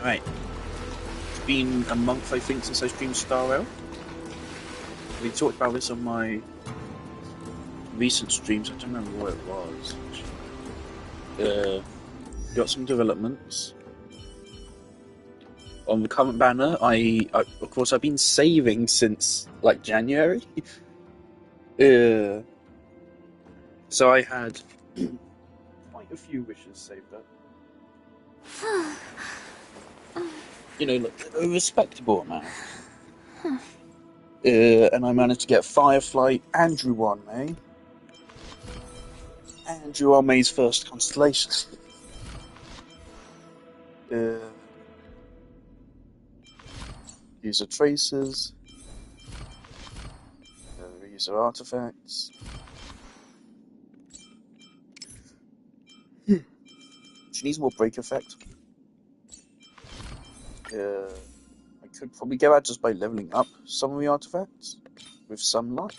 Right. It's been a month, I think, since I streamed Star Rail. We talked about this on my recent streams. I don't remember what it was. Got some developments on the current banner. Of course, I've been saving since like January. uh, so I had quite a few wishes saved up. Like a respectable amount. And I managed to get Firefly and May. And May's first constellation. User traces. User artifacts. She needs more break effect. I could probably get that just by leveling up some of the artifacts with some luck.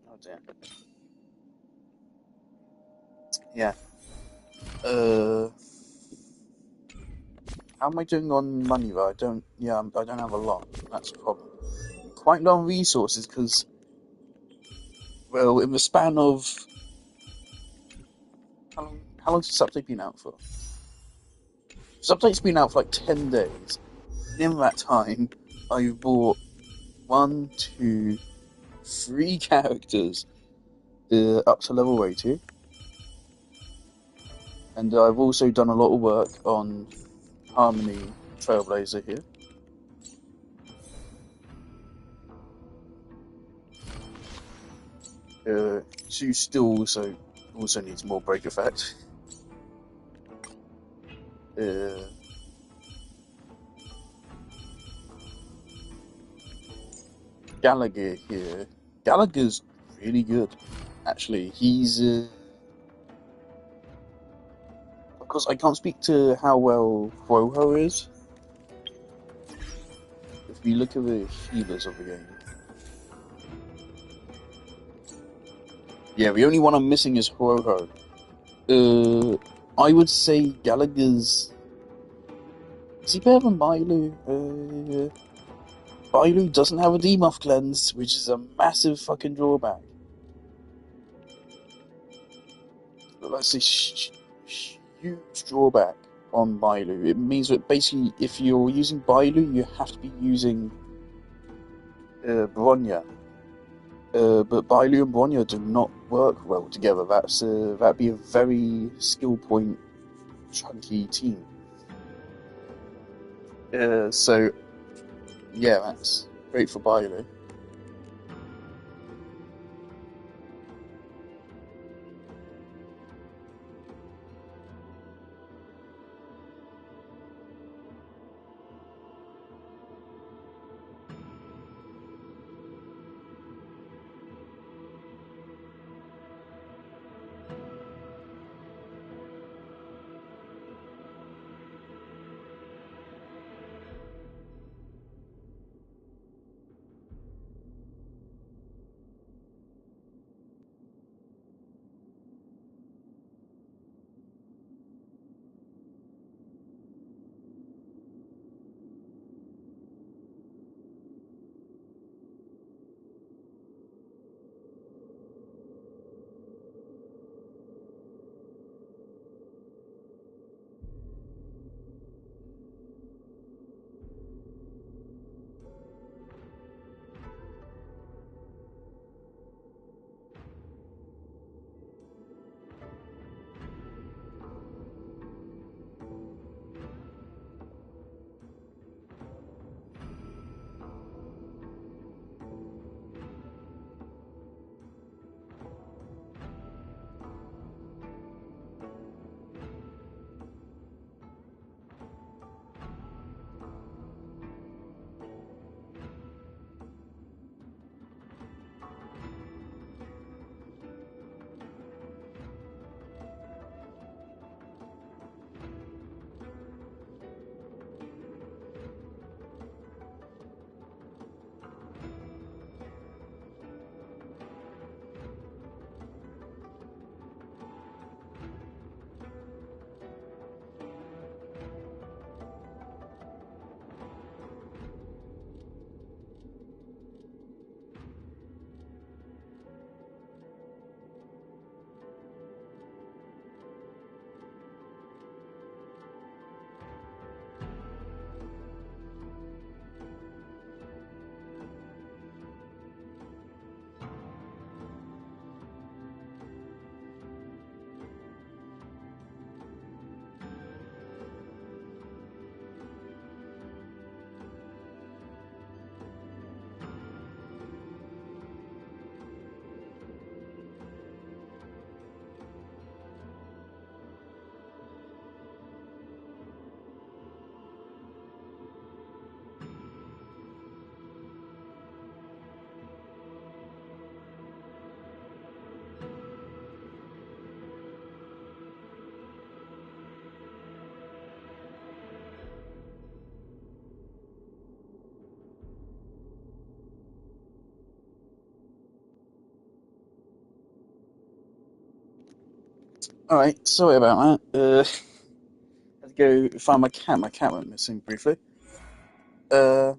Oh dear. Yeah. How am I doing on money though? I don't have a lot. That's a problem. Quite low on resources because, well, in the span of how long's this update been out for? This update's been out for like 10 days. In that time, I've bought 1, 2, 3 characters up to level 80. And I've also done a lot of work on Harmony Trailblazer here. She still also needs more break effect. Gallagher here. Gallagher's really good, actually. He's of course I can't speak to how well Rojo is. If we look at the healers of the game, yeah, the only one I'm missing is Rojo. I would say Gallagher's. Is he better than Bailu? Bailu doesn't have a debuff cleanse, which is a massive fucking drawback. That's a huge drawback on Bailu. It means that basically, if you're using Bailu, you have to be using Bronya. But Bailu and Bronya do not work well together. That'd be a very skill point chunky team. So yeah, that's great for Bailu. Alright, sorry about that. Had to go find my cat. My cat went missing briefly. Uh,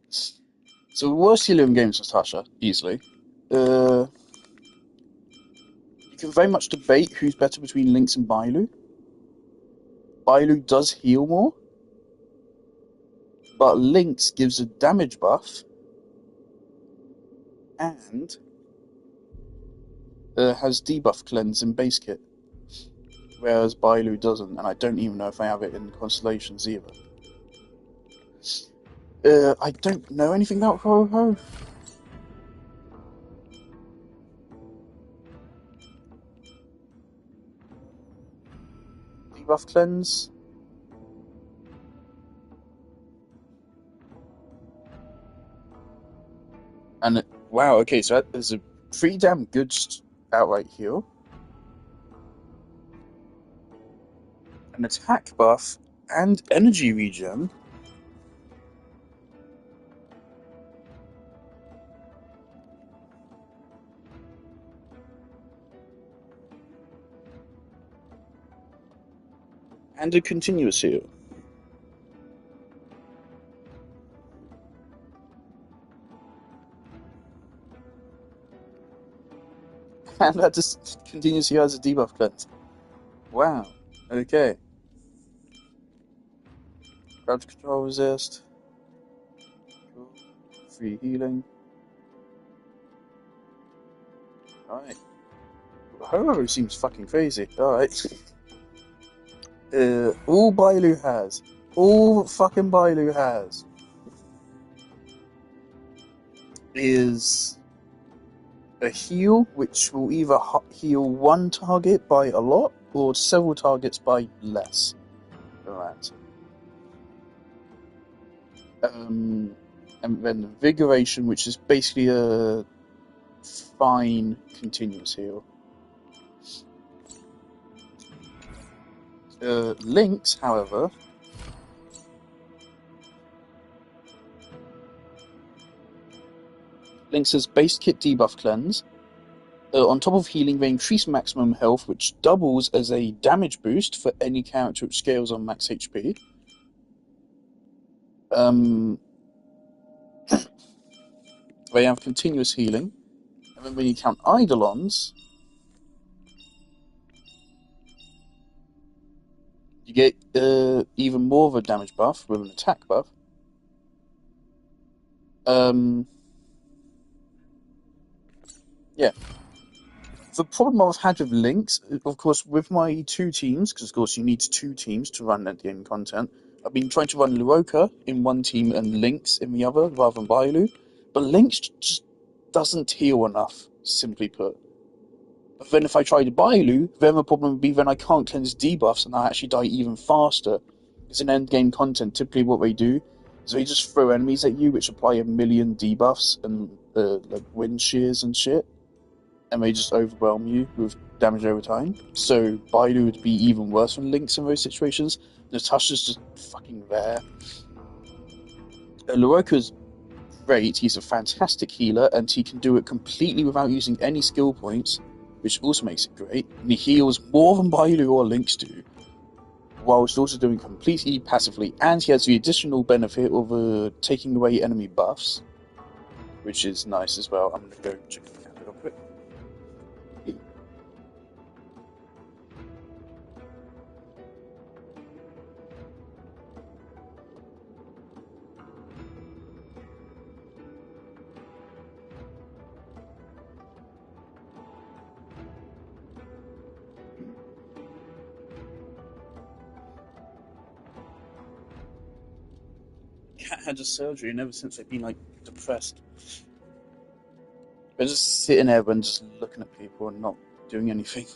so worst Helium games, Natasha, easily. Uh, you can very much debate who's better between Lynx and Bailu. Bailu does heal more, but Lynx gives a damage buff and has debuff cleanse in base kit, whereas Bailu doesn't, and I don't even know if I have it in Constellations either. I don't know anything about Ho-Ho. Debuff cleanse. And wow, okay, so there's a pretty damn good outright heal. An attack buff and energy regen. And a continuous heal. And that just continues heal as a debuff cleanse. Wow. Okay. Crowd control resist. Cool. Free healing. Alright. Ho-Ho seems fucking crazy. Alright. All Bailu has. All fucking Bailu has is a heal which will either heal one target by a lot or several targets by less. Alright. And then Invigoration, which is basically a fine continuous heal. Lynx, however, Lynx has base kit debuff cleanse. On top of healing, they increase maximum health, which doubles as a damage boost for any character which scales on max HP. They have continuous healing. And then when you count Eidolons, you get even more of a damage buff with an attack buff. Yeah. The problem I've had with Lynx, of course, with my two teams, because of course you need two teams to run at the end content, I've been trying to run Luoka in one team and Lynx in the other, rather than Bailu. But Lynx just doesn't heal enough, simply put. But then if I try to Bailu, then the problem would be then I can't cleanse debuffs and I actually die even faster. Because in endgame content, typically what they do is they just throw enemies at you which apply a million debuffs and like wind shears and shit. And they just overwhelm you with damage over time. So Bailu would be even worse than Lynx in those situations. Natasha's just fucking there. Luoka's great, he's a fantastic healer, and he can do it completely without using any skill points, which also makes it great. And he heals more than Bailu or Lynx do, whilst also doing completely passively, and he has the additional benefit of taking away enemy buffs, which is nice as well. I'm going to go check the cat real quick. Cat had a surgery, and ever since they've been like depressed. They're just sitting there and just looking at people and not doing anything.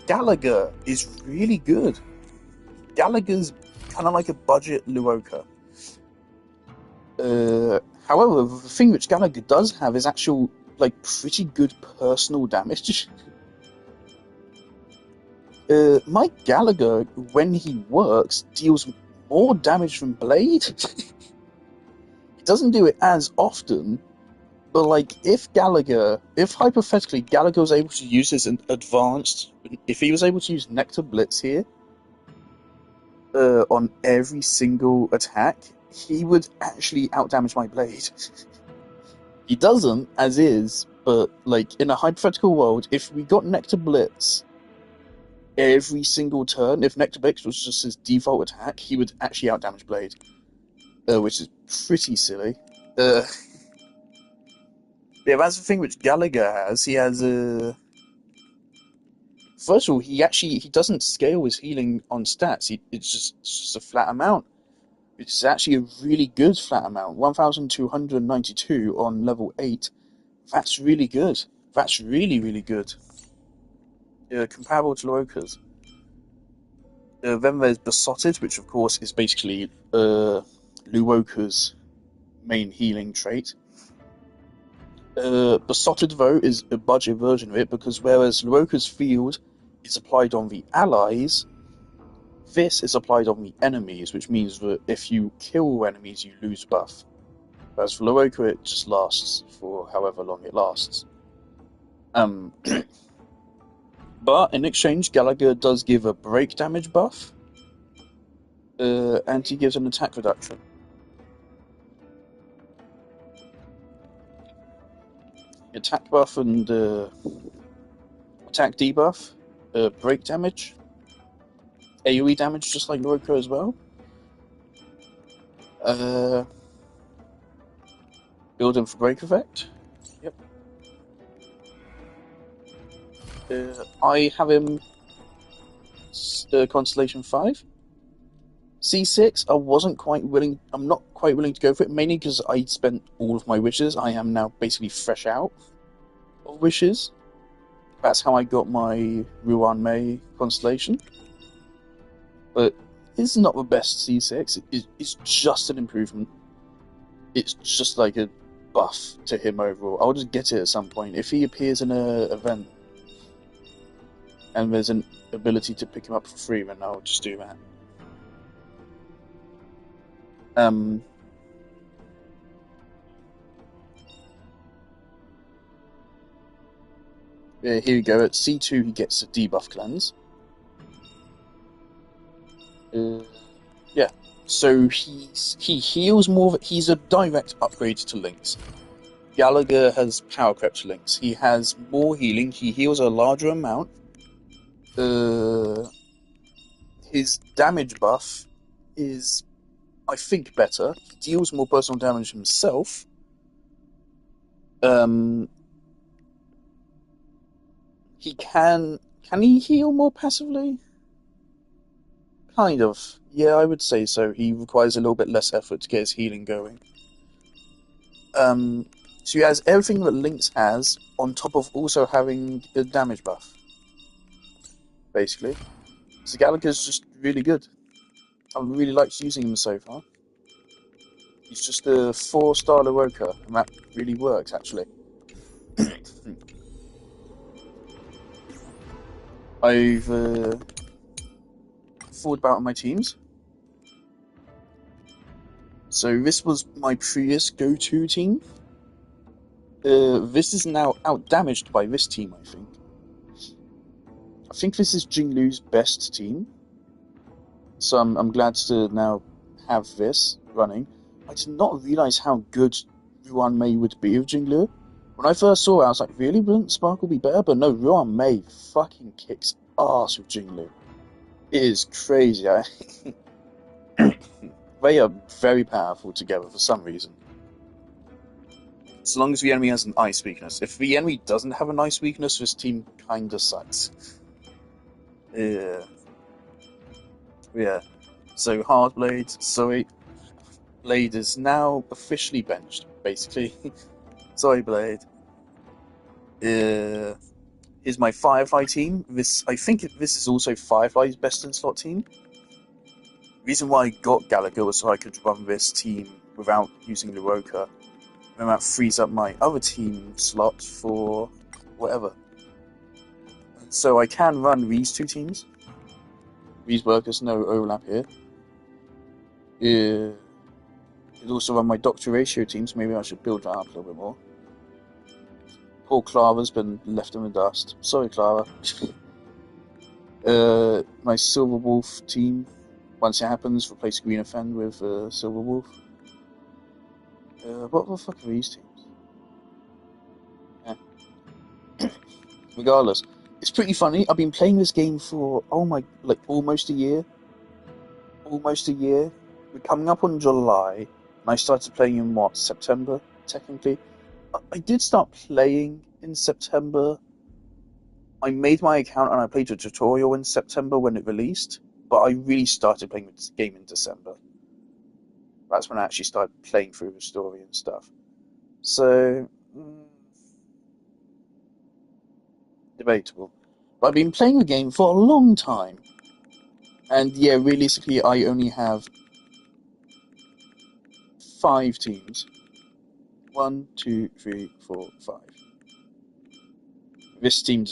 Gallagher is really good. Gallagher's kind of like a budget Luoka. However, the thing which Gallagher does have is actual, like, pretty good personal damage. Mike Gallagher, when he works, deals more damage than Blade. He doesn't do it as often, But like, if hypothetically Gallagher was able to use his if he was able to use Nectar Blitz here, on every single attack, he would actually outdamage my blade. He doesn't, as is, but like in a hypothetical world, if we got Nectar Blitz every single turn, if Nectar Blitz was just his default attack, he would actually outdamage blade, which is pretty silly. Yeah, that's the thing which Gallagher has. He has a. First of all, he doesn't scale his healing on stats. It's just a flat amount. It's actually a really good flat amount. 1,292 on level 8. That's really good. That's really, really good. Comparable to Loroka's. Then there's Besotted, which of course is basically Luoka's main healing trait. Besotted, though, is a budget version of it, because whereas Luoka's field is applied on the allies, this is applied on the enemies, which means that if you kill enemies, you lose buff. Whereas for Luoka, it just lasts for however long it lasts. But in exchange, Gallagher does give a break damage buff, and he gives an attack reduction. Attack buff and attack debuff, break damage, AoE damage, just like Luoka as well. Build him for break effect. Yep. I have him Constellation 5. C6, I'm not quite willing to go for it, mainly because I spent all of my wishes. I am now basically fresh out of wishes. That's how I got my Ruan Mei Constellation. But it's not the best C6. It's just an improvement. It's just like a buff to him overall. I'll just get it at some point. If he appears in an event and there's an ability to pick him up for free, then I'll just do that. Yeah, here we go. At C2, he gets a debuff cleanse. Yeah. So he heals more. He's a direct upgrade to Lynx. Gallagher has power crept to Lynx. He has more healing. He heals a larger amount. His damage buff is, I think, better. He deals more personal damage himself. He can he heal more passively? Kind of. Yeah, I would say so. He requires a little bit less effort to get his healing going. So he has everything that Lynx has, on top of also having a damage buff. Basically. So Gallagher's just really good. I really liked using him so far. He's just a 4-star Loroka, and that really works, actually. I've thought about my teams. So this was my previous go-to team. This is now outdamaged by this team, I think. I think this is Jinglu's best team. So I'm glad to now have this running. I did not realize how good Ruan Mei would be with Jinglu. When I first saw it, I was like, really? Wouldn't Sparkle be better? But no, Ruan Mei fucking kicks ass with Jinglu. It is crazy. They are very powerful together for some reason. As long as the enemy has an ice weakness. If the enemy doesn't have an ice weakness, this team kinda sucks. Yeah. So Hardblade, sorry. Blade is now officially benched, basically. Sorry, Blade. Is my Firefly team. I think this is also Firefly's best in slot team. The reason why I got Gallagher was so I could run this team without using Loroka. And that frees up my other team slot for whatever. So I can run these two teams. These work, there's no overlap here. Could also run my Doctor Ratio team, so maybe I should build that up a little bit more. Poor Clara's been left in the dust. Sorry, Clara. My Silver Wolf team, once it happens, replace Green Offend with Silver Wolf. What the fuck are these teams? Yeah. Regardless, it's pretty funny. I've been playing this game for almost a year. Almost a year. We're coming up on July, and I started playing in September, technically. I did start playing in September. I made my account and I played a tutorial in September when it released, but I really started playing this game in December. That's when I actually started playing through the story and stuff. So, debatable. But I've been playing the game for a long time. And yeah, realistically, I only have 5 teams. 1, 2, 3, 4, 5. This team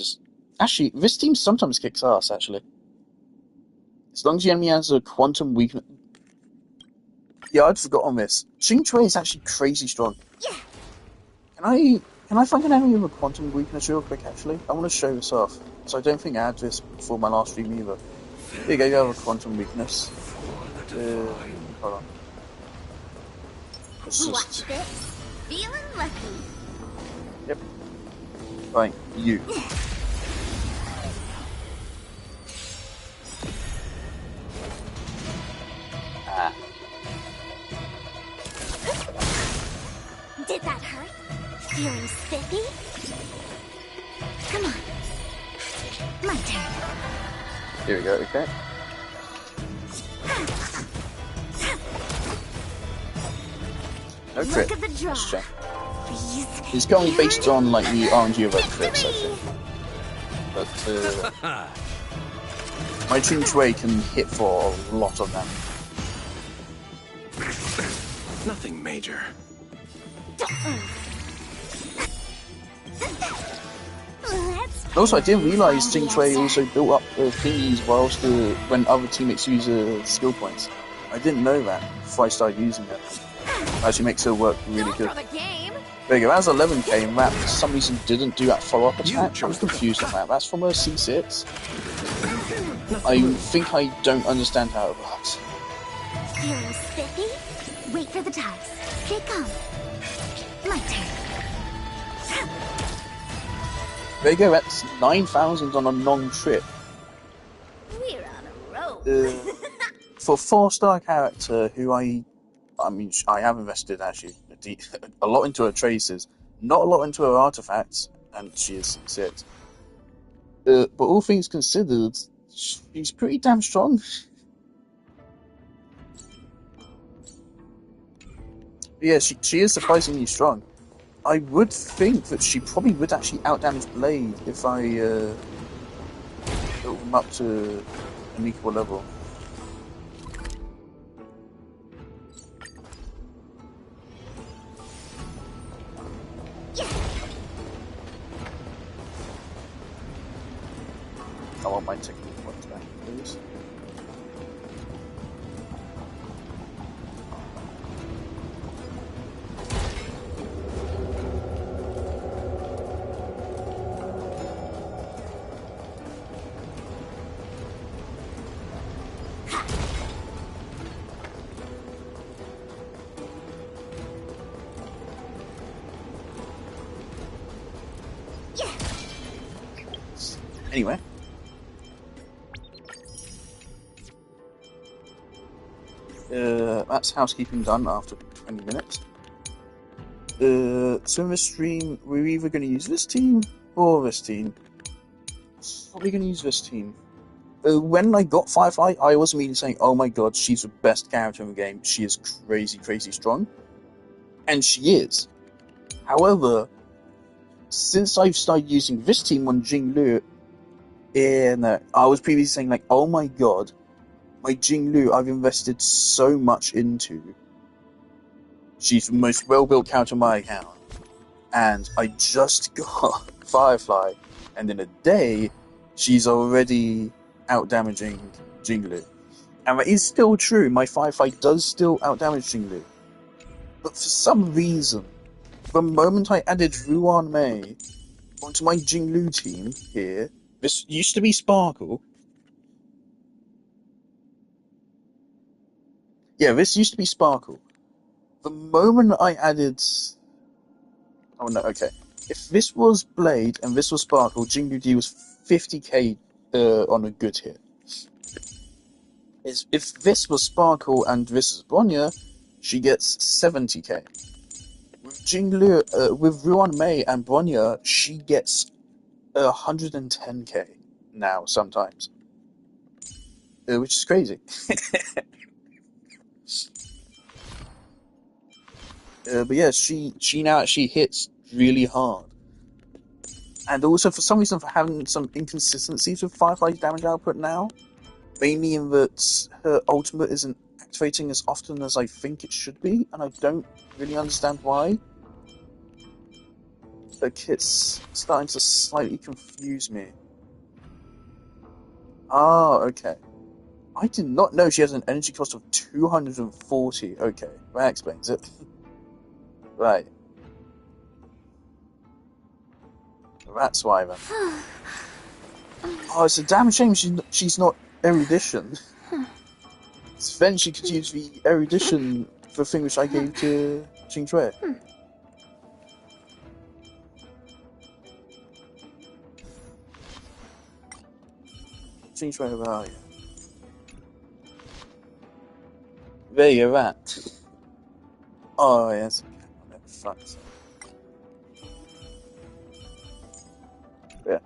this team sometimes kicks ass, actually. As long as the enemy has a quantum weakness. Yeah, I'd forgotten this. Xing Chui is actually crazy strong. Yeah. Can I find an enemy with a quantum weakness real quick, actually? I want to show this off. So I don't think I had this before my last stream either. Here you go, you have a quantum weakness. Hold on. Let's just... Watch this. Feeling lucky. Yep. Right, you. Did that hurt? Feeling spiffy? Come on. My turn. Here we go, okay. No crit. Look at the draw. Let's check. Please. It's going based on like the RNG of crits, I think. But my Xing Chui can hit for a lot of them. Nothing major. Also, I didn't realise Xing Chui also built up thingies when other teammates use skill points. I didn't know that before I started using it. It actually makes it work really good. There you go, as 11k, and that for some reason didn't do that follow-up attack. I was confused on that. That's from a C6. I think I don't understand how it works. Feeling spiffy? Wait for the dice. They come. My turn. There you go, that's 9,000 on a non-trip. We're on a roll. For a 4-star character who I have invested actually a lot into her traces, not a lot into her artifacts, and she is 6. But all things considered, she's pretty damn strong. Yeah, she is surprisingly strong. I would think that she probably would actually outdamage Blade if I built them up to an equal level. I want my technique points back, please. Anyway. That's housekeeping done after 20 minutes. So in this stream, we're either going to use this team or this team. Probably going to use this team. When I got Firefly, I was immediately saying, oh my god, she's the best character in the game. She is crazy, crazy strong. And she is. However, since I've started using this team on Jinglu, and I was previously saying like, oh my god, my Jinglu I've invested so much into. She's the most well-built character on my account. And I just got Firefly, and in a day, she's already out-damaging Jinglu. And that is still true, my Firefly does still out-damage Jinglu. But for some reason, the moment I added Ruan Mei, onto my Jinglu team here. This used to be Sparkle. Yeah, this used to be Sparkle. The moment I added... Oh no, okay. If this was Blade and this was Sparkle, Jinglu D was 50k on a good hit. If this was Sparkle and this is Bronya, she gets 70k. With Jinglu, with Ruan Mei and Bronya, she gets 110k now sometimes, which is crazy. But yeah, she now actually hits really hard, and also for some reason for having some inconsistencies with Firefly's damage output now, mainly in that her ultimate isn't activating as often as I think it should be, and I don't really understand why. The kit's starting to slightly confuse me. Ah, okay. I did not know she has an energy cost of 240. Okay, that explains it. Right. That's why then. Oh, it's a damn shame she's not erudition. Then she could use the erudition for the thing which I gave to Qing Shui. Qing Shui, where are you? There you're at. Oh, yes. Fuck. Yeah.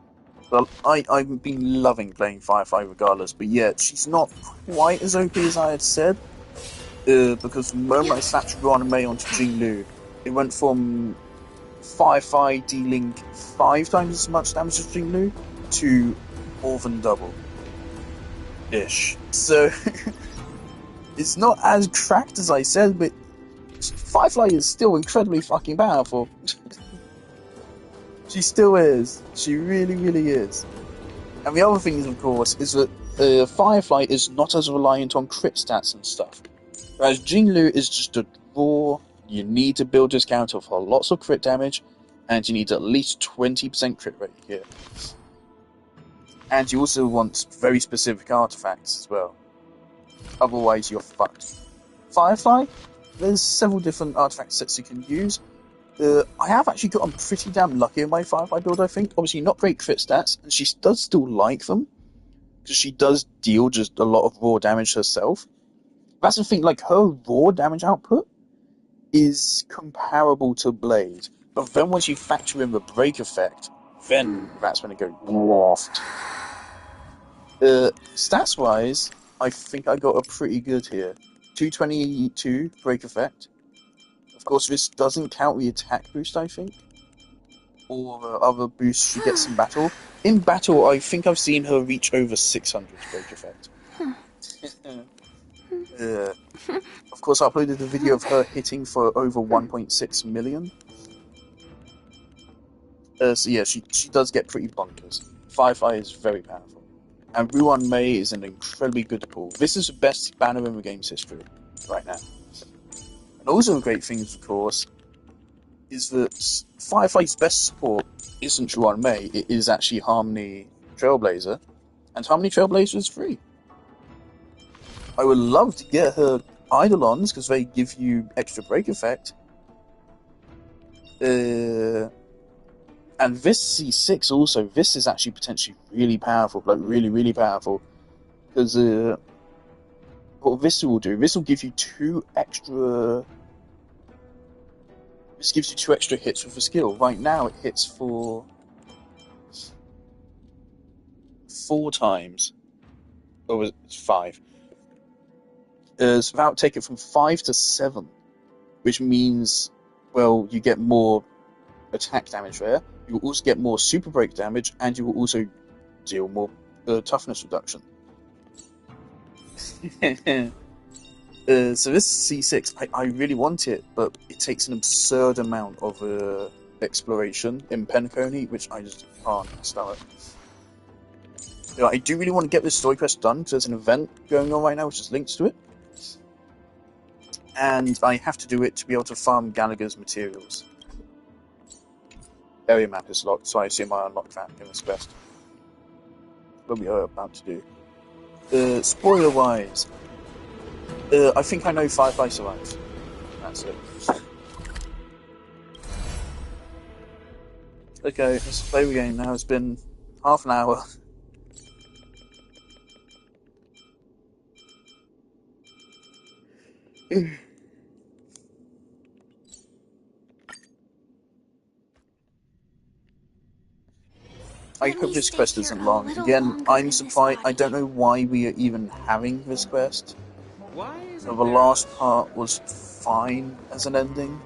Well, I've been loving playing Firefly regardless, but yeah, she's not quite as OP as I had said. Because the moment I slapped Ruan Mei onto Jinglu, it went from Firefly dealing 5 times as much damage as Jinglu to more than double. Ish. So, it's not as cracked as I said, but Firefly is still incredibly fucking powerful. She still is. She really, really is. And the other thing is, of course, is that Firefly is not as reliant on crit stats and stuff. Whereas Jinglu is just a raw, you need to build this counter for lots of crit damage, and you need at least 20% crit rate here. And you also want very specific artifacts as well. Otherwise you're fucked. Firefly, there's several different artifact sets you can use. I have actually gotten pretty damn lucky in my Firefly build, I think. Obviously not great crit stats, and she does still like them, because she does deal just a lot of raw damage herself. That's the thing, like, her raw damage output is comparable to Blade, but then once you factor in the break effect, then that's when it goes waft. Stats-wise, I think I got a pretty good here. 222 break effect. Of course, this doesn't count the attack boost, I think, or the other boosts she gets in battle. In battle, I think I've seen her reach over 600 break effect. Of course, I uploaded a video of her hitting for over 1.6 million. So yeah, she does get pretty bonkers. Firefly is very powerful. And Ruan Mei is an incredibly good pull. This is the best banner in the game's history right now. And also a great thing, of course, is that Firefly's best support isn't Ruan Mei, it is actually Harmony Trailblazer. And Harmony Trailblazer is free. I would love to get her Eidolons, because they give you extra break effect. And this C6 also, this is actually potentially really powerful, like really, really powerful. Because what this will do, this will give you 2 extra... This gives you 2 extra hits with the skill. Right now it hits for 4 times. Or was it 5? So that would take it from 5 to 7. Which means, well, you get more attack damage there. You will also get more super break damage, and you will also deal more toughness reduction. So this C6, I really want it, but it takes an absurd amount of exploration in Penacony, which I just can't stomach. You know, I do really want to get this story quest done, because there's an event going on right now which is linked to it. And I have to do it to be able to farm Gallagher's materials. area map is locked, so I assume I unlock that in this quest. What we are about to do. Spoiler-wise, I think I know Firefly survives. That's it. Okay, let's play the game now. It's been half an hour. I hope this quest isn't long. Again, I'm surprised. I don't know why we are even having this quest. The last part was fine as an ending.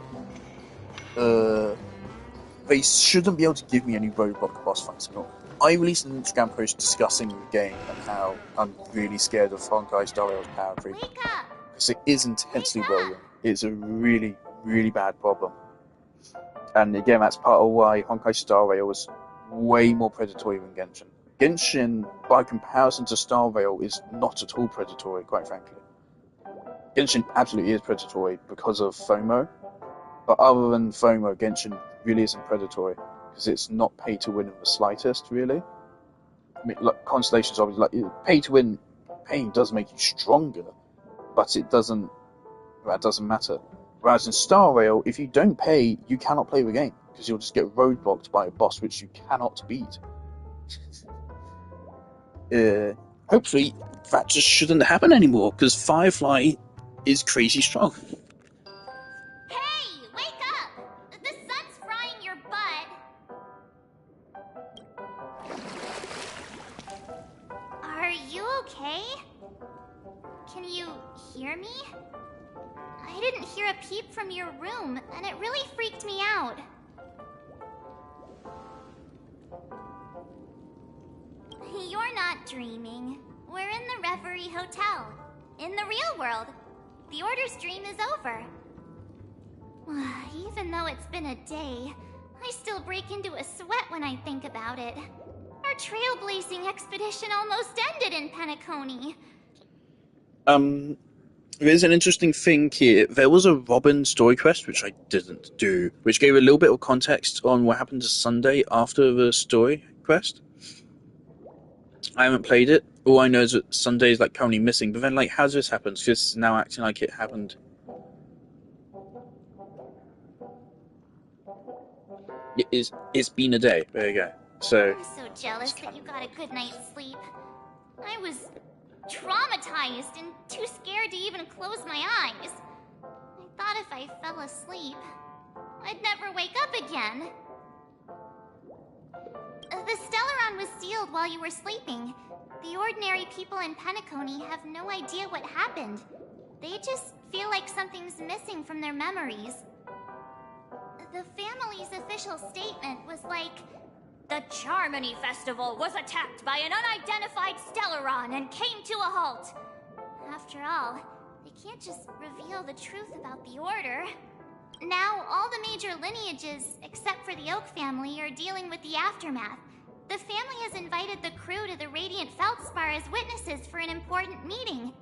They shouldn't be able to give me any roadblock boss fights at all. I released an Instagram post discussing the game and how I'm really scared of Honkai Star Rail's power creep. Because it is intensely brilliant. It's a really, really bad problem. And again, that's part of why Honkai Star Rail was way more predatory than Genshin. Genshin, by comparison to Star Rail, is not at all predatory, quite frankly. Genshin absolutely is predatory because of FOMO. But other than FOMO, Genshin really isn't predatory because it's not pay to win in the slightest, really. I mean, like, Constellation's obviously like pay to win. Paying does make you stronger, but it doesn't. That doesn't matter. Whereas in Star Rail, if you don't pay, you cannot play the game because you'll just get roadblocked by a boss which you cannot beat. Hopefully, that just shouldn't happen anymore because Firefly is crazy strong. Hey, wake up! The sun's frying your butt. Are you okay? Can you hear me? I didn't hear a peep from your room, and it really freaked me out. You're not dreaming. We're in the Reverie Hotel. In the real world. The Order's dream is over. Even though it's been a day, I still break into a sweat when I think about it. Our trailblazing expedition almost ended in Penacony. There's an interesting thing here. There was a Robin story quest, which I didn't do, which gave a little bit of context on what happened to Sunday after the story quest. I haven't played it. All I know is that Sunday is like currently missing. But then, like, how does this happen? Because it's now acting like it happened. It's been a day. There you go. So. I'm so jealous that you got a good night's sleep. I was traumatized and too scared to even close my eyes. I thought if I fell asleep, I'd never wake up again. The Stellaron was sealed while you were sleeping. The ordinary people in Penacony have no idea what happened. They just feel like something's missing from their memories. The family's official statement was like, "The Charmony Festival was attacked by an unidentified Stellaron and came to a halt." After all, they can't just reveal the truth about the Order. Now, all the major lineages, except for the Oak family, are dealing with the aftermath. The family has invited the crew to the Radiant Feldspar as witnesses for an important meeting.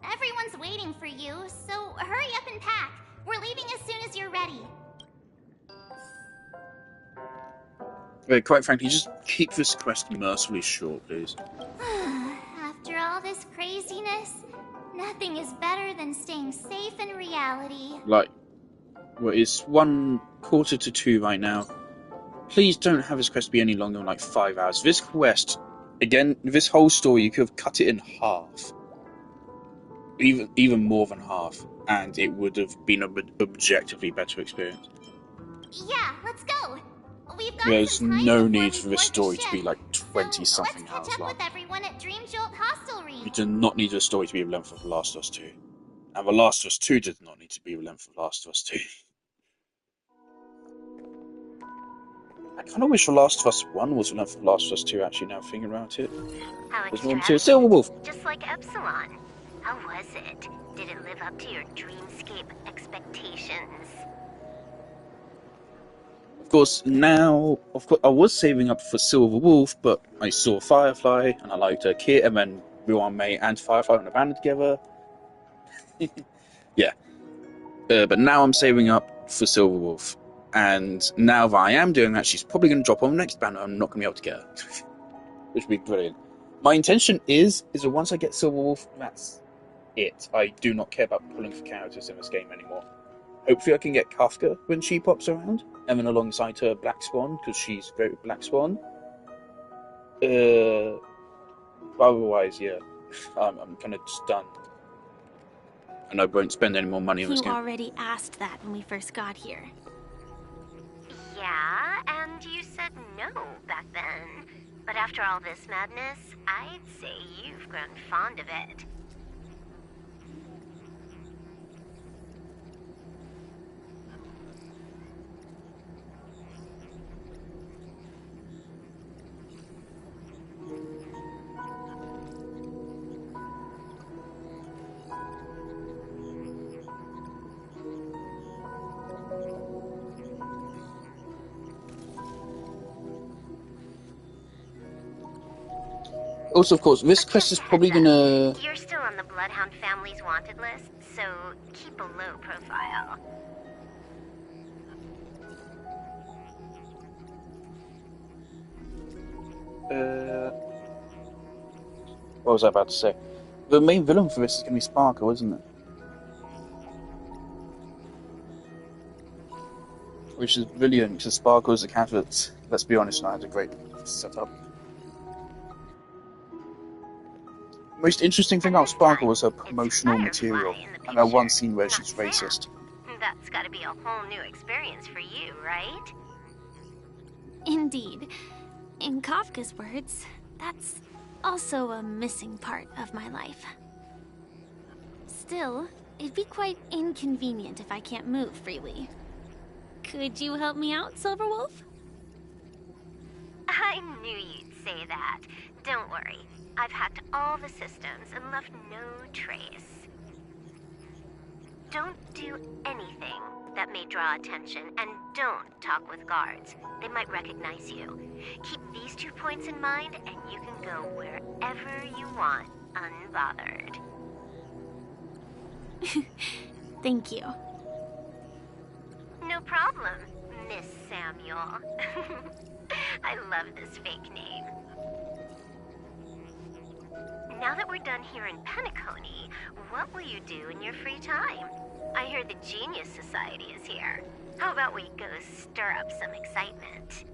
Everyone's waiting for you, so hurry up and pack. We're leaving as soon as you're ready. Quite frankly, just keep this quest mercifully short, please. After all this craziness, nothing is better than staying safe in reality. Like, well, it's 1:45 right now. Please don't have this quest be any longer than like 5 hours. This quest, again, this whole story, you could have cut it in half. Even more than half. And it would have been an objectively better experience. Yeah, let's go. We've got There's some time no before need we for this board the story to ship. be like 20-something So hours let's catch up long. with everyone at Dream Jolt Hostelry. You do not need the story to be the length of The Last of Us 2. And The Last of Us 2 did not need to be the length of The Last of Us 2. I kind of wish The Last of Us 1 was the length of The Last of Us 2, actually, now thinking about it. How There's more material. Silverwolf! Just like Epsilon. How was it? Did it live up to your dreamscape expectations? Of course, now, I was saving up for Silver Wolf, but I saw Firefly, and I liked her kit, and then May and Firefly went abandoned together. Yeah. But now I'm saving up for Silver Wolf. And now that I am doing that, she's probably going to drop on the next banner. I'm not going to be able to get her. Which would be brilliant. My intention is that once I get Silver Wolf, that's it. I do not care about pulling for characters in this game anymore. Hopefully I can get Kafka when she pops around, and then alongside her Black Swan, because she's very Black Swan. Otherwise, yeah, I'm kind of just done. And I won't spend any more money on this game. You already asked that when we first got here. Yeah, and you said no back then. But after all this madness, I'd say you've grown fond of it. Also, of course, this quest is probably gonna... You're still on the Bloodhound family's wanted list, so keep a low profile. What was I about to say? The main villain for this is gonna be Sparkle, isn't it? Which is brilliant, because Sparkle is a candidate. Let's be honest, now has a great setup. Most interesting thing about Sparkle was her promotional material, and that one scene where she's racist. That's gotta be a whole new experience for you, right? Indeed. In Kafka's words, that's also a missing part of my life. Still, it'd be quite inconvenient if I can't move freely. Could you help me out, Silverwolf? I knew you'd say that. Don't worry. I've hacked all the systems and left no trace. Don't do anything that may draw attention, and don't talk with guards. They might recognize you. Keep these 2 points in mind, and you can go wherever you want, unbothered. Thank you. No problem, Miss Samuel. I love this fake name. Now that we're done here in Penacony, what will you do in your free time? I hear the Genius Society is here. How about we go stir up some excitement?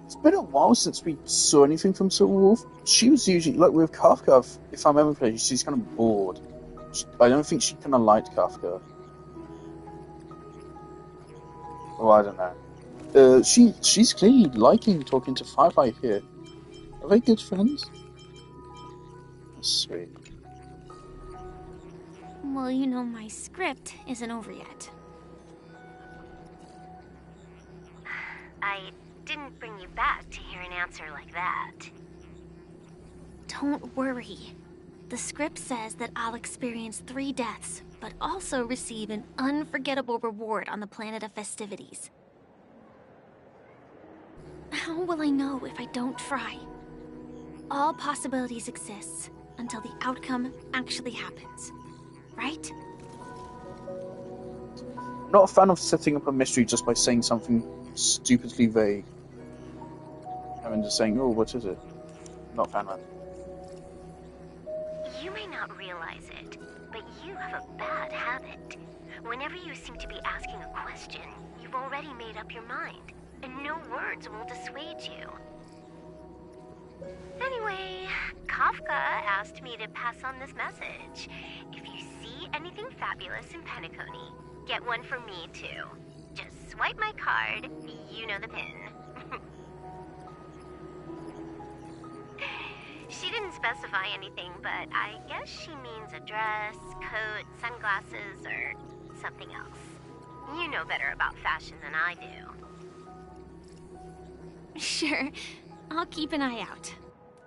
It's been a while since we saw anything from Silverwolf. She was usually, like with Kafka, if I remember correctly, she's kind of bored. I don't think she kind of liked Kafka. Oh, I don't know. She's clearly liking talking to Firefly here. Are they good friends? Sweet. Well, you know my script isn't over yet. I didn't bring you back to hear an answer like that. Don't worry. The script says that I'll experience 3 deaths, but also receive an unforgettable reward on the planet of festivities. How will I know if I don't try? All possibilities exist until the outcome actually happens, right? I'm not a fan of setting up a mystery just by saying something stupidly vague. I mean, just saying, oh, what is it? Not a fan of that. You may not realize it, but you have a bad habit. Whenever you seem to be asking a question, you've already made up your mind, and no words will dissuade you. Anyway, Kafka asked me to pass on this message. If you see anything fabulous in Penacony, get one for me too. Just swipe my card, you know the pin. She didn't specify anything, but I guess she means a dress, coat, sunglasses, or something else. You know better about fashion than I do. Sure, I'll keep an eye out.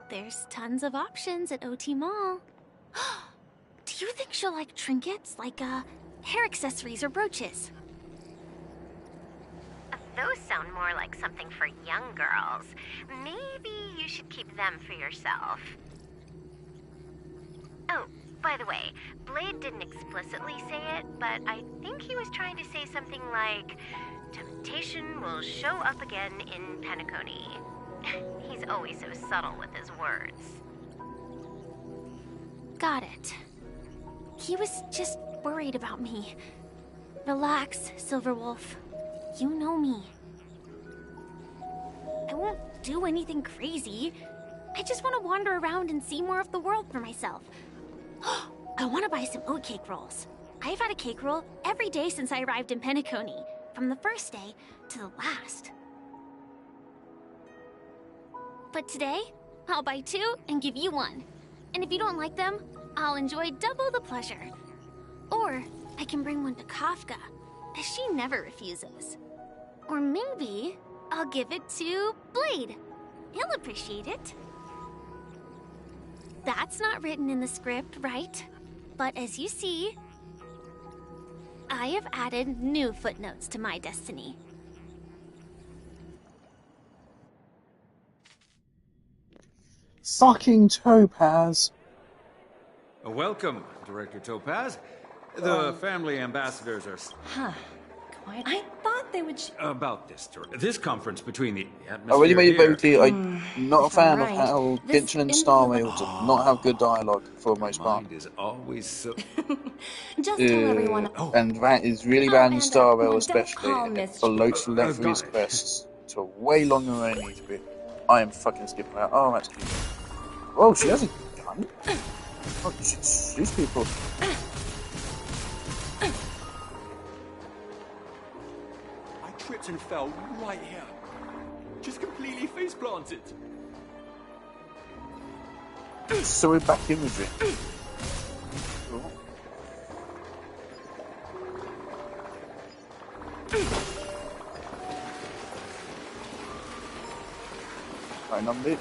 There's tons of options at OT Mall. Do you think she'll like trinkets, like hair accessories or brooches? Those sound more like something for young girls. Maybe you should keep them for yourself. Oh, by the way, Blade didn't explicitly say it, but I think he was trying to say something like, Taishan will show up again in Penacony. He's always so subtle with his words. Got it. He was just worried about me. Relax, Silverwolf. You know me. I won't do anything crazy. I just want to wander around and see more of the world for myself. I want to buy some oatcake rolls. I've had a cake roll every day since I arrived in Penacony, from the first day to the last. But today, I'll buy 2 and give you 1. And if you don't like them, I'll enjoy double the pleasure. Or I can bring one to Kafka, as she never refuses. Or maybe I'll give it to Blade. He'll appreciate it. That's not written in the script, right? But as you see, I have added new footnotes to my destiny. Fucking Topaz. Welcome, Director Topaz. The family ambassadors are Huh. Quite. I thought they would. about this conference between the I atmosphere really made it very here. clear I'm not a if fan I'm of right, how this Genshin and image Star of the- Rail do not have good dialogue for the most part. Mind is always so. Just tell everyone. Oh. And that is really bad in and, Star Rail don't especially, call and it Mr. bloats the length of got his it. quests to way longer than they need to be. I am fucking skipping that. Oh, that's cute. Oh, she has a gun? Oh, she shoots people. I tripped and fell right here. Just completely face planted. So we're back in with it. Right, number it.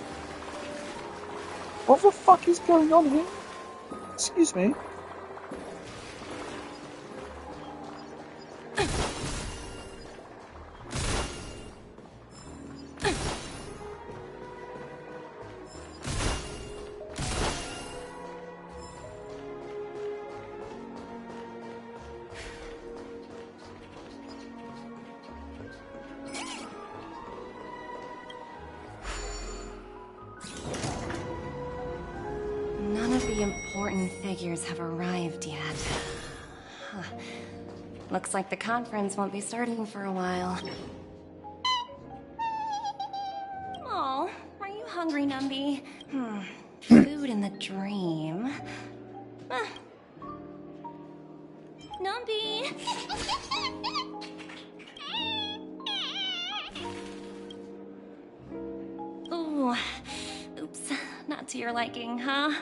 What the fuck is going on here? Excuse me. None of the important figures have arrived yet. Huh. Looks like the conference won't be starting for a while. Oh, are you hungry, Numby? Food in the dream. Ah. Numby! Ooh, oops, not to your liking, huh?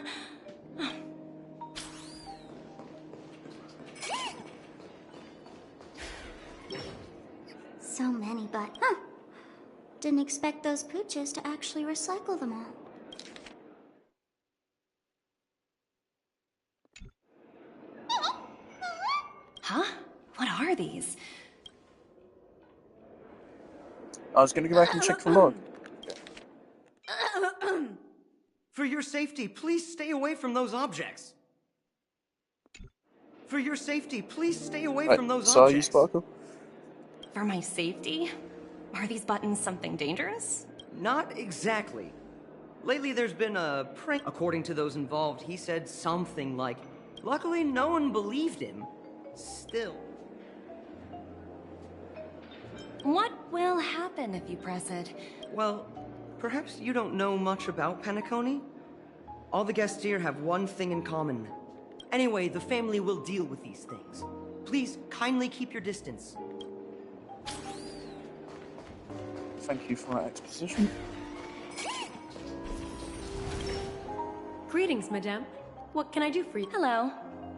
So many, but didn't expect those pooches to actually recycle them all. Huh? What are these? I was going to go back and check the log. For your safety, please stay away from those objects. For your safety, please stay away from those Saw you, objects. Sparkle? For my safety? Are these buttons something dangerous? Not exactly. Lately, there's been a prank. According to those involved, he said something like, "Luckily, no one believed him." Still. What will happen if you press it? Well, perhaps you don't know much about Penacony? All the guests here have one thing in common. Anyway, the family will deal with these things. Please kindly keep your distance. Thank you for that exposition. Greetings, madame. What can I do for you? Hello.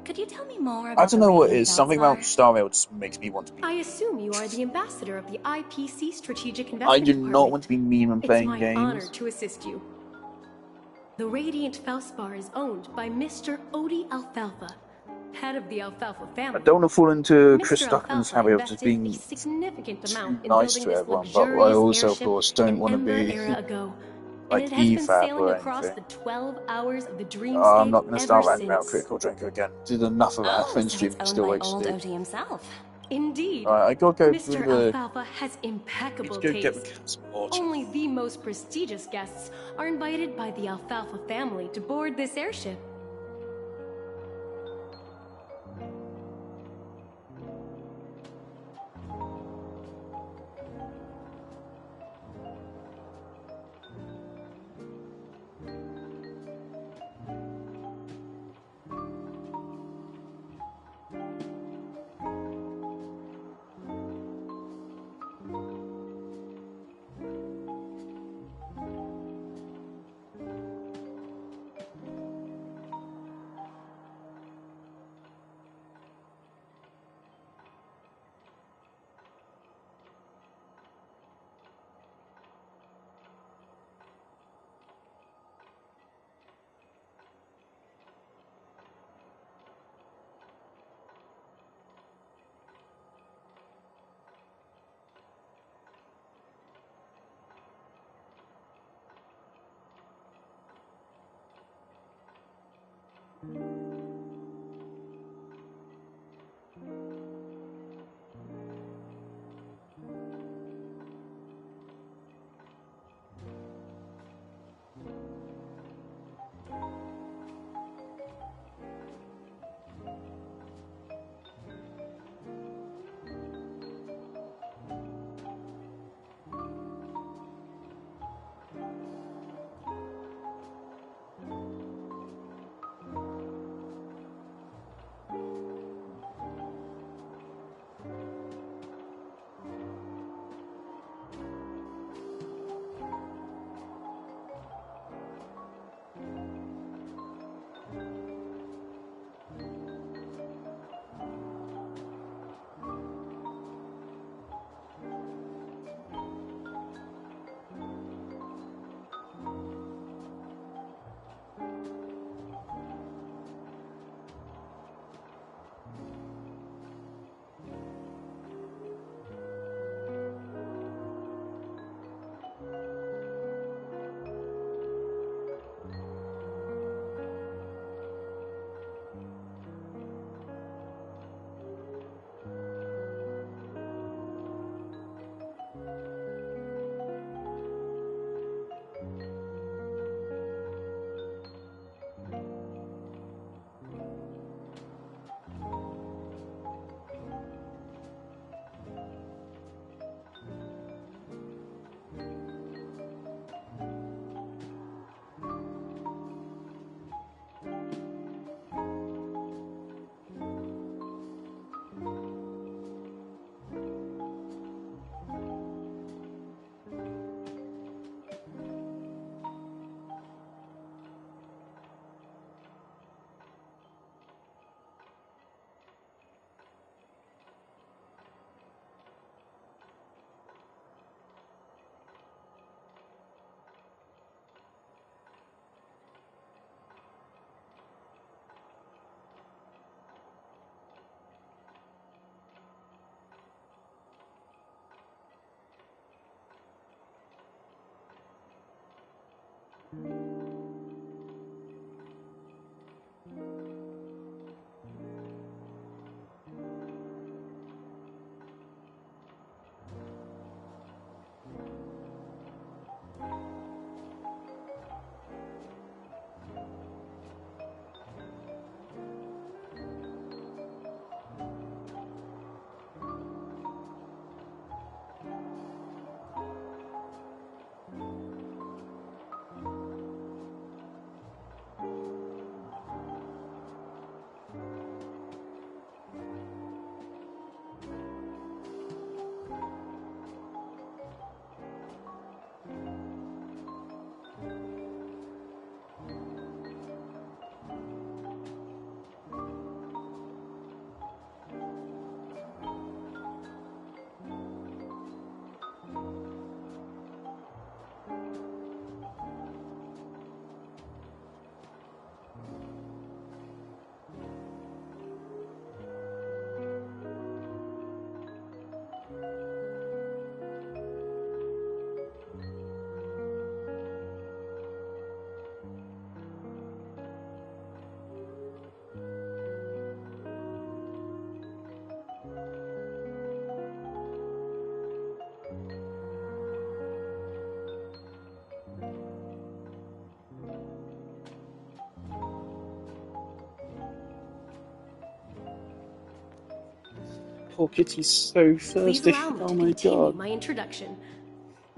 Could you tell me more about I don't know what it the is. Something about Star Rail just makes me want to be. I assume you are the ambassador of the IPC Strategic Investment I do Department. not want to be mean when playing It's my honor games. to assist you. The Radiant Felspar is owned by Mr. Odie Alfalfa, head of the Alfalfa family. I don't want to fall into Chris Mr. Duckin's Alfalfa habit of just invested being a significant amount in nice building to this everyone, but I luxurious also, of airship course, don't an want to Ember be era ago. like And it has been EFAP sailing or across anything. the 12 hours of the dreamscape Oh, I'm not going to start ever ranting about since. Critical Drinker again. Did enough of that Oh, for so stream it's owned still by waits old to do. Odie himself. Indeed. Alright, I gotta go Mr. through the. Alfalfa has impeccable Go get the taste. passport. Only the most prestigious guests are invited by the Alfalfa family to board this airship. poor kitty's so Please thirsty. allow me Oh to my continue god. my introduction.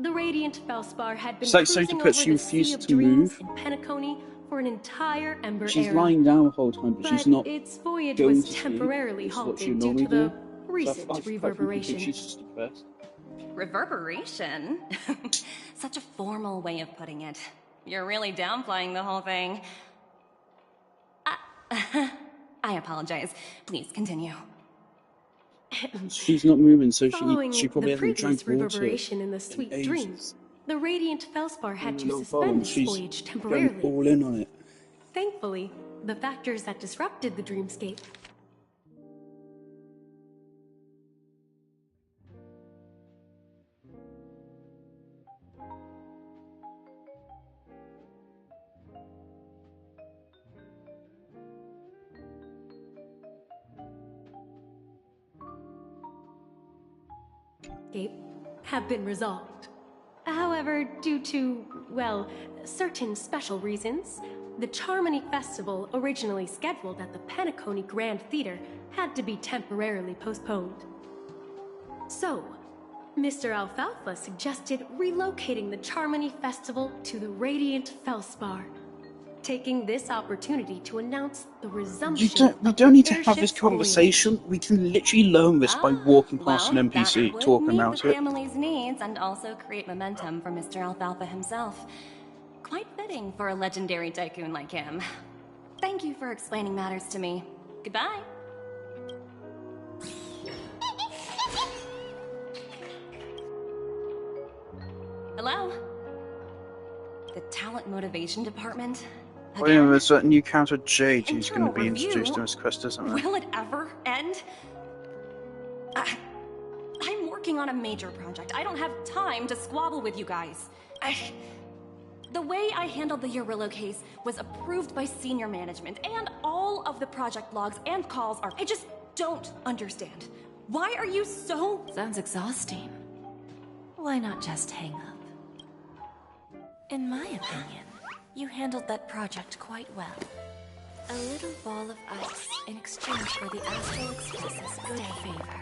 The Radiant Felspar had been It's like so cruising depressed over she the Sea refused of to Dreams move. in Penacony for an entire Ember She's era. lying down the whole time, but she's But not its voyage going was to sleep. temporarily This is what she halted due normally to the do. recent So I quite frankly reverberation. think she's just depressed. Reverberation? Such a formal way of putting it. You're really downplaying the whole thing. I apologize. Please continue. She's not moving, so Following she probably the hasn't drank previous water reverberation in the Sweet ages. Dreams, the Radiant Felspar had to Little suspend bomb, its she's voyage going temporarily. all in on it. Thankfully, the factors that disrupted the dreamscape have been resolved. However, due to, well, certain special reasons, the Charmony Festival, originally scheduled at the Penacony Grand Theater, had to be temporarily postponed. So, Mr. Alfalfa suggested relocating the Charmony Festival to the Radiant Felspar, taking this opportunity to announce the resumption We of don't the need to have this airship's conversation. We can literally learn this by walking past an NPC, that would talking meet about the it. family's needs and also create momentum for Mr. Alfalfa himself. Quite fitting for a legendary tycoon like him. Thank you for explaining matters to me. Goodbye. Hello? The Talent Motivation Department? Wait a minute, there's that new character Jade who's going to be Internal introduced review? in this quest, isn't there? Will it ever end? I'm working on a major project. I don't have time to squabble with you guys. The way I handled the Urillo case was approved by senior management, and all of the project logs and calls are... I just don't understand. Why are you so... Sounds exhausting. Why not just hang up? In my opinion, you handled that project quite well. A little ball of ice in exchange for the Astral Express's good favor.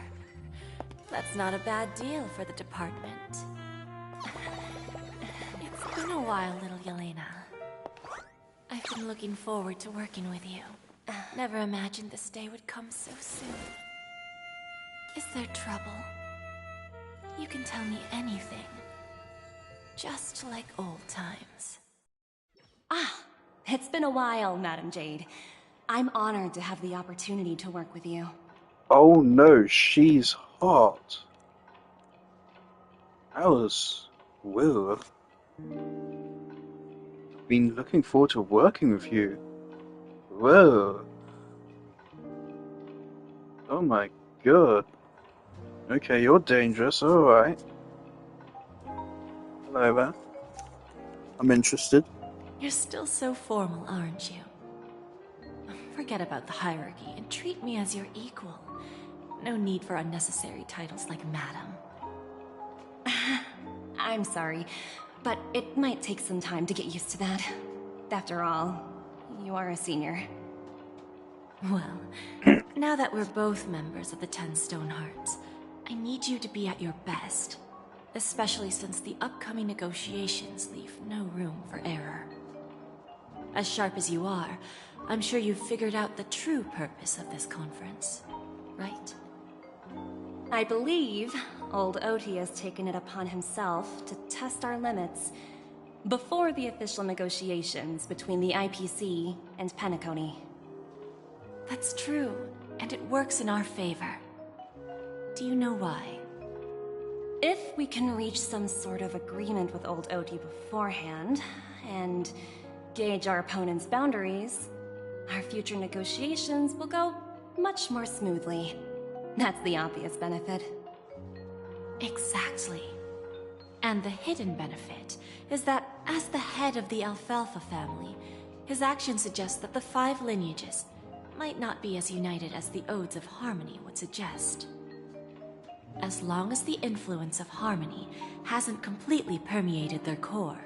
That's not a bad deal for the department. It's been a while, little Yelena. I've been looking forward to working with you. Never imagined this day would come so soon. Is there trouble? You can tell me anything. Just like old times. It's been a while, Madam Jade. I'm honored to have the opportunity to work with you. Oh no, she's hot. Alice, Will. Been looking forward to working with you. Whoa. Oh my god. Okay, you're dangerous, alright. Hello there. I'm interested. You're still so formal, aren't you? Forget about the hierarchy and treat me as your equal. No need for unnecessary titles like Madam. I'm sorry, but it might take some time to get used to that. After all, you are a senior. Well, now that we're both members of the 10 Stone Hearts, I need you to be at your best. Especially since the upcoming negotiations leave no room for error. As sharp as you are, I'm sure you've figured out the true purpose of this conference, right? I believe old Oti has taken it upon himself to test our limits before the official negotiations between the IPC and Penacony. That's true, and it works in our favor. Do you know why? If we can reach some sort of agreement with old Oti beforehand, and gauge our opponent's boundaries, our future negotiations will go much more smoothly. That's the obvious benefit. Exactly. And the hidden benefit is that as the head of the Alfalfa family, his actions suggest that the 5 lineages might not be as united as the Odes of Harmony would suggest. As long as the influence of Harmony hasn't completely permeated their core,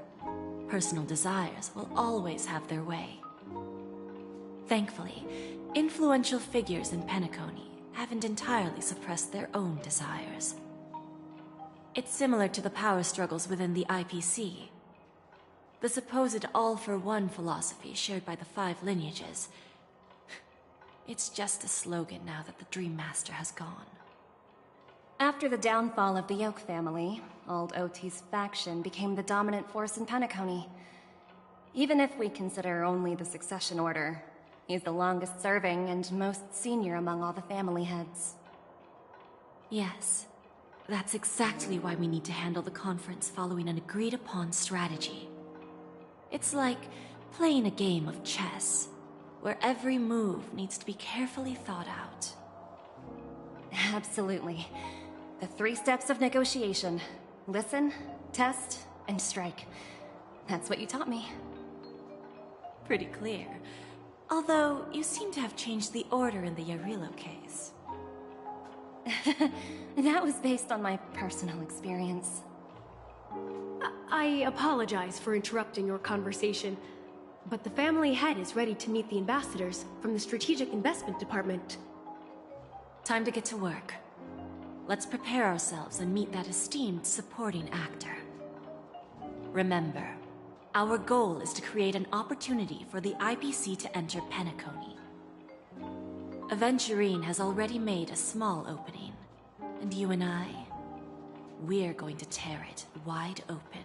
personal desires will always have their way. Thankfully, influential figures in Penacony haven't entirely suppressed their own desires. It's similar to the power struggles within the IPC. The supposed all-for-one philosophy shared by the 5 lineages. It's just a slogan now that the Dream Master has gone. After the downfall of the Yoke family, Old OT's faction became the dominant force in Penacony. Even if we consider only the succession order, he's the longest serving and most senior among all the family heads. Yes, that's exactly why we need to handle the conference following an agreed-upon strategy. It's like playing a game of chess, where every move needs to be carefully thought out. Absolutely. The 3 steps of negotiation. Listen, test, and strike. That's what you taught me. Pretty clear. Although, you seem to have changed the order in the Yarilo case. That was based on my personal experience. I apologize for interrupting your conversation, but the family head is ready to meet the ambassadors from the Strategic Investment Department. Time to get to work. Let's prepare ourselves and meet that esteemed supporting actor. Remember, our goal is to create an opportunity for the IPC to enter Penacony. Aventurine has already made a small opening, and you and we're going to tear it wide open.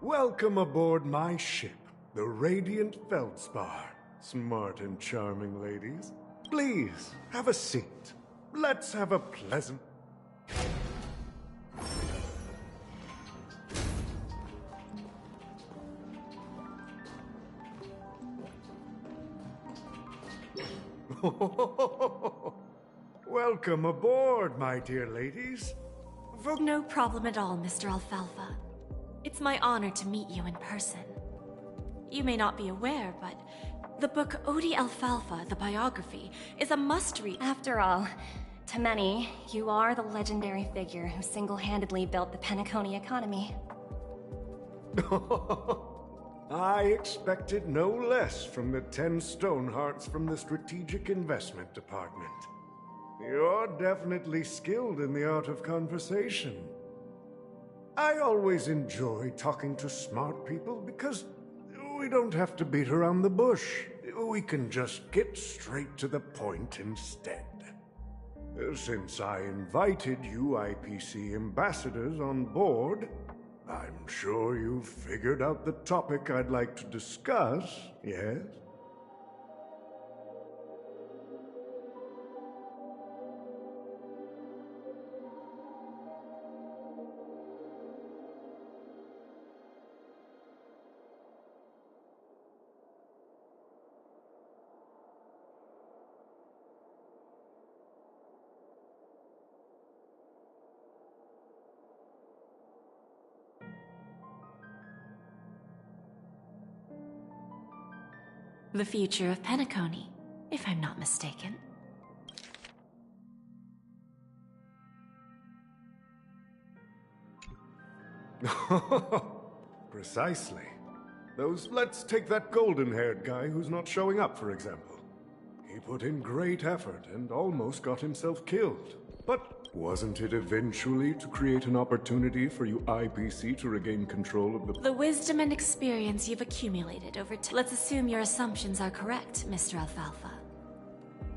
Welcome aboard my ship, the Radiant Feldspar. Smart and charming ladies. Please, have a seat. Let's have a pleasant... Welcome aboard, my dear ladies. No problem at all, Mr. Alfalfa. It's my honor to meet you in person. You may not be aware, but the book Odi Alfalfa, the biography, is a must-read. After all, to many, you are the legendary figure who single-handedly built the Penacony economy. I expected no less from the 10 Stonehearts from the Strategic Investment Department. You're definitely skilled in the art of conversation. I always enjoy talking to smart people because we don't have to beat around the bush. We can just get straight to the point instead. Since I invited you IPC ambassadors on board, I'm sure you've figured out the topic I'd like to discuss, yes? The future of Penacony, if I'm not mistaken. Precisely. Let's take that golden-haired guy who's not showing up, for example. He put in great effort and almost got himself killed. But wasn't it eventually to create an opportunity for you IPC to regain control of the wisdom and experience you've accumulated over time? Let's assume your assumptions are correct, Mr. Alfalfa.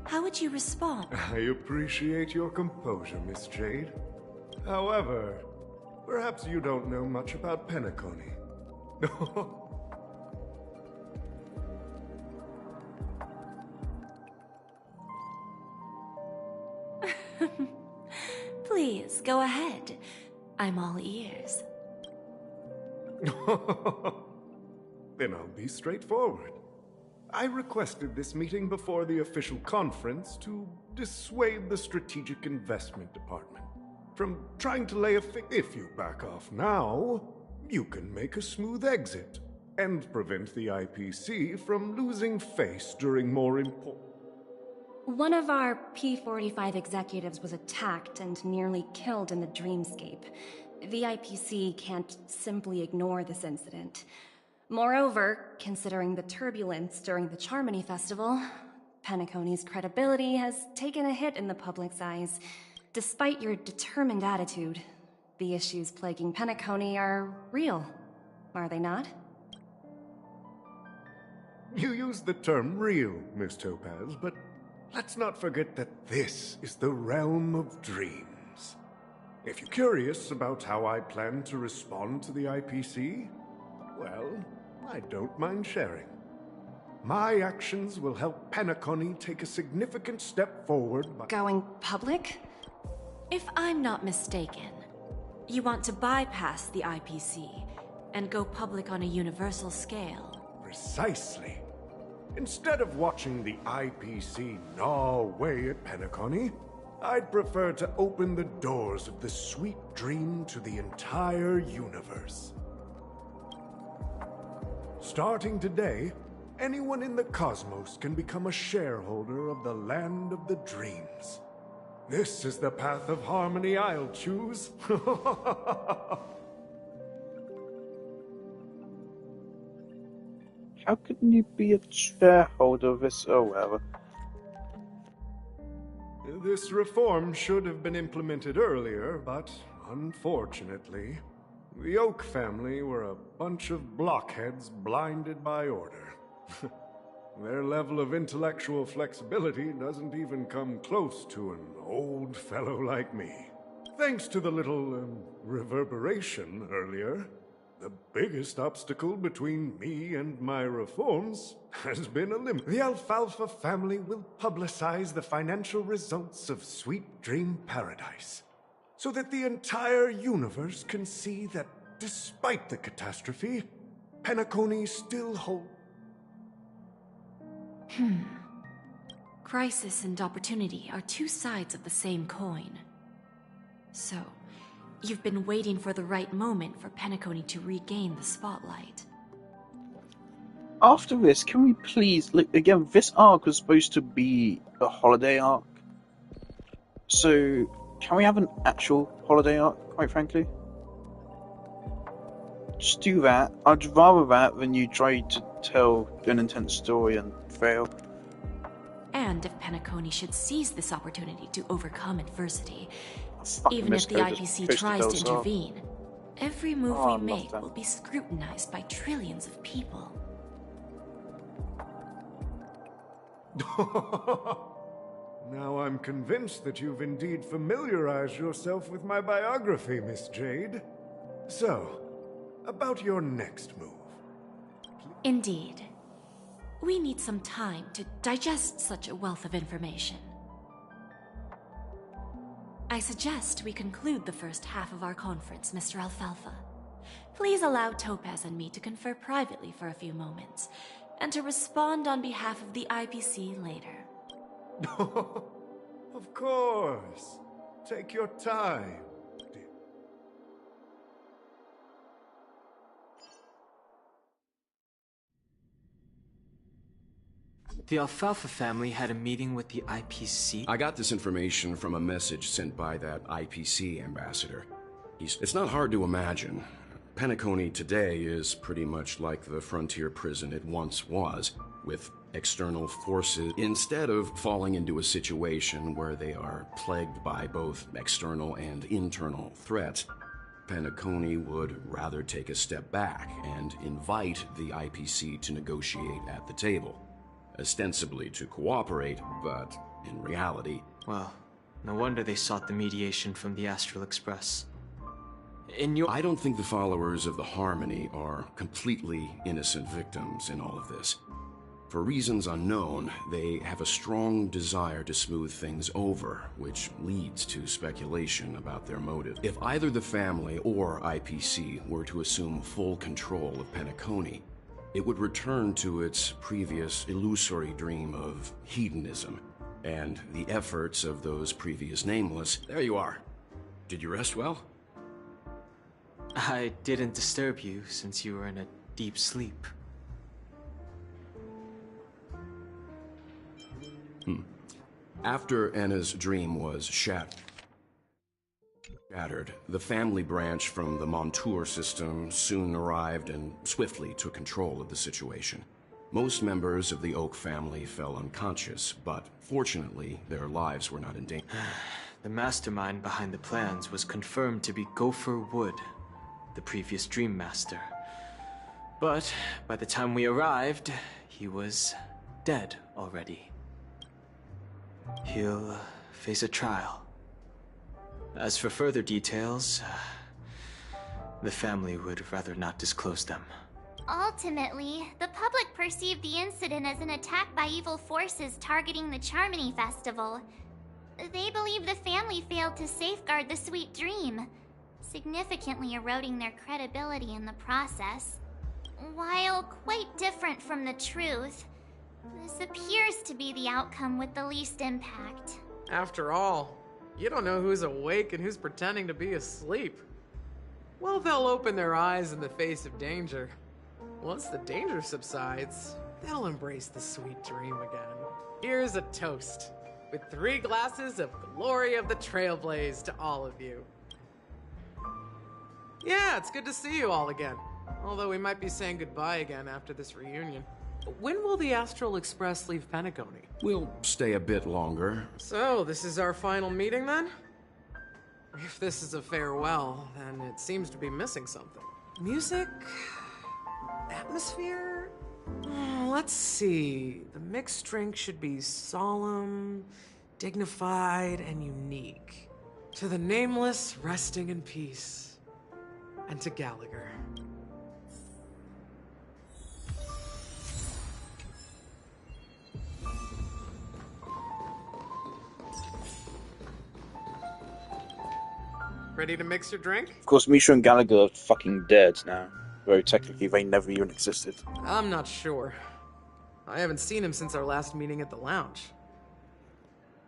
How would you respond? I appreciate your composure, Miss Jade. However, perhaps you don't know much about Penacony. Please, go ahead. I'm all ears. Then I'll be straightforward. I requested this meeting before the official conference to dissuade the Strategic Investment Department. from trying to lay a If you back off now, you can make a smooth exit and prevent the IPC from losing face during more important... One of our P-45 executives was attacked and nearly killed in the dreamscape. The IPC can't simply ignore this incident. Moreover, considering the turbulence during the Charmony Festival, Penacony's credibility has taken a hit in the public's eyes. Despite your determined attitude, the issues plaguing Penacony are real, are they not? You used the term real, Miss Topaz, but let's not forget that this is the realm of dreams. If you're curious about how I plan to respond to the IPC, well, I don't mind sharing. My actions will help Penacony take a significant step forward by... Going public? If I'm not mistaken, you want to bypass the IPC and go public on a universal scale. Precisely. Instead of watching the IPC gnaw away at Penacony, I'd prefer to open the doors of the sweet dream to the entire universe. Starting today, anyone in the cosmos can become a shareholder of the land of the dreams. This is the path of harmony I'll choose. How can you be a shareholder of this? Oh, whatever. This reform should have been implemented earlier, but unfortunately, the Oak family were a bunch of blockheads blinded by order. Their level of intellectual flexibility doesn't even come close to an old fellow like me. Thanks to the little reverberation earlier, the biggest obstacle between me and my reforms has been eliminated. The Alfalfa family will publicize the financial results of Sweet Dream Paradise, so that the entire universe can see that despite the catastrophe, Penacony still holds... Crisis and opportunity are two sides of the same coin. So, you've been waiting for the right moment for Penacony to regain the spotlight. After this, can we please... Look, again, this arc was supposed to be a holiday arc. So, can we have an actual holiday arc, quite frankly? Just do that. I'd rather that than you try to tell an intense story and fail. And if Penacony should seize this opportunity to overcome adversity, even Miss if the Code IPC just tries to posted those intervene, every move Oh, I we love make that. will be scrutinized by trillions of people. Now I'm convinced that you've indeed familiarized yourself with my biography, Miss Jade. So, about your next move. Indeed. We need some time to digest such a wealth of information. I suggest we conclude the first half of our conference, Mr. Alfalfa. Please allow Topaz and me to confer privately for a few moments, and to respond on behalf of the IPC later. Of course. Take your time. The Alfalfa family had a meeting with the IPC? I got this information from a message sent by that IPC ambassador. It's not hard to imagine. Penacony today is pretty much like the frontier prison it once was, with external forces. Instead of falling into a situation where they are plagued by both external and internal threats, Penacony would rather take a step back and invite the IPC to negotiate at the table. Ostensibly to cooperate, but in reality... Well, no wonder they sought the mediation from the Astral Express. I don't think the followers of the Harmony are completely innocent victims in all of this. For reasons unknown, they have a strong desire to smooth things over, which leads to speculation about their motive. If either the family or IPC were to assume full control of Penacony, it would return to its previous illusory dream of hedonism, and the efforts of those previous nameless... There you are. Did you rest well? I didn't disturb you since you were in a deep sleep. After Anna's dream was shattered, the family branch from the Montour system soon arrived and swiftly took control of the situation. Most members of the Oak family fell unconscious, but fortunately, their lives were not in danger. The mastermind behind the plans was confirmed to be Gopher Wood, the previous Dream Master. But by the time we arrived, he was dead already. He'll face a trial. As for further details, the family would rather not disclose them. Ultimately, the public perceived the incident as an attack by evil forces targeting the Charmony Festival. They believe the family failed to safeguard the sweet dream, significantly eroding their credibility in the process. While quite different from the truth, this appears to be the outcome with the least impact. After all, you don't know who's awake and who's pretending to be asleep. Well, they'll open their eyes in the face of danger. Once the danger subsides, they'll embrace the sweet dream again. Here's a toast, with 3 glasses of glory of the Trailblaze to all of you. Yeah, it's good to see you all again. Although we might be saying goodbye again after this reunion. When will the Astral Express leave Penacony? We'll stay a bit longer. So, this is our final meeting then? If this is a farewell, then it seems to be missing something. Music? Atmosphere? Let's see. The mixed drink should be solemn, dignified, and unique. To the nameless, resting in peace. And to Gallagher. Ready to mix your drink? Of course, Misha and Gallagher are fucking dead now. Though technically they never even existed. I'm not sure. I haven't seen him since our last meeting at the lounge.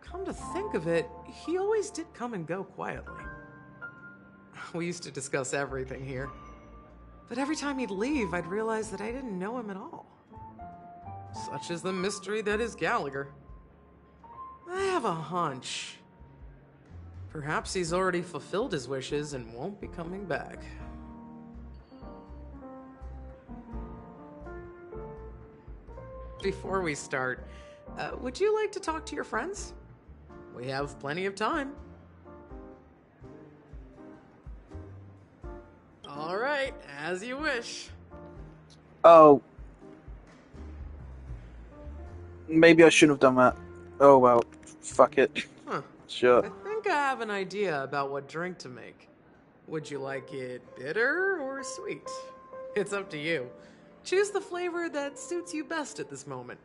Come to think of it, he always did come and go quietly. We used to discuss everything here. But every time he'd leave, I'd realize that I didn't know him at all. Such is the mystery that is Gallagher. I have a hunch. Perhaps he's already fulfilled his wishes and won't be coming back. Before we start, would you like to talk to your friends? We have plenty of time. All right, as you wish. Oh. Maybe I shouldn't have done that. Oh well, fuck it. Huh. Sure. I think I have an idea about what drink to make. Would you like it bitter or sweet? It's up to you. Choose the flavor that suits you best at this moment.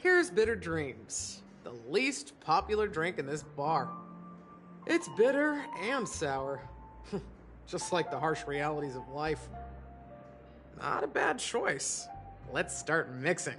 Here's Bitter Dreams, the least popular drink in this bar. It's bitter and sour, just like the harsh realities of life. Not a bad choice. Let's start mixing.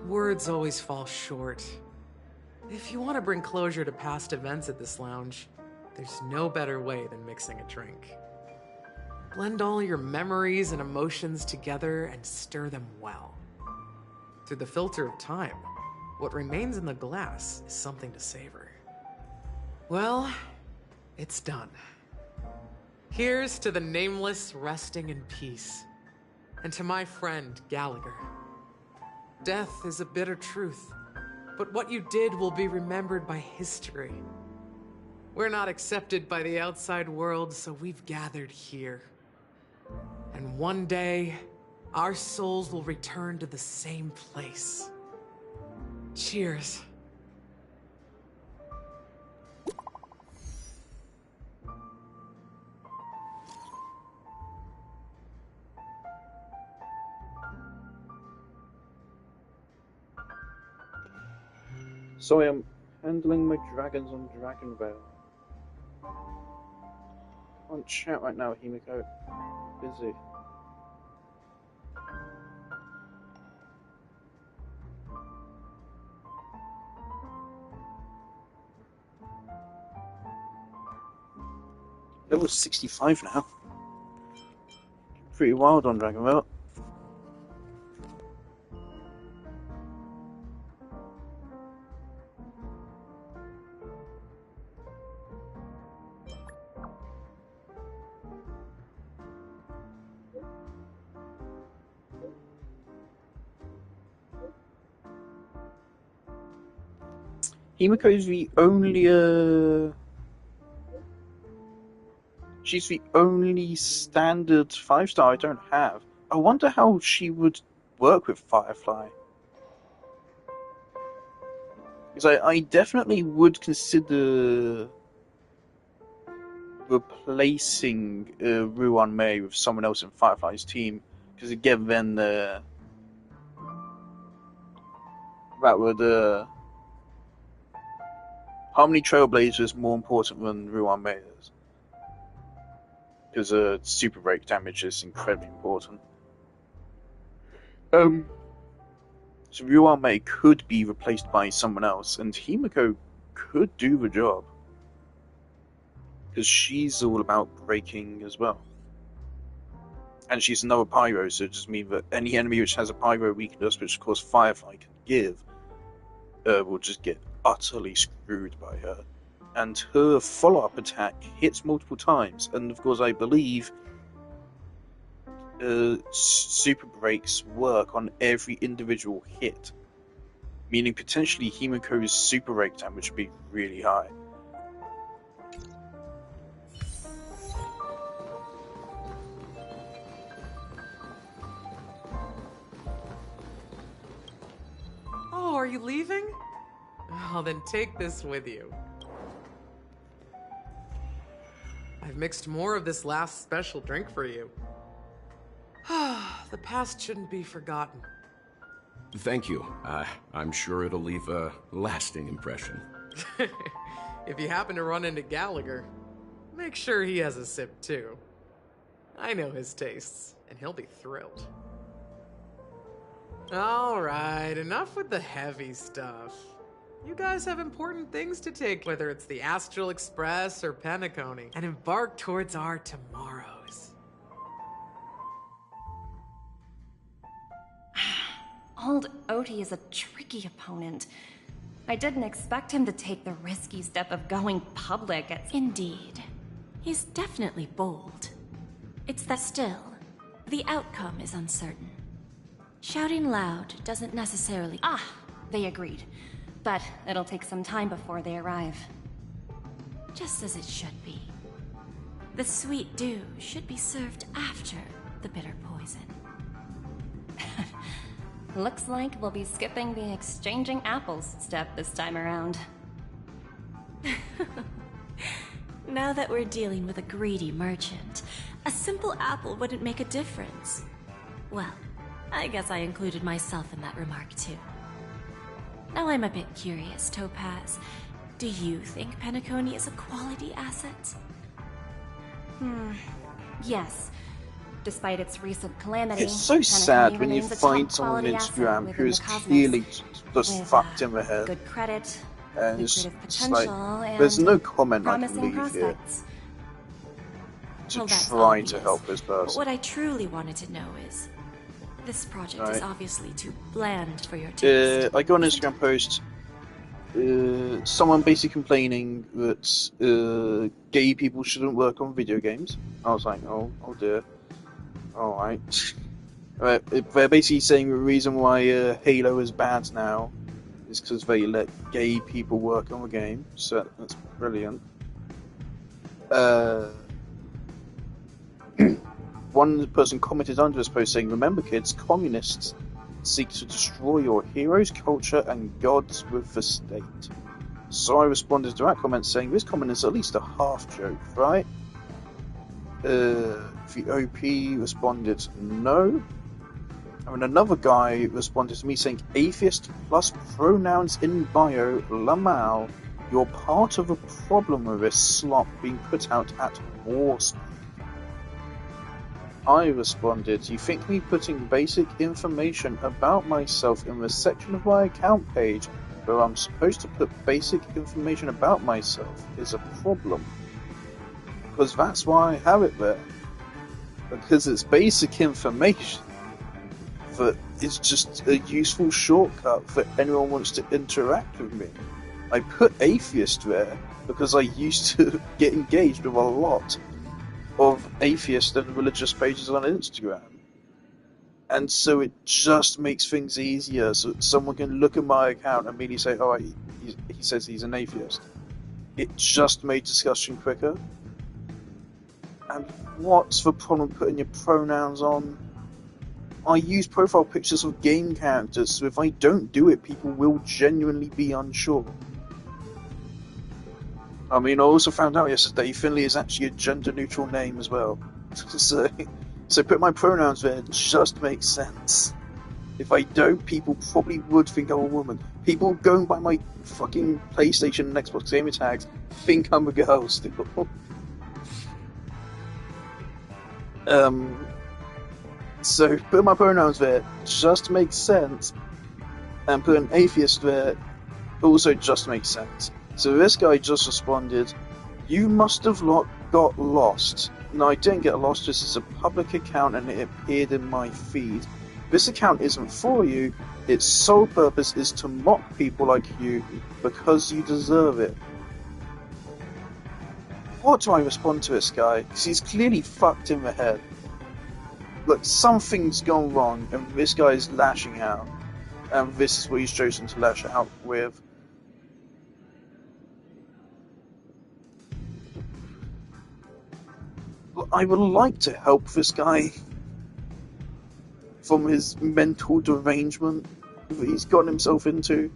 Words always fall short. If you want to bring closure to past events at this lounge, there's no better way than mixing a drink. Blend all your memories and emotions together and stir them well. Through the filter of time, what remains in the glass is something to savor. Well, it's done. Here's to the nameless resting in peace, and to my friend Gallagher. Death is a bitter truth, but what you did will be remembered by history. We're not accepted by the outside world, so we've gathered here. And one day, our souls will return to the same place. Cheers. Sorry, I'm handling my dragons on Dragonvale. Can't chat right now, Himiko. Busy. Level 65 now. Pretty wild on Dragonvale. Himiko is the only, she's the only standard 5-star I don't have. I wonder how she would work with Firefly. Because I definitely would consider replacing Ruan Mei with someone else in Firefly's team. Because again, then that would... Harmony Trailblazer is more important than Ruan Mei is. Because super break damage is incredibly important. So Ruan Mei could be replaced by someone else, and Himiko could do the job. Because she's all about breaking as well. And she's another pyro, so it just means that any enemy which has a pyro weakness, which of course Firefly can give, will just get utterly screwed by her. And her follow-up attack hits multiple times, and of course I believe super breaks work on every individual hit, meaning potentially Himiko's super break damage would be really high. Oh, are you leaving? Oh, then take this with you. I've mixed more of this last special drink for you. The past shouldn't be forgotten. Thank you. I'm sure it'll leave a lasting impression. If you happen to run into Gallagher, make sure he has a sip too. I know his tastes, and he'll be thrilled. Alright, enough with the heavy stuff. You guys have important things to take, whether it's the Astral Express or Penacony, and embark towards our tomorrows. Old Oti is a tricky opponent. I didn't expect him to take the risky step of going public at... Indeed. He's definitely bold. It's that still, the outcome is uncertain. Shouting loud doesn't necessarily... They agreed. But it'll take some time before they arrive. Just as it should be. The sweet dew should be served after the bitter poison. Looks like we'll be skipping the exchanging apples step this time around. Now that we're dealing with a greedy merchant, a simple apple wouldn't make a difference. Well, I guess I included myself in that remark too. Now I'm a bit curious, Topaz. Do you think Penacony is a quality asset? Yes. Despite its recent calamity, It's so Penacony sad when you remains a find top someone on quality asset Instagram within who is the cosmos, clearly just with, fucked in the head. good credit, And it's lucrative just potential, like, and there's no comment I can promising leave here prospects. to Well, that's try to obvious. help this But person. what I truly wanted to know is, this project is Right. obviously too bland for your taste. I got an Instagram post, someone basically complaining that gay people shouldn't work on video games. I was like, oh dear. Alright. They're basically saying the reason why Halo is bad now is because they let gay people work on the game, so that's brilliant. one person commented under this post saying, "Remember, kids, communists seek to destroy your heroes, culture, and gods with the state." So I responded to that comment saying, "This comment is at least a half joke, right?" The OP responded, "No." And another guy responded to me saying, "Atheist plus pronouns in bio, Lamau, you're part of a problem with this slop being put out at war speed." I responded, "You think me putting basic information about myself in the section of my account page where I'm supposed to put basic information about myself is a problem? Because that's why I have it there. Because it's basic information that is just a useful shortcut for anyone who wants to interact with me. I put atheist there because I used to get engaged with a lot of atheist and religious pages on Instagram. And so it just makes things easier, so someone can look at my account and immediately say, oh, he says he's an atheist. It just made discussion quicker. And what's the problem putting your pronouns on? I use profile pictures of game characters, so if I don't do it, people will genuinely be unsure. I mean, I also found out yesterday Finley is actually a gender-neutral name as well. So put my pronouns there just makes sense. If I don't, people probably would think I'm a woman. People going by my fucking PlayStation and Xbox gamer tags think I'm a girl still. So put my pronouns there just makes sense, and put an atheist there also just makes sense. So this guy just responded, "You must have got lost." No, I didn't get lost. This is a public account and it appeared in my feed. This account isn't for you. Its sole purpose is to mock people like you because you deserve it. What do I respond to this guy? Because he's clearly fucked in the head. Look, something's gone wrong and this guy is lashing out. And this is what he's chosen to lash out with. I would like to help this guy from his mental derangement that he's gotten himself into,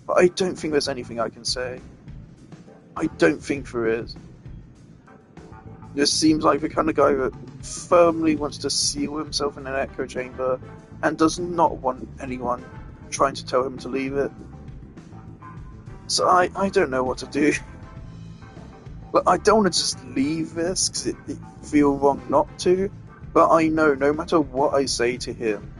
but I don't think there's anything I can say. I don't think there is. This seems like the kind of guy that firmly wants to seal himself in an echo chamber and does not want anyone trying to tell him to leave it. So I don't know what to do. But I don't want to just leave this because it feels wrong not to, but I know no matter what I say to him,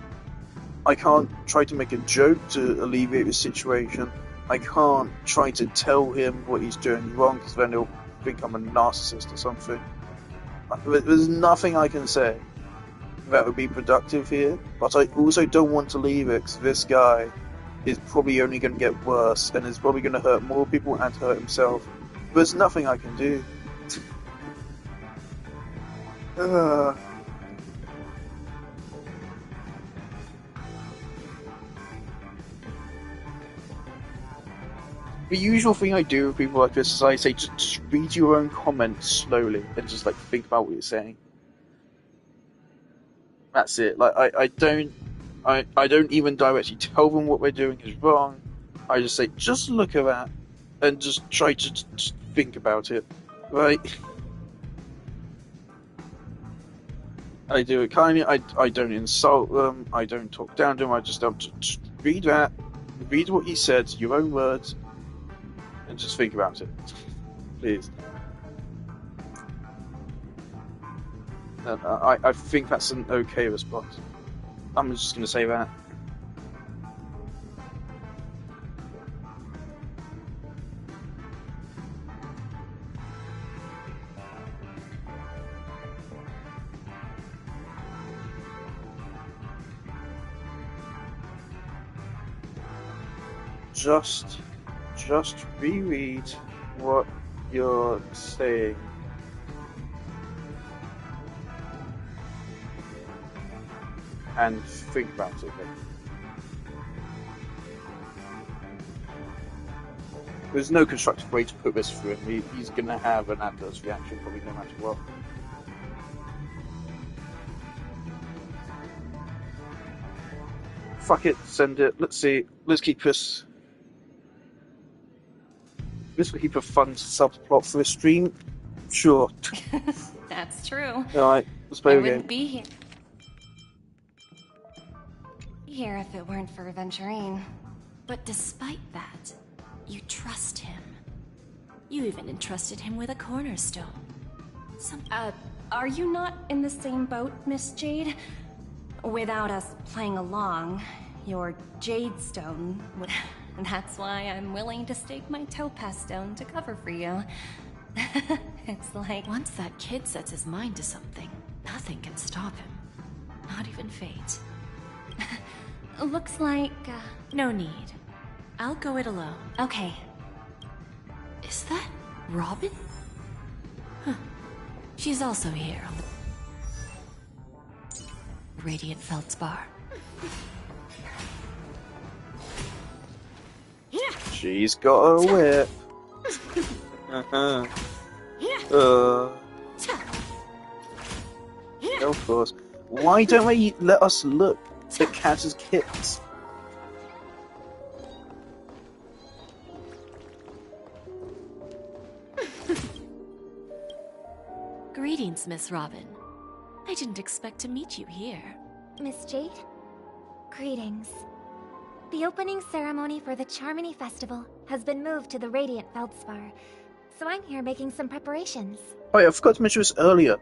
I can't try to make a joke to alleviate the situation. I can't try to tell him what he's doing wrong because then he'll think I'm a narcissist or something. There's nothing I can say that would be productive here, but I also don't want to leave it because this guy is probably only going to get worse and is probably going to hurt more people and hurt himself. There's nothing I can do. The usual thing I do with people like this is I say just read your own comments slowly and just like think about what you're saying. That's it. Like I don't even directly tell them what we're doing is wrong. I just say just look at that and just try to just think about it, right? I do it kindly. I don't insult them. I don't talk down to them. I just read that, read what he said, your own words, and just think about it, please. And I think that's an okay response. I'm just going to say that. Just reread what you're saying. And think about it. There's no constructive way to put this through him. He's going to have an adverse reaction probably no matter what. Fuck it, send it. Let's see. Let's keep us. Let's keep a fun subplot for a stream. Sure. That's true. Alright, let's play I the wouldn't game. be here if it weren't for Venturine. But despite that, you trust him. You even entrusted him with a cornerstone. Are you not in the same boat, Miss Jade? Without us playing along, your Jade Stone would... That's why I'm willing to stake my Topaz Stone to cover for you. It's like... Once that kid sets his mind to something, nothing can stop him. Not even fate. Looks like... No need. I'll go it alone. Okay. Is that Robin? Huh. She's also here on the Radiant Feldspar. She's got a whip. Of course. Why don't they let us look at Kaz's kits? Greetings, Miss Robin. I didn't expect to meet you here. Miss Jade? Greetings. The opening ceremony for the Charmony Festival has been moved to the Radiant Feldspar, so I'm here making some preparations. Oh yeah, I forgot to mention this earlier.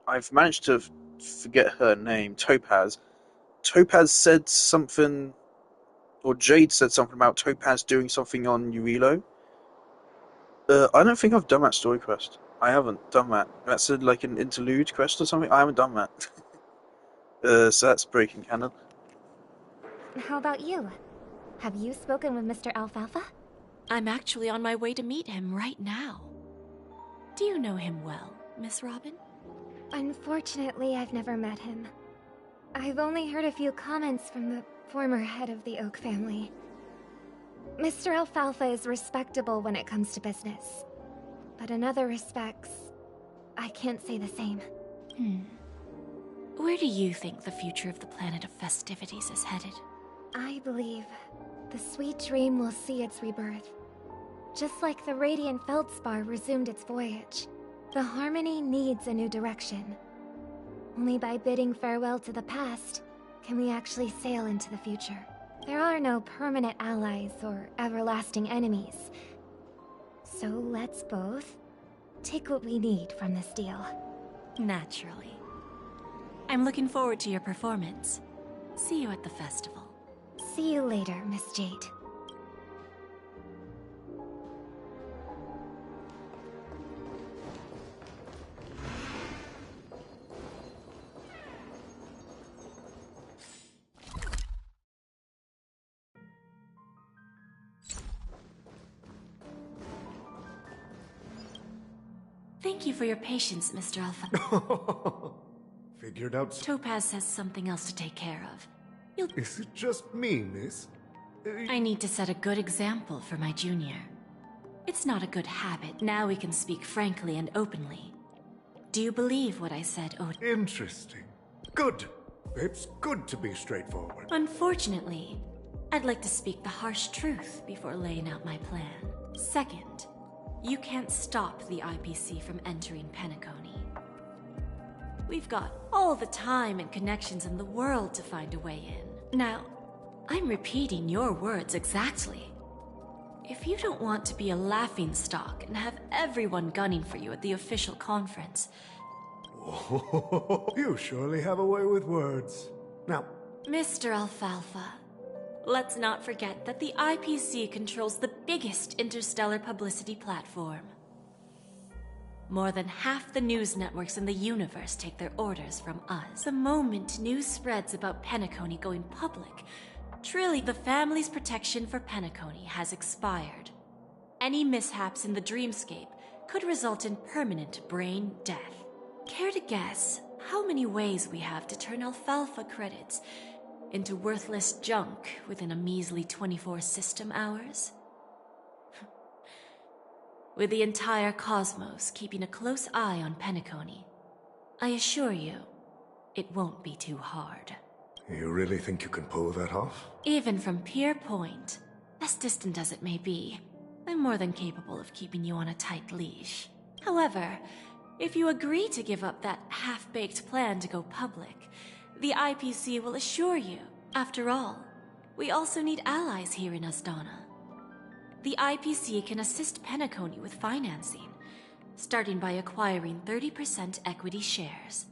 I've managed to forget her name, Topaz. Topaz said something, or Jade said something about Topaz doing something on Urilo. I don't think I've done that story quest. I haven't done that. That's like an interlude quest or something. I haven't done that. So that's breaking canon. How about you? Have you spoken with Mr. Alfalfa? I'm actually on my way to meet him right now. Do you know him well, Miss Robin? Unfortunately, I've never met him. I've only heard a few comments from the former head of the Oak family. Mr. Alfalfa is respectable when it comes to business. But in other respects, I can't say the same. Where do you think the future of the planet of festivities is headed? I believe the sweet dream will see its rebirth. Just like the Radiant Feldspar resumed its voyage, the Harmony needs a new direction. Only by bidding farewell to the past can we actually sail into the future. There are no permanent allies or everlasting enemies. So let's both take what we need from this deal. Naturally. I'm looking forward to your performance. See you at the festival. See you later, Miss Jade. Thank you for your patience, Mr. Alpha. Figured out. Topaz has something else to take care of. Is it just me, miss? I need to set a good example for my junior. It's not a good habit. Now we can speak frankly and openly. Do you believe what I said, Odin? Interesting. Good. It's good to be straightforward. Unfortunately, I'd like to speak the harsh truth before laying out my plan. Second, you can't stop the IPC from entering Penacony. We've got all the time and connections in the world to find a way in. Now, I'm repeating your words exactly. If you don't want to be a laughingstock and have everyone gunning for you at the official conference... You surely have a way with words. Now... Mr. Alfalfa, let's not forget that the IPC controls the biggest interstellar publicity platform. More than half the news networks in the universe take their orders from us. The moment news spreads about Penacony going public, truly the family's protection for Penacony has expired. Any mishaps in the dreamscape could result in permanent brain death. Care to guess how many ways we have to turn alfalfa credits into worthless junk within a measly 24 system hours? with the entire cosmos keeping a close eye on Penacony. I assure you, it won't be too hard. You really think you can pull that off? Even from Pier Point, as distant as it may be, I'm more than capable of keeping you on a tight leash. However, if you agree to give up that half-baked plan to go public, the IPC will assure you. After all, we also need allies here in Asdana. The IPC can assist Penacony with financing, starting by acquiring 30% equity shares.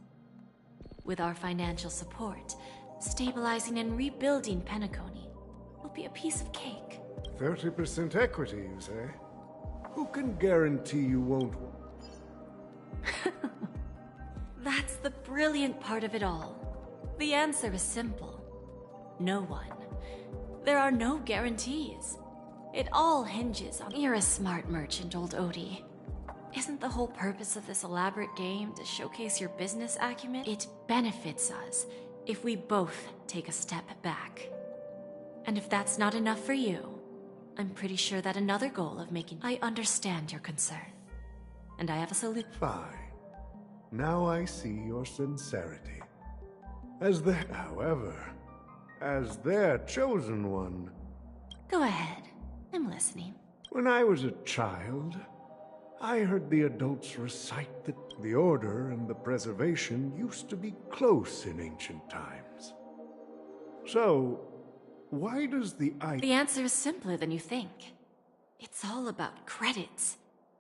With our financial support, stabilizing and rebuilding Penacony will be a piece of cake. 30% equity, you say? Who can guarantee you won't... That's the brilliant part of it all. The answer is simple. No one. There are no guarantees. It all hinges on... You're a smart merchant, old Odie. Isn't the whole purpose of this elaborate game to showcase your business acumen? It benefits us if we both take a step back. And if that's not enough for you, I'm pretty sure that another goal of making... I understand your concern. And I have a solution. Fine. Now I see your sincerity. However, as their chosen one... Go ahead. I'm listening. When I was a child, I heard the adults recite that the Order and the Preservation used to be close in ancient times. So, why does the The answer is simpler than you think. It's all about credits.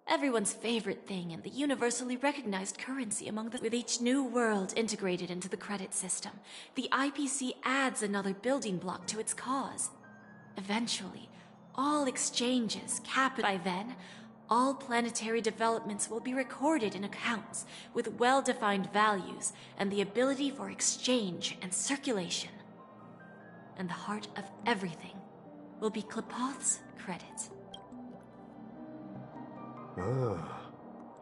Everyone's favorite thing and the universally recognized currency among the... With each new world integrated into the credit system, the IPC adds another building block to its cause. Eventually, all exchanges cap... By then, all planetary developments will be recorded in accounts with well-defined values and the ability for exchange and circulation. And the heart of everything will be Klepoth's credit.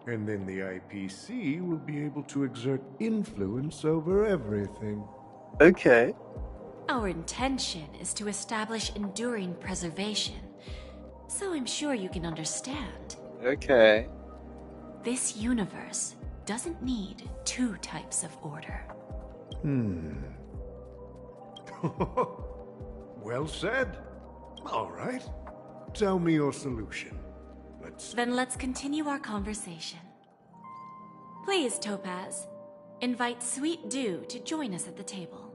And then the IPC will be able to exert influence over everything. Okay. Our intention is to establish enduring preservation, so I'm sure you can understand. Okay. This universe doesn't need two types of order. Well said. All right. Tell me your solution. Then let's continue our conversation. Please, Topaz, invite Sweet Dew to join us at the table.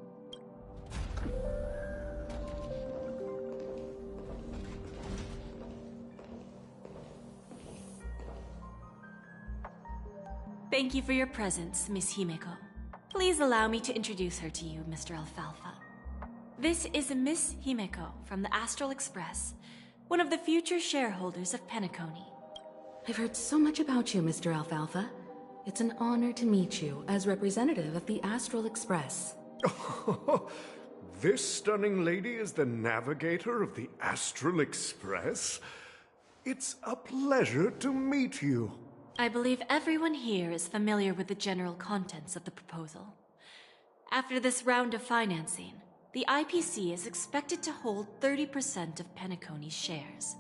Thank you for your presence, Miss Himeko. Please allow me to introduce her to you, Mr. Alfalfa. This is Miss Himeko from the Astral Express, one of the future shareholders of Penacony. I've heard so much about you, Mr. Alfalfa. It's an honor to meet you as representative of the Astral Express. This stunning lady is the navigator of the Astral Express? It's a pleasure to meet you. I believe everyone here is familiar with the general contents of the proposal. After this round of financing, the IPC is expected to hold 30% of Penacony's shares.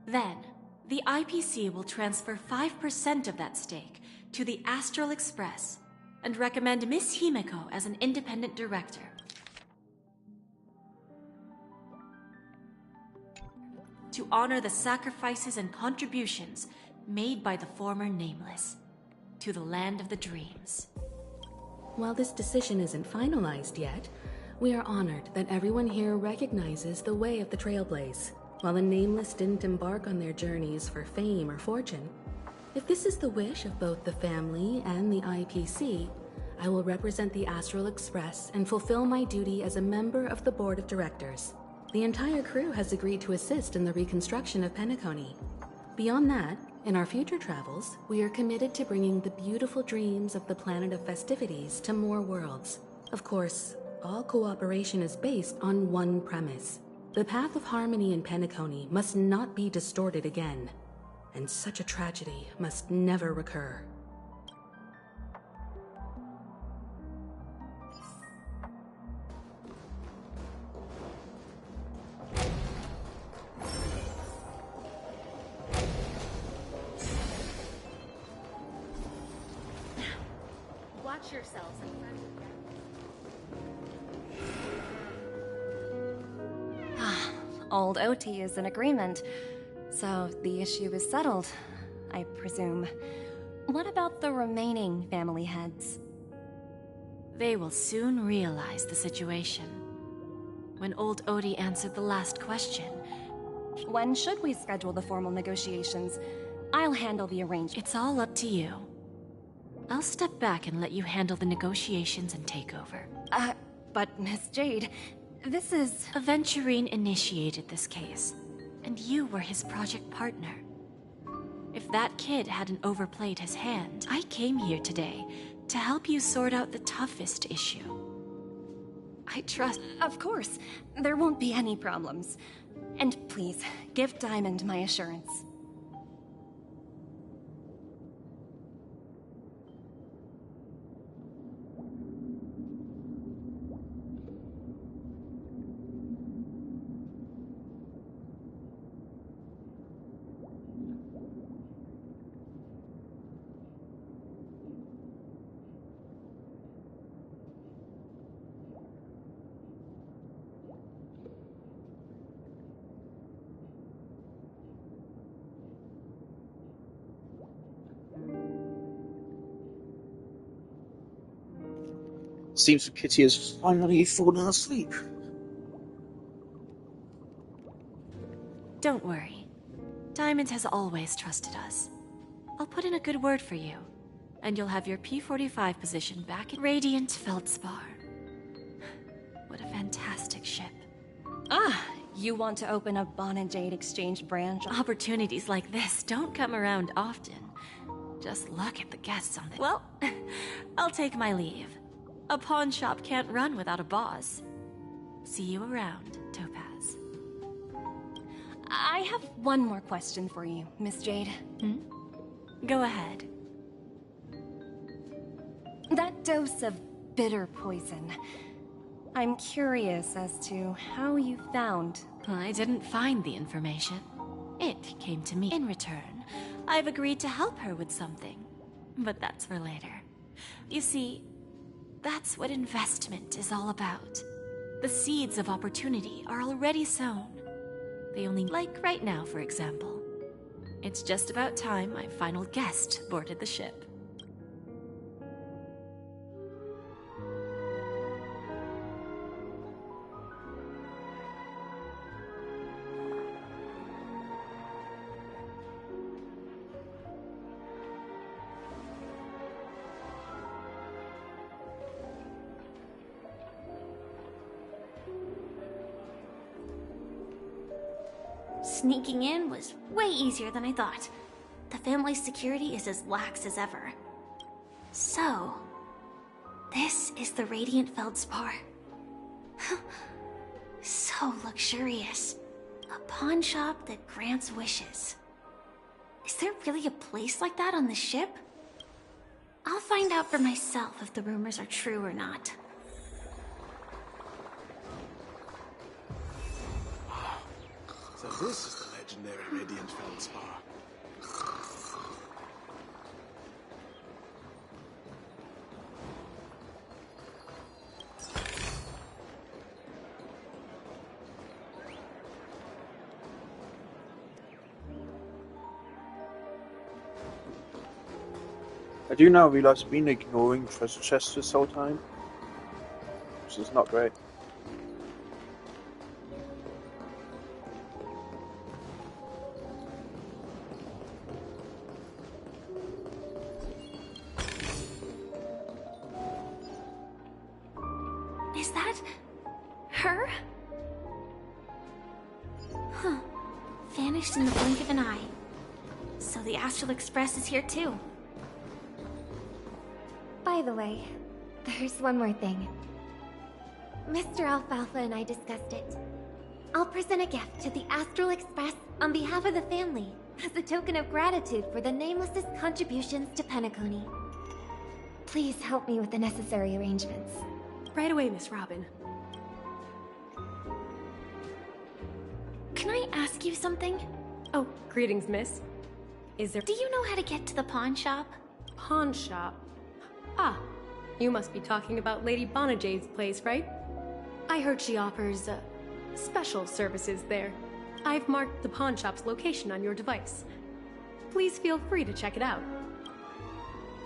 Then, the IPC will transfer 5% of that stake to the Astral Express and recommend Miss Himeko as an independent director. To honor the sacrifices and contributions made by the former Nameless to the land of the dreams. While this decision isn't finalized yet, we are honored that everyone here recognizes the way of the Trailblaze. While the Nameless didn't embark on their journeys for fame or fortune, if this is the wish of both the family and the IPC, I will represent the Astral Express and fulfill my duty as a member of the board of directors. The entire crew has agreed to assist in the reconstruction of Penacony. Beyond that, in our future travels, we are committed to bringing the beautiful dreams of the planet of festivities to more worlds. Of course, all cooperation is based on one premise. The path of harmony in Penacony must not be distorted again, and such a tragedy must never recur. Watch yourselves in front of Old OT is in agreement, so the issue is settled, I presume. What about the remaining family heads? They will soon realize the situation. When old Odie answered the last question. When should we schedule the formal negotiations? I'll handle the arrangement. It's all up to you. I'll step back and let you handle the negotiations and takeover. But Miss Jade, this is... Aventurine initiated this case, and you were his project partner. If that kid hadn't overplayed his hand, I came here today to help you sort out the toughest issue. I trust... Of course, there won't be any problems. And please, give Diamond my assurance. Seems Kitty has finally fallen asleep. Don't worry. Diamond has always trusted us. I'll put in a good word for you, and you'll have your P-45 position back at Radiant Feldspar. What a fantastic ship. You want to open a Bon and Jade exchange branch? Opportunities like this don't come around often. Just look at the guests on the... Well, I'll take my leave. A pawn shop can't run without a boss. See you around, Topaz. I have one more question for you, Miss Jade. Go ahead. That dose of bitter poison. I'm curious as to how you found... I didn't find the information. It came to me. In return, I've agreed to help her with something. But that's for later. You see, that's what investment is all about. The seeds of opportunity are already sown. They only, like right now, for example. It's just about time my final guest boarded the ship. Sneaking in was way easier than I thought. The family's security is as lax as ever. So, this is the Radiant Feldspar. So luxurious. A pawn shop that grants wishes. Is there really a place like that on the ship? I'll find out for myself if the rumors are true or not. So this is the legendary Radiant Feldspar. I do now realise I've been ignoring treasure chests this whole time, which is not great. Is that... her? Huh. Vanished in the blink of an eye. So the Astral Express is here too. By the way, there's one more thing. Mr. Alfalfa and I discussed it. I'll present a gift to the Astral Express on behalf of the family as a token of gratitude for the Nameless's contributions to Penacony. Please help me with the necessary arrangements. Right away, Miss Robin. Can I ask you something? Oh, greetings, miss. Is there... Do you know how to get to the pawn shop? Pawn shop? Ah, You must be talking about Lady Bonajade's place, right? I heard she offers, special services there. I've marked the pawn shop's location on your device. Please feel free to check it out.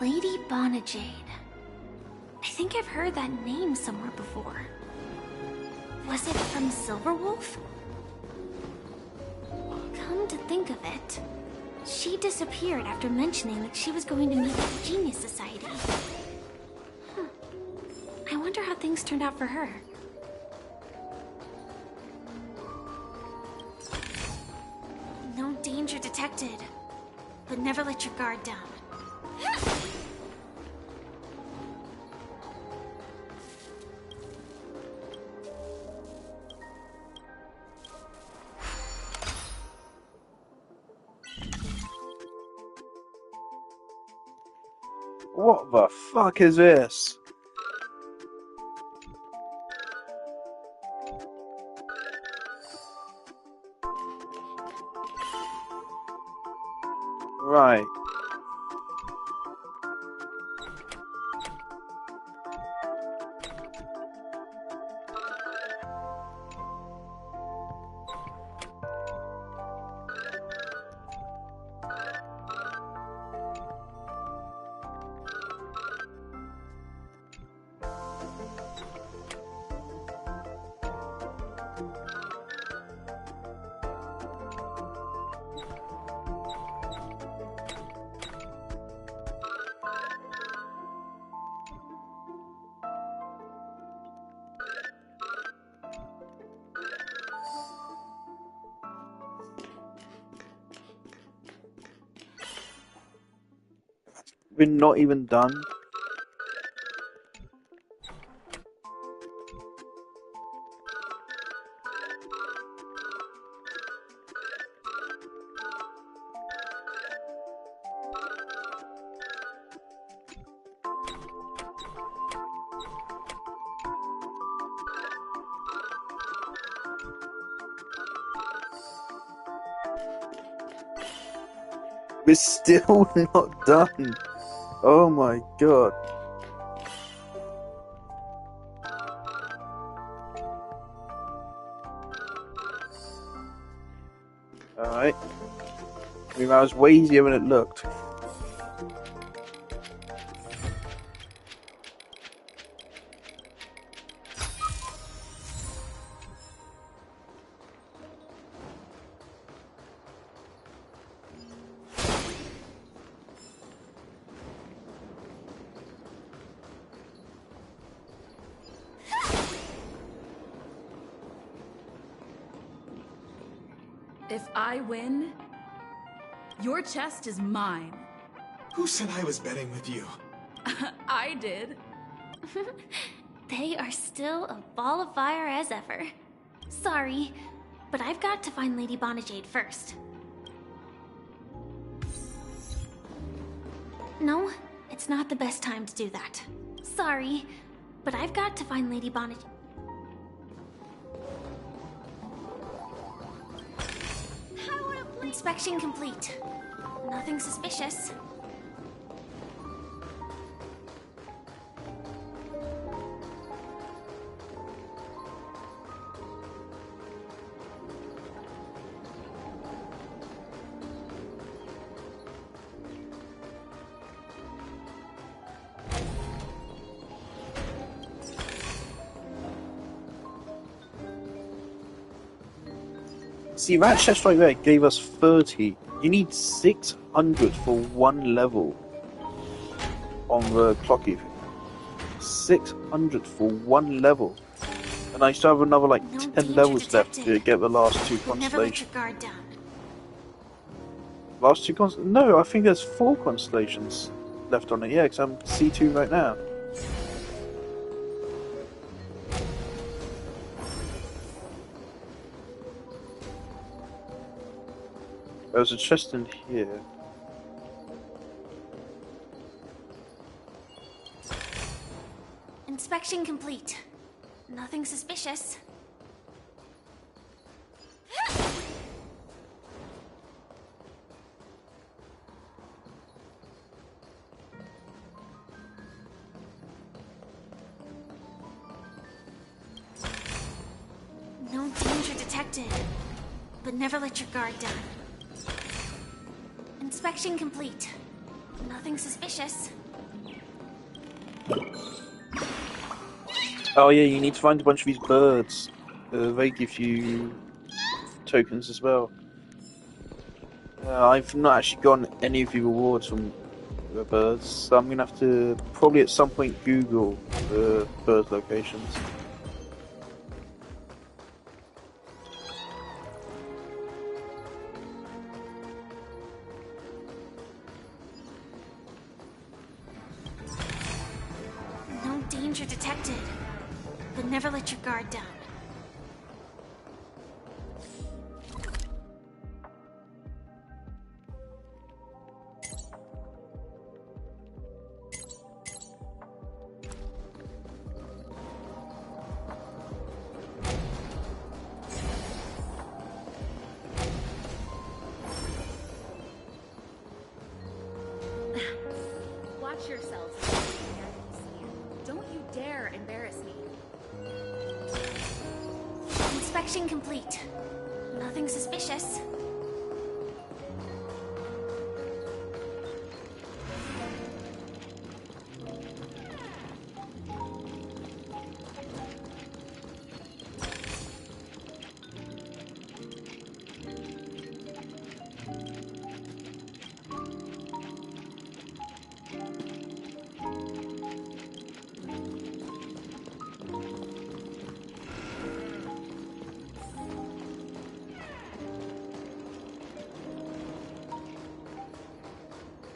Lady Bonajade. I think I've heard that name somewhere before. Was it from Silverwolf? Come to think of it, she disappeared after mentioning that she was going to meet with the Genius Society. I wonder how things turned out for her. No danger detected, but never let your guard down. What the fuck is this? Right. We're not even done. We're still not done. Oh my god. Alright. I mean, that was way easier than it looked. If I win, your chest is mine. Who said I was betting with you? I did. They are still a ball of fire as ever. Sorry, but I've got to find Lady Bonajade first. No, it's not the best time to do that. Sorry, but I've got to find Lady Bonajade. Inspection complete. Nothing suspicious. See, that chest right there gave us 30. You need 600 for one level on the clocky thing. 600 for one level. And I still have another like 10 levels left to get the last two constellations. Last two constellations? No, I think there's 4 constellations left on it. Yeah, because I'm C2 right now. There's a chest in here. Inspection complete. Nothing suspicious. detected, but never let your guard down. Inspection complete. Nothing suspicious. Oh yeah, you need to find a bunch of these birds. They give you tokens as well. I've not actually gotten any of the rewards from the birds, so I'm gonna have to probably at some point Google the bird locations. No danger detected, but never let your guard down. Watch yourselves. Don't you dare embarrass me. Inspection complete. Nothing suspicious.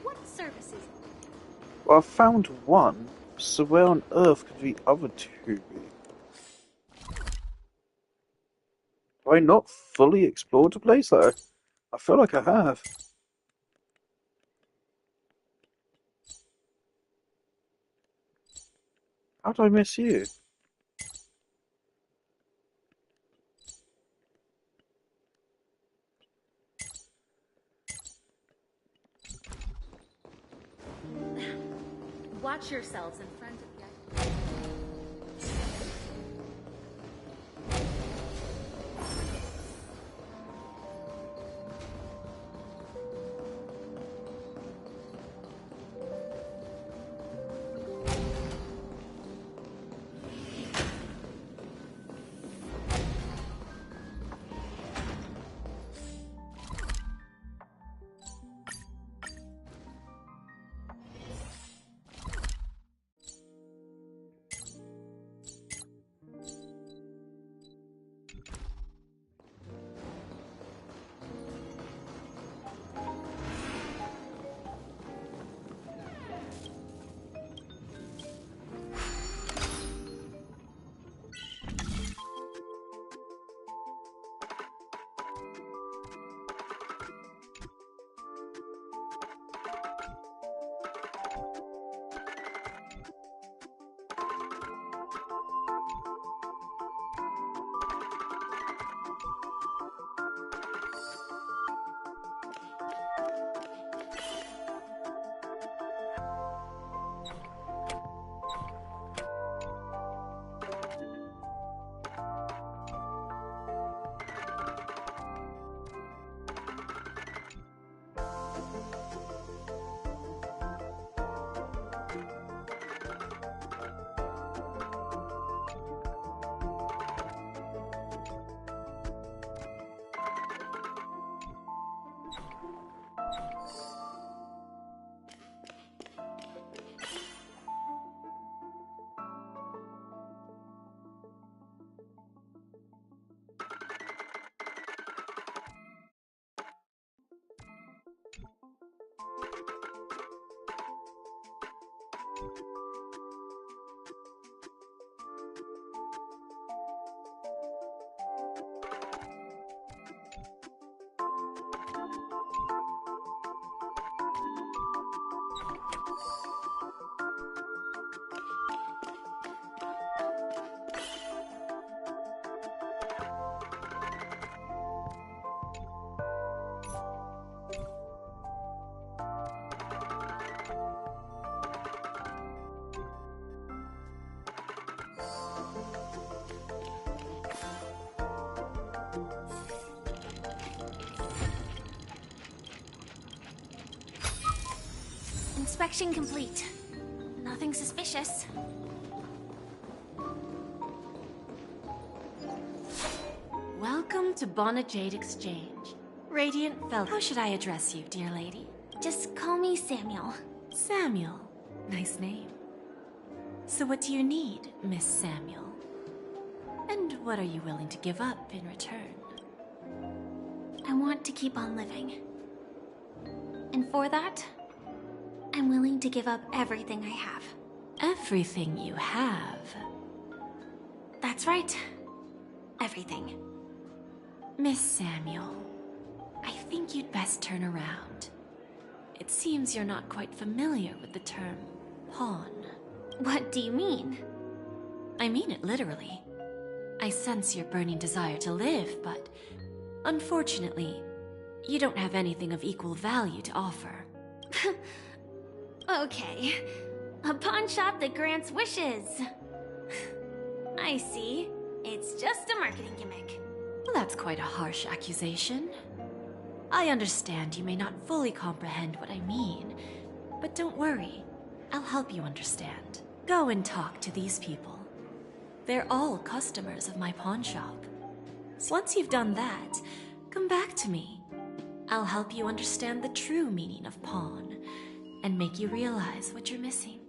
What services? Well, I found one, so where on earth could the other two be? Have I not fully explored the place though? I feel like I have. How did I miss you? Watch yourselves in front of the... Inspection complete. Nothing suspicious. Welcome to Bonajade Exchange. Radiant Fel. How should I address you, dear lady? Just call me Samuel. Samuel. Nice name. So what do you need, Miss Samuel? And what are you willing to give up in return? I want to keep on living. And for that, I'm willing to give up everything I have. Everything you have? That's right. Everything. Miss Samuel, I think you'd best turn around. It seems you're not quite familiar with the term pawn. What do you mean? I mean it literally. I sense your burning desire to live, but unfortunately, you don't have anything of equal value to offer. Okay. A pawn shop that grants wishes. I see. It's just a marketing gimmick. Well, that's quite a harsh accusation. I understand you may not fully comprehend what I mean, but don't worry. I'll help you understand. Go and talk to these people. They're all customers of my pawn shop. Once you've done that, come back to me. I'll help you understand the true meaning of pawn and make you realize what you're missing.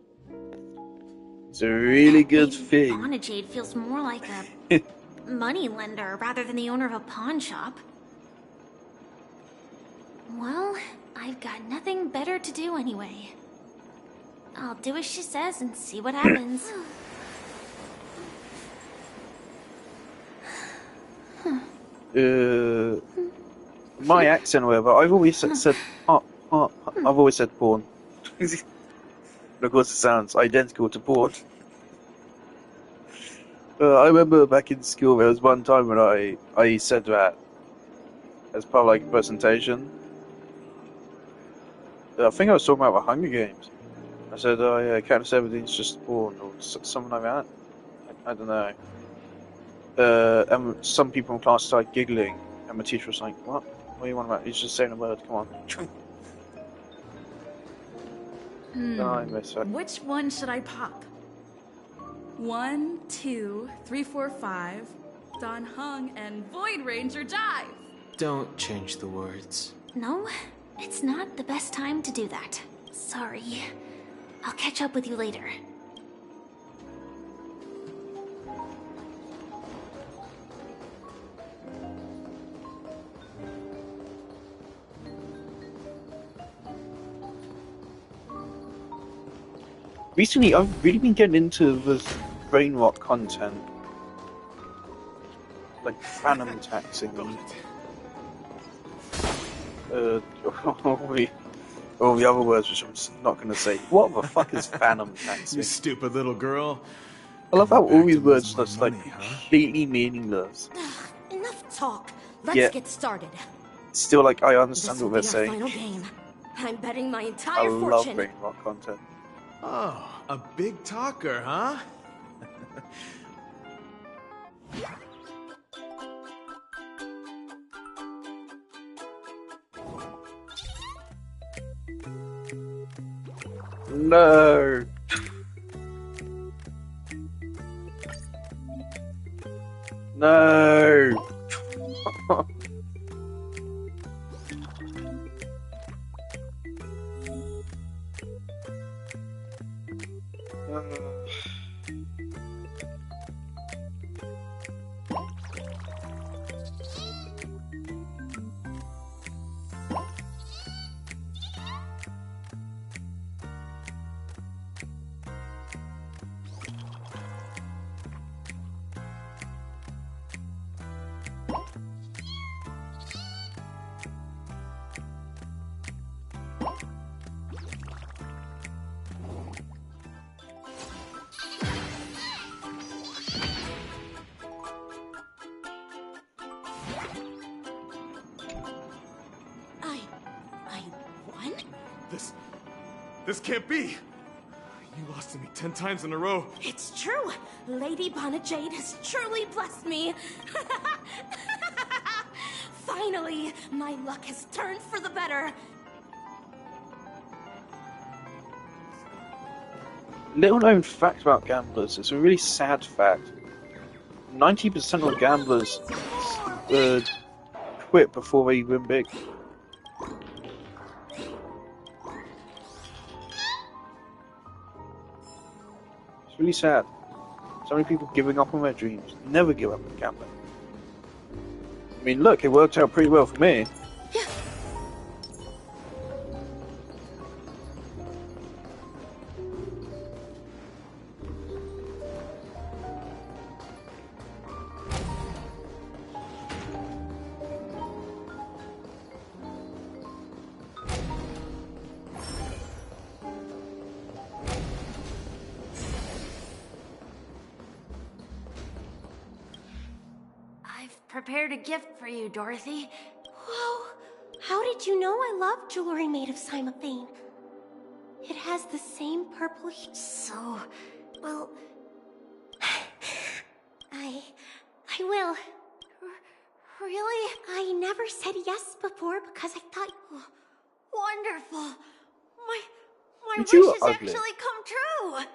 It's a really good thing. Bonajade feels more like a money lender rather than the owner of a pawn shop. Well, I've got nothing better to do anyway. I'll do as she says and see what happens. My accent, however, I've always said I've always said porn. Of course, it sounds identical to porn. I remember back in school, there was one time when I said that as part of like a presentation. I think I was talking about the Hunger Games. I said, "Oh yeah, Katniss Everdeen's just porn," or something like that. I don't know. And some people in class started giggling, and my teacher was like, "What? What do you want about? He's just saying a word. Come on." I miss her. Which one should I pop? 1, 2, 3, 4, 5. Don Hung and Void Ranger Jive. Don't change the words. No, it's not the best time to do that. Sorry. I'll catch up with you later. Recently, I've really been getting into this brain rot content, like phantom taxing and all the other words which I'm just not going to say. What the fuck is phantom taxing? You stupid little girl. I love how all these words are just like completely meaningless. Enough talk. Let's Yeah. get started. Still, like, I This understand will what they're be our saying. final game. I'm betting my I entire love fortune. brain rot content. Oh, a big talker, huh? No. No. I won? This can't be! You lost to me 10 times in a row. It's true. Lady Bonajade has truly blessed me. Finally, my luck has turned for the better. little known fact about gamblers. It's a really sad fact. 90% of gamblers quit before they win big. It's really sad. So many people giving up on their dreams. Never give up on gambling. I mean, look, it worked out pretty well for me. Prepared a gift for you, Dorothy. Whoa! How did you know I love jewelry made of cymophane? It has the same purple hue. So, well, I will. Really? I never said yes before because I thought. wonderful. My You wish two has are ugly. actually come true.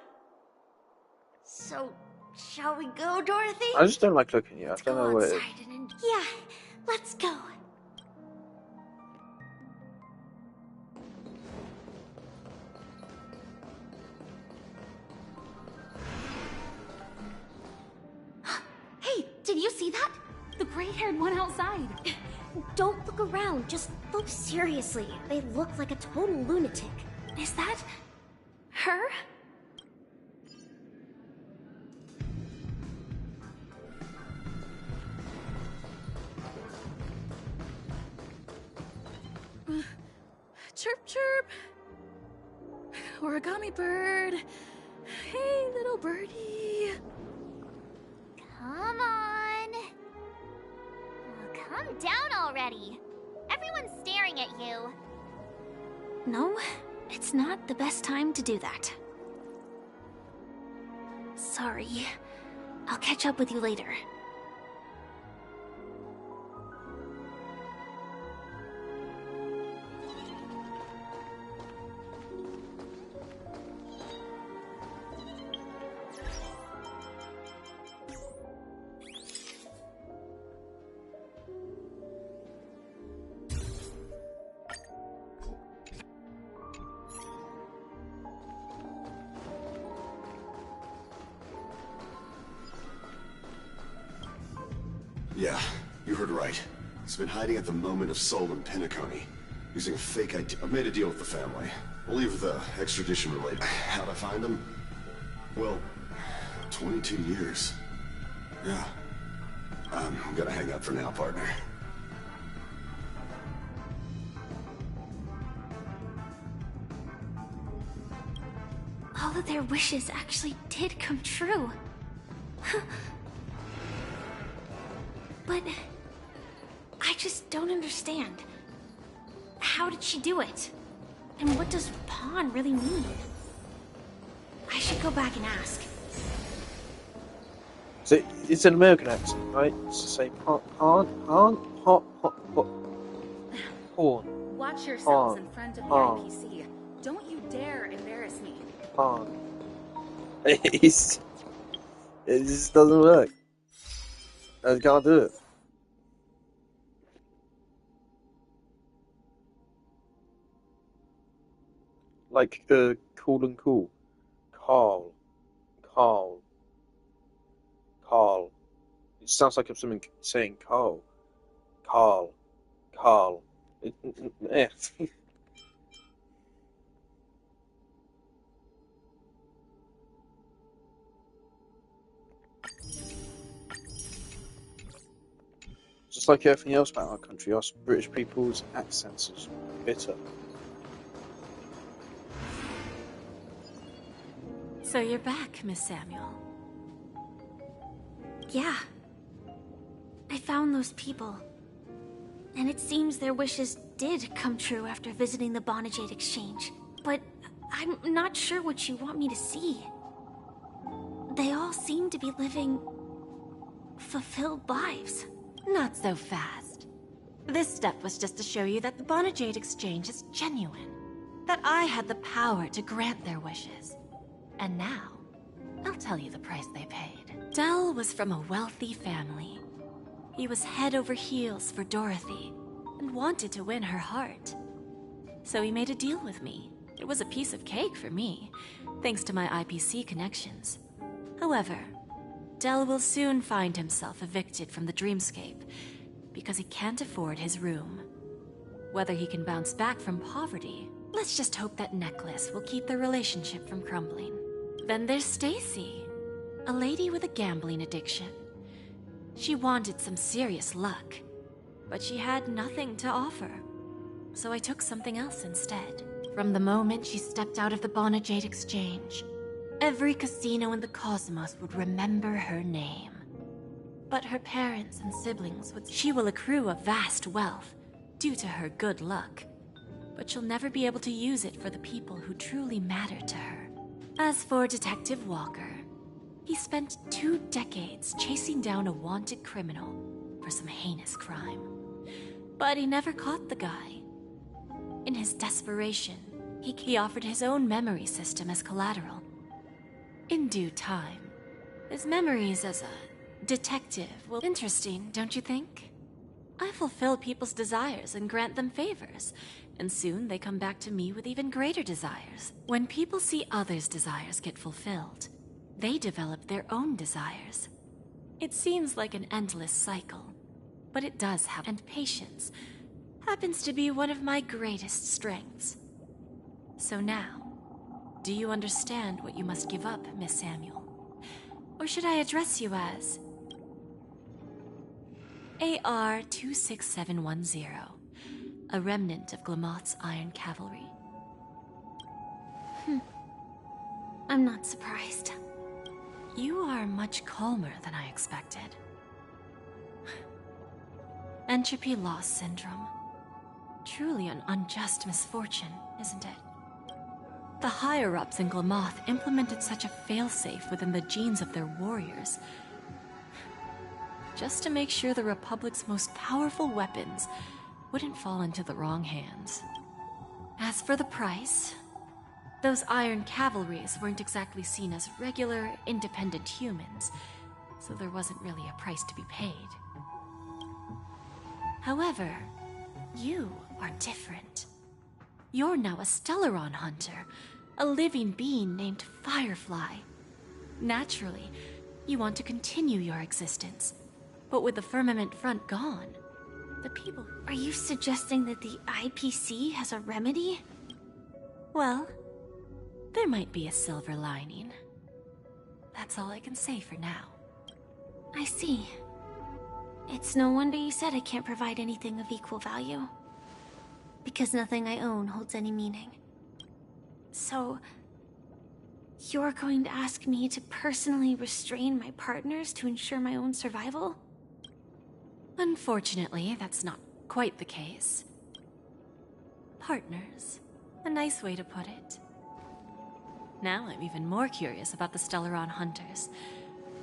So, shall we go, Dorothy? I just don't like looking at you. I don't know what it is. Yeah, let's go. Hey, did you see that? The gray-haired one outside. Don't look around, just look seriously. They look like a total lunatic. Is that her? Chirp, chirp. Origami bird. Hey, little birdie. Come on. Oh, calm down already. Everyone's staring at you. No, it's not the best time to do that. Sorry. I'll catch up with you later. Yeah, you heard right. He's been hiding at the moment of soul in Penacony, using a fake ID. I've made a deal with the family. We'll leave the extradition related. How'd I find him? Well, 22 years. Yeah. I'm gonna hang up for now, partner. All of their wishes actually did come true. But I just don't understand. How did she do it? And what does pawn really mean? I should go back and ask. So it's an American accent, right? It's to say pawn. Watch yourselves in front of the IPC. Don't you dare embarrass me. Pawn. It just doesn't work. I can't do it. Like, cool and cool. Carl. It sounds like I'm saying Carl. Eh. Just like everything else about our country, us British people's accents is bitter. So you're back, Miss Samuel. Yeah. I found those people. And it seems their wishes did come true after visiting the Bonajade Exchange. But I'm not sure what you want me to see. They all seem to be living fulfilled lives. Not so fast. This step was just to show you that the Bonajade Exchange is genuine. That I had the power to grant their wishes. And now, I'll tell you the price they paid. Del was from a wealthy family. He was head over heels for Dorothy and wanted to win her heart. So he made a deal with me. It was a piece of cake for me, thanks to my IPC connections. However, Del will soon find himself evicted from the dreamscape because he can't afford his room. Whether he can bounce back from poverty, let's just hope that necklace will keep their relationship from crumbling. Then there's Stacy, a lady with a gambling addiction. She wanted some serious luck, but she had nothing to offer. So I took something else instead. From the moment she stepped out of the Bonajade Exchange, every casino in the cosmos would remember her name. But her parents and siblings would... She will accrue a vast wealth due to her good luck, but she'll never be able to use it for the people who truly matter to her. As for Detective Walker, he spent 2 decades chasing down a wanted criminal for some heinous crime. But he never caught the guy. In his desperation, he offered his own memory system as collateral. In due time, his memories as a detective will... Interesting, don't you think? I fulfill people's desires and grant them favors, and soon they come back to me with even greater desires. When people see others' desires get fulfilled, they develop their own desires. It seems like an endless cycle, but it does have... And patience happens to be one of my greatest strengths. So now, do you understand what you must give up, Miss Samuel? Or should I address you as... AR-26710, a remnant of Glamoth's Iron Cavalry? I'm not surprised. You are much calmer than I expected. Entropy loss syndrome. Truly an unjust misfortune, isn't it? The higher-ups in Glamoth implemented such a failsafe within the genes of their warriors, just to make sure the Republic's most powerful weapons wouldn't fall into the wrong hands. As for the price, those Iron Cavalries weren't exactly seen as regular, independent humans, so there wasn't really a price to be paid. However, you are different. You're now a Stellaron hunter, a living being named Firefly. Naturally, you want to continue your existence, but with the Firmament Front gone, the people... Are you suggesting that the IPC has a remedy? Well, there might be a silver lining. That's all I can say for now. I see. It's no wonder you said I can't provide anything of equal value. Because nothing I own holds any meaning. So, you're going to ask me to personally restrain my partners to ensure my own survival? Unfortunately, that's not quite the case. Partners. A nice way to put it. Now I'm even more curious about the Stellaron Hunters.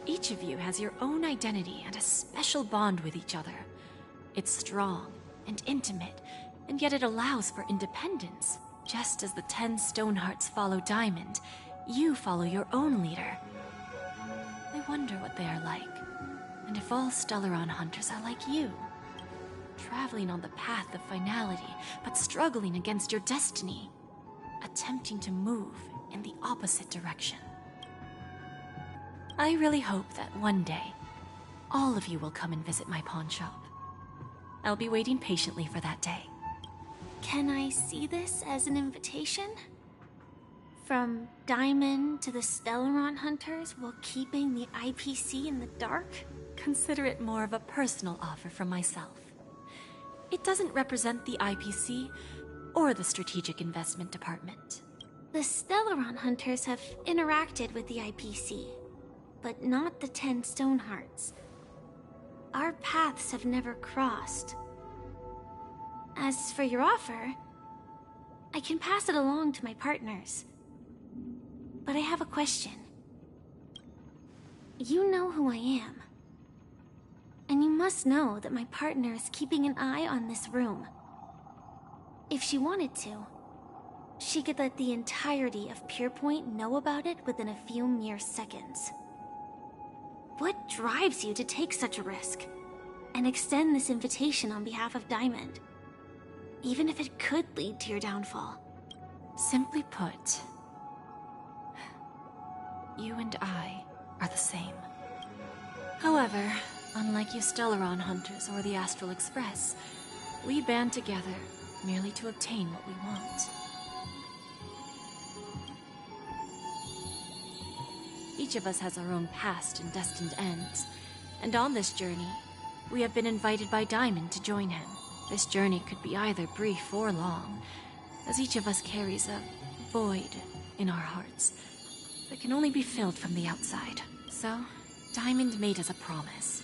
Each of you has your own identity and a special bond with each other. It's strong and intimate, and yet it allows for independence. Just as the 10 Stonehearts follow Diamond, you follow your own leader. I wonder what they are like, and if all Stellaron Hunters are like you. Traveling on the path of finality, but struggling against your destiny. Attempting to move in the opposite direction. I really hope that one day, all of you will come and visit my pawn shop. I'll be waiting patiently for that day. Can I see this as an invitation? From Diamond to the Stellaron Hunters while keeping the IPC in the dark? Consider it more of a personal offer from myself. It doesn't represent the IPC or the Strategic Investment Department. The Stellaron Hunters have interacted with the IPC, but not the 10 Stonehearts. Our paths have never crossed. As for your offer, I can pass it along to my partners. But I have a question. You know who I am. And you must know that my partner is keeping an eye on this room. If she wanted to, she could let the entirety of Pierpoint know about it within a few mere seconds. What drives you to take such a risk and extend this invitation on behalf of Diamond, even if it could lead to your downfall? Simply put, you and I are the same. However, unlike you Stellaron hunters or the Astral Express, we band together merely to obtain what we want. Each of us has our own past and destined ends, and on this journey, we have been invited by Diamond to join him. This journey could be either brief or long, as each of us carries a void in our hearts that can only be filled from the outside. So, Diamond made us a promise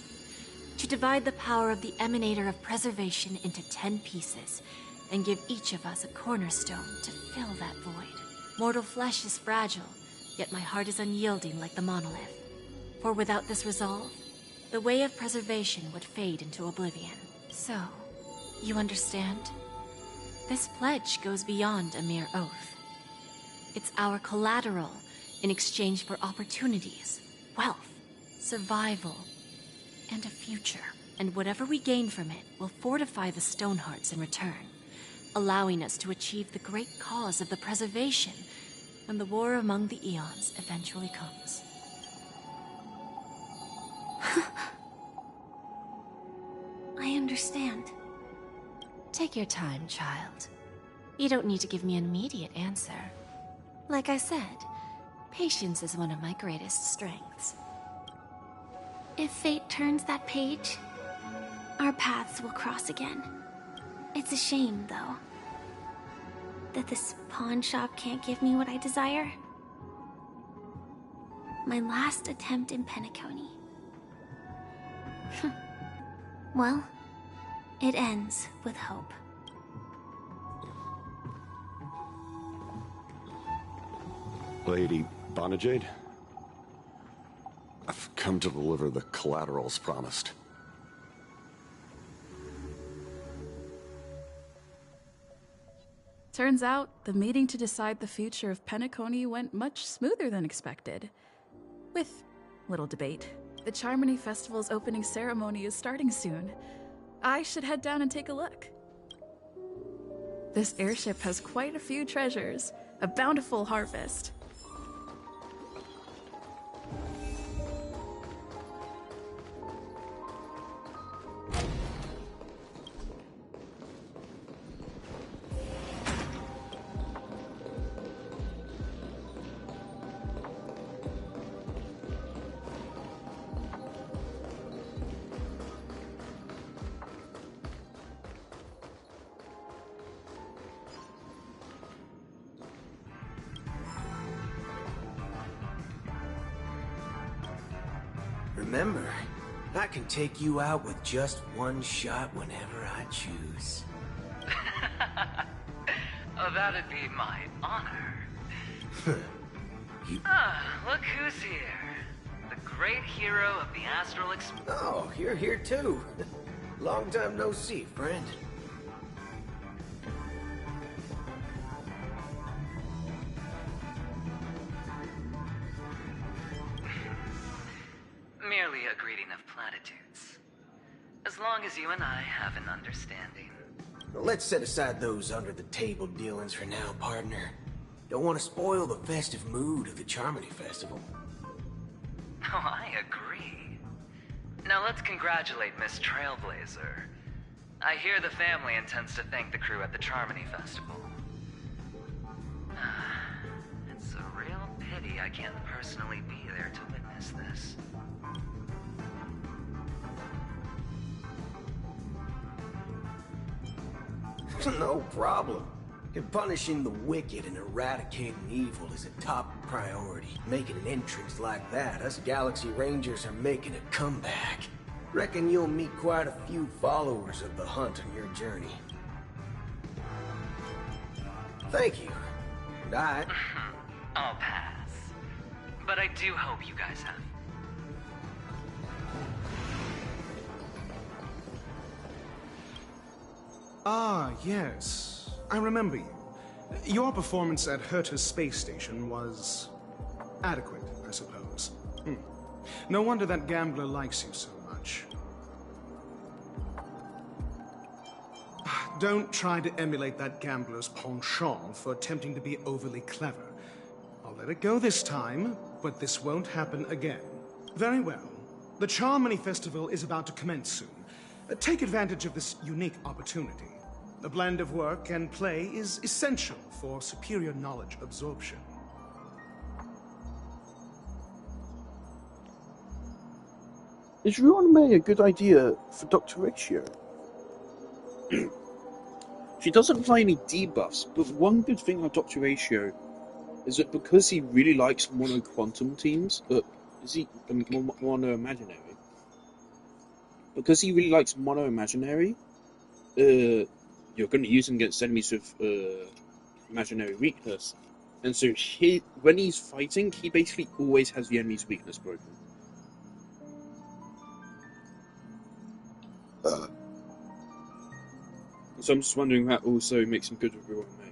to divide the power of the Emanator of Preservation into 10 pieces and give each of us a cornerstone to fill that void. Mortal flesh is fragile, yet my heart is unyielding like the monolith. For without this resolve, the way of preservation would fade into oblivion. So, you understand? This pledge goes beyond a mere oath. It's our collateral in exchange for opportunities, wealth, survival, and a future. And whatever we gain from it will fortify the Stonehearts in return, allowing us to achieve the great cause of the preservation when the war among the eons eventually comes. I understand. Take your time, child. You don't need to give me an immediate answer. Like I said, patience is one of my greatest strengths. If fate turns that page, our paths will cross again. It's a shame, though, that this pawn shop can't give me what I desire. My last attempt in Penacony. Well, it ends with hope. Lady Bonajade, I've come to deliver the collaterals promised. Turns out, the meeting to decide the future of Penacony went much smoother than expected. With little debate. The Charmony Festival's opening ceremony is starting soon. I should head down and take a look. This airship has quite a few treasures, a bountiful harvest. Remember, I can take you out with just one shot whenever I choose. Oh, that'd be my honor. Look who's here. The great hero of the Astral Express. Oh, you're here too. Long time no see, friend. Merely a greeting of platitudes. As long as you and I have an understanding. Let's set aside those under-the-table dealings for now, partner. Don't want to spoil the festive mood of the Charmony Festival. Oh, I agree. Now let's congratulate Miss Trailblazer. I hear the family intends to thank the crew at the Charmony Festival. It's a real pity I can't personally be there to witness this. No problem. If punishing the wicked and eradicating evil is a top priority, making an entrance like that, us Galaxy Rangers are making a comeback. Reckon you'll meet quite a few followers of the hunt on your journey. Thank you. And I'll pass. But I do hope you guys have. Ah, yes. I remember you. Your performance at Herta's space station was adequate, I suppose. No wonder that gambler likes you so much. Don't try to emulate that gambler's penchant for attempting to be overly clever. I'll let it go this time, but this won't happen again. Very well. The Charmony Festival is about to commence soon. Take advantage of this unique opportunity. A blend of work and play is essential for superior knowledge absorption. Is Ruan-Mei a good idea for Dr. Ratio? She doesn't apply any debuffs, but one good thing about Dr. Ratio is that because he really likes mono-quantum teams, is he mono-imaginary? Because he really likes mono-imaginary, you're going to use him against enemies with imaginary weakness. And so when he's fighting, he basically always has the enemy's weakness broken. So I'm just wondering if that also makes him good with Ruan-Mei.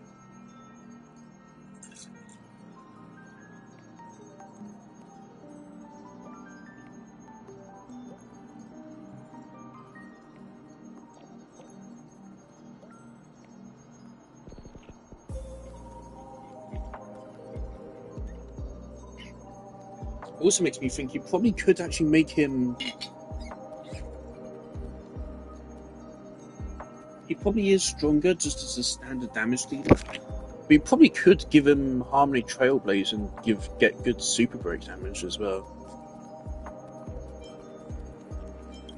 Also makes me think you probably could actually make him... He probably is stronger just as a standard damage dealer. But you probably could give him Harmony Trailblaze and get good super break damage as well.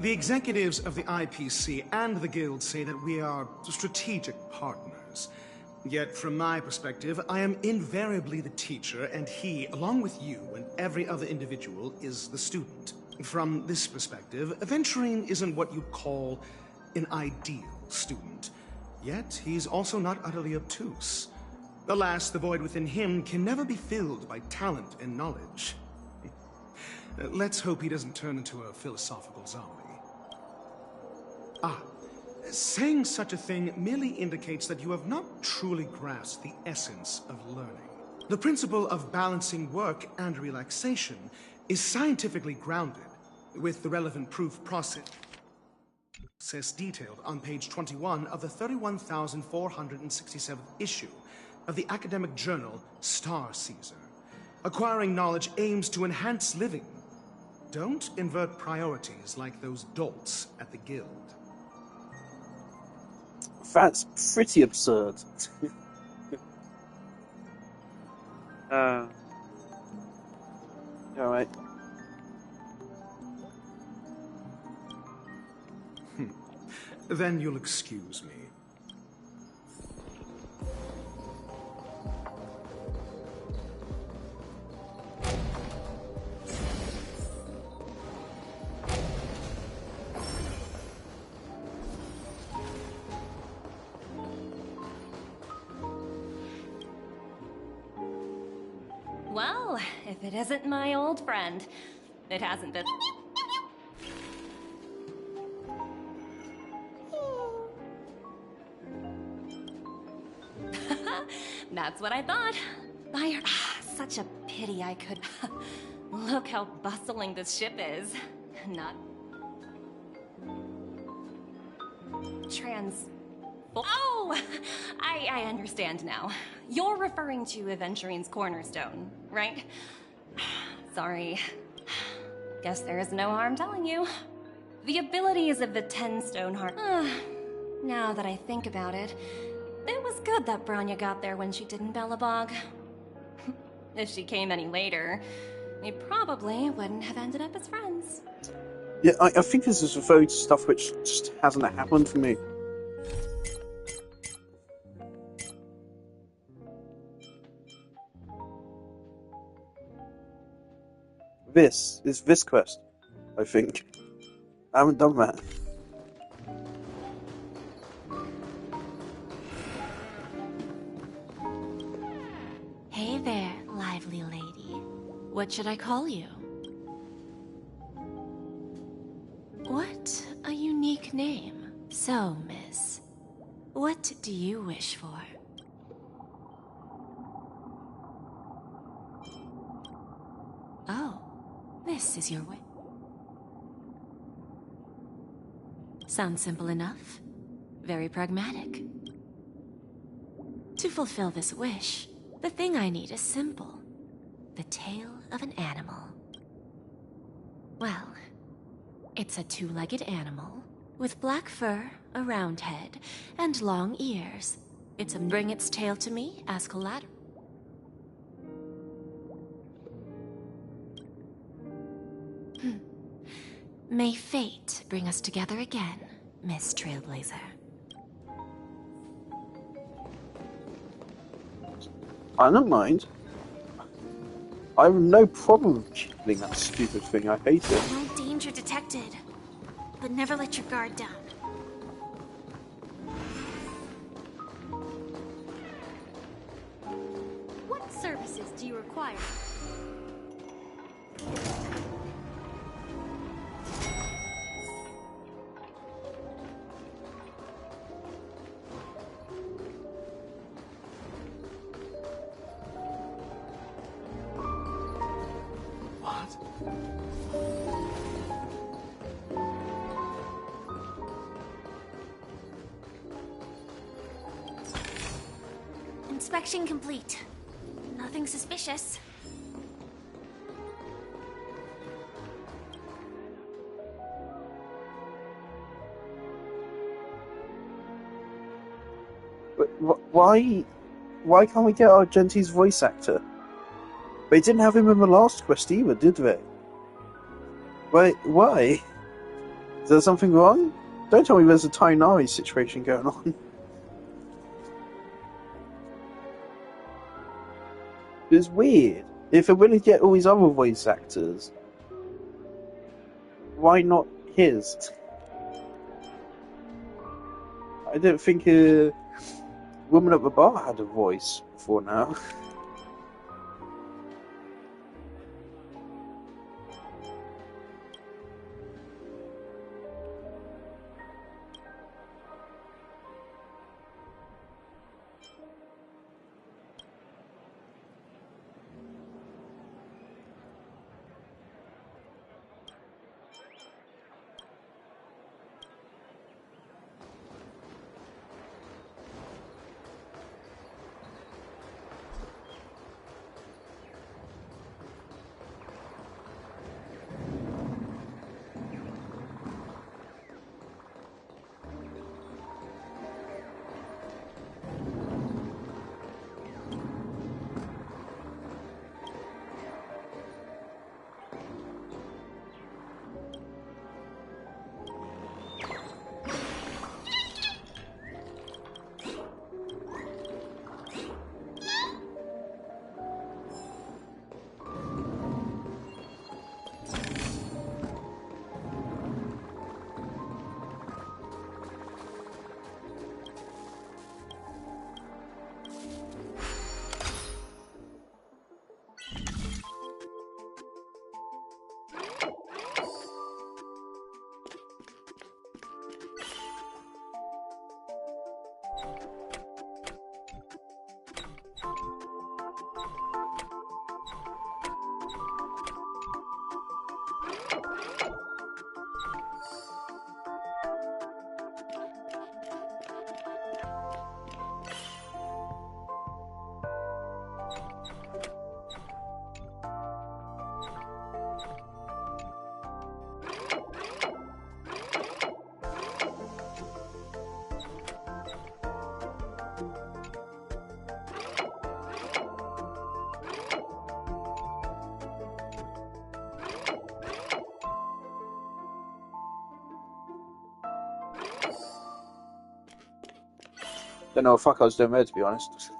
The executives of the IPC and the Guild say that we are strategic partners. Yet, from my perspective, I am invariably the teacher, and he, along with you and every other individual, is the student. From this perspective, Aventurine isn't what you'd call an ideal student. Yet, he's also not utterly obtuse. Alas, the void within him can never be filled by talent and knowledge. Let's hope he doesn't turn into a philosophical zombie. Saying such a thing merely indicates that you have not truly grasped the essence of learning. The principle of balancing work and relaxation is scientifically grounded, with the relevant proof process detailed on page 21 of the 31,467th issue of the academic journal Star Caesar. Acquiring knowledge aims to enhance living. Don't invert priorities like those dolts at the Guild. That's pretty absurd. Alright. Then you'll excuse me. Well, if it isn't my old friend, it hasn't been. That's what I thought. Such a pity I could. Look how bustling this ship is. Not Oh! I understand now. You're referring to Aventurine's cornerstone, right? Sorry. Guess there is no harm telling you. The abilities of the 10 stone heart. Now that I think about it, it was good that Branya got there when she did in Belobog. If she came any later, we probably wouldn't have ended up as friends. Yeah, I think this is referring to stuff which just hasn't happened for me. This is this quest, I think. I haven't done that. Hey there, lively lady. What should I call you? What a unique name. So, miss, what do you wish for? this is your way. Sounds simple enough. Very pragmatic. To fulfill this wish, the thing I need is simple. The tail of an animal. Well, it's a two-legged animal with black fur, a round head, and long ears. It's a bring its tail to me as collateral. May fate bring us together again, Miss Trailblazer. I don't mind. I have no problem killing that stupid thing. I hate it. No danger detected. But never let your guard down. What services do you require? Inspection complete. Nothing suspicious. But why can't we get Argenti's voice actor? They didn't have him in the last quest either, did they? Why? Is there something wrong? Don't tell me there's a Tainari situation going on. It's weird. If they're willing to get all these other voice actors, why not his? I don't think a woman at the bar had a voice before now. Don't know what the fuck I was doing there, to be honest.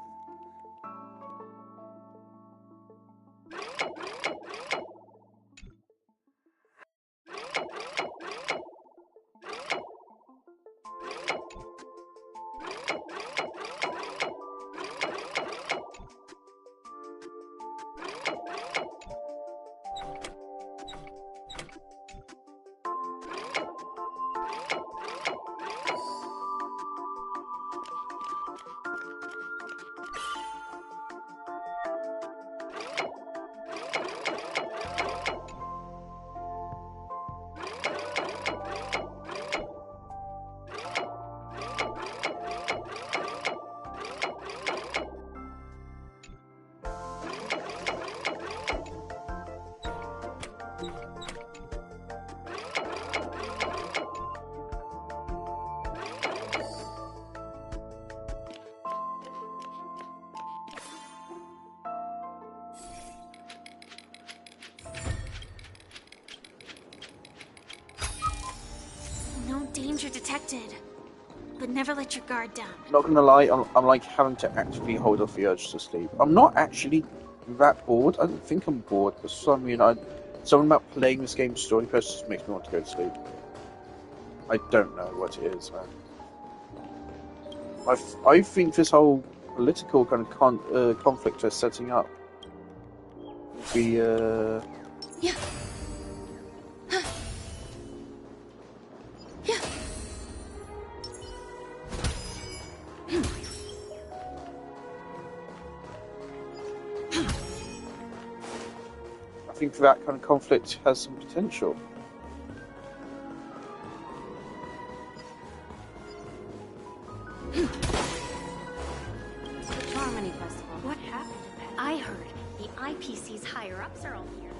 Danger detected. But never let your guard down. Not gonna lie, I'm like having to actively hold off the urge to sleep. I'm not actually that bored. I don't think I'm bored, but for some reason, something about playing this game story first just makes me want to go to sleep. I don't know what it is, man. I think this whole political kind of conflict they're setting up will be Yeah. I think that kind of conflict has some potential. The Harmony Festival. What happened to that? I heard the IPC's higher-ups are all here.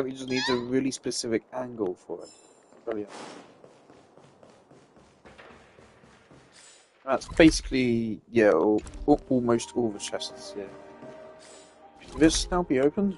We just need a really specific angle for it. Brilliant. That's basically, yeah, almost all the chests, yeah. Can this now be opened?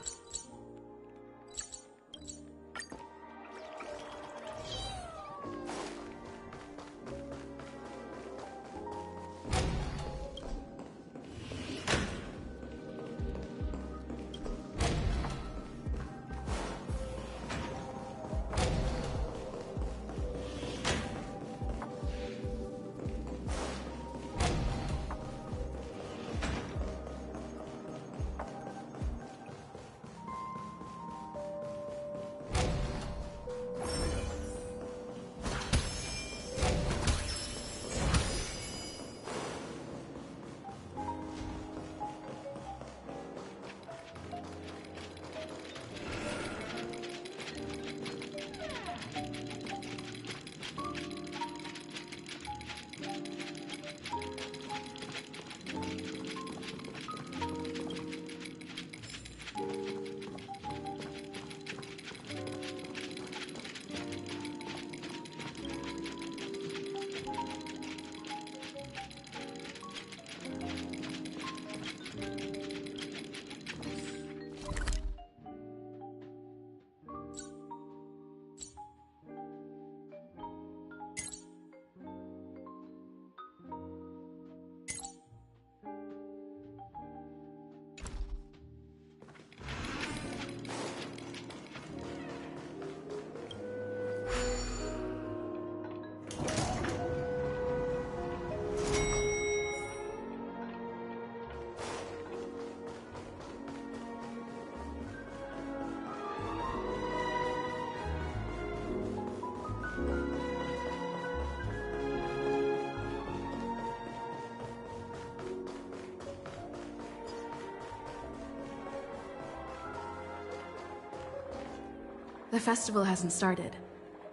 The festival hasn't started.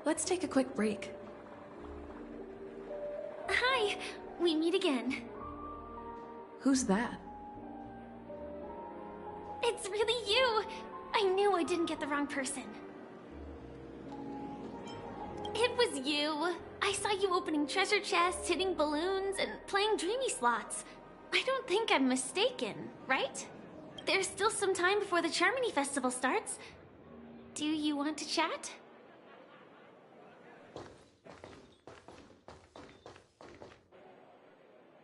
Let's take a quick break. Hi! We meet again. Who's that? It's really you! I knew I didn't get the wrong person. It was you. I saw you opening treasure chests, hitting balloons, and playing dreamy slots. I don't think I'm mistaken, right? There's still some time before the Charmony Festival starts. Do you want to chat?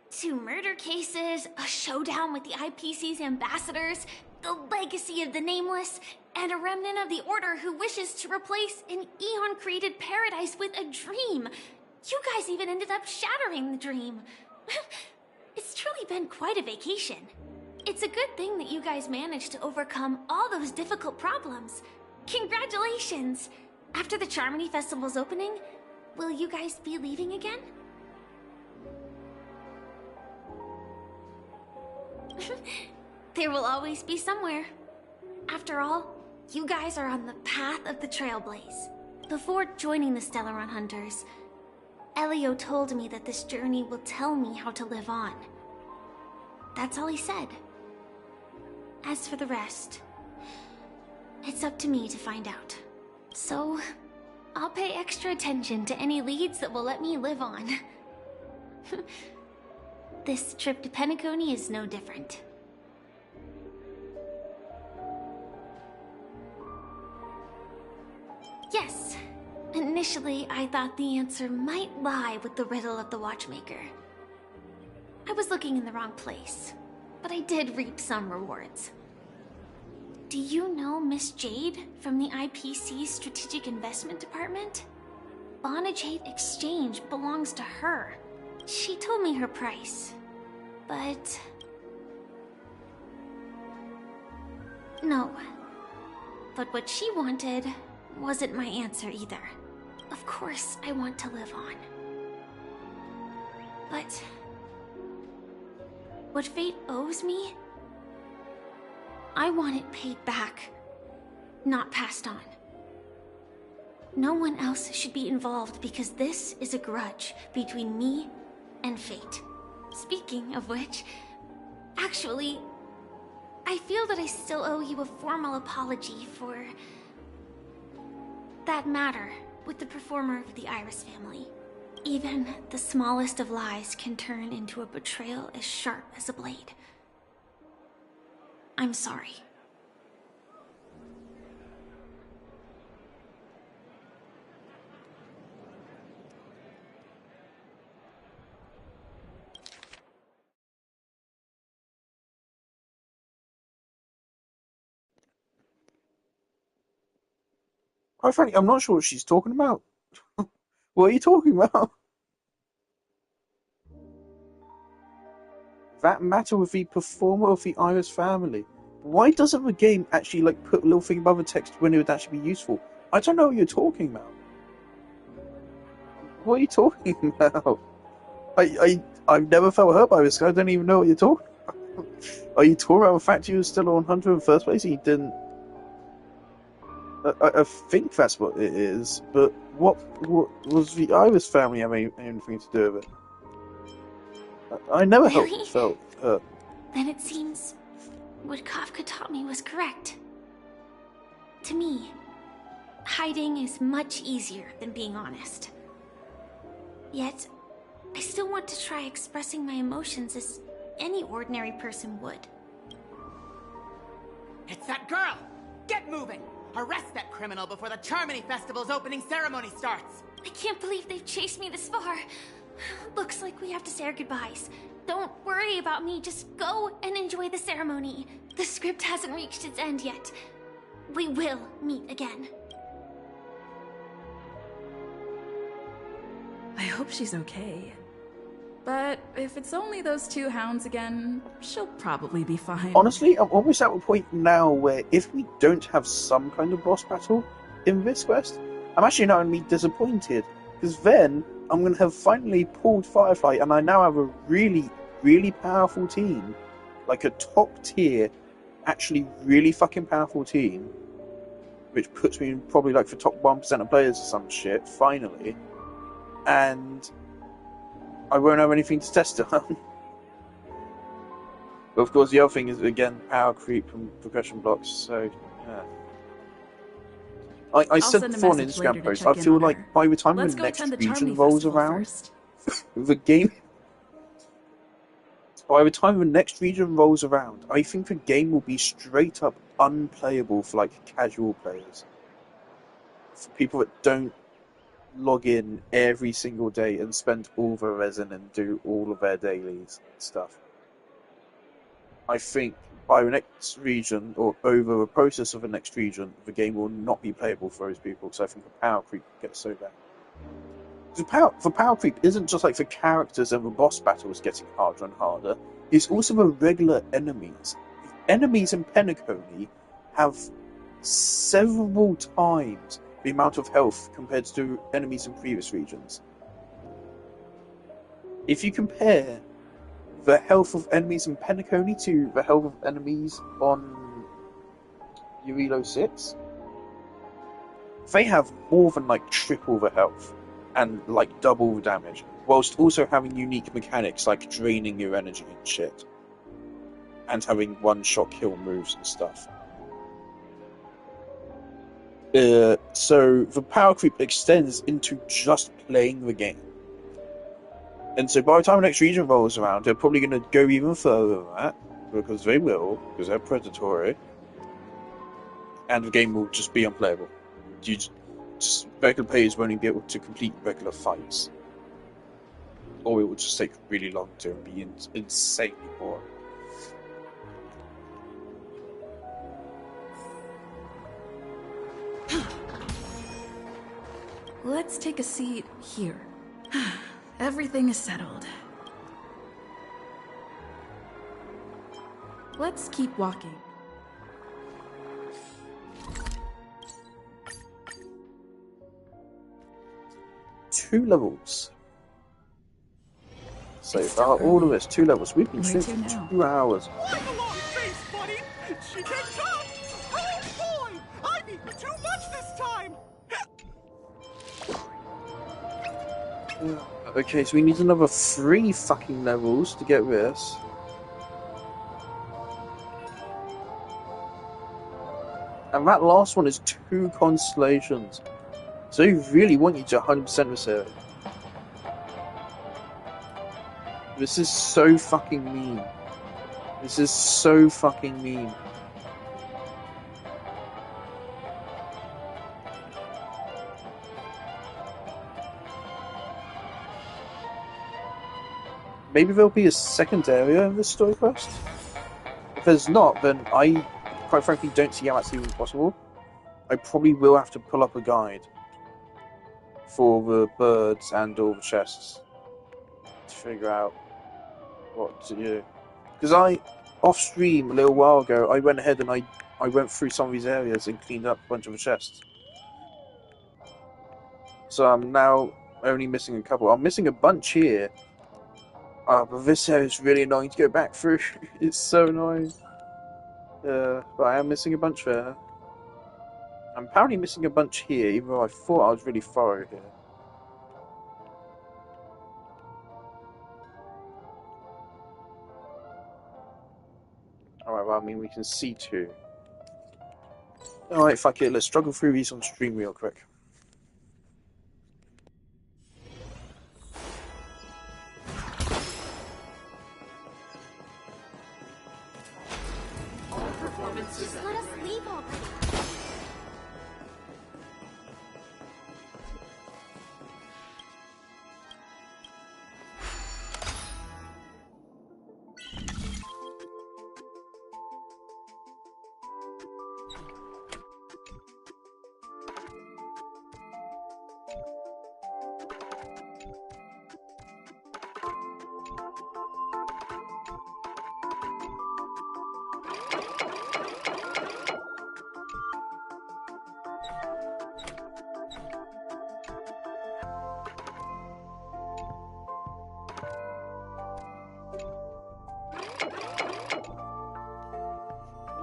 Two murder cases, a showdown with the IPC's ambassadors, the legacy of the Nameless, and a remnant of the Order who wishes to replace an Eon-created paradise with a dream. You guys even ended up shattering the dream. It's truly been quite a vacation. It's a good thing that you guys managed to overcome all those difficult problems. Congratulations! After the Charmony Festival's opening, will you guys be leaving again? There will always be somewhere. After all, you guys are on the path of the Trailblaze. Before joining the Stellaron Hunters, Elio told me that this journey will tell me how to live on. That's all he said. As for the rest, it's up to me to find out. So, I'll pay extra attention to any leads that will let me live on. This trip to Penacony is no different. Yes. Initially, I thought the answer might lie with the riddle of the Watchmaker. I was looking in the wrong place, but I did reap some rewards. Do you know Miss Jade from the IPC's Strategic Investment Department? Bonajade Exchange belongs to her. She told me her price, but... No. But what she wanted wasn't my answer either. Of course, I want to live on. But... what fate owes me, I want it paid back, not passed on. No one else should be involved because this is a grudge between me and fate. Speaking of which, actually, I feel that I still owe you a formal apology for that matter with the performer of the Iris family. Even the smallest of lies can turn into a betrayal as sharp as a blade. I'm sorry. Quite frankly, I'm not sure what she's talking about. What are you talking about? That matter with the performer of the Iris family. Why doesn't the game actually put a little thing above the text when it would actually be useful? I don't know what you're talking about. What are you talking about? I've never felt hurt by this guy. I don't even know what you're talking about. Are you talking about the fact you were still on Hunter in the first place? He didn't. I think that's what it is, but what was the Iris family having anything to do with it? I never Really? felt hurt. Then it seems what Kafka taught me was correct. To me, hiding is much easier than being honest. Yet, I still want to try expressing my emotions as any ordinary person would. It's that girl! Get moving! Arrest that criminal before the Charmony Festival's opening ceremony starts! I can't believe they've chased me this far. Looks like we have to say our goodbyes. Don't worry about me, just go and enjoy the ceremony. The script hasn't reached its end yet. We will meet again. I hope she's okay. But if it's only those two hounds again, she'll probably be fine. Honestly, I'm almost at a point now where if we don't have some kind of boss battle in this quest, I'm actually not going to be disappointed. Because then I'm going to have finally pulled Firefly and I now have a really, really powerful team. Like a top tier, actually really fucking powerful team. Which puts me in probably the top 1% of players or some shit, finally. And I won't have anything to test it on. But of course the other thing is, again, power creep from progression blocks, so yeah. I said before on Instagram post, I feel like by the time the next region rolls around, the game... By the time the next region rolls around, I think the game will be straight up unplayable for casual players. For people that don't log in every single day and spend all their resin and do all of their dailies and stuff. I think by the next region, or over the process of the next region, the game will not be playable for those people, so I think the power creep gets so bad. The power creep isn't just the characters and the boss battles getting harder and harder, is also the regular enemies. The enemies in Penacony have several times the amount of health compared to enemies in previous regions. If you compare the health of enemies in Penacony to the health of enemies on Urilo 6, they have more than like triple the health and like double the damage, whilst also having unique mechanics like draining your energy and shit, and having one-shot kill moves and stuff. So the power creep extends into just playing the game. And so by the time the next region rolls around, they're probably going to go even further than that, because they will, because they're predatory, and the game will just be unplayable. You just regular players won't even be able to complete regular fights, or it will just take really long to be insanely boring. Let's take a seat here. Everything is settled. Let's keep walking. Two levels. So far, all of this, 2 levels. We've been Where shooting to for now? 2 hours. Wipe along face, buddy! She can jump! Oh boy! I've eaten too much this time! Okay, so we need another 3 fucking levels to get this. And that last one is 2 constellations. So they really want you to 100% this area. This is so fucking mean. This is so fucking mean. Maybe there'll be a second area in this story quest? If there's not, then I, quite frankly, don't see how that's even possible. I probably will have to pull up a guide for the birds and all the chests to figure out what to do. Because off stream a little while ago, I went ahead and I went through some of these areas and cleaned up a bunch of the chests. So I'm now only missing a couple. I'm missing a bunch here. But this area is really annoying to go back through. It's so annoying. But I am missing a bunch there. I'm apparently missing a bunch here, even though I thought I was really thorough here. Alright, well, I mean, we can see 2. Alright, fuck it, let's struggle through these on stream real quick. Just let us leave already.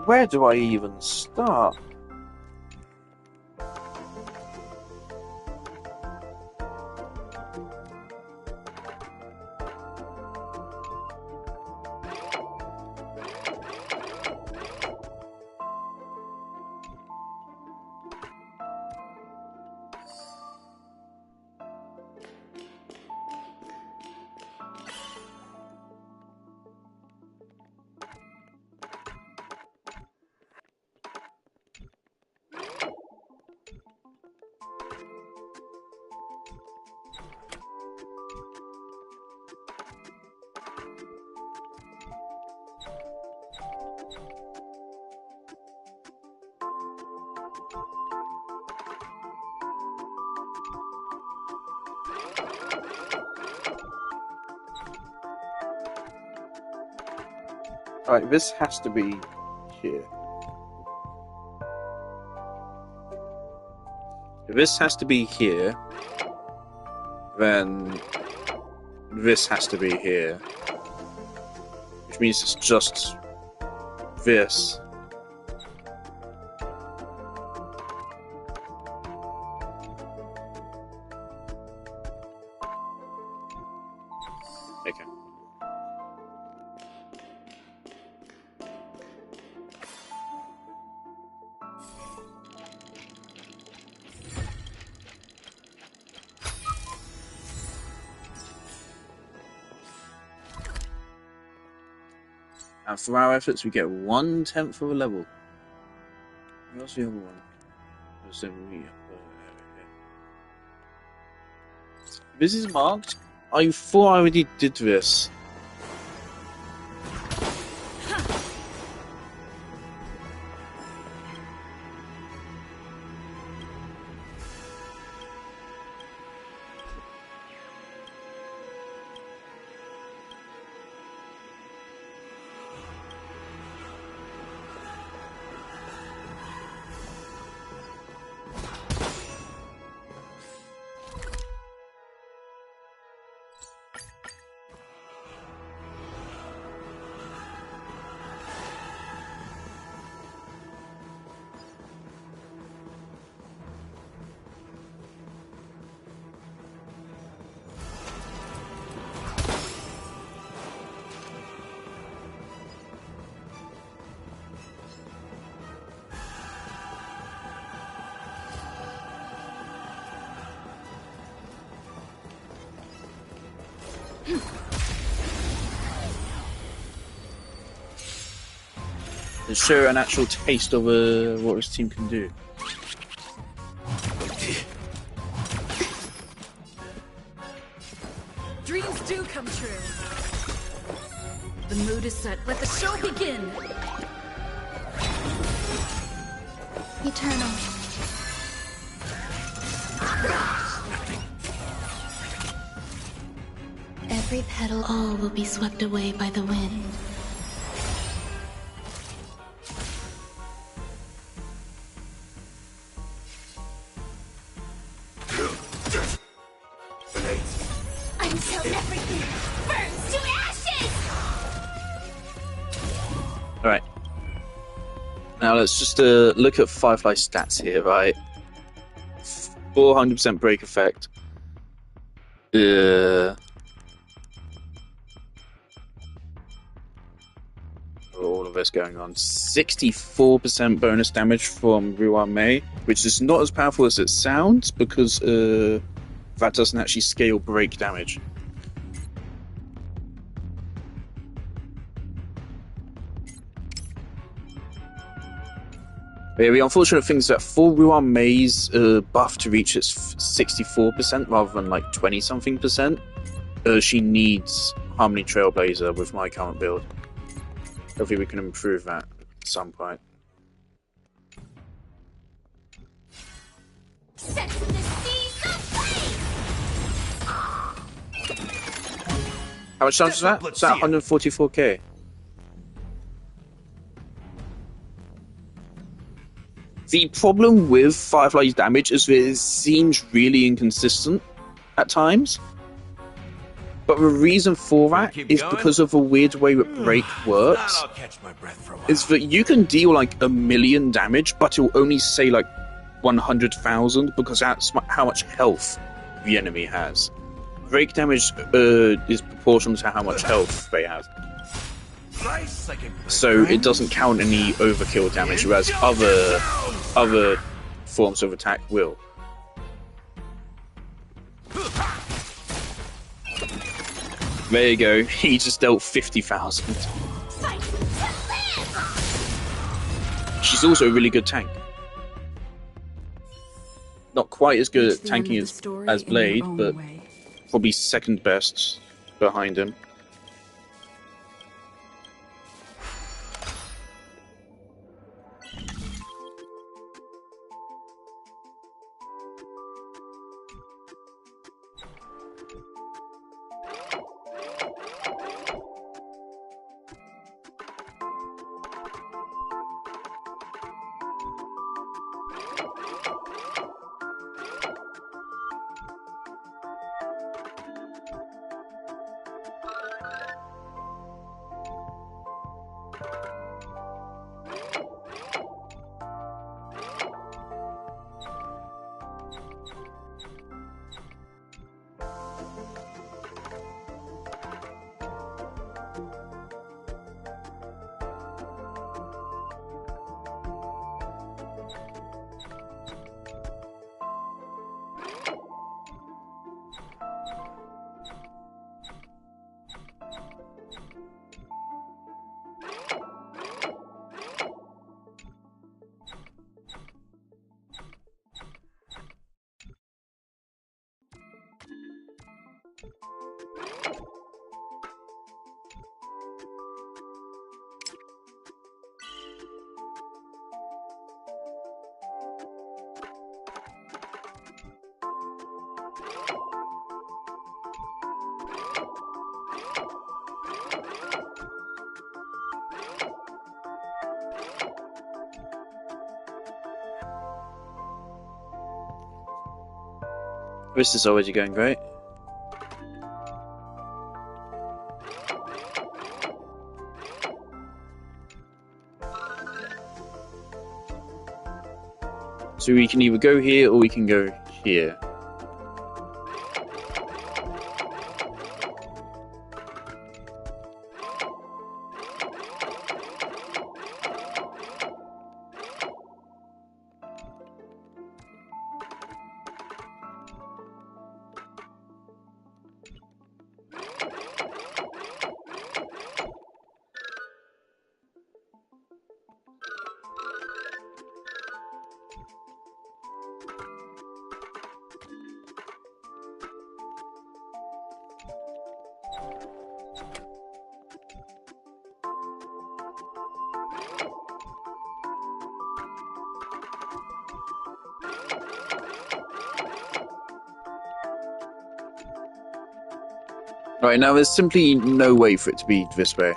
Where do I even start? Alright, this has to be here. If this has to be here, then this has to be here. Which means it's just this. Okay. And for our efforts, we get 1/10 of a level. What's the other one? This is marked. I thought I already did this. And show an actual taste of what his team can do. Dreams do come true. The mood is set. Let the show begin. Eternal. Every petal, all will be swept away by the wind. Until everything burns to ashes! Alright. Now let's just look at Firefly stats here, right? 400% break effect. All of this going on. 64% bonus damage from Ruan Mei, which is not as powerful as it sounds because that doesn't actually scale break damage. The unfortunate thing is that for Ruan Mei's buff to reach its 64% rather than like 20-something%, she needs Harmony Trailblazer with my current build. Hopefully we can improve that at some point. How much damage is that? Is that 144k? The problem with Firefly's damage is that it seems really inconsistent at times. But the reason for that is because of the weird way that break works. Is that you can deal like 1,000,000 damage, but it'll only say like 100,000 because that's how much health the enemy has. Break damage is proportional to how much health they have. So it doesn't count any overkill damage, whereas other forms of attack will. There you go, he just dealt 50,000. She's also a really good tank. Not quite as good at tanking as Blade, but probably second best behind him. This is already going great. So we can either go here or we can go here. Right, now there's simply no way for it to be this way.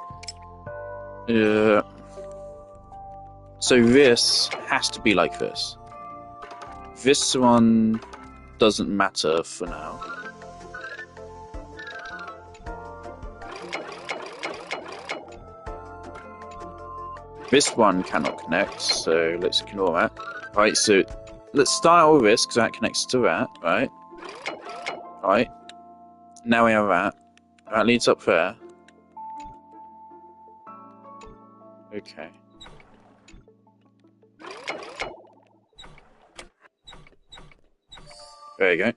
So this has to be like this. This one doesn't matter for now. This one cannot connect, so let's ignore that. Right, so let's start with this, because that connects to that, right? Right. Now we have that. That leads up there. Okay. There you go.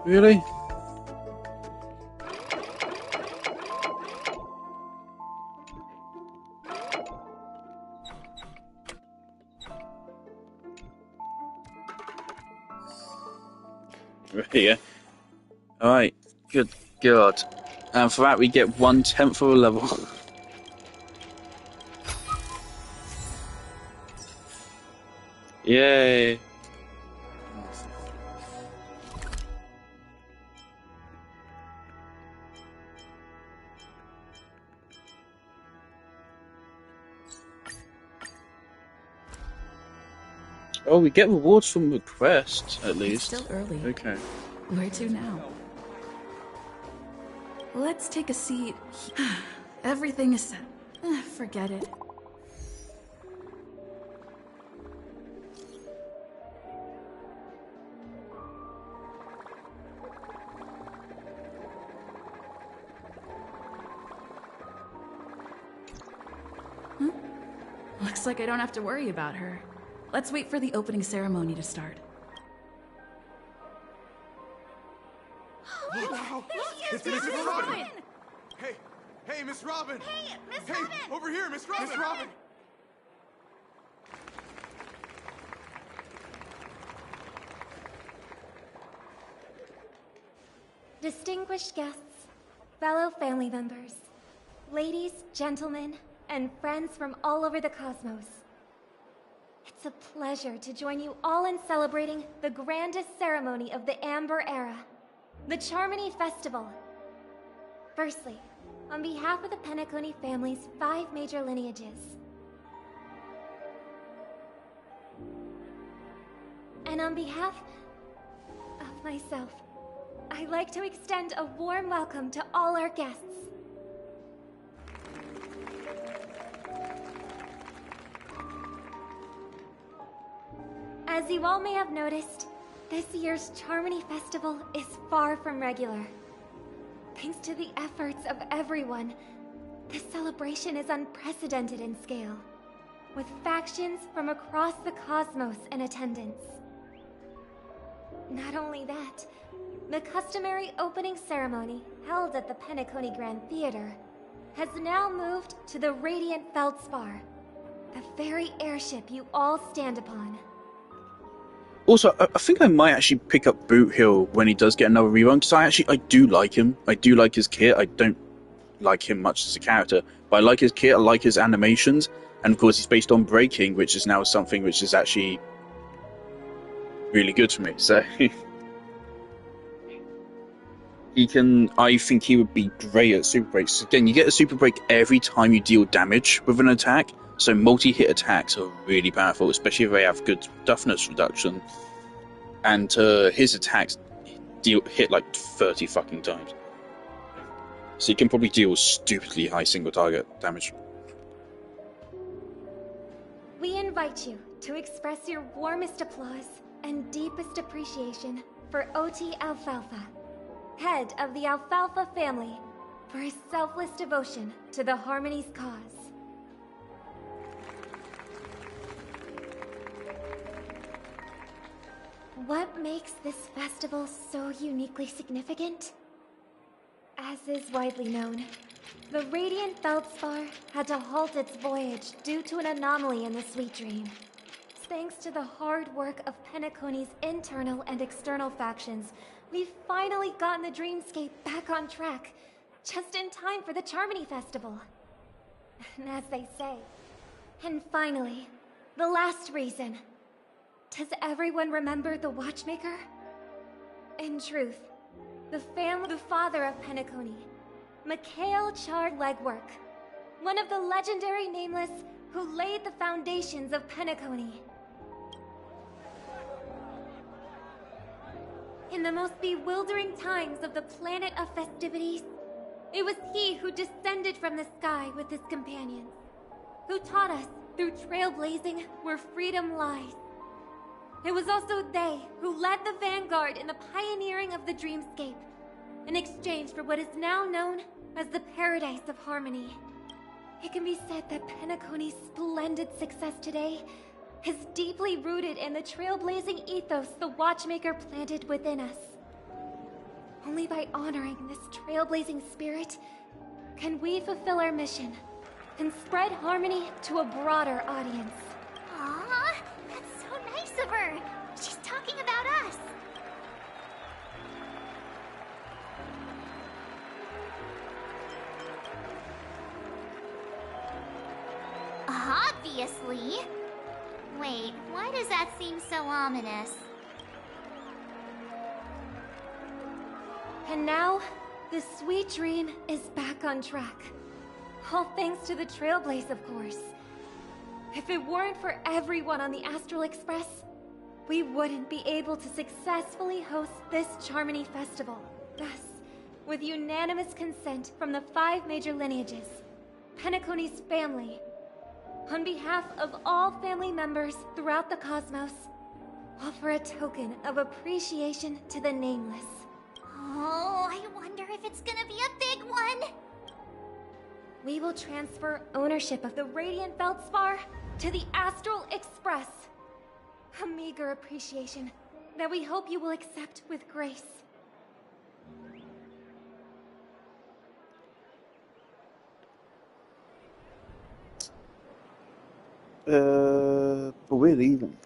Really? Yeah. Alright, good God. And for that we get 1/10 of a level. Yay! Oh, we get rewards from the quest, at least. It's still early. Okay. Where to now? Let's take a seat. Everything is set. Forget it. Looks like I don't have to worry about her. Let's wait for the opening ceremony to start. Wow! It's Miss Robin! Hey, Miss Robin! Hey, Miss Robin! Over here, Miss Robin! Miss Robin! Distinguished guests, fellow family members, ladies, gentlemen, and friends from all over the cosmos. It's a pleasure to join you all in celebrating the grandest ceremony of the Amber Era, the Charmony Festival. Firstly, on behalf of the Penacony family's 5 major lineages, and on behalf of myself, I'd like to extend a warm welcome to all our guests. As you all may have noticed, this year's Charmony Festival is far from regular. Thanks to the efforts of everyone, this celebration is unprecedented in scale, with factions from across the cosmos in attendance. Not only that, the customary opening ceremony held at the Penacony Grand Theater has now moved to the Radiant Feldspar, the very airship you all stand upon. Also, I think I might actually pick up Boot Hill when he does get another rerun, because I do like him. I do like his kit. I don't like him much as a character, but I like his kit, I like his animations, and of course he's based on Breaking, which is now something which is actually really good for me, so... I think he would be great at Super Breaks. Again, you get a Super Break every time you deal damage with an attack, so multi-hit attacks are really powerful, especially if they have good toughness reduction. And his attacks hit like 30 fucking times. So you can probably deal stupidly high single target damage. We invite you to express your warmest applause and deepest appreciation for OT Alfalfa, head of the Alfalfa family, for his selfless devotion to the Harmony's cause. What makes this festival so uniquely significant? As is widely known, the Radiant Feldspar had to halt its voyage due to an anomaly in the Sweet Dream. Thanks to the hard work of Penacony's internal and external factions, we've finally gotten the dreamscape back on track, just in time for the Charmony Festival. And as they say, and finally, the last reason. Does everyone remember the Watchmaker? In truth, the father of Penacony, Mikhail Chard Legwork, one of the legendary Nameless who laid the foundations of Penacony. In the most bewildering times of the planet of festivities, it was he who descended from the sky with his companions, who taught us through trailblazing where freedom lies. It was also they who led the vanguard in the pioneering of the dreamscape, in exchange for what is now known as the Paradise of Harmony. It can be said that Penacony's splendid success today is deeply rooted in the trailblazing ethos the Watchmaker planted within us. Only by honoring this trailblazing spirit can we fulfill our mission and spread harmony to a broader audience. Aww, that's so nice of her. She's talking about us. obviously. Wait, why does that seem so ominous? And now, the sweet dream is back on track. All thanks to the Trailblaze, of course. If it weren't for everyone on the Astral Express, we wouldn't be able to successfully host this Charmony Festival. Thus, with unanimous consent from the 5 major lineages, Penacony's family, on behalf of all family members throughout the cosmos, offer a token of appreciation to the Nameless. Oh, I wonder if it's gonna be a big one! We will transfer ownership of the Radiant Feldspar to the Astral Express. A meager appreciation that we hope you will accept with grace. But we're leaving.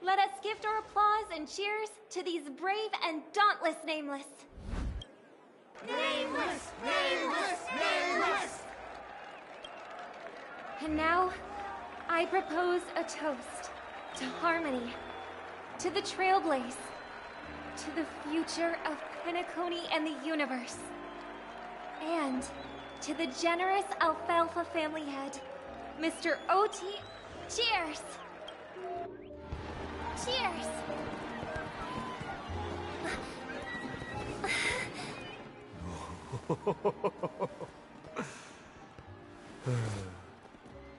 Let us gift our applause and cheers to these brave and dauntless Nameless. Nameless! Nameless! Nameless! And now, I propose a toast to harmony, to the Trailblaze, to the future of Penacony and the universe, and to the generous Alfalfa family head, Mr. O.T. Cheers! Cheers!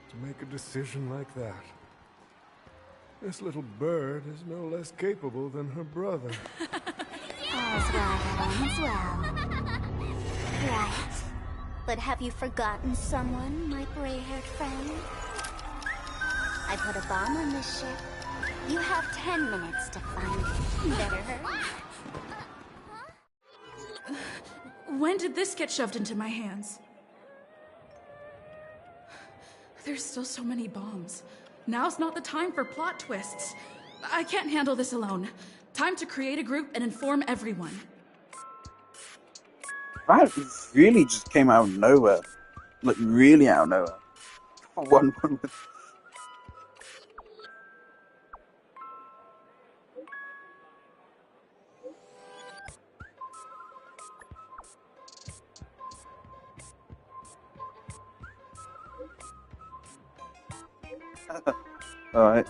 To make a decision like that. This little bird is no less capable than her brother. All's well that ends well. Right. But have you forgotten someone, my gray-haired friend? I put a bomb on this ship. You have 10 minutes to find it. Better hurry. When did this get shoved into my hands? There's still so many bombs. Now's not the time for plot twists. I can't handle this alone. Time to create a group and inform everyone. That really just came out of nowhere. Like, really out of nowhere. For one moment. Alright.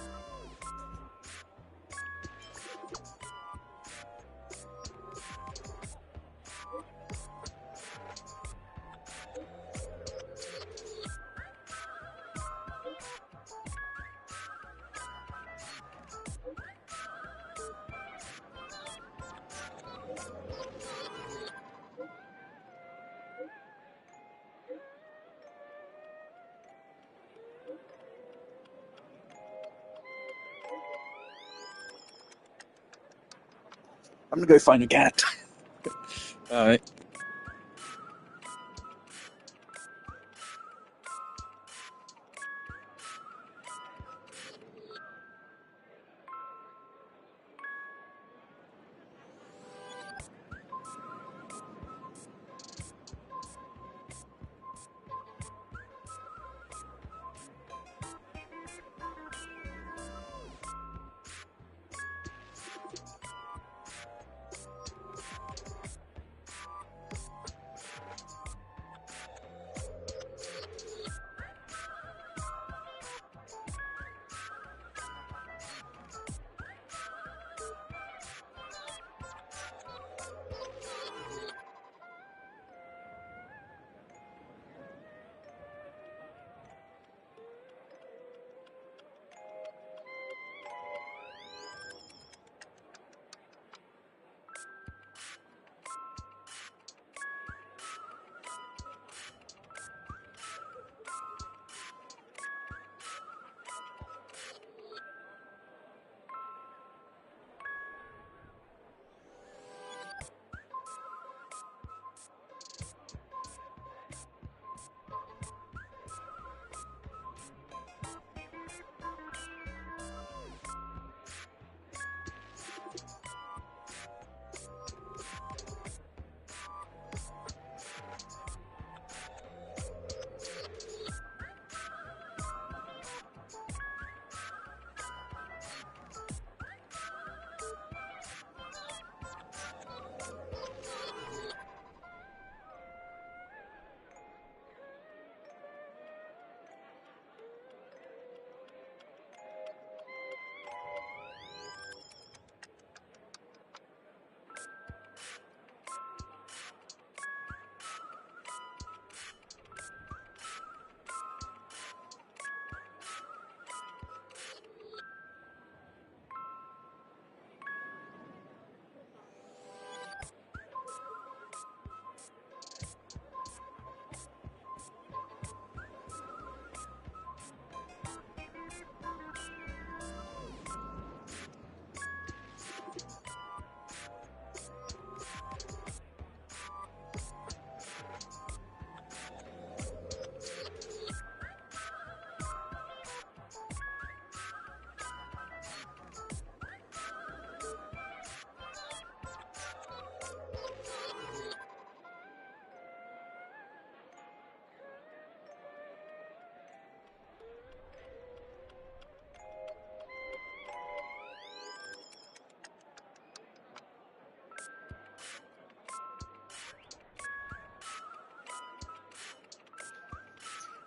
I'm gonna go find a cat. Alright.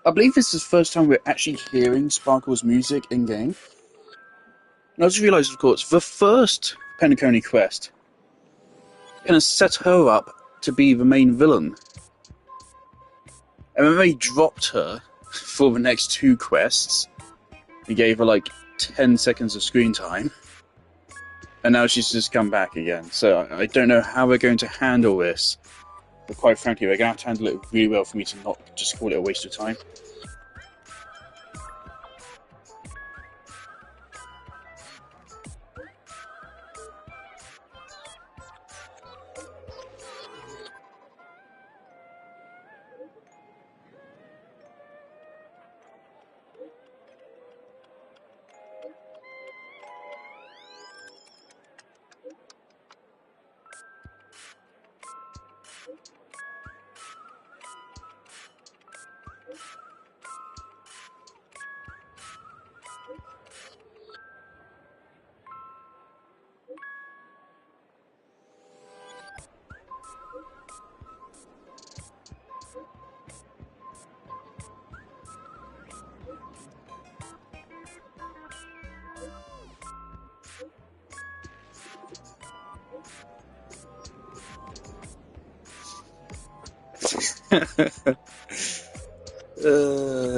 I believe this is the first time we're actually hearing Sparkle's music in game. And I just realised, of course, the first Penacony quest kind of set her up to be the main villain. And then they dropped her for the next two quests. They gave her like 10 seconds of screen time. And now she's just come back again. So I don't know how they're going to handle this. But quite frankly, they're going to have to handle it really well for me to not just call it a waste of time.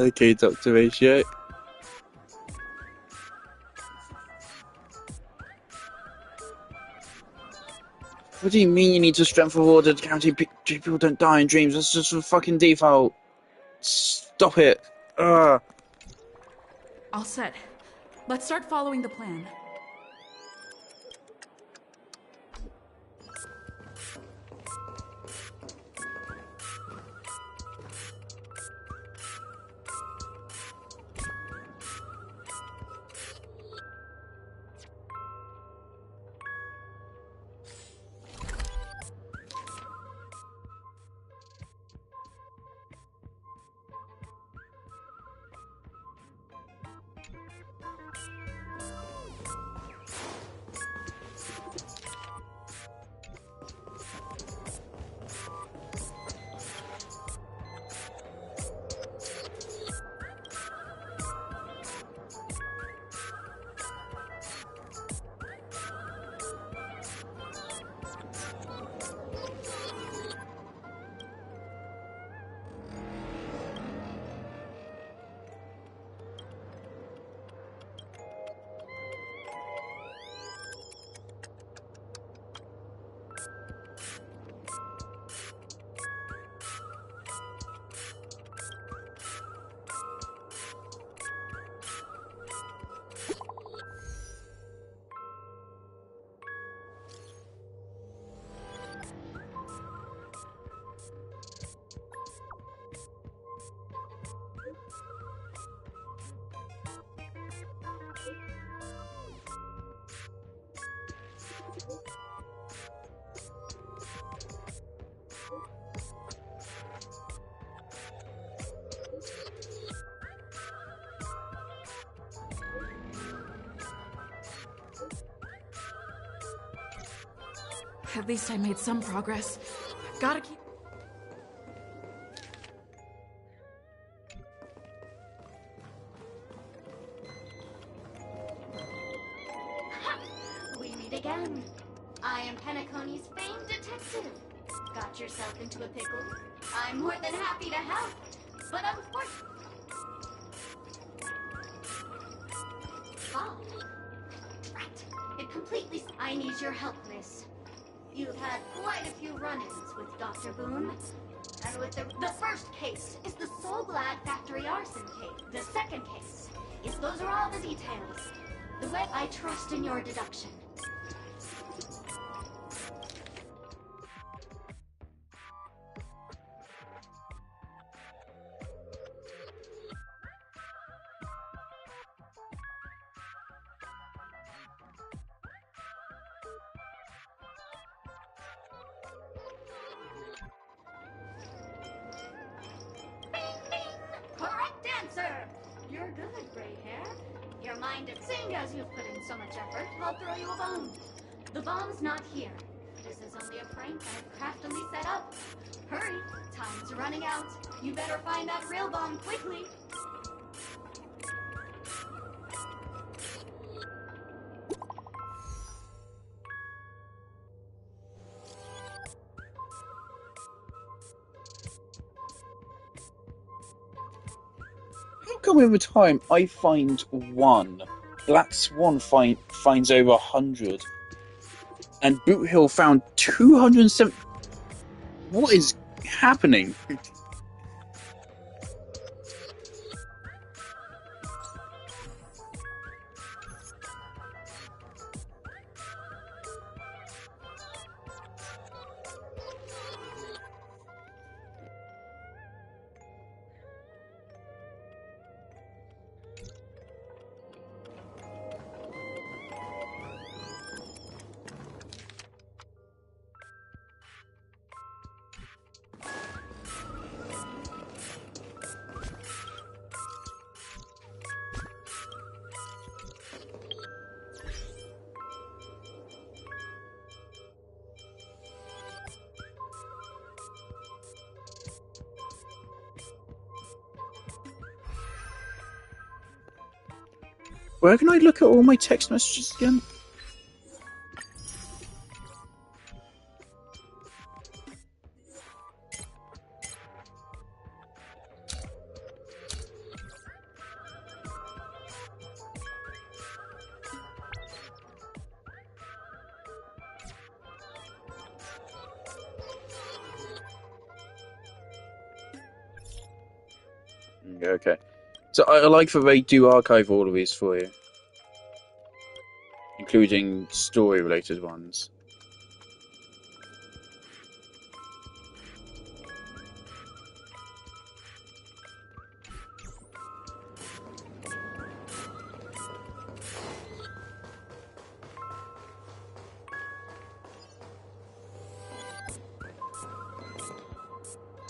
Okay, Dr. Ratio. What do you mean you need to strengthen order to guarantee people don't die in dreams? That's just a fucking default. Stop it. Ugh. All set. Let's start following the plan. At least I made some progress. Gotta keep... We meet again. I am Penacony's famed detective. Got yourself into a pickle? I'm more than happy to help. But unfortunately... Oh. Right. It completely... I need your help, miss. You've had quite a few run-ins with Dr. Boone. And with the first case is the Soul Glad Factory arson case. The second case is those are all the details. The way I trust in your deduction. Correct answer! You're good, gray hair. Your mind is seeing as you've put in so much effort, I'll throw you a bone. The bomb's not here. This is only a prank I've craftily set up. Hurry, time's running out. You better find that real bomb quickly. How come over time I find one, Black Swan finds over 100, and Boot Hill found 207? What is happening? Where can I look at all my text messages again? Okay. So I like that they do archive all of these for you, including story-related ones.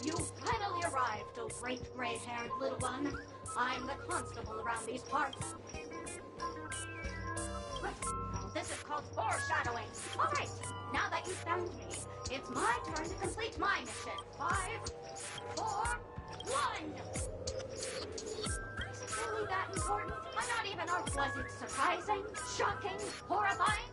You finally arrived, oh great gray-haired little one. I'm the constable around these parts. Now this is called foreshadowing. All right, now that you found me, it's my turn to complete my mission. 5, 4, 1. Is it really that important? I'm not even or was it surprising, shocking, horrifying?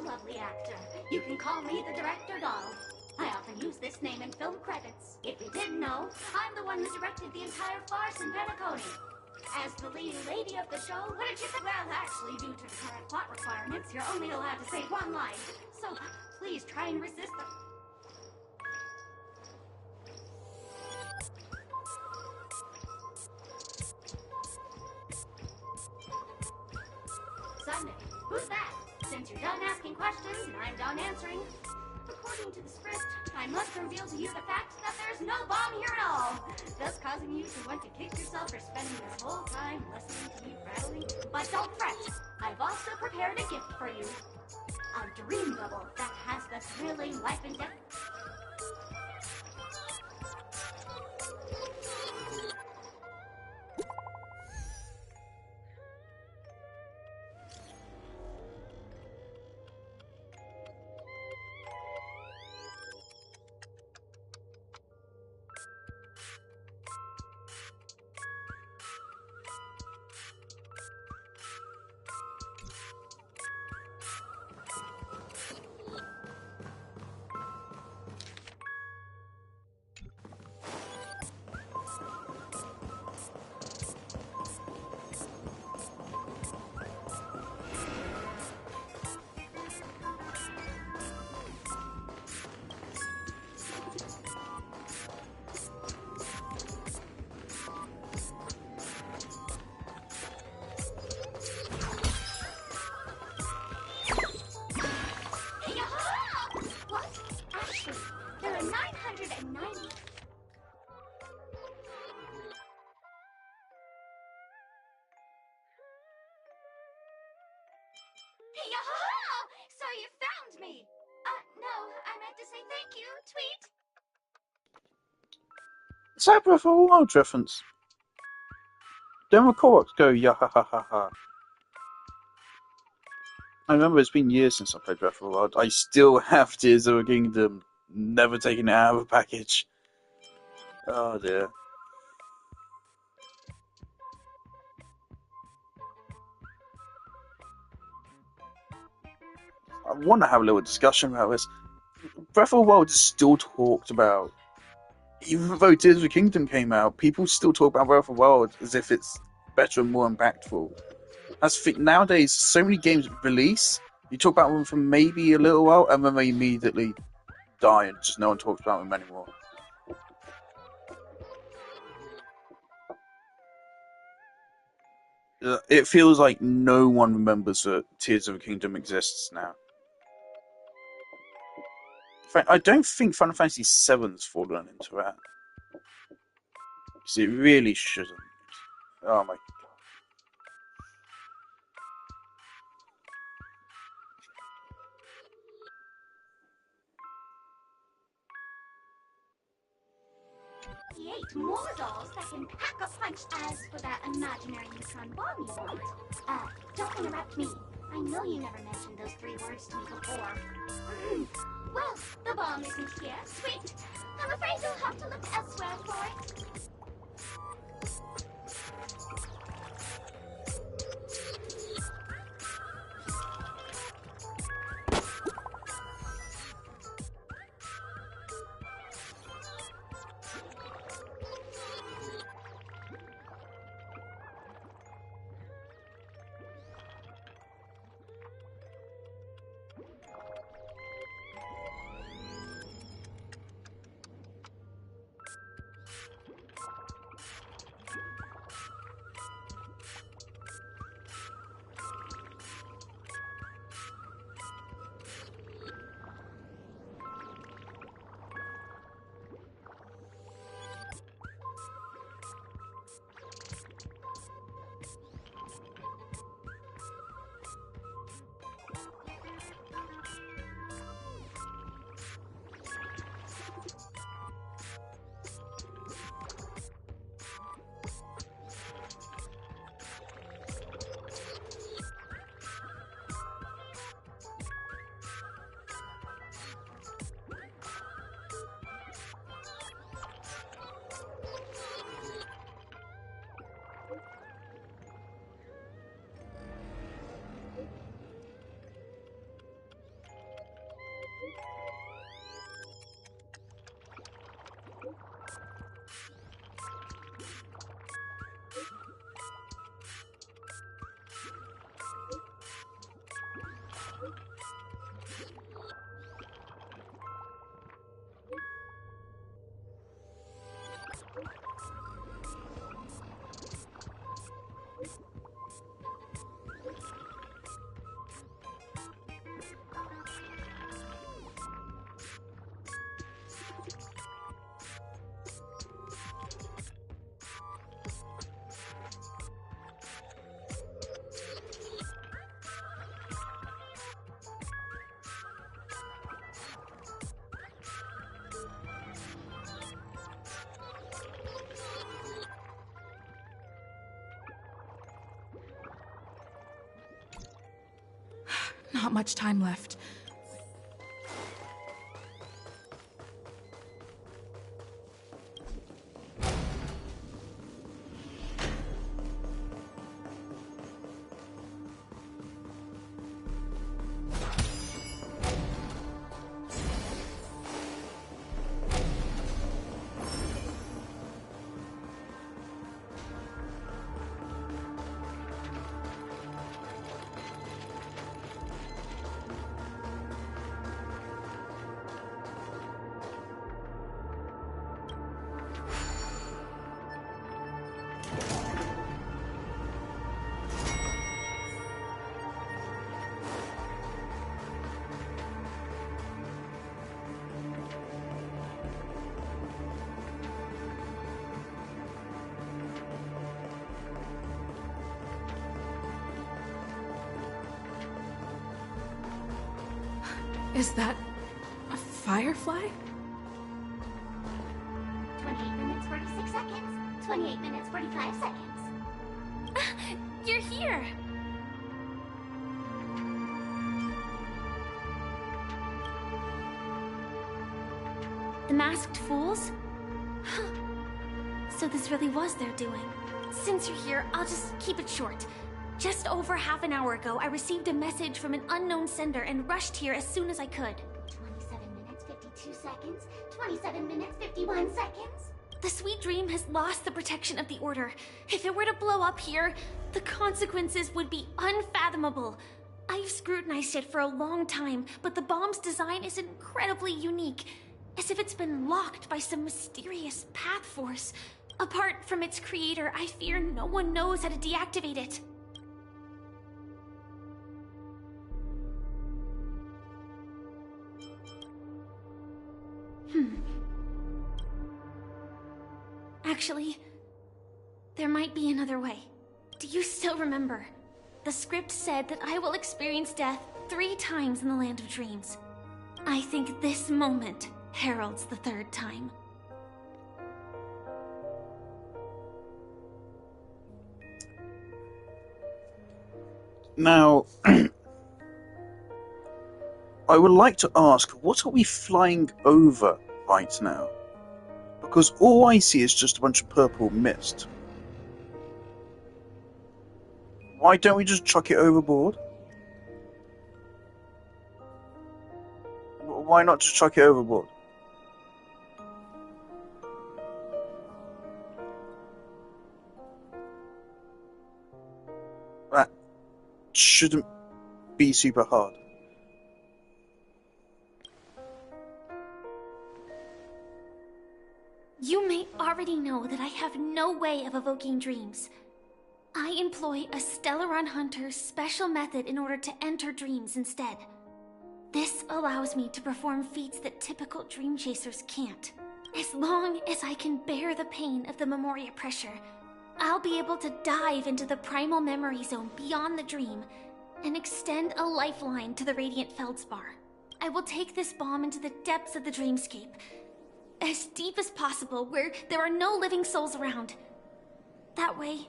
Lovely actor. You can call me the director doll. I often use this name in film credits. If you didn't know, I'm the one who directed the entire farce in Penacony. As the leading lady of the show, what did you think? Well, actually, due to current plot requirements, you're only allowed to say one line. So please try and resist them. Sunday, who's that? Since you're done asking questions and I'm done answering, according to the script, I must reveal to you the fact that there's no bomb here at all, thus causing you to want to kick yourself for spending this whole time listening to me prattling. But don't fret, I've also prepared a gift for you. A dream bubble that has the thrilling life and death. and 90. Yaha! So you found me! No, I meant to say thank you, Tweet. Is that Breath of the Wild reference? Don't recall go yeah ha ha ha ha. I remember it's been years since I played Breath of the Wild. I still have Tears of the Kingdom, never taken it out of a package. Oh dear. I want to have a little discussion about this. Breath of the Wild is still talked about. Even though Tears of the Kingdom came out, people still talk about Breath of the Wild as if it's better and more impactful. Nowadays, so many games release, you talk about them for maybe a little while, and then they immediately die, and just no one talks about them anymore. It feels like no one remembers that Tears of the Kingdom exists now. In fact, I don't think Final Fantasy VII's fallen into that. Because it really shouldn't. Oh my god. He ate more dolls that can pack a punch. As for that imaginary neutron bomb you want, don't interrupt me. I know you never mentioned those 3 words to me before. Well, the bomb isn't here. Sweet. I'm afraid you'll have to look elsewhere for it. Not much time left. Is that a firefly? 28 minutes, 46 seconds. 28 minutes, 45 seconds. You're here! The Masked Fools? So this really was their doing. Since you're here, I'll just keep it short. Just over half an hour ago, I received a message from an unknown sender and rushed here as soon as I could. 27 minutes, 52 seconds. 27 minutes, 51 seconds. The Sweet Dream has lost the protection of the Order. If it were to blow up here, the consequences would be unfathomable. I've scrutinized it for a long time, but the bomb's design is incredibly unique. As if it's been locked by some mysterious path force. Apart from its creator, I fear no one knows how to deactivate it. Actually, there might be another way. Do you still remember? The script said that I will experience death 3 times in the Land of Dreams. I think this moment heralds the 3rd time. Now, I would like to ask, what are we flying over right now? Because all I see is just a bunch of purple mist. Why don't we just chuck it overboard? Why not just chuck it overboard? That shouldn't be super hard. You may already know that I have no way of evoking dreams. I employ a Stellaron Hunter's special method in order to enter dreams instead. This allows me to perform feats that typical dream chasers can't. As long as I can bear the pain of the Memoria pressure, I'll be able to dive into the primal memory zone beyond the dream and extend a lifeline to the Radiant Feldspar. I will take this bomb into the depths of the dreamscape, as deep as possible, where there are no living souls around. That way,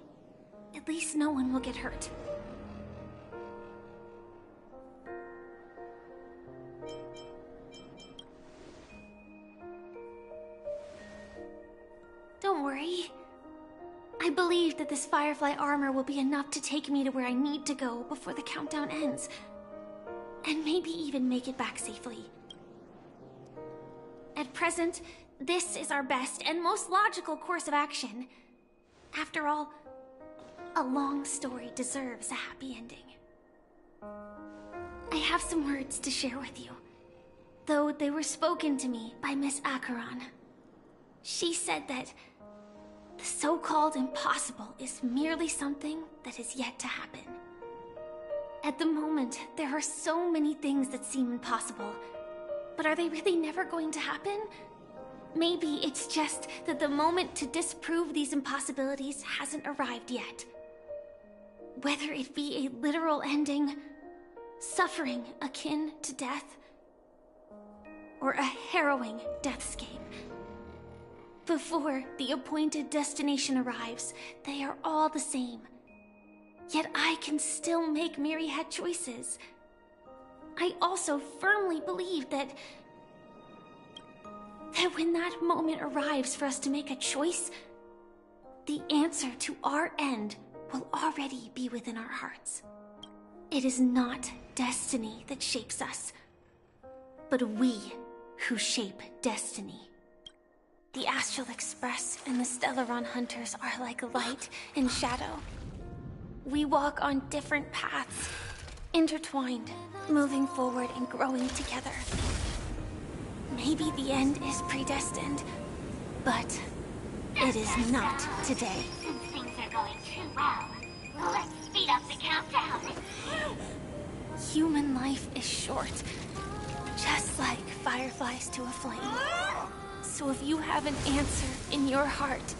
at least no one will get hurt. Don't worry. I believe that this Firefly armor will be enough to take me to where I need to go before the countdown ends. And maybe even make it back safely. At present, this is our best and most logical course of action. After all, a long story deserves a happy ending. I have some words to share with you, though they were spoken to me by Miss Acheron. She said that the so-called impossible is merely something that is yet to happen. At the moment, there are so many things that seem impossible, but are they really never going to happen? Maybe it's just that the moment to disprove these impossibilities hasn't arrived yet. Whether it be a literal ending, suffering akin to death, or a harrowing deathscape. Before the appointed destination arrives, they are all the same. Yet I can still make myriad choices. I also firmly believe that when that moment arrives for us to make a choice, the answer to our end will already be within our hearts. It is not destiny that shapes us, but we who shape destiny. The Astral Express and the Stellaron Hunters are like light and shadow. We walk on different paths, intertwined, moving forward and growing together. Maybe the end is predestined, but it is not today. Since things are going too well, let's speed up the countdown. Human life is short, just like fireflies to a flame. So if you have an answer in your heart,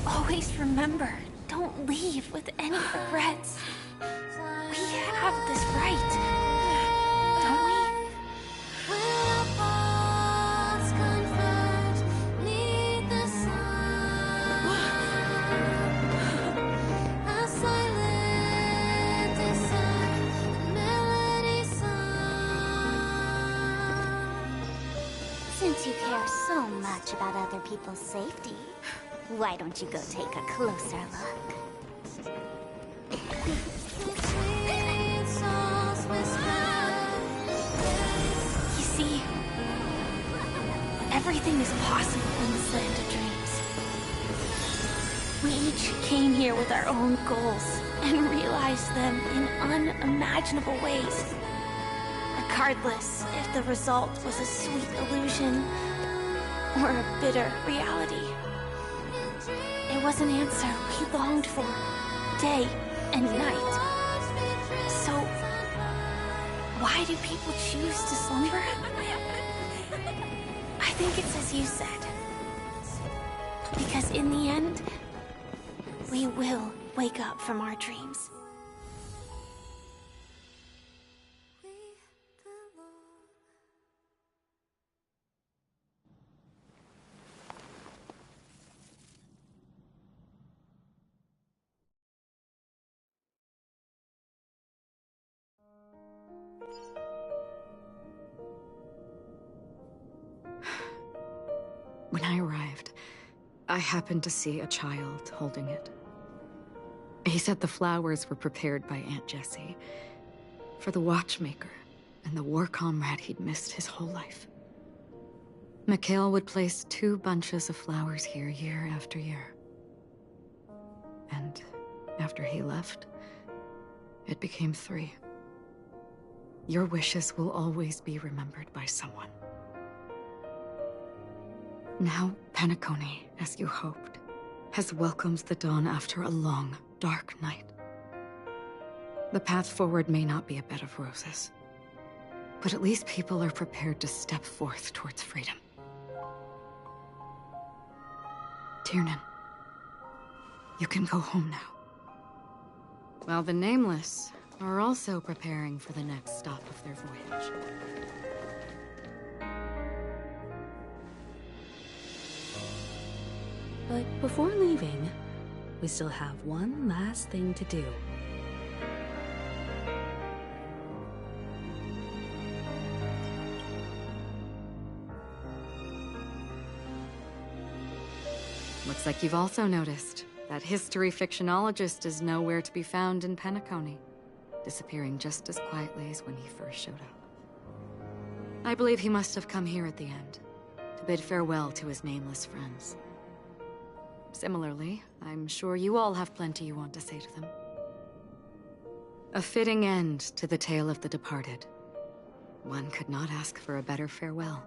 always remember, don't leave with any regrets. We have this right, don't we? Since you care so much about other people's safety, why don't you go take a closer look? You see, everything is possible in this land of dreams. We each came here with our own goals and realized them in unimaginable ways. Regardless if the result was a sweet illusion or a bitter reality. It was an answer we longed for, day and night. So, why do people choose to slumber? I think it's as you said. Because in the end, we will wake up from our dreams. When I arrived, I happened to see a child holding it. He said the flowers were prepared by Aunt Jessie for the watchmaker and the war comrade he'd missed his whole life. Mikhail would place 2 bunches of flowers here year after year. And after he left, it became 3. Your wishes will always be remembered by someone. Now, Penacony, as you hoped, has welcomed the dawn after a long, dark night. The path forward may not be a bed of roses, but at least people are prepared to step forth towards freedom. Tiernan, you can go home now. While the Nameless are also preparing for the next stop of their voyage. But before leaving, we still have one last thing to do. Looks like you've also noticed that history fictionologist is nowhere to be found in Penacony, disappearing just as quietly as when he first showed up. I believe he must have come here at the end, to bid farewell to his nameless friends. Similarly, I'm sure you all have plenty you want to say to them. A fitting end to the tale of the departed. One could not ask for a better farewell.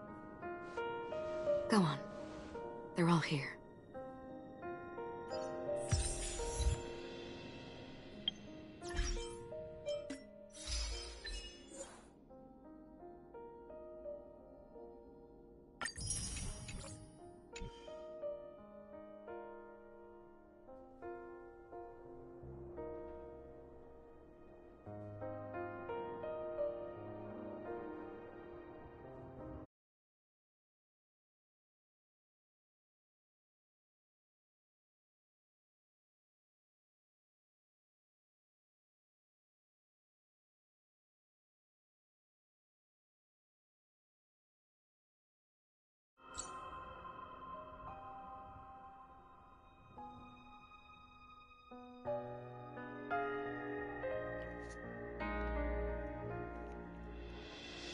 Go on. They're all here.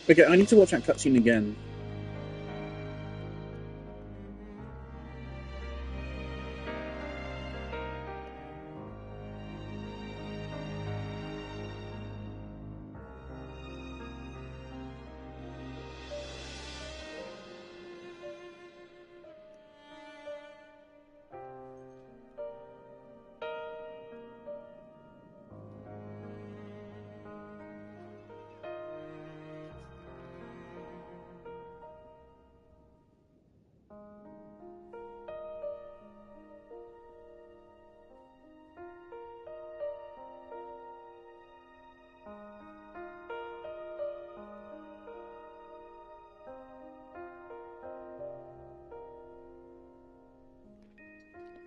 Okay, I need to watch that cutscene again.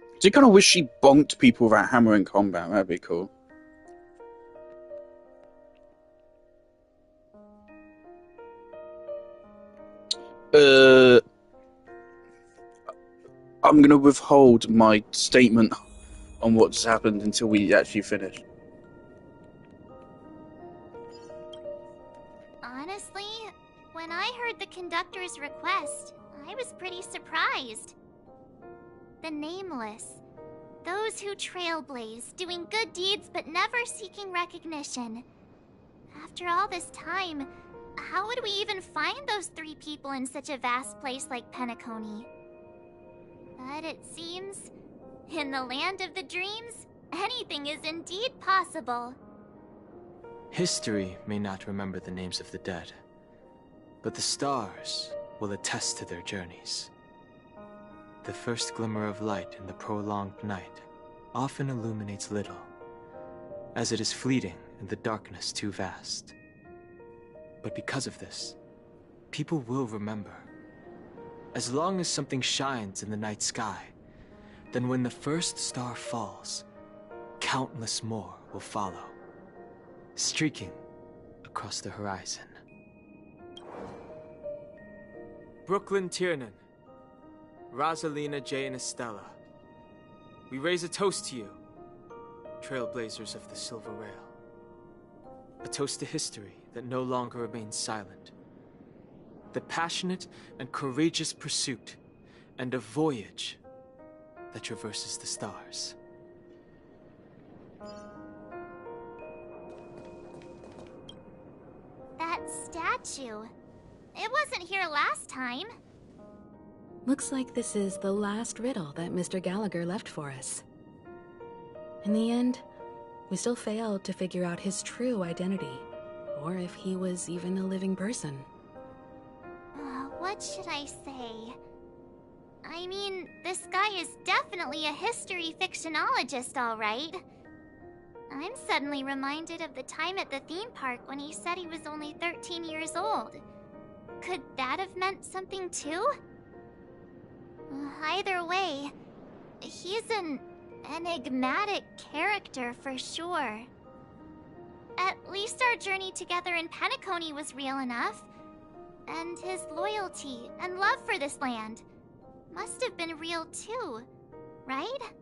I do kind of wish she bonked people with that hammer in combat. That'd be cool. I'm gonna withhold my statement on what just happened until we actually finish. Honestly, when I heard the conductor's request, I was pretty surprised. The Nameless. Those who trailblaze, doing good deeds but never seeking recognition. After all this time, how would we even find those 3 people in such a vast place like Penacony? But it seems, in the land of the dreams, anything is indeed possible. History may not remember the names of the dead, but the stars will attest to their journeys. The first glimmer of light in the prolonged night often illuminates little, as it is fleeting in the darkness too vast. But because of this, people will remember. As long as something shines in the night sky, then when the first star falls, countless more will follow, streaking across the horizon. Brooklyn Tiernan, Rosalina J. and Estella, we raise a toast to you, trailblazers of the Silver Rail. A toast to history that no longer remains silent. The passionate and courageous pursuit, and a voyage that traverses the stars. That statue. It wasn't here last time. Looks like this is the last riddle that Mr. Gallagher left for us. In the end, we still failed to figure out his true identity, or if he was even a living person. What should I say? I mean, this guy is definitely a history fictionologist, all right. I'm suddenly reminded of the time at the theme park when he said he was only 13 years old. Could that have meant something too? Either way, he's an enigmatic character for sure. At least our journey together in Penacony was real enough. And his loyalty and love for this land must have been real too, right?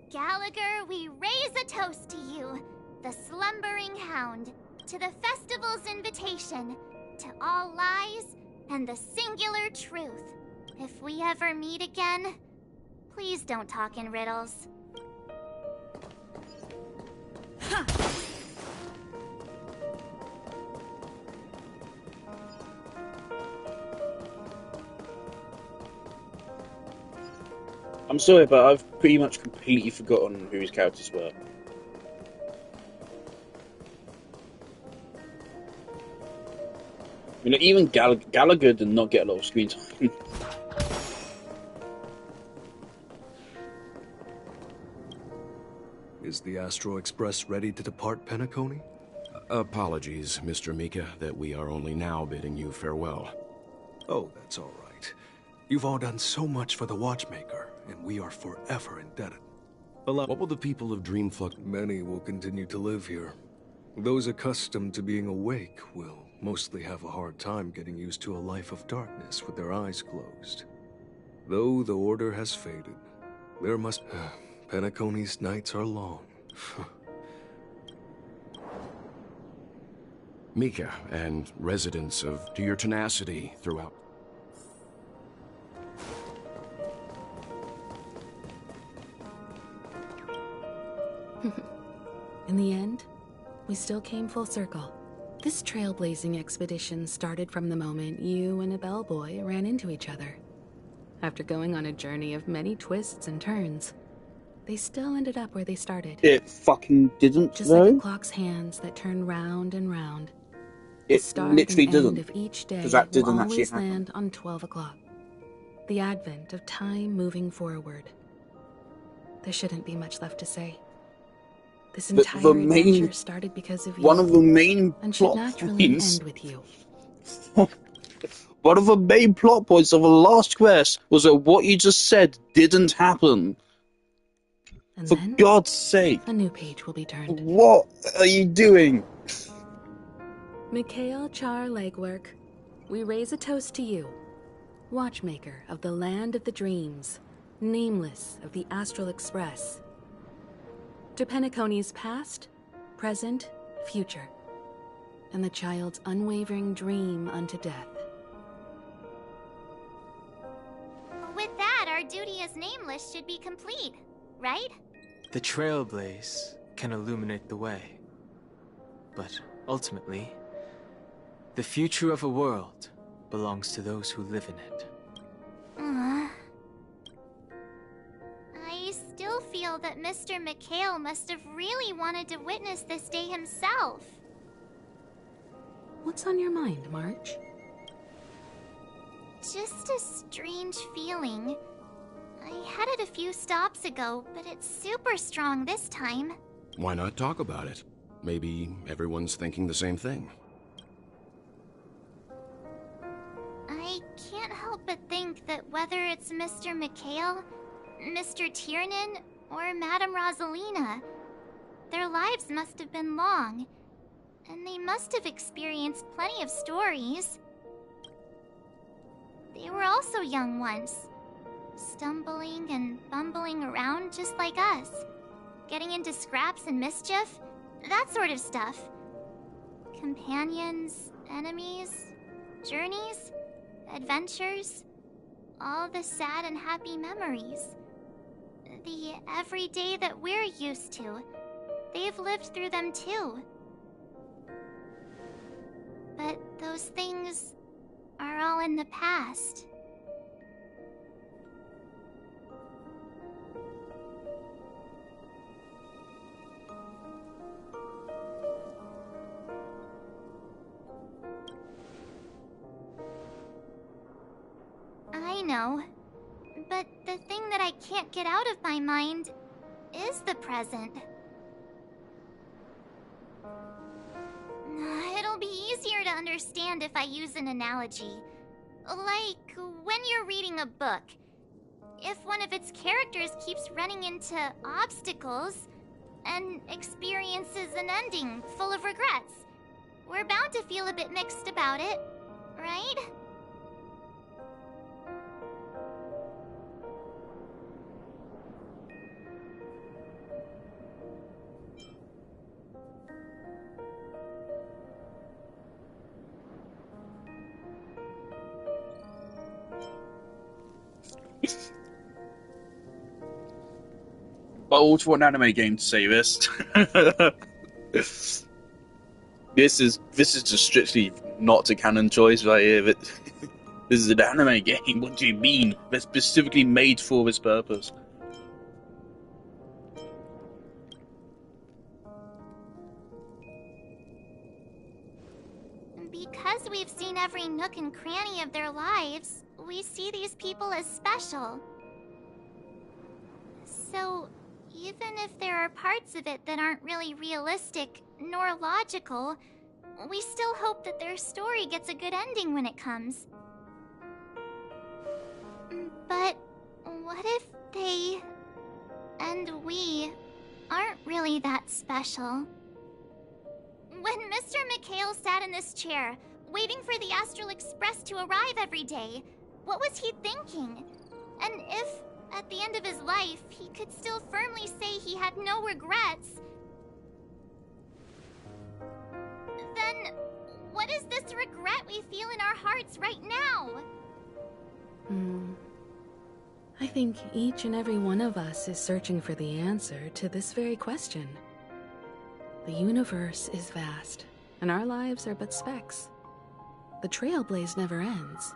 Gallagher, we raise a toast to you, the slumbering hound, to the festival's invitation, to all lies and the singular truth. If we ever meet again, please don't talk in riddles. I'm sorry, but I've pretty much completely forgotten who his characters were. You know, even Gallagher did not get a lot of screen time. Is the Astro Express ready to depart Penacony? Apologies, Mr. Mika, that we are only now bidding you farewell. Oh, that's all right. You've all done so much for the Watchmaker, and we are forever indebted. What will the people of Dreamflux... Many will continue to live here. Those accustomed to being awake will mostly have a hard time getting used to a life of darkness with their eyes closed. Though the order has faded, there must... Penacony's nights are long. Mika, and residents of... to your tenacity throughout... In the end, we still came full circle. This trailblazing expedition started from the moment you and a bellboy ran into each other. After going on a journey of many twists and turns, they still ended up where they started. It fucking didn't, Just though. like a clock's hands that turn round and round. The It start literally and end didn't. of each day Because that will didn't actually always happen. land on 12 o'clock. The advent of time moving forward. There shouldn't be much left to say. This The entire main- adventure started because of you. One of the main and should plot naturally points. end with you. One of the main plot points of the last quest was that what you just said didn't happen. And For then, God's sake. a new page will be turned. What are you doing? Mikhail Char Legwork, we raise a toast to you, watchmaker of the land of the dreams, nameless of the Astral Express. To Penacony's past, present, future, and the child's unwavering dream unto death. With that, our duty as Nameless should be complete, right? The trailblaze can illuminate the way. But ultimately, the future of a world belongs to those who live in it. I still feel that Mr. Mikhail must have really wanted to witness this day himself. What's on your mind, March? Just a strange feeling. I had it a few stops ago, but it's super strong this time. Why not talk about it? Maybe everyone's thinking the same thing. I can't help but think that whether it's Mr. Mikhail, Mr. Tiernan, or Madame Rosalina, their lives must have been long, and they must have experienced plenty of stories. They were also young once, stumbling and bumbling around just like us, getting into scraps and mischief, that sort of stuff. Companions, enemies, journeys, adventures, all the sad and happy memories. The everyday that we're used to, they've lived through them too. But those things are all in the past. I know, but the thing that I can't get out of my mind is the present. It'll be easier to understand if I use an analogy. Like when you're reading a book. If one of its characters keeps running into obstacles and experiences an ending full of regrets, we're bound to feel a bit mixed about it, right? Bold for an anime game to say this. This is just strictly not a canon choice right here. But this is an anime game. What do you mean? They're specifically made for this purpose. Because we've seen every nook and cranny of their lives, we see these people as special. So, even if there are parts of it that aren't really realistic nor logical, we still hope that their story gets a good ending when it comes. But what if they and we aren't really that special? When Mr. Mikhail sat in this chair, waiting for the Astral Express to arrive every day, what was he thinking? And if, at the end of his life, he could still firmly say he had no regrets, then what is this regret we feel in our hearts right now? I think each and every one of us is searching for the answer to this very question. The universe is vast, and our lives are but specks. The trailblaze never ends,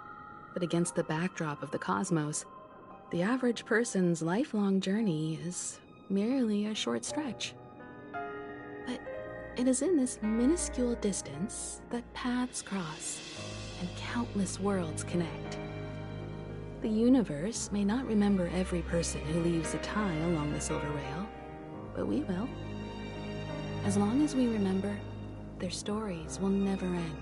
but against the backdrop of the cosmos, the average person's lifelong journey is merely a short stretch. But it is in this minuscule distance that paths cross and countless worlds connect. The universe may not remember every person who leaves a tie along the silver rail, but we will. As long as we remember, their stories will never end.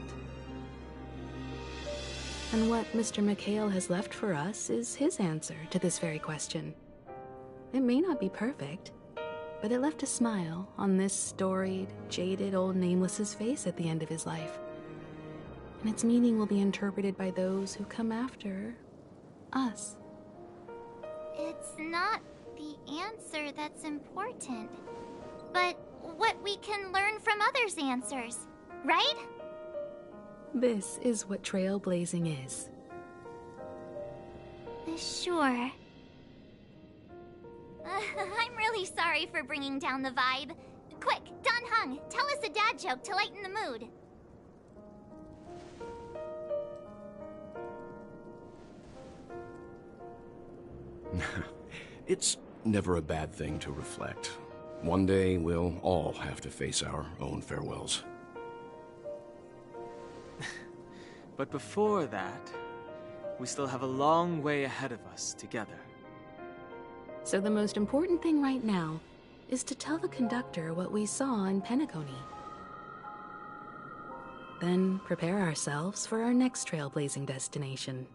And what Mr. Mikhail has left for us is his answer to this very question. It may not be perfect, but it left a smile on this storied, jaded old Nameless's face at the end of his life, and its meaning will be interpreted by those who come after us. It's not the answer that's important, but what we can learn from others' answers, right? This is what trailblazing is. Sure. I'm really sorry for bringing down the vibe. Quick, Don Hung, tell us a dad joke to lighten the mood. It's never a bad thing to reflect. One day, we'll all have to face our own farewells. But before that, we still have a long way ahead of us together. So the most important thing right now is to tell the conductor what we saw in Penacony. Then prepare ourselves for our next trailblazing destination.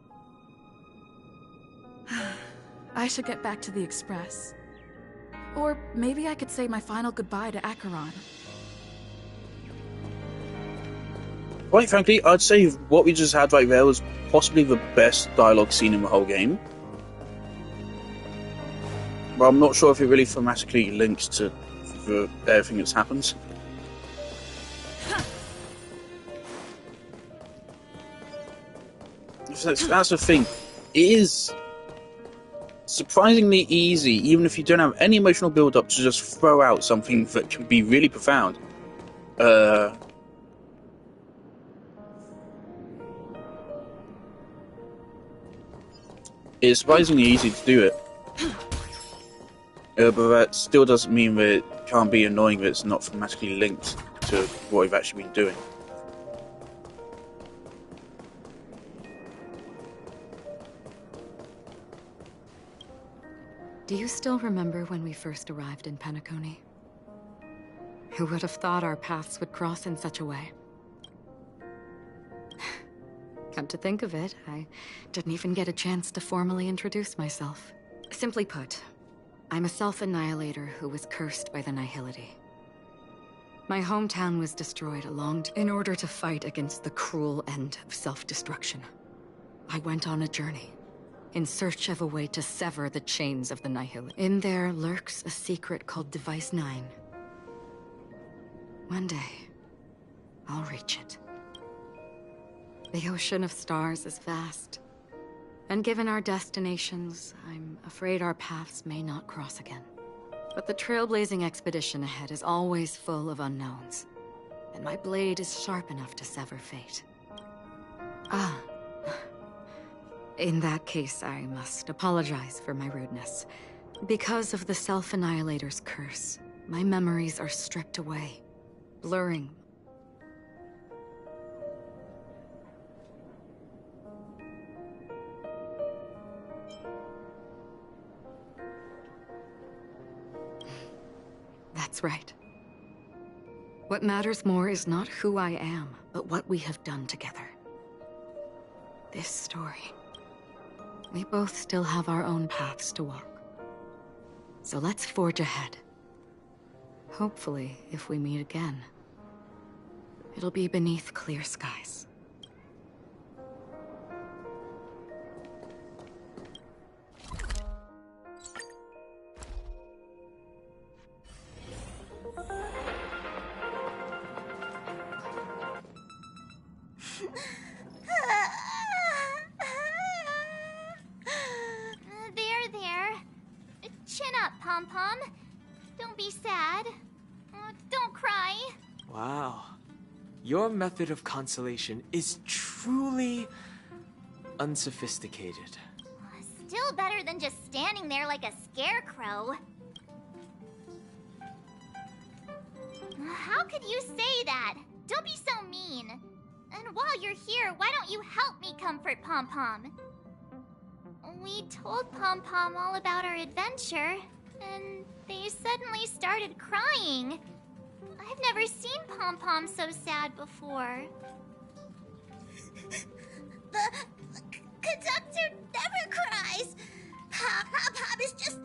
I should get back to the Express. Or maybe I could say my final goodbye to Acheron. Quite frankly, I'd say what we just had right there was possibly the best dialogue scene in the whole game. But I'm not sure if it really thematically links to everything that's happened. That's the thing. It is surprisingly easy, even if you don't have any emotional build-up, to just throw out something that can be really profound. It's surprisingly easy to do it. But that still doesn't mean that it can't be annoying that it's not thematically linked to what we've actually been doing. Do you still remember when we first arrived in Penacony? Who would have thought our paths would cross in such a way? Come to think of it, I didn't even get a chance to formally introduce myself. Simply put, I'm a self-annihilator who was cursed by the Nihility. My hometown was destroyed in order to fight against the cruel end of self-destruction. I went on a journey, in search of a way to sever the chains of the Nihility. In there lurks a secret called Device 9. One day, I'll reach it. The ocean of stars is vast, and given our destinations, I'm afraid our paths may not cross again. But the trailblazing expedition ahead is always full of unknowns, and my blade is sharp enough to sever fate. In that case, I must apologize for my rudeness. Because of the Self-Annihilator's curse, my memories are stripped away, blurring. That's right. What matters more is not who I am, but what we have done together. This story. We both still have our own paths to walk. So let's forge ahead. Hopefully, if we meet again, it'll be beneath clear skies. There. Chin up, Pom-Pom. Don't be sad. Don't cry. Wow. Your method of consolation is truly unsophisticated. Still better than just standing there like a scarecrow. How could you say that? Don't be so mean. And while you're here, why don't you help me comfort Pom-Pom? We told Pom-Pom all about our adventure, and they suddenly started crying. I've never seen Pom-Pom so sad before. The conductor never cries. Pom-Pom is just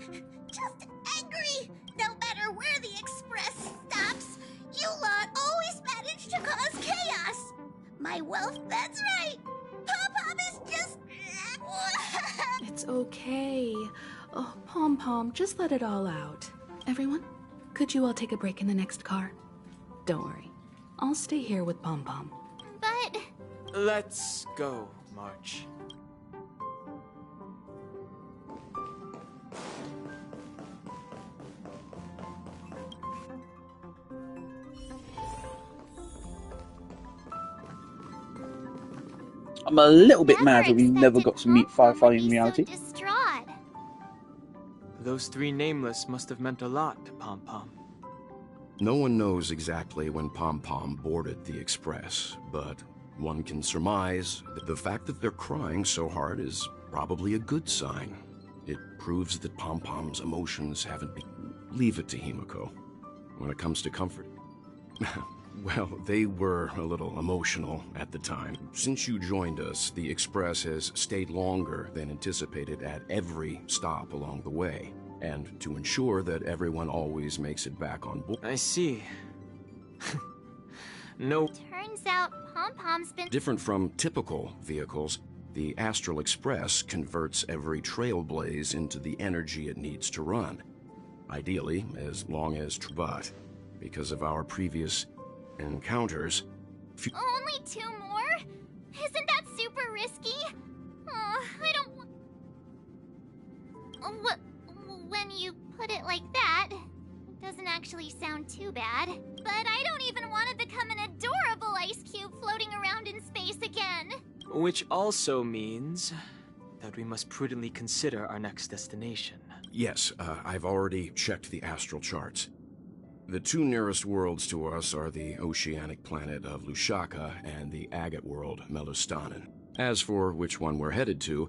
angry. No matter where the express stops, you lot always manage to cause chaos. My wealth, that's right! Pom-Pom is just... It's okay. Oh, Pom-Pom, just let it all out. Everyone, could you all take a break in the next car? Don't worry. I'll stay here with Pom-Pom. But... Let's go, March. I'm a little bit mad that we never got to meet Firefly in reality. distraught. Those three nameless must have meant a lot to Pom-Pom. No one knows exactly when Pom-Pom boarded the Express, but one can surmise that the fact that they're crying so hard is probably a good sign. It proves that Pom-Pom's emotions haven't been... Leave it to Himiko. When it comes to comfort... Well, they were a little emotional at the time. Since you joined us, the Express has stayed longer than anticipated at every stop along the way. And to ensure that everyone always makes it back on board... I see. No... Turns out Pom-Pom's been... Different from typical vehicles, the Astral Express converts every trailblaze into the energy it needs to run. Ideally, as long as... But, because of our previous encounters... Only 2 more? Isn't that super risky? I don't... When you put it like that, it doesn't actually sound too bad. But I don't even want to become an adorable ice cube floating around in space again. Which also means that we must prudently consider our next destination. Yes, I've already checked the astral charts. The 2 nearest worlds to us are the oceanic planet of Lushaka and the agate world, Melustanen. As for which one we're headed to,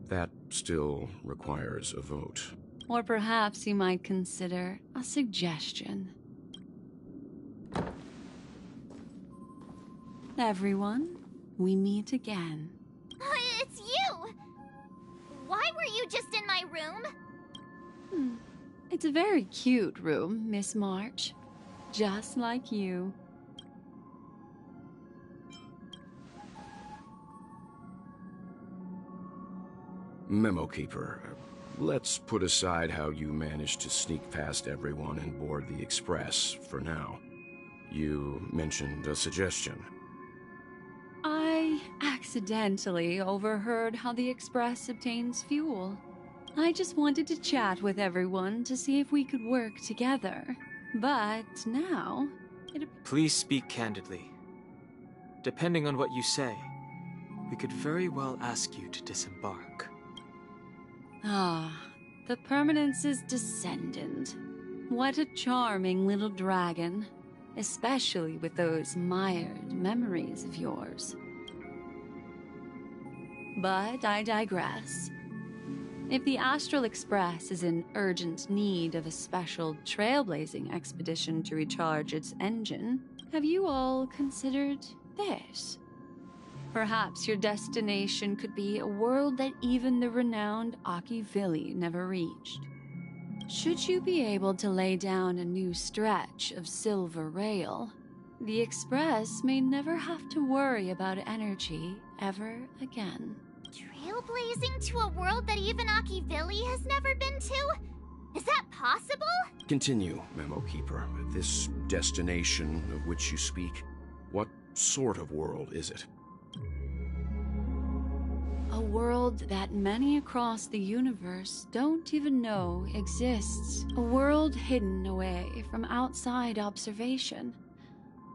that still requires a vote. Or perhaps you might consider a suggestion. Everyone, we meet again. It's you! Why were you just in my room? It's a very cute room, Miss March. Just like you. Memo Keeper, let's put aside how you managed to sneak past everyone and board the Express for now. You mentioned a suggestion. I accidentally overheard how the Express obtains fuel. I just wanted to chat with everyone to see if we could work together. But now, Please speak candidly. Depending on what you say, we could very well ask you to disembark. The Permanence's descendant. What a charming little dragon. Especially with those mired memories of yours. But I digress. If the Astral Express is in urgent need of a special trailblazing expedition to recharge its engine, have you all considered this? Perhaps your destination could be a world that even the renowned Akivili never reached. Should you be able to lay down a new stretch of silver rail, the Express may never have to worry about energy ever again. Trailblazing to a world that even Akivili has never been to? Is that possible? Continue, Memo Keeper. This destination of which you speak, what sort of world is it? A world that many across the universe don't even know exists. A world hidden away from outside observation.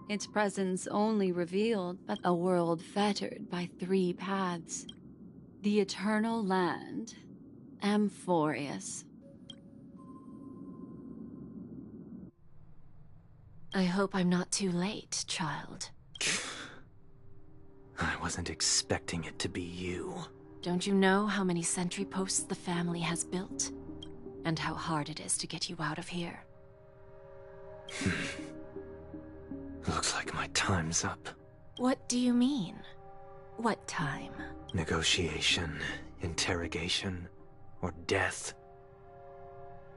Its presence only revealed, but a world fettered by 3 paths. The Eternal Land, Amphorius. I hope I'm not too late, child. I wasn't expecting it to be you. Don't you know how many sentry posts the family has built? And how hard it is to get you out of here? Looks like my time's up. What do you mean? What time? Negotiation, interrogation, or death.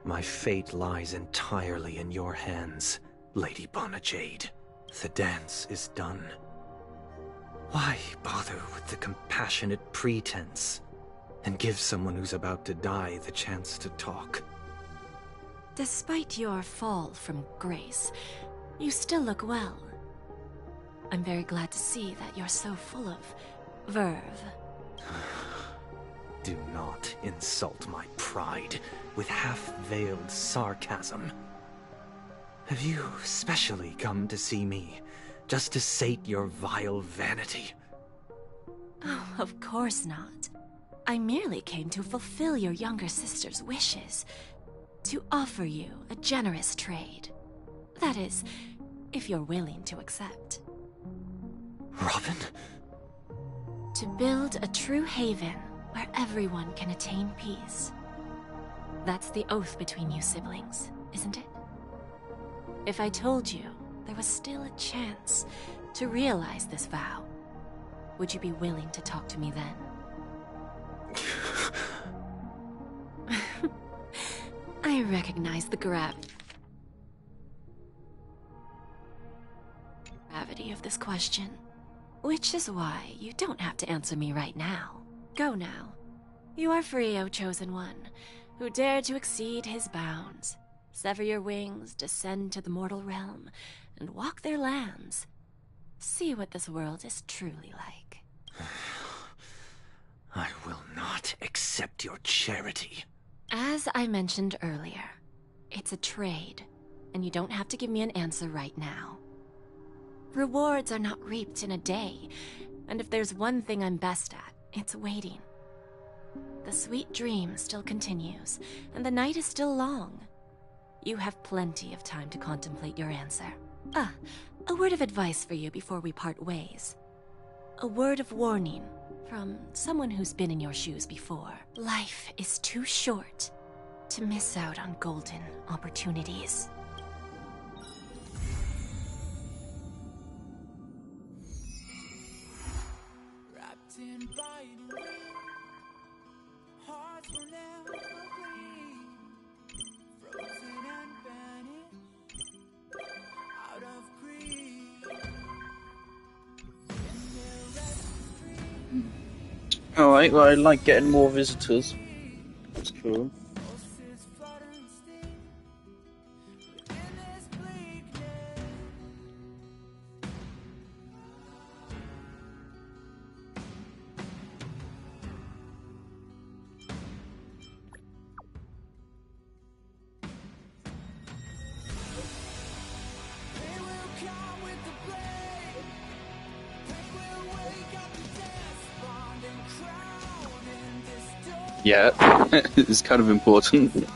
My fate lies entirely in your hands, Lady Bonajade. The dance is done. Why bother with the compassionate pretense and give someone who's about to die the chance to talk? Despite your fall from grace, you still look well. I'm very glad to see that you're so full of verve. Do not insult my pride with half-veiled sarcasm. Have you specially come to see me just to sate your vile vanity? Oh, of course not. I merely came to fulfill your younger sister's wishes. To offer you a generous trade. That is, if you're willing to accept. Robin? To build a true haven where everyone can attain peace. That's the oath between you siblings, isn't it? If I told you there was still a chance to realize this vow, would you be willing to talk to me then? I recognize the gravity of this question, which is why you don't have to answer me right now. Go now. You are free, O Chosen One, who dare to exceed his bounds. Sever your wings, descend to the mortal realm, and walk their lands. See what this world is truly like. I will not accept your charity. As I mentioned earlier, it's a trade, and you don't have to give me an answer right now. Rewards are not reaped in a day, and if there's one thing I'm best at, it's waiting. The sweet dream still continues, and the night is still long. You have plenty of time to contemplate your answer. A word of advice for you before we part ways. A word of warning from someone who's been in your shoes before. Life is too short to miss out on golden opportunities. Wrapped in biting wind, hearts will never bleed. Frozen and banished out of greed. Alright, well, I like getting more visitors. That's cool. Yeah, it's kind of important.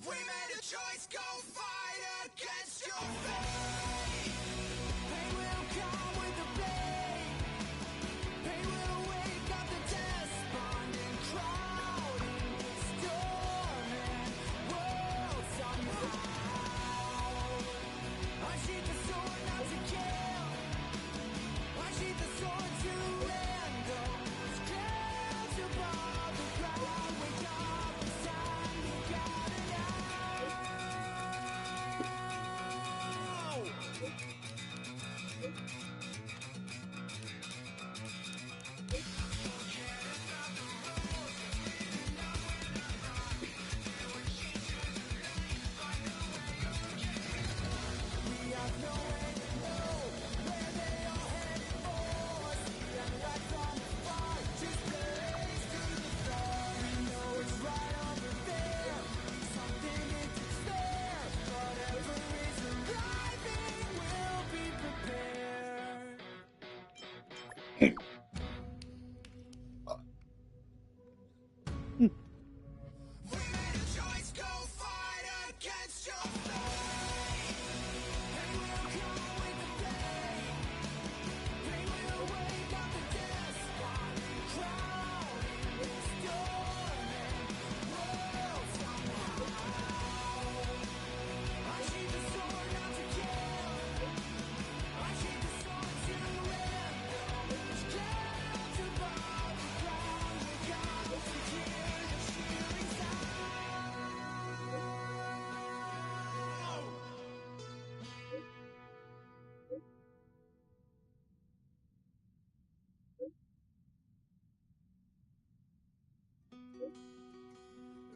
We made a choice, go fight against your fate. Pain will come with the blade. Pain will wake up the despondent crowd in this storming world somehow. Unsheath the sword not to kill. Unsheath the sword to end those clouds above the ground. Wake up, it's time to gather now. Something is there, whatever is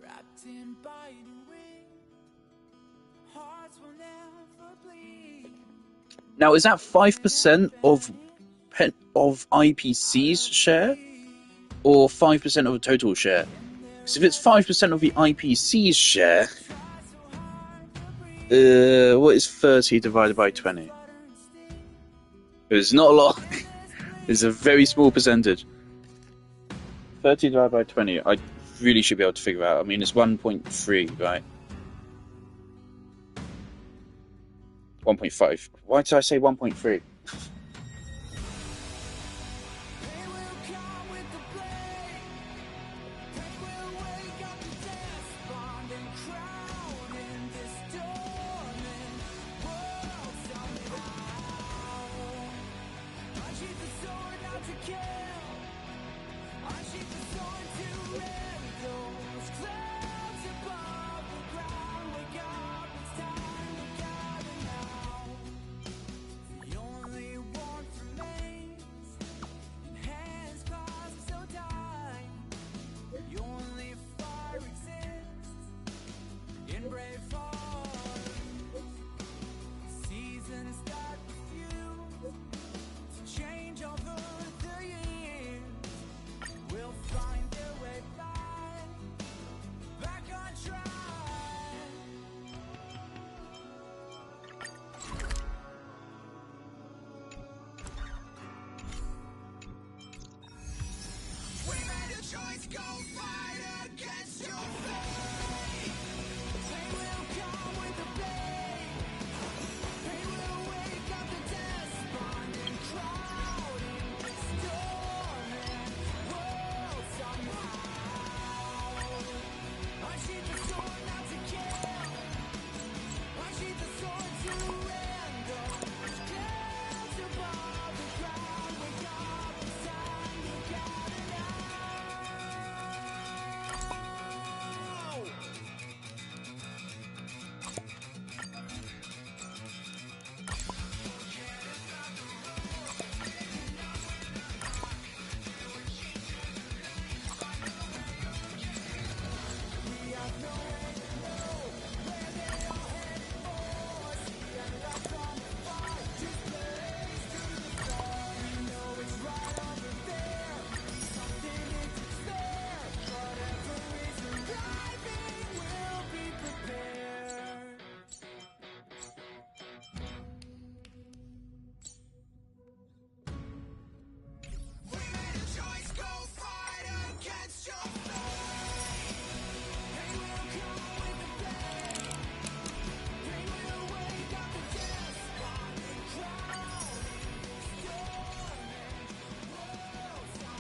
Wrapped in biting wind, hearts will never bleed. Now, is that 5% of IPC's share, or 5% of the total share? Because if it's 5% of the IPC's share, what is 30 divided by 20? It's not a lot. It's a very small percentage. 30 divided by 20, I really should be able to figure out. I mean, it's 1.3, right? 1.5. Why did I say 1.3?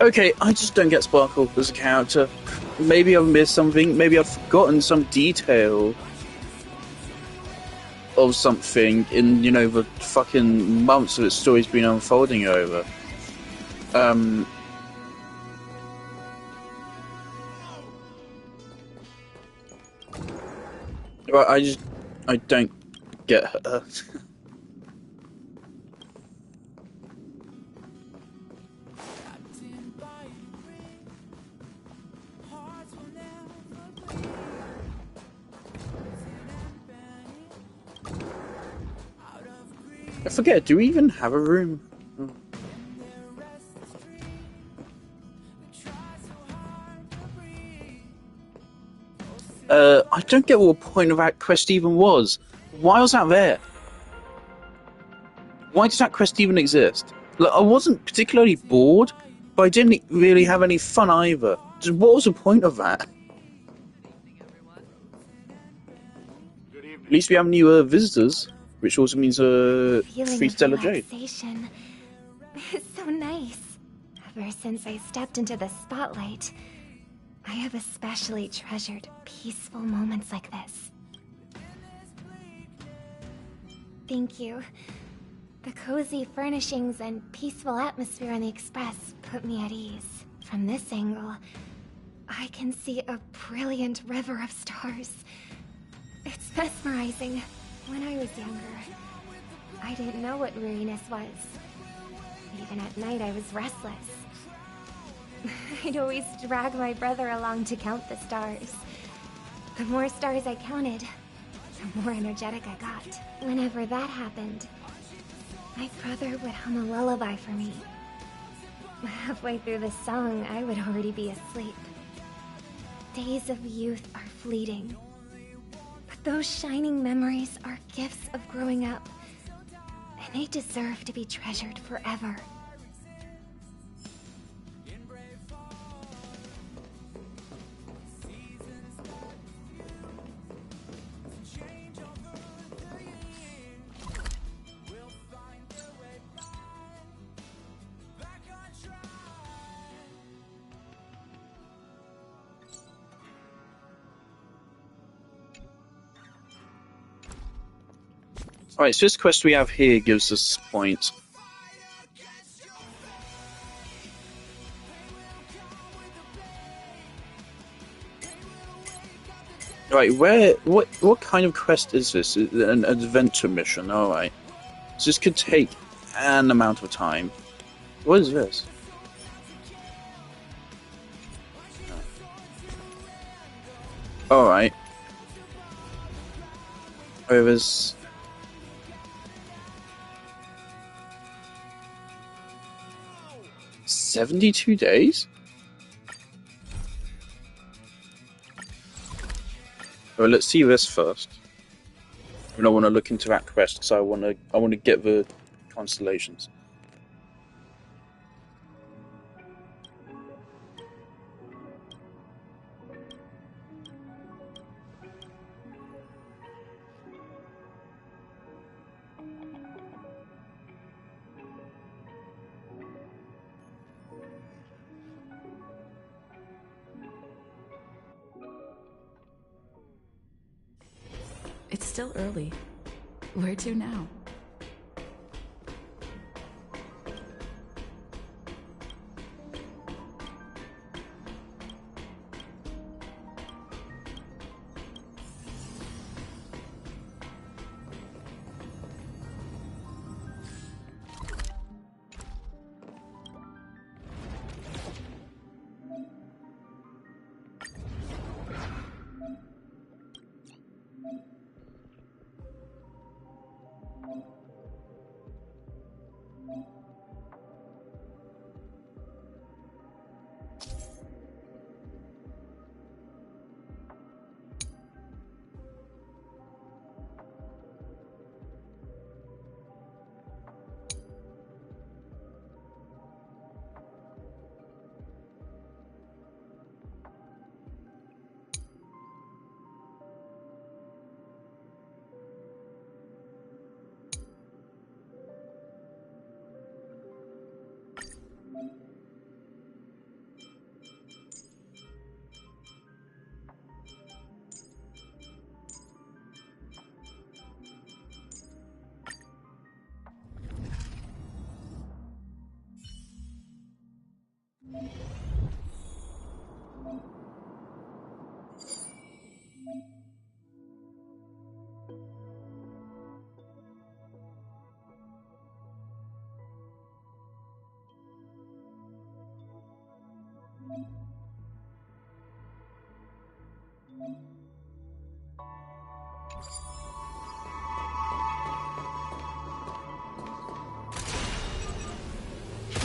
Okay, I just don't get Sparkle as a character. Maybe I've missed something, maybe I've forgotten some detail of something in, you know, the fucking months that its story's been unfolding over. Well, I don't get her. I forget, do we even have a room? I don't get what the point of that quest even was. Why was that there? Why does that quest even exist? Like, I wasn't particularly bored, but I didn't really have any fun either. Just what was the point of that? At least we have new visitors, which also means Feeling free of Stella Jade. relaxation. It's so nice. Ever since I stepped into the spotlight, I have especially treasured peaceful moments like this. Thank you. The cozy furnishings and peaceful atmosphere in the Express put me at ease. From this angle, I can see a brilliant river of stars. It's mesmerizing. When I was younger, I didn't know what weariness was. Even at night, I was restless. I'd always drag my brother along to count the stars. The more stars I counted, the more energetic I got. Whenever that happened, my brother would hum a lullaby for me. Halfway through the song, I would already be asleep. Days of youth are fleeting. But those shining memories are gifts of growing up, and they deserve to be treasured forever. Alright, so this quest we have here gives us points. Right, what kind of quest is this? An adventure mission, alright. So this could take an amount of time. What is this? Alright. Oh, there's... 72 days? Well, let's see this first. I want to look into that quest because I want to get the constellations. It's still early. Where to now?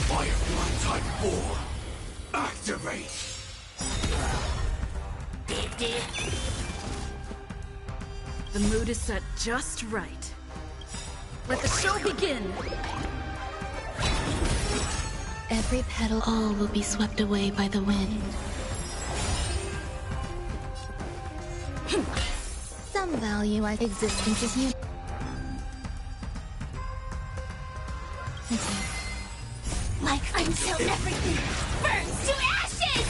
Firefly Type 4, activate! The mood is set just right. Let the show begin! Every petal, all will be swept away by the wind. Some value our existence is human. Like until everything burns to ashes!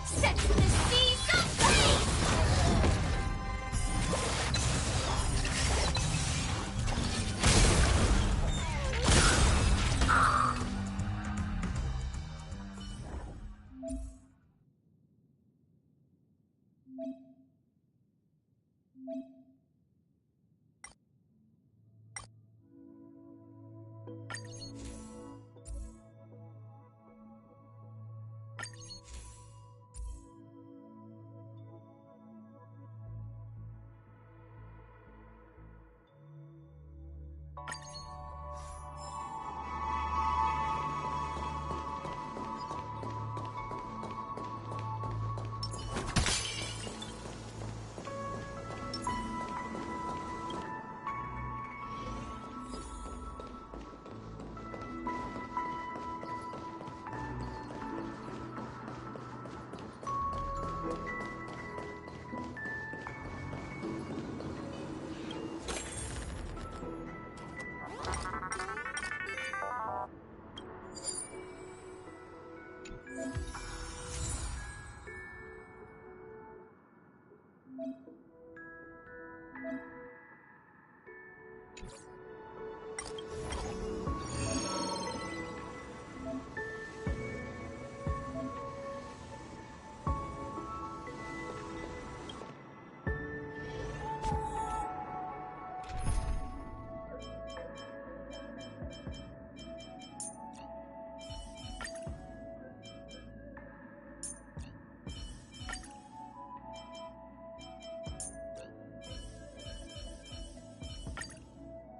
Set the seas ablaze!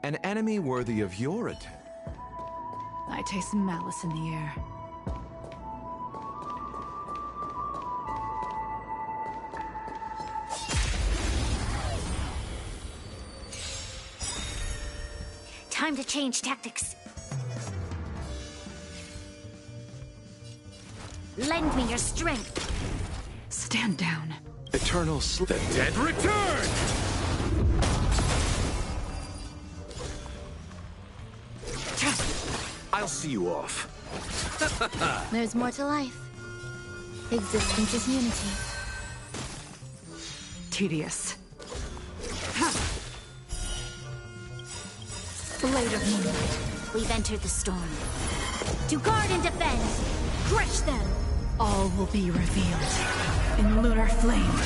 An enemy worthy of your attention. I taste some malice in the air. Time to change tactics. Lend me your strength. Stand down. Eternal The dead return! I'll see you off. There's more to life. Existence is unity. Tedious. Blade of moonlight. We've entered the storm. To guard and defend. Crush them. All will be revealed in lunar flame.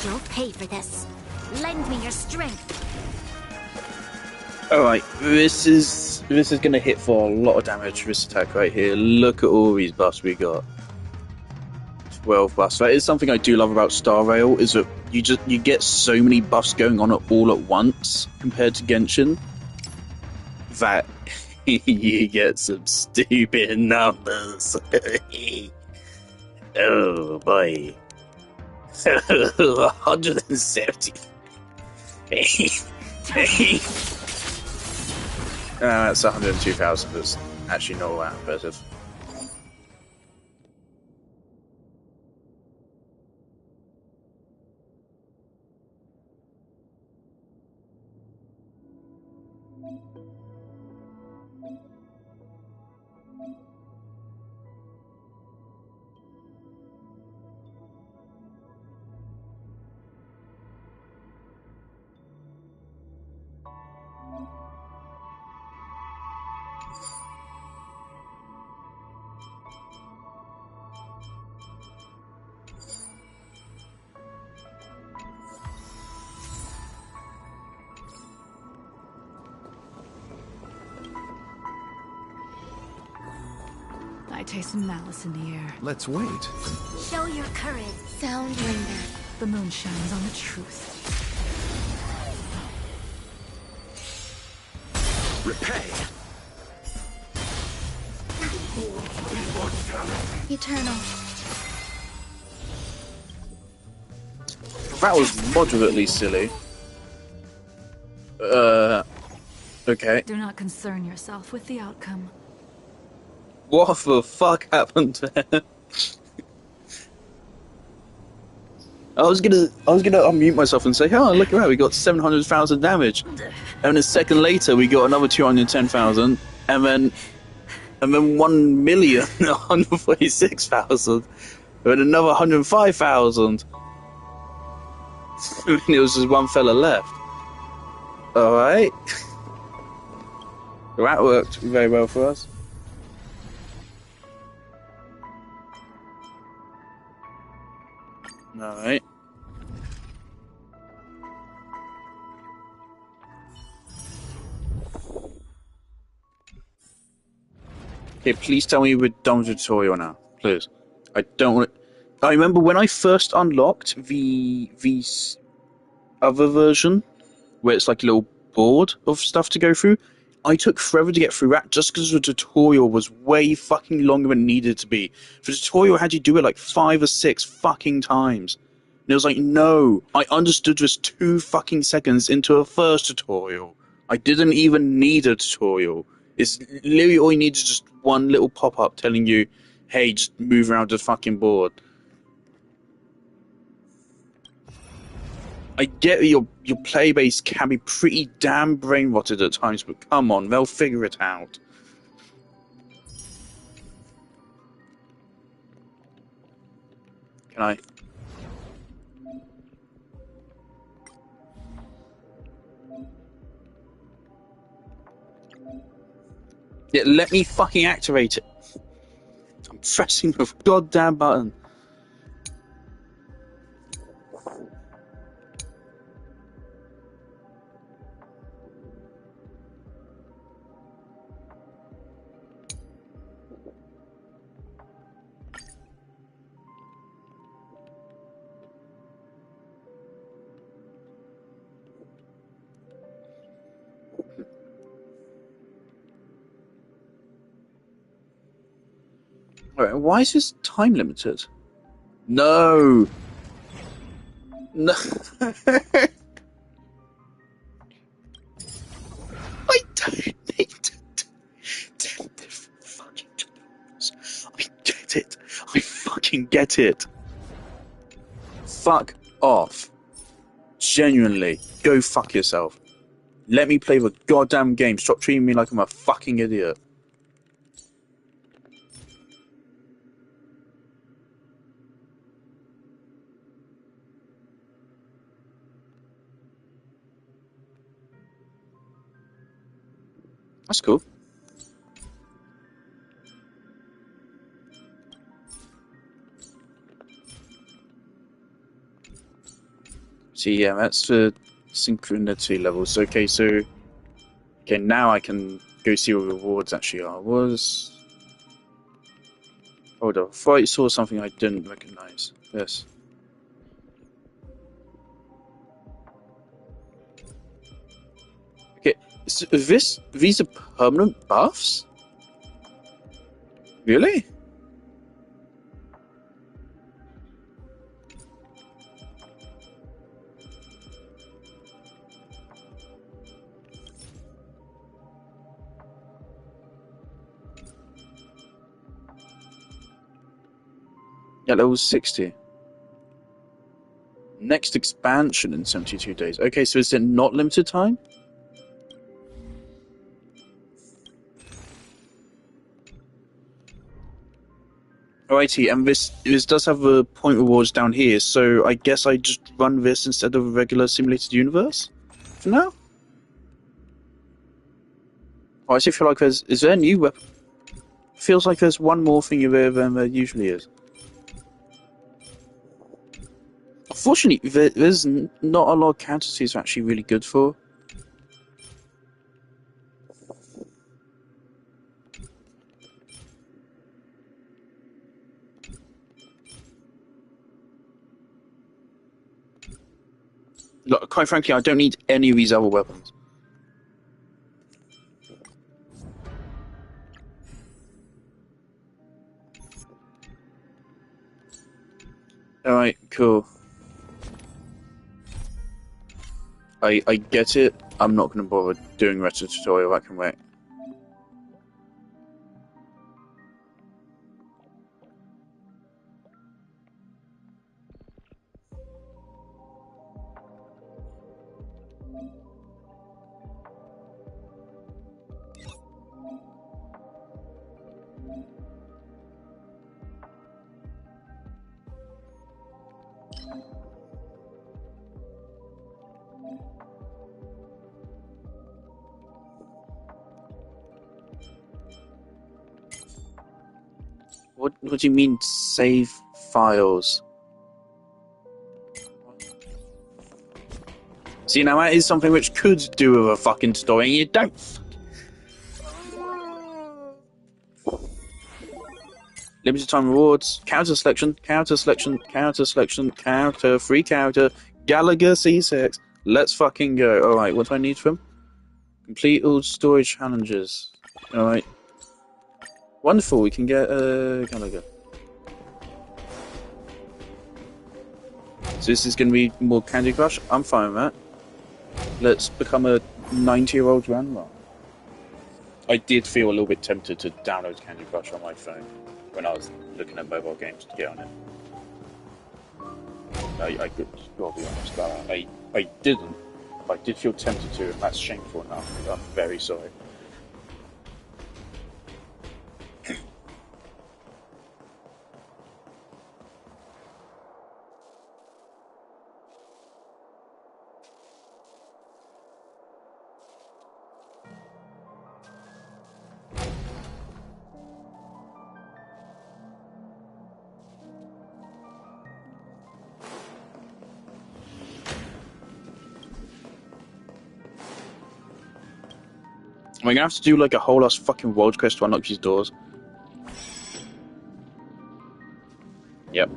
You'll pay for this. Lend me your strength. Alright, this is going to hit for a lot of damage for this attack right here. Look at all these buffs we got. 12 buffs. That is something I do love about Star Rail, is that you get so many buffs going on all at once compared to Genshin that you get some stupid numbers. Oh boy. 170. That's 102,000. That's actually not all that impressive. I taste some malice in the air. Let's wait. Show your courage. Sound linger. The moon shines on the truth. Repay. Eternal. That was moderately silly. Okay. Do not concern yourself with the outcome. What the fuck happened there? I was gonna unmute myself and say, oh, look at that, we got 700,000 damage. And a second later, we got another 210,000. And then 1,146,000. And then another 105,000. And it was just one fella left. Alright. That worked very well for us. Alright. Okay, please tell me we're done with the tutorial now. Please. I don't want... I remember when I first unlocked the other version, where it's like a little board of stuff to go through, I took forever to get through that just because the tutorial was way fucking longer than it needed to be. The tutorial had you do it like 5 or 6 fucking times. And it was like, no, I understood this 2 fucking seconds into a first tutorial. I didn't even need a tutorial. It's literally all you need is just one little pop-up telling you, hey, just move around the fucking board. I get your play base can be pretty damn brain-rotted at times, but come on, they'll figure it out. Can I? Yeah, let me fucking activate it. I'm pressing the goddamn button. Alright, why is this time limited? No! No! I don't need to do 10 different fucking tutorials. I get it. I fucking get it. Fuck off. Genuinely. Go fuck yourself. Let me play the goddamn game. Stop treating me like I'm a fucking idiot. That's cool. See, yeah, that's the synchronicity levels. Okay, so... Okay, now I can go see what rewards actually are. Hold on. I thought I saw something I didn't recognize. Yes. Okay, so these are permanent buffs? Really? Yeah, level 60. Next expansion in 72 days. Okay, so is it not limited time? Alrighty, and this does have a point rewards down here, so I guess I just run this instead of a regular simulated universe? For now? Oh, I actually feel like is there a new weapon? Feels like there's one more thing there than there usually is. Unfortunately, there's not a lot of casualties are actually really good for. Look, quite frankly, I don't need any of these other weapons. Alright, cool. I get it. I'm not going to bother doing the rest of the tutorial. I can wait. What do you mean, save files? See, now that is something which could do with a fucking story, and you don't. Limited time rewards, character selection, free character, Gallagher C6. Let's fucking go. Alright, what do I need from? Complete all storage challenges. Alright. Wonderful, we can get Gallagher. So this is going to be more Candy Crush? I'm fine with that. Let's become a 90-year-old grandma. I did feel a little bit tempted to download Candy Crush on my phone when I was looking at mobile games to get on it. I could well be honest about that. I didn't, but I did feel tempted to, and that's shameful enough. I'm very sorry. Am I gonna have to do like a whole ass fucking world quest to unlock these doors? Yep.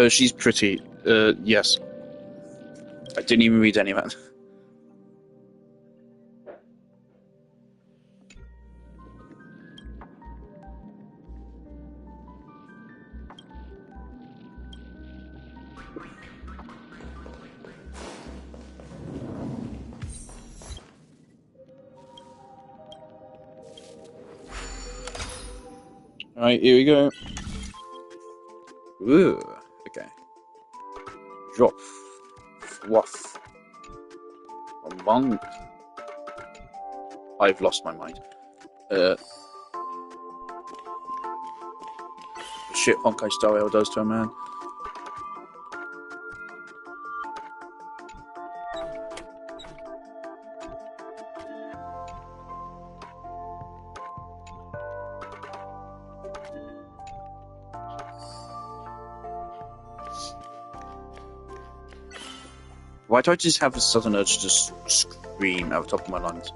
She's pretty. Yes. I didn't even read any of that. Alright, here we go. Ooh, okay. Drop. Woof. A monk. I've lost my mind. Shit Honkai style does to a man. Why do I just have a sudden urge to just scream out the top of my lungs?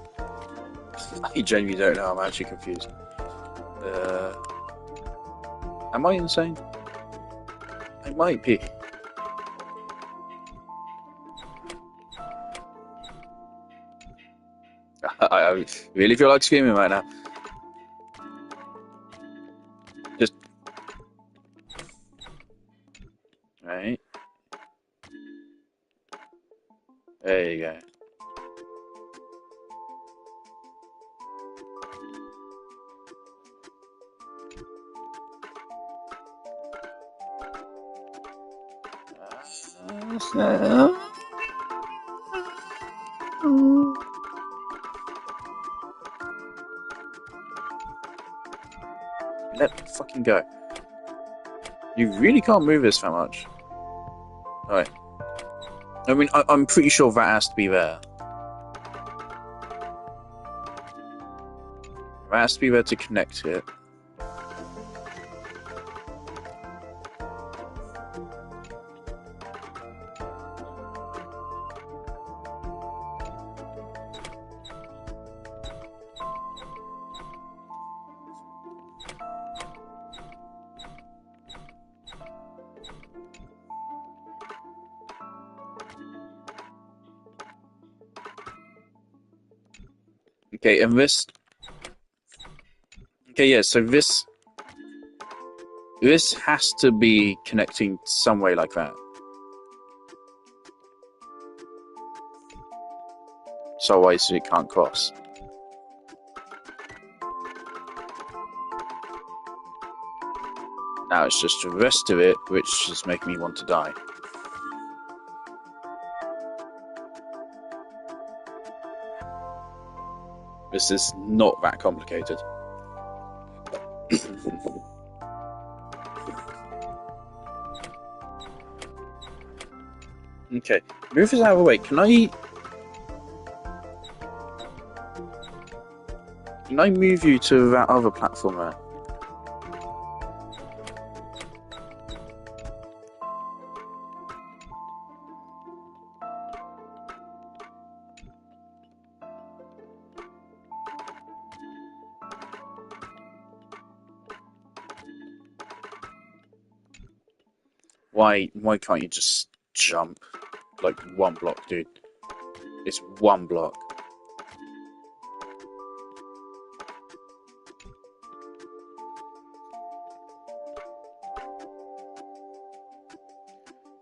I genuinely don't know, I'm actually confused. Am I insane? I might be. I really feel like screaming right now. Just... Right. There you go. Let me fucking go. You really can't move this that much. Alright. I mean, I'm pretty sure that has to be there. That has to be there to connect it. Okay, and this... Okay, yeah, so this has to be connecting some way like that. So otherwise it can't cross. Now it's just the rest of it which is making me want to die. This is not that complicated. Okay, move this out of the way. Can I move you to that other platform there? Why can't you just jump? Like one block, dude. It's one block.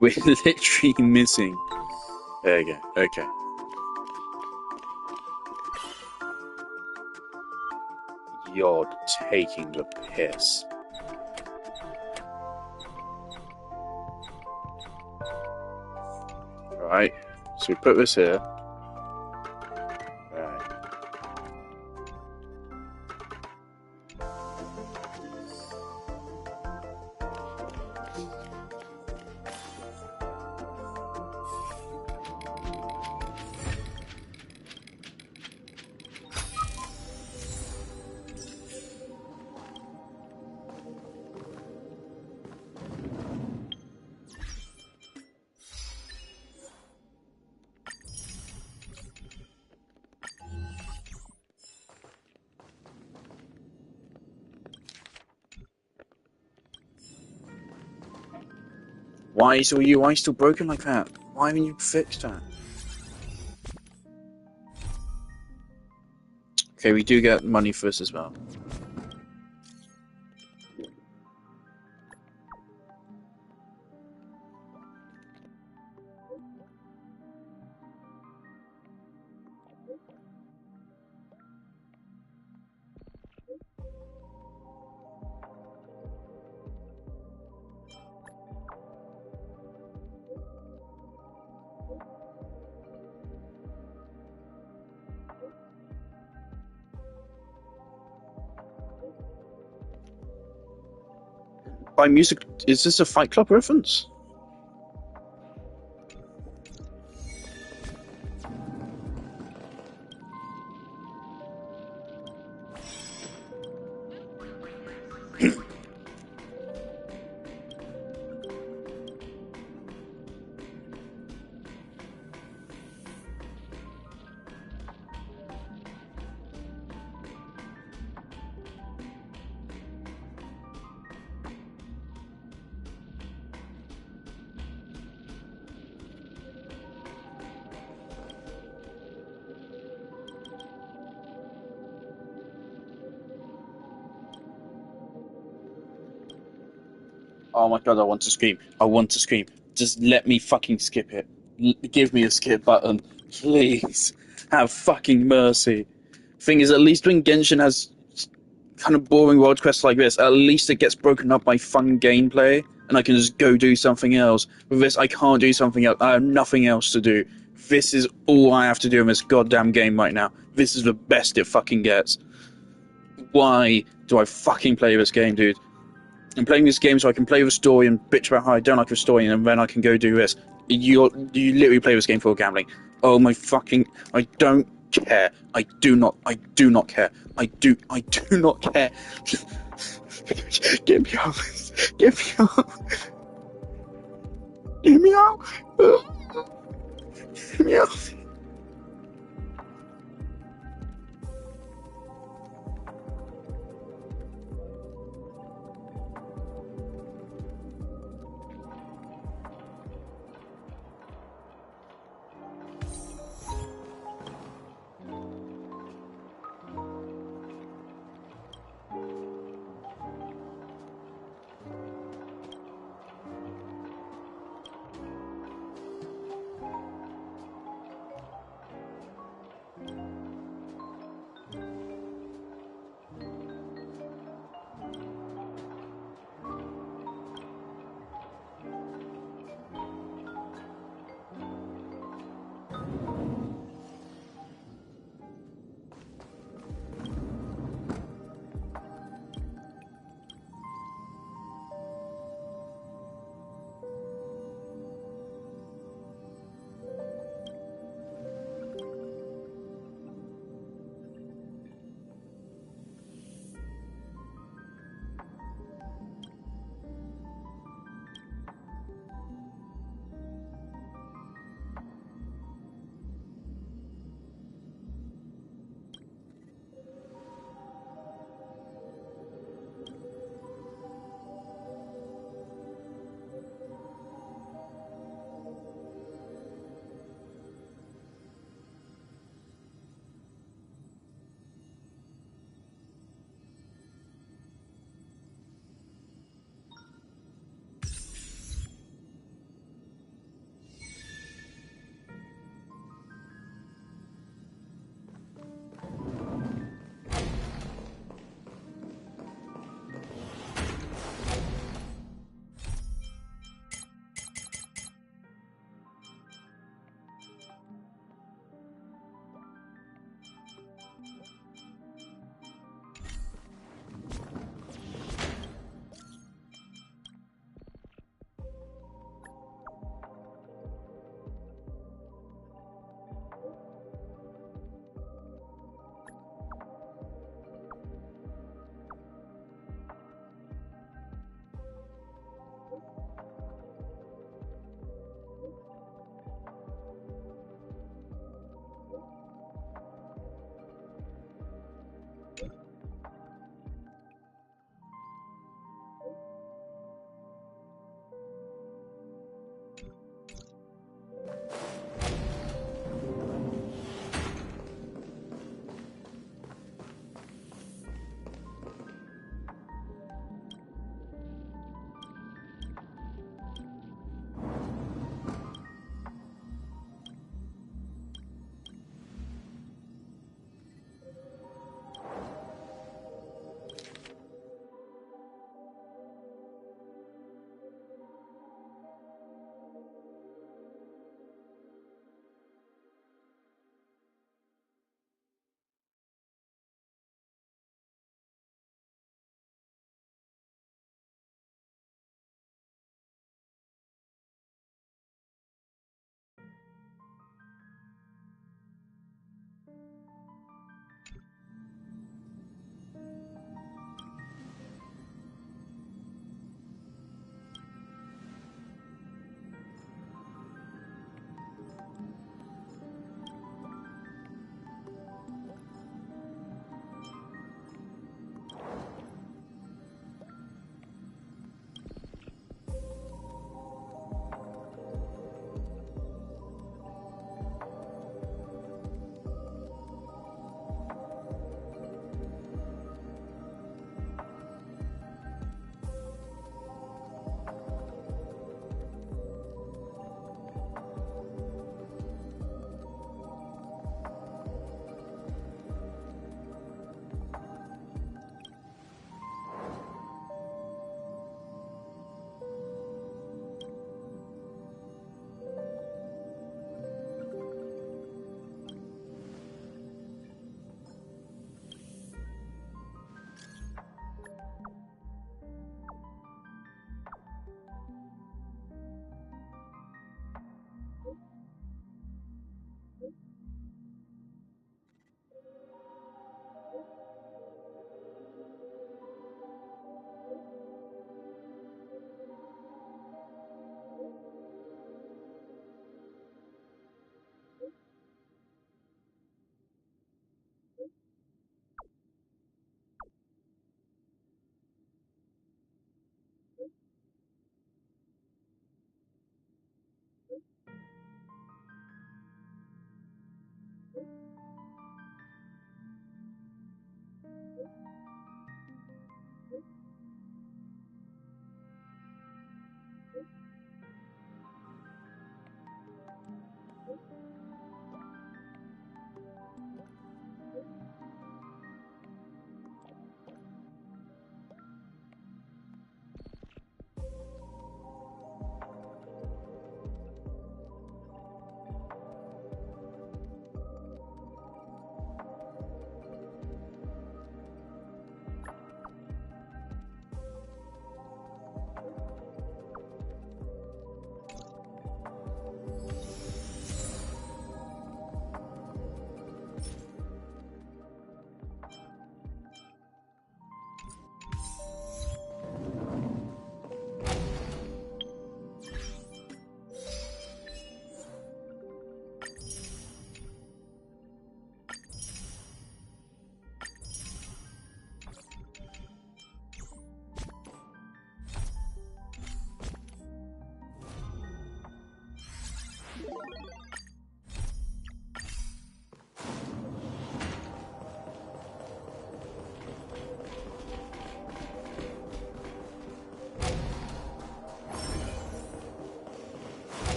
We're literally missing. There you go. Okay. You're taking the piss. Alright, so we put this here. Right. Why is your UI still broken like that? Why haven't you fixed that? Okay, we do get money for this as well. By music, is this a Fight Club reference? Oh my god, I want to scream. I want to scream. Just let me fucking skip it. Give me a skip button. Please. Have fucking mercy. Thing is, at least when Genshin has kind of boring world quests like this, at least it gets broken up by fun gameplay, and I can just go do something else. With this, I can't do something else. I have nothing else to do. This is all I have to do in this goddamn game right now. This is the best it fucking gets. Why do I fucking play this game, dude? I'm playing this game so I can play the story and bitch about how I don't like the story, and then I can go do this. You literally play this game for gambling. Oh my fucking... I don't care. I do not care. I do not care. Get me out. Get me out. Get me out. Get me out.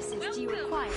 services do you require?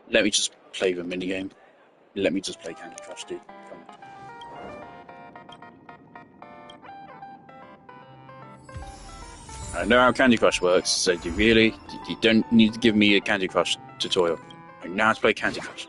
Let me just play the minigame. Let me just play Candy Crush, dude. Come on. I know how Candy Crush works, so you don't need to give me a Candy Crush tutorial. I know how to play Candy Crush.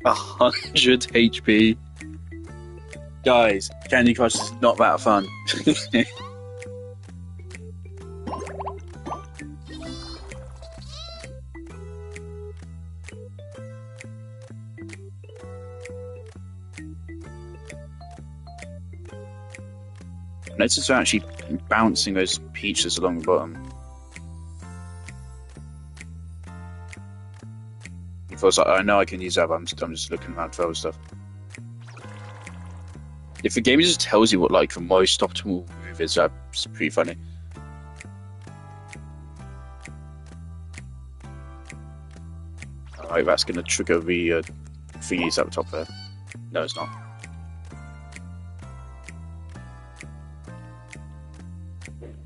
A 100 HP. Guys, Candy Crush is not that fun. Notice they're actually bouncing those peaches along the bottom. Because I know I can use that, but I'm just looking around for other stuff. If the game just tells you what like the most optimal move is, that's pretty funny. Alright, that's going to trigger the thingies at the top there. No, it's not.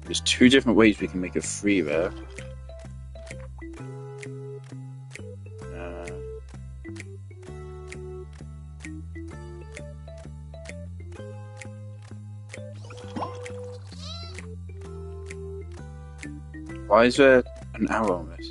There's two different ways we can make a 3 there. Why is there an arrow on this?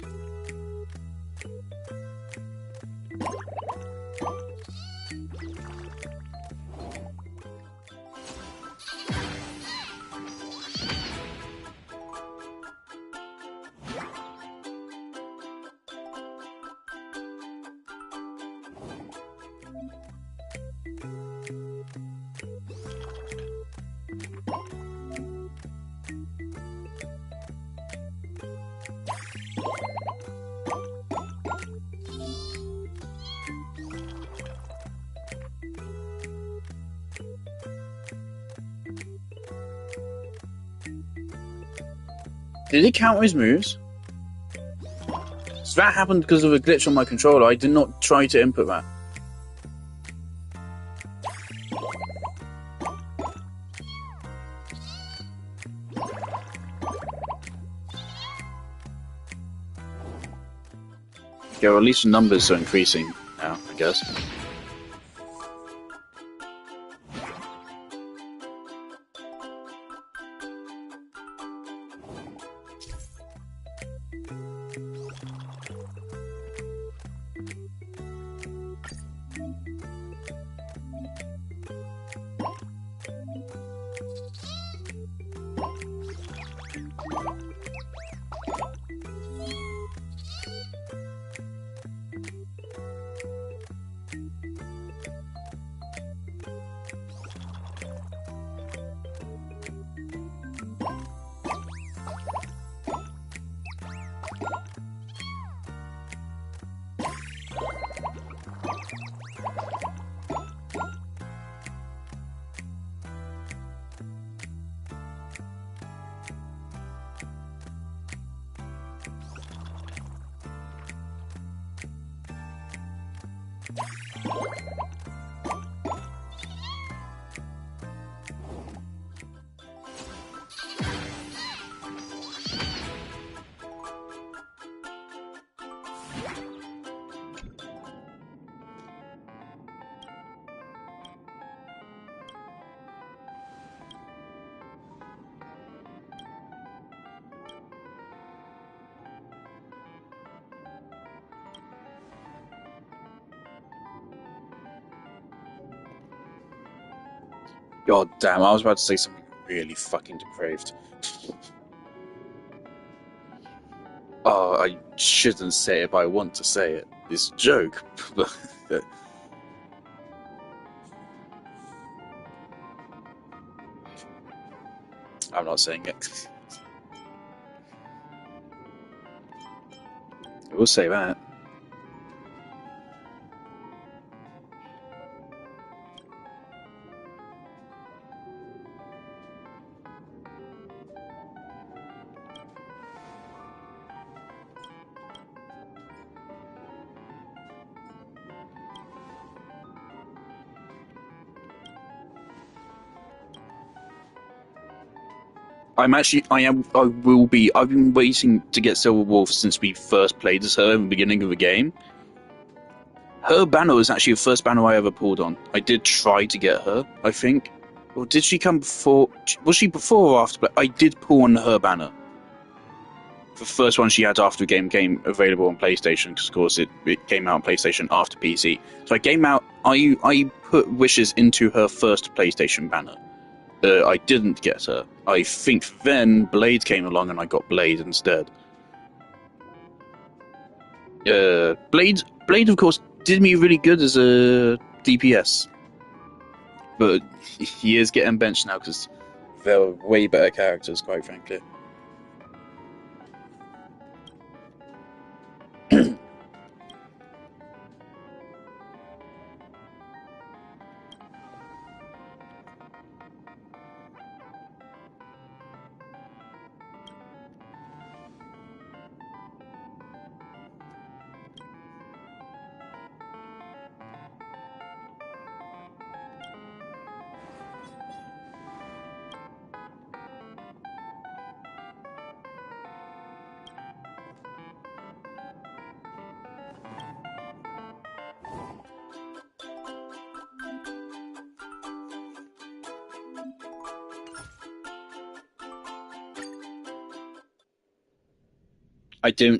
Did it count his moves? So that happened because of a glitch on my controller. I did not try to input that. Yeah, well, at least the numbers are increasing now, I guess. God damn, I was about to say something really fucking depraved. Oh, I shouldn't say it, but I want to say it. It's a joke. I'm not saying it. I will say that. I've been waiting to get Silver Wolf since we first played as her in the beginning of the game. Her banner was actually the first banner I ever pulled on. I did try to get her, I think. Or did she come before? Was she before or after? But I did pull on her banner. The first one she had after the game came available on PlayStation, because of course it came out on PlayStation after PC. So I put wishes into her first PlayStation banner. I didn't get her. I think then Blade came along and I got Blade instead. Blade, of course, did me really good as a DPS, but he is getting benched now because they're way better characters, quite frankly.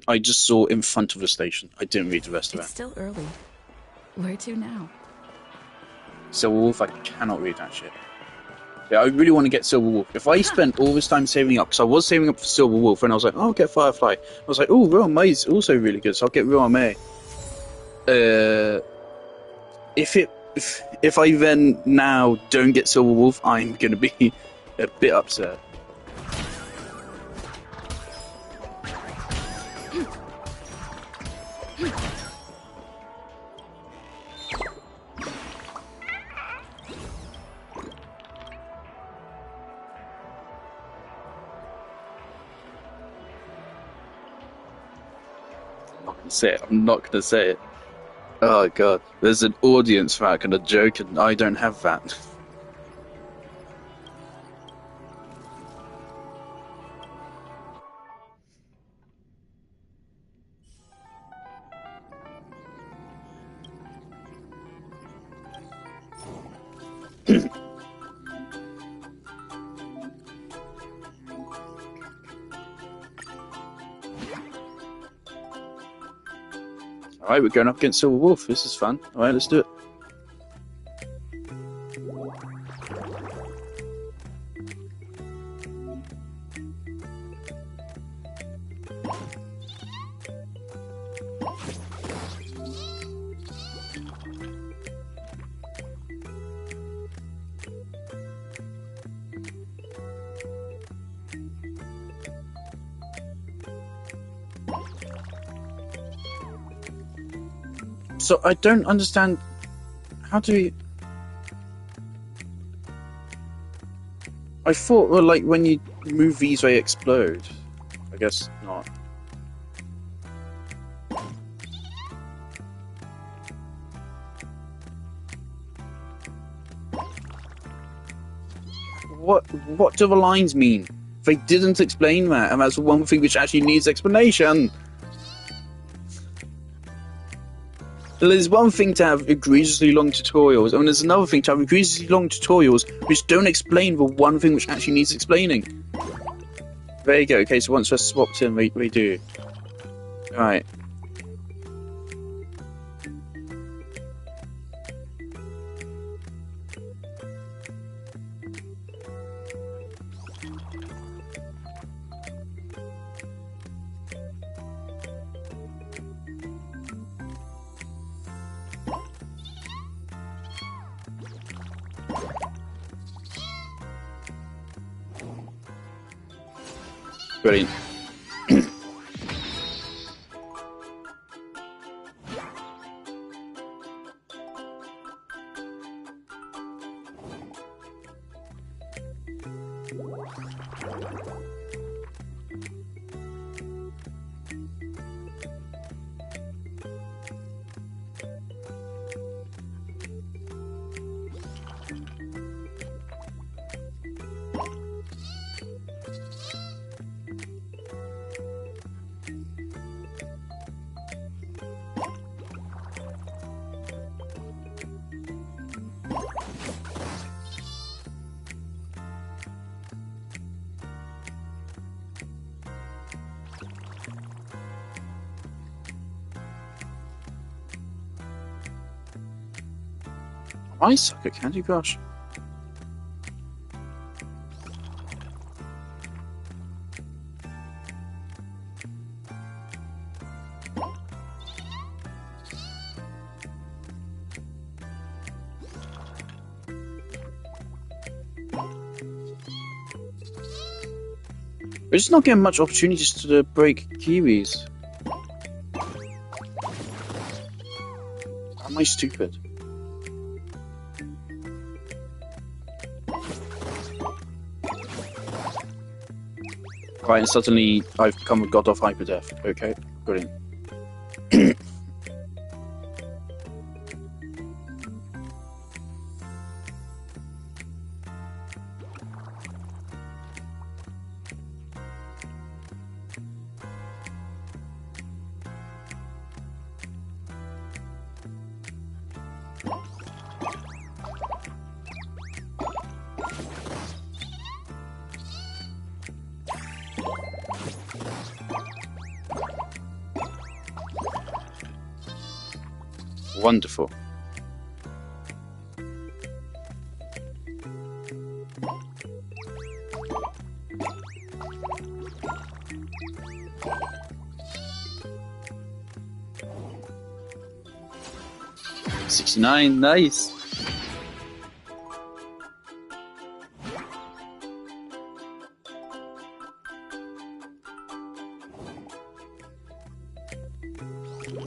I just saw in front of the station. I didn't read the rest of It's it. still early. Where to now? Silver Wolf, I cannot read that shit. Yeah, I really want to get Silver Wolf. If I spent all this time saving up, because I was saving up for Silver Wolf, and I was like, oh, I'll get Firefly. I was like, oh, Royal May is also really good, so I'll get Royal May. If I then now don't get Silver Wolf, I'm going to be a bit upset. say it. I'm not gonna say it. Oh god, there's an audience for that kind of joke, and I don't have that. Alright, we're going up against Silver Wolf. This is fun. Alright, let's do it. So I don't understand. How do we... I thought, well, like, when you move these, they explode. I guess not. What do the lines mean? They didn't explain that, and that's one thing which actually needs explanation. There's one thing to have egregiously long tutorials, and there's another thing to have egregiously long tutorials which don't explain the one thing which actually needs explaining. There you go. Okay, so once they're swapped in, we do. Right. Brilliant. I suck at Candy Crush. We're just not getting much opportunities to break kiwis. Am I stupid? Right, and suddenly I've become a god of hyperdeath. Okay, brilliant. Wonderful. $69, nice.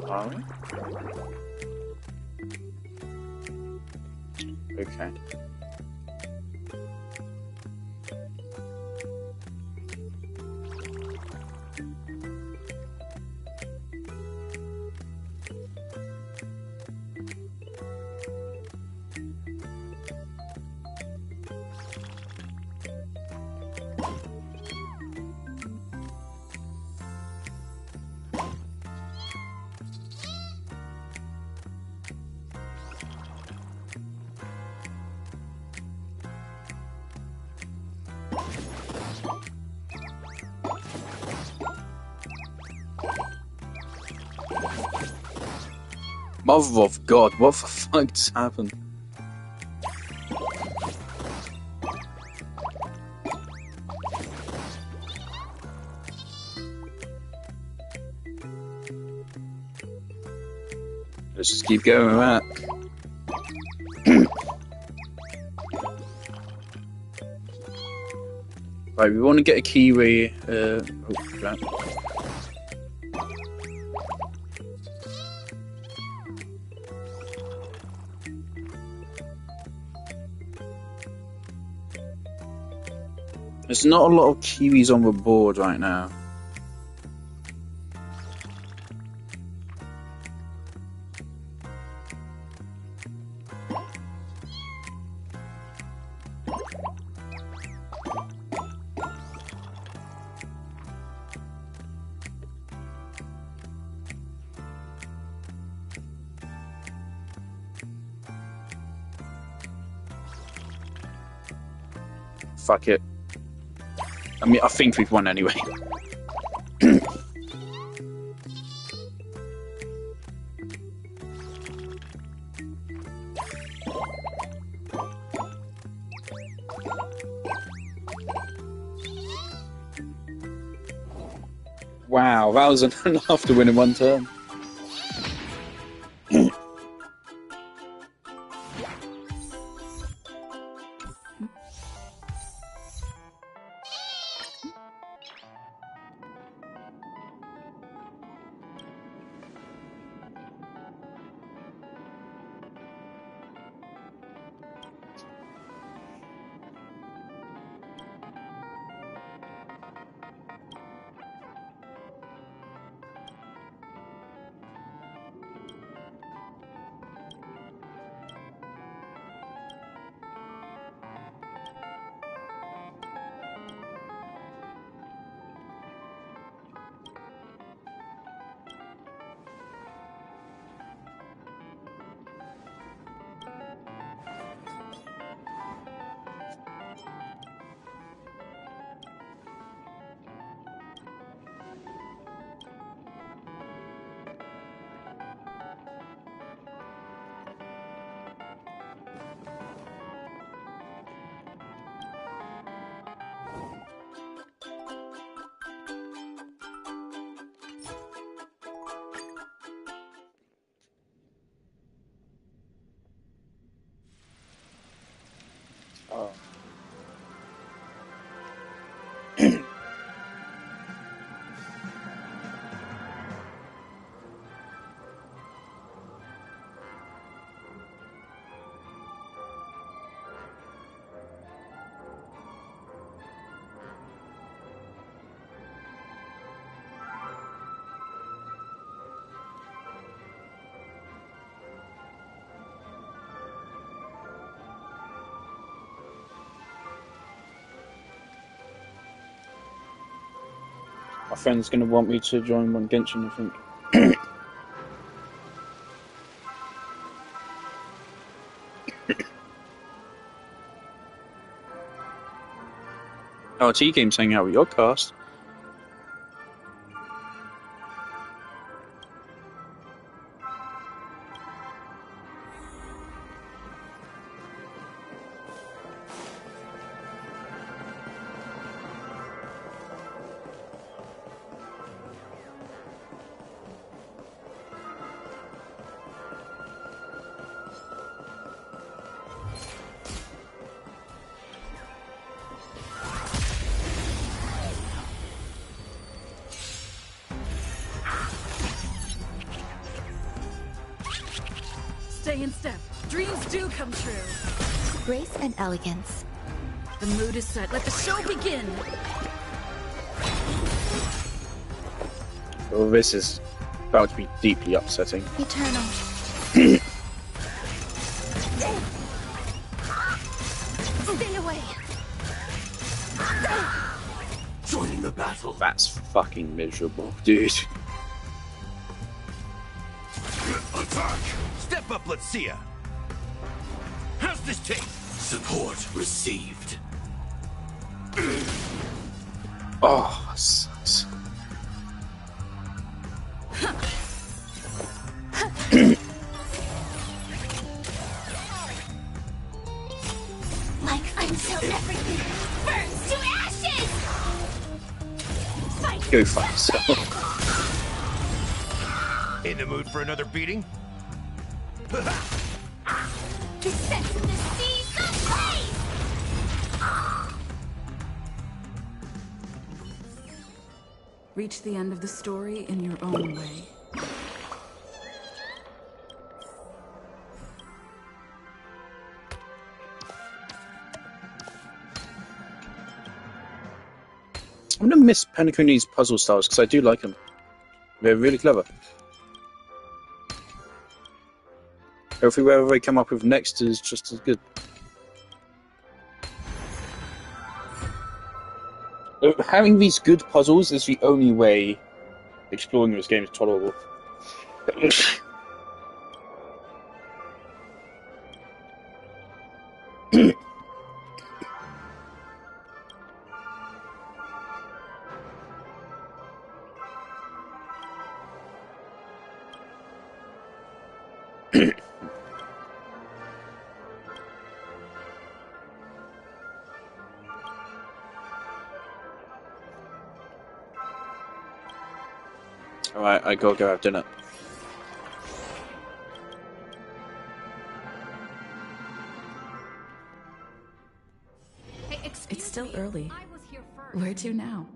Alright. Okay. Mother of God, what the fuck just happened? Let's just keep going with that. Right, we want to get a kiwi. Right. There's not a lot of kiwis on the board right now. Fuck it. I mean, I think we've won anyway. Wow, that was enough to win in one turn. Oh. My friend's gonna want me to join one Genshin, I think. Oh, T-Game's hanging out with your cast. Stay in step. Dreams do come true. Grace and elegance. The mood is set. Let the show begin. Well, this is about to be deeply upsetting. Eternal. Stay away. Joining the battle. That's fucking miserable, dude. Attack! Step up, let's see ya. How's this take? Support received. Oh, that sucks. Until everything burns to ashes! Fight! Go fuck yourself. In the mood for another beating? Descent to the seas of flame! Reach the end of the story in your own way. I'm gonna miss Penacony's puzzle styles because I do like them. They're really clever. Hopefully whatever they come up with next is just as good. Having these good puzzles is the only way exploring this game is tolerable. Alright, I gotta go have dinner. It's still early. Where to now?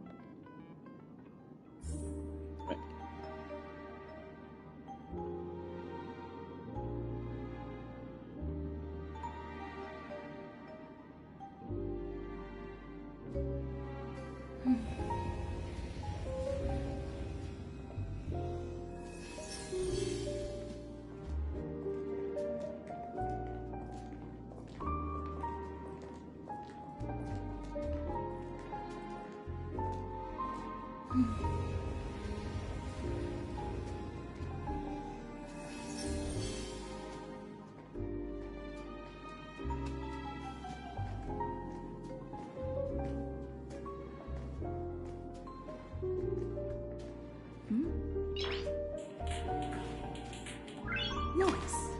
Noise.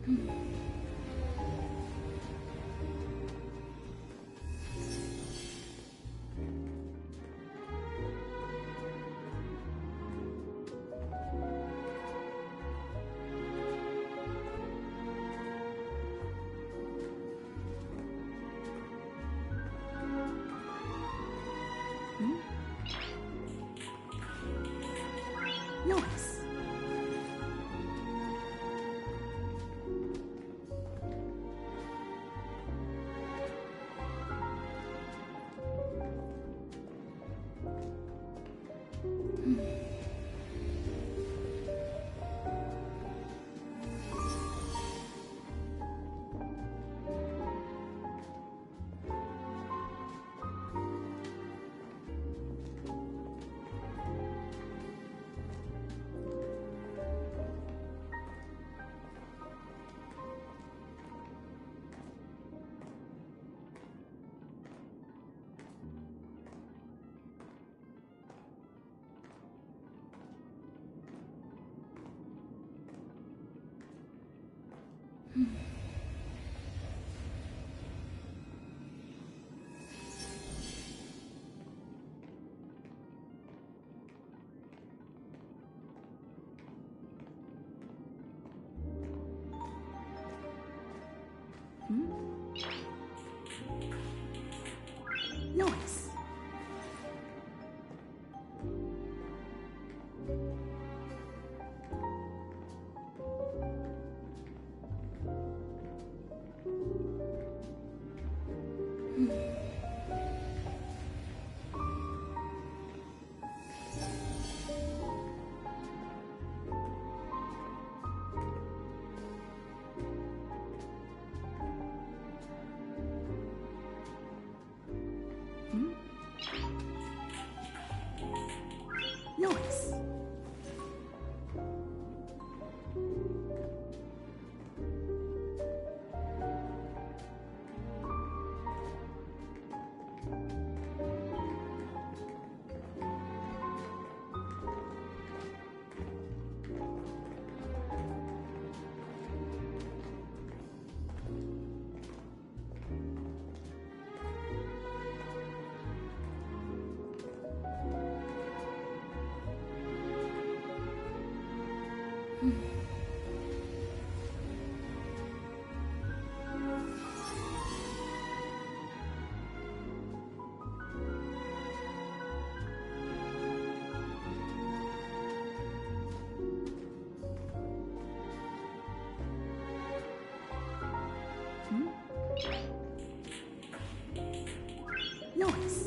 Nice. Nice. Nice. Nice.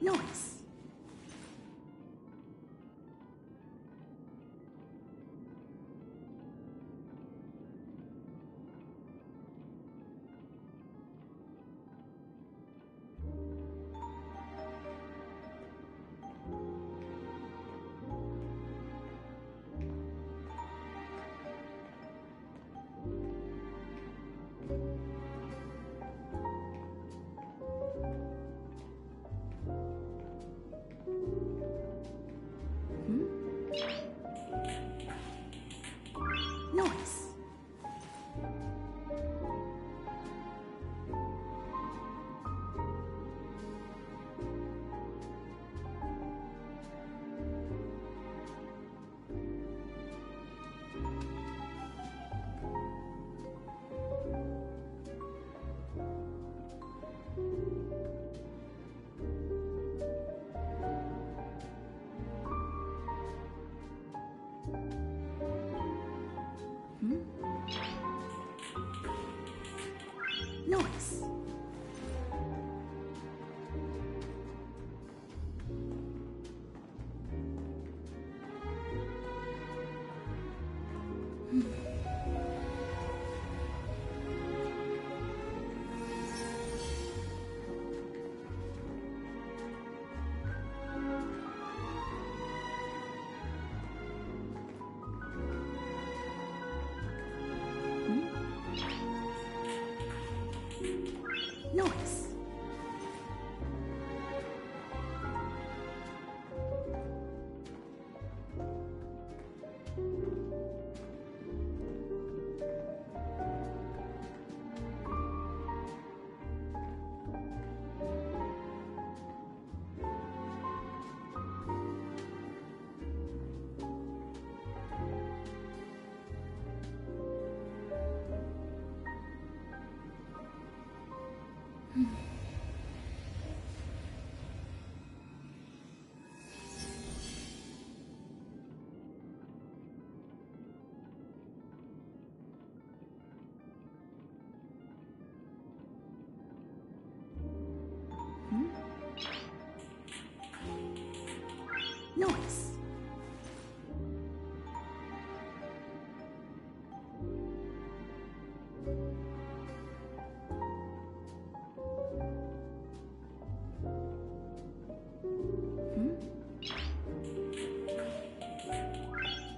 Nice. Noise.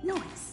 Noise.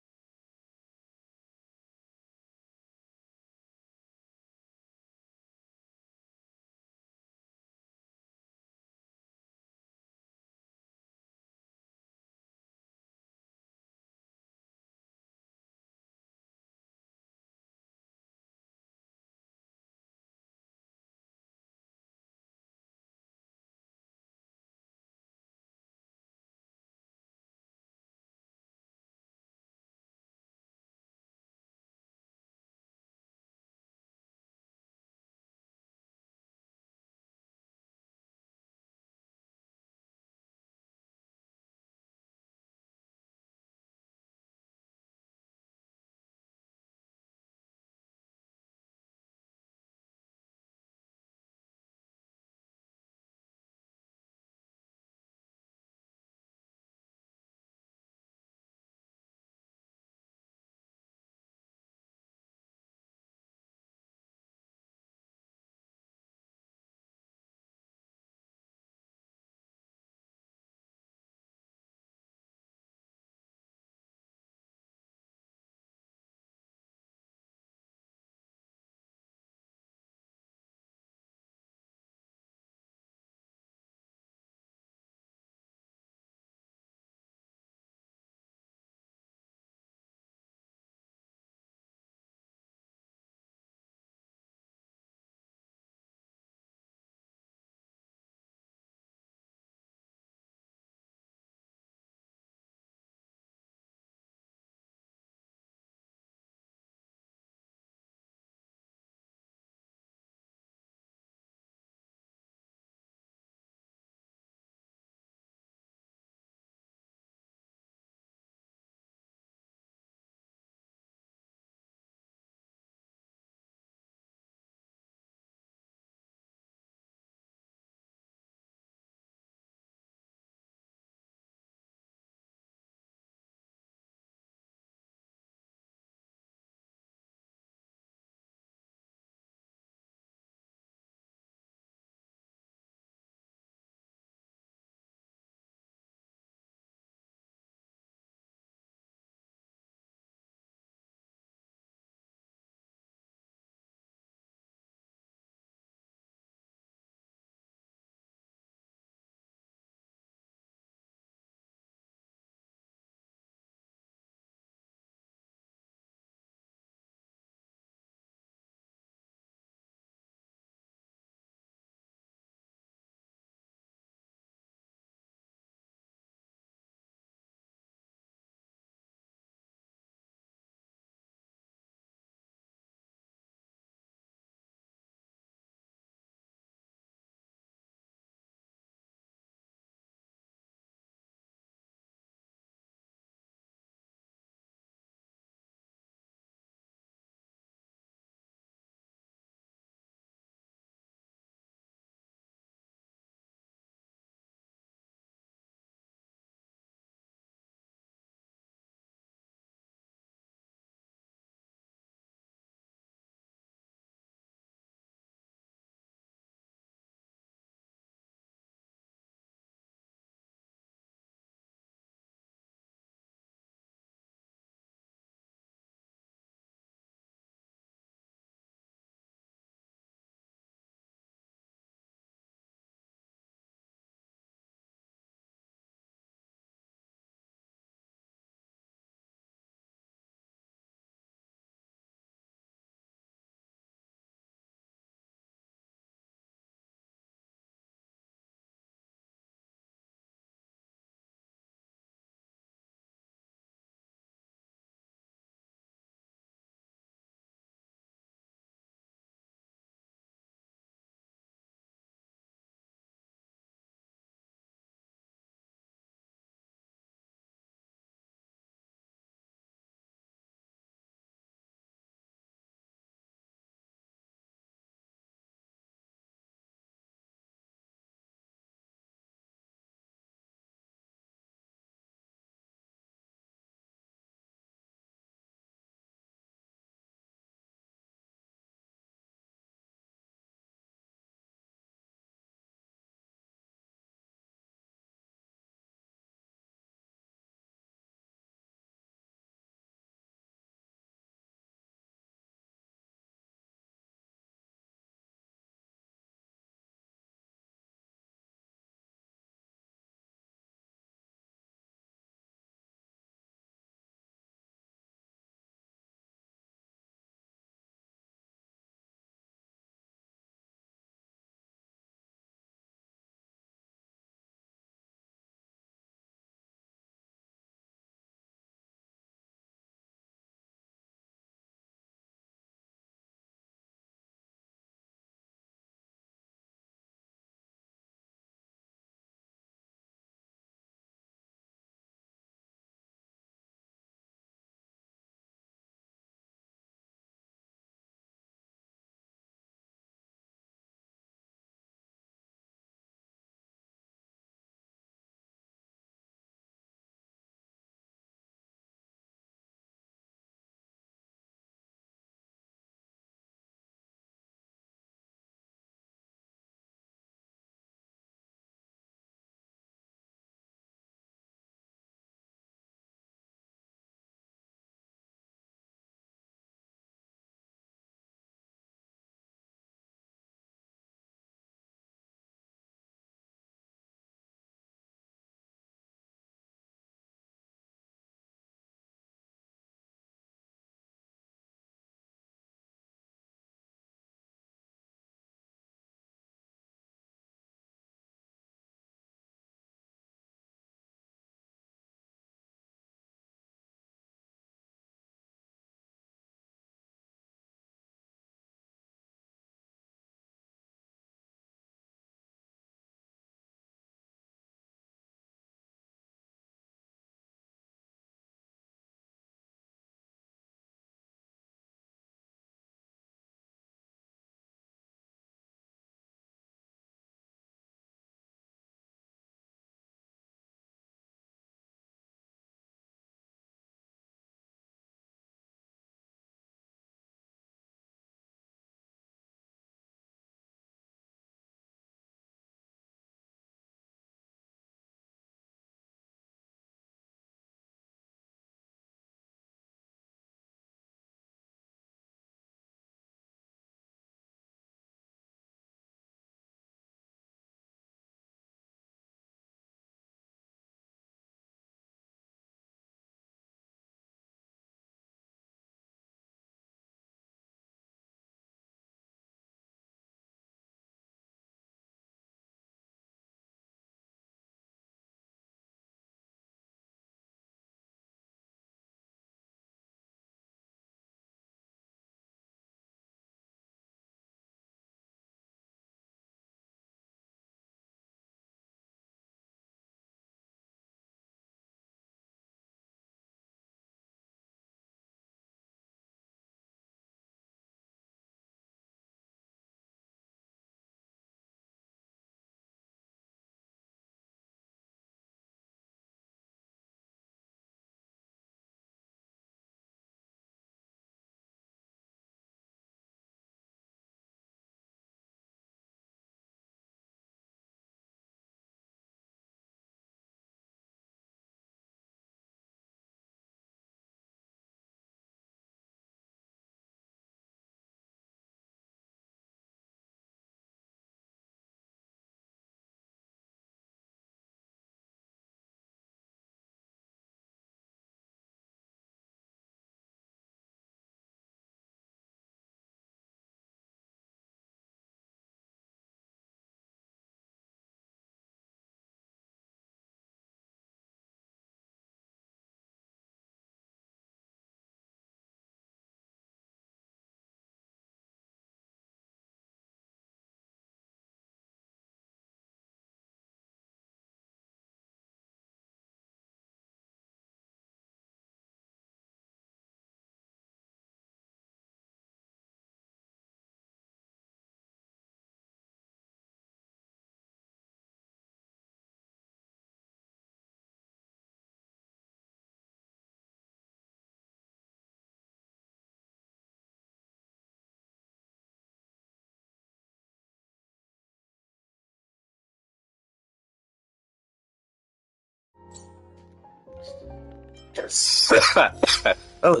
Oh,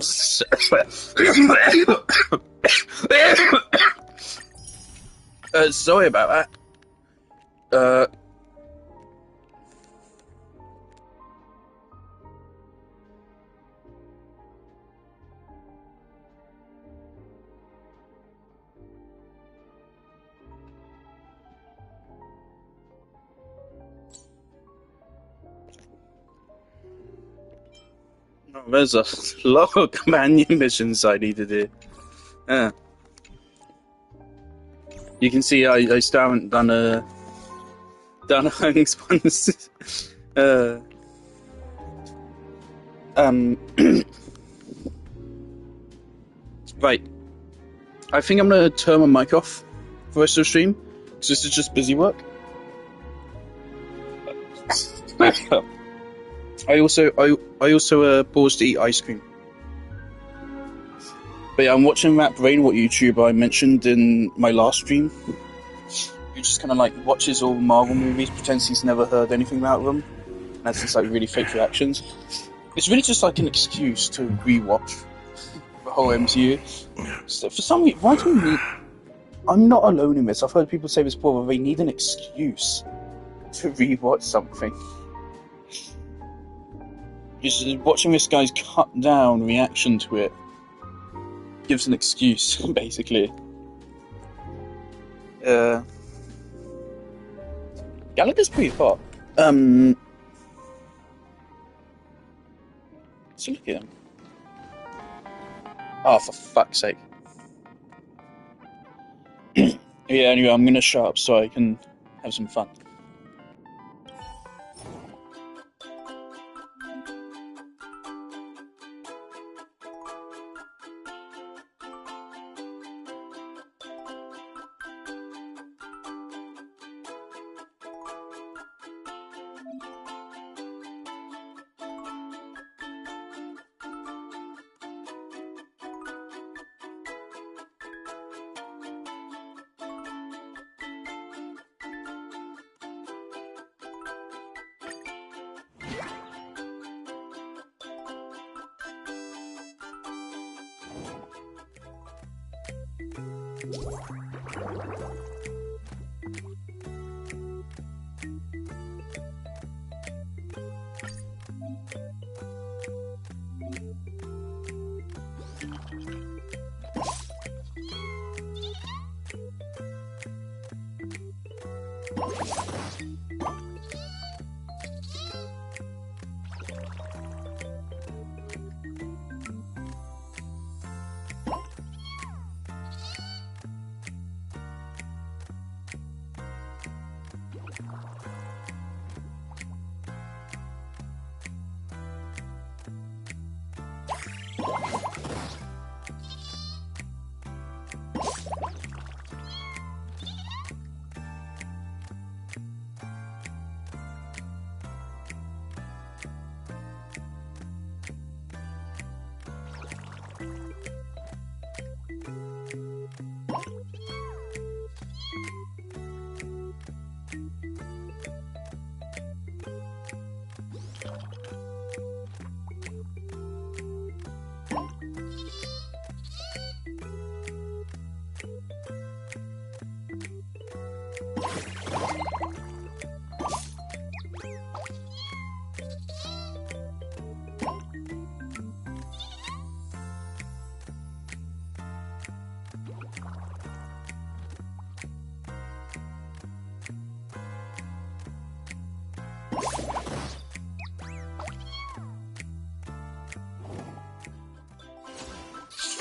sorry about that. There's a lot of companion missions I need to do. Yeah. You can see I still haven't done a Hunks one. Right. I think I'm gonna turn my mic off for the rest of the stream, because this is just busy work. I also paused to eat ice cream. But yeah, I'm watching that Brainwhat YouTuber I mentioned in my last stream. Who just kind of like watches all Marvel movies, pretends he's never heard anything about them, and has these like really fake reactions. It's really just like an excuse to rewatch the whole MCU. So for some reason, why do we need... I'm not alone in this. I've heard people say this before, but they need an excuse to rewatch something. Just watching this guy's cut down reaction to it gives an excuse, basically. Gallagher's pretty hot. So look at him. Oh, for fuck's sake. Yeah, anyway, I'm gonna shut up so I can have some fun.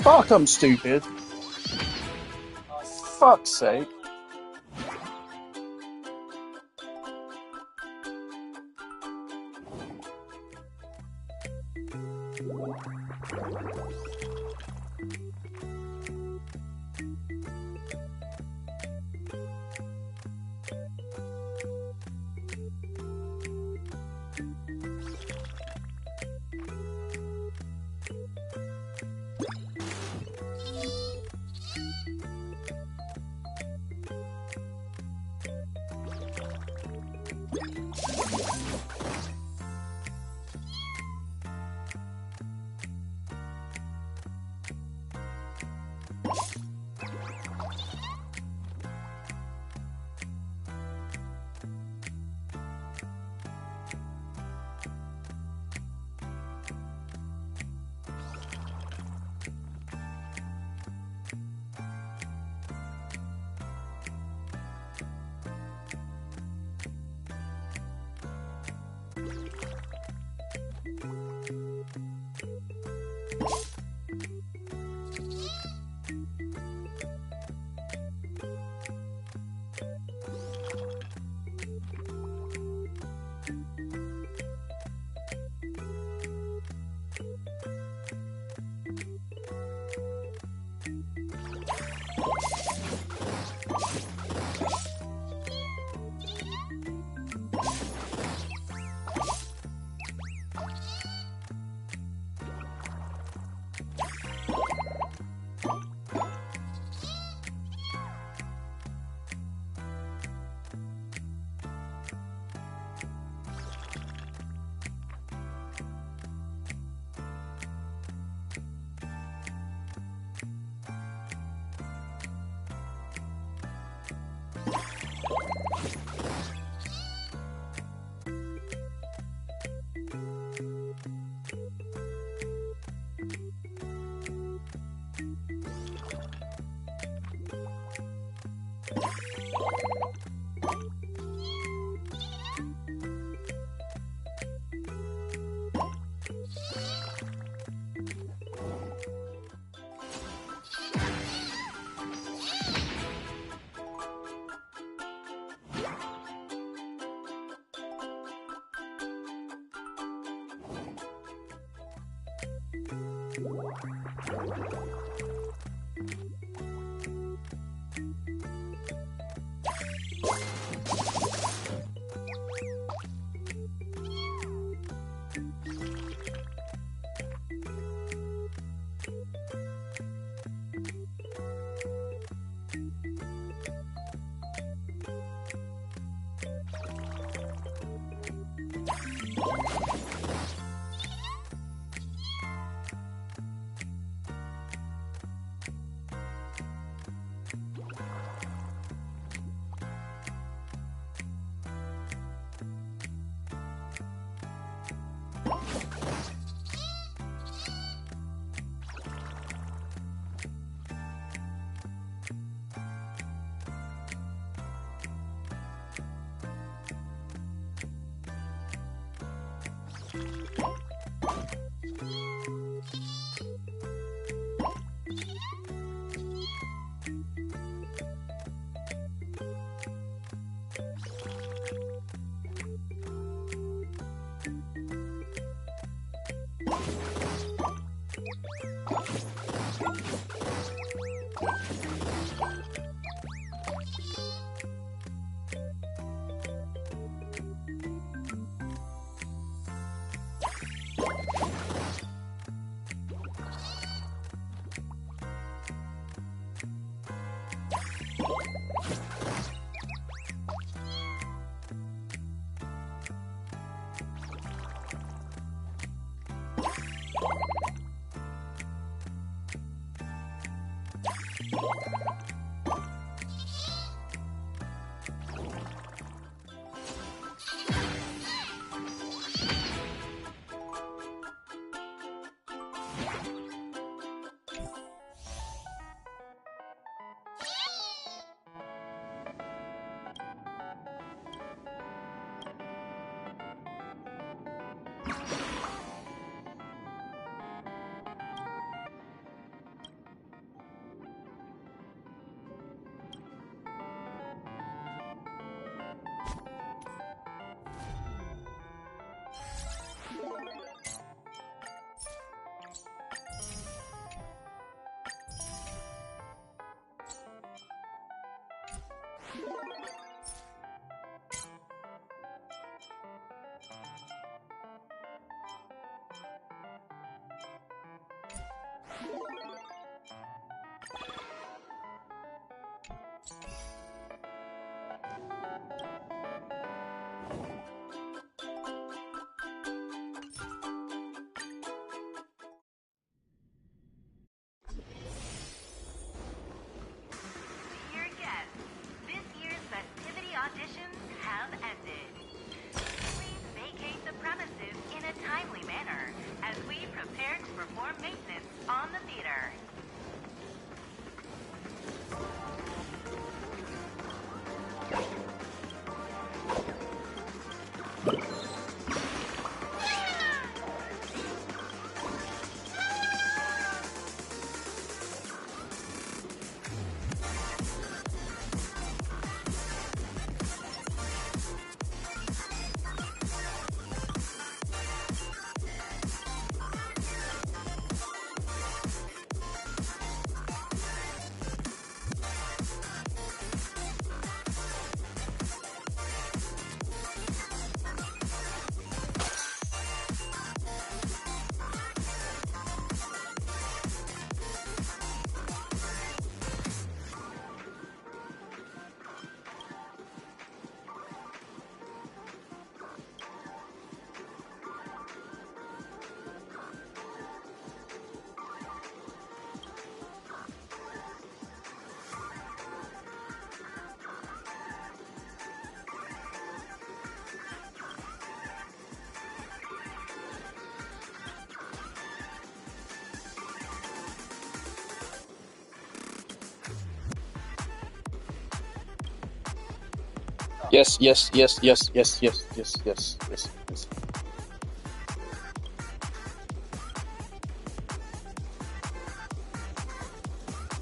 Fuck, I'm stupid. Fuck's sake. Dear guests, this year's festivity auditions have ended. Please vacate the premises in a timely manner as we prepare to perform maintenance on the theater. Yes, yes, yes, yes, yes, yes, yes, yes, yes, yes.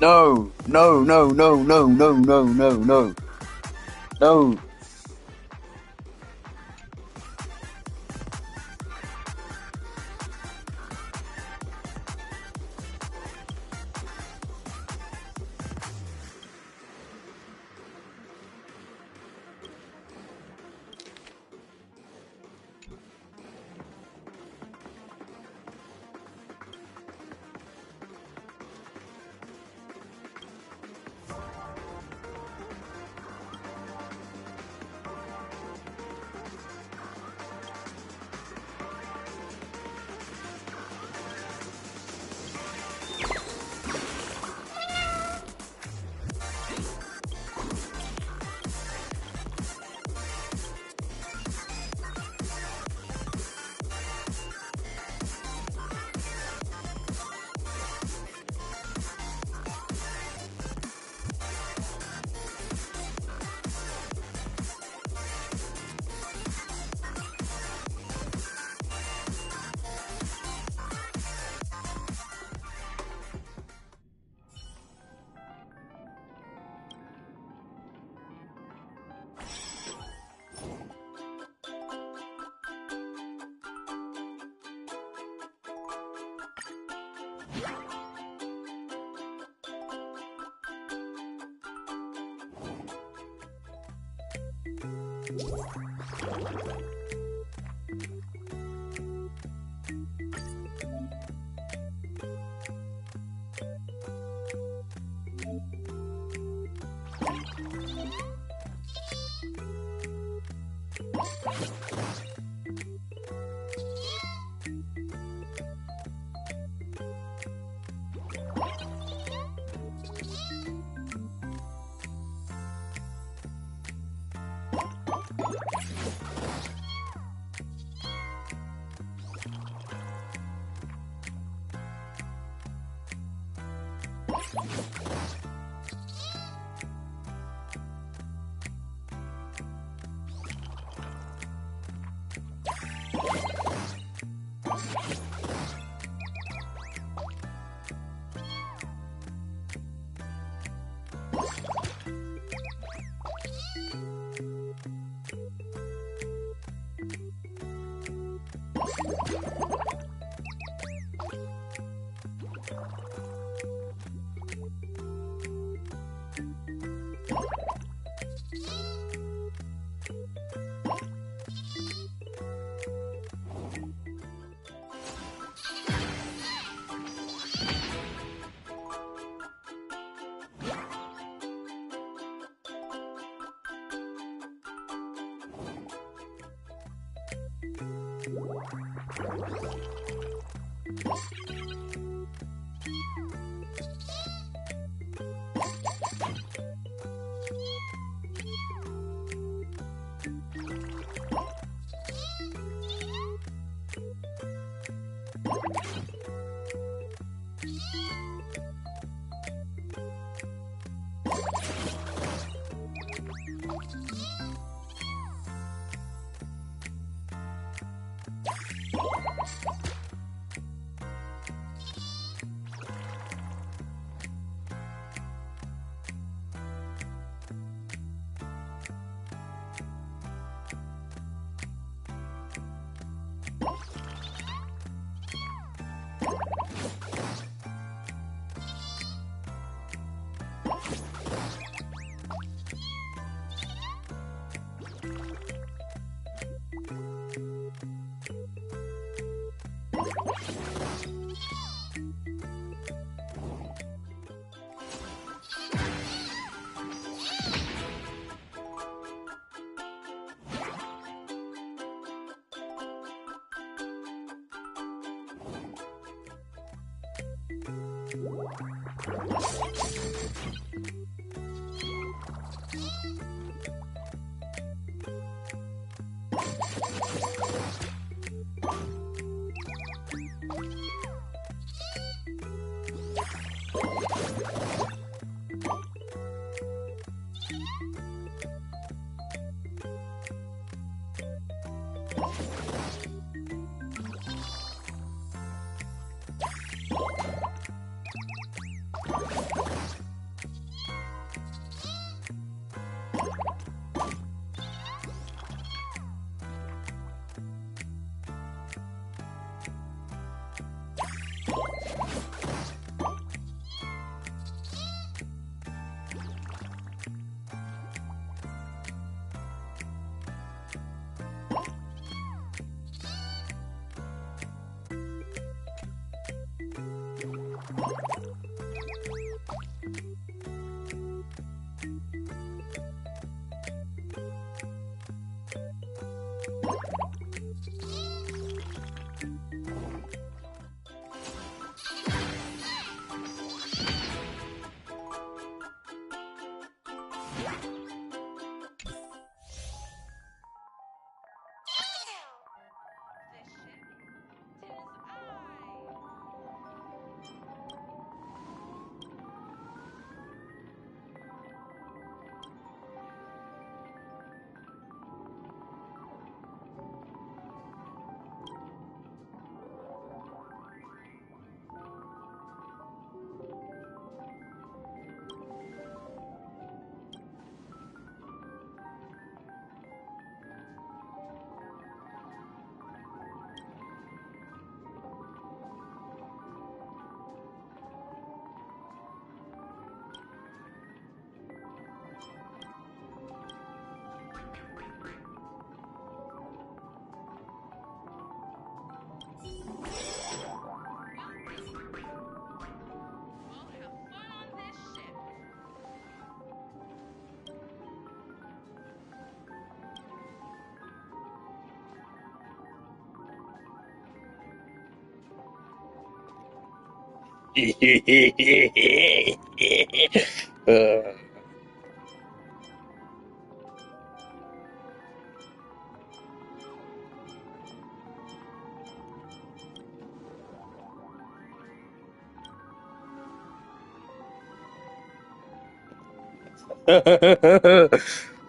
No, no, no, no, no, no, no, no, no. No.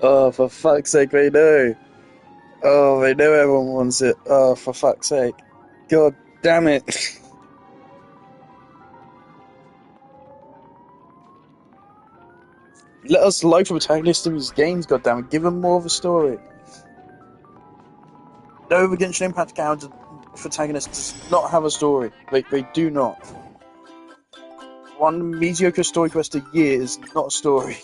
Oh, for fuck's sake, they know. Oh, they know everyone wants it. Oh, for fuck's sake. God damn it. Let us like the protagonist of these games, goddammit. Give them more of a story. No, the Genshin Impact character protagonist does not have a story. They do not. One mediocre story quest a year is not a story.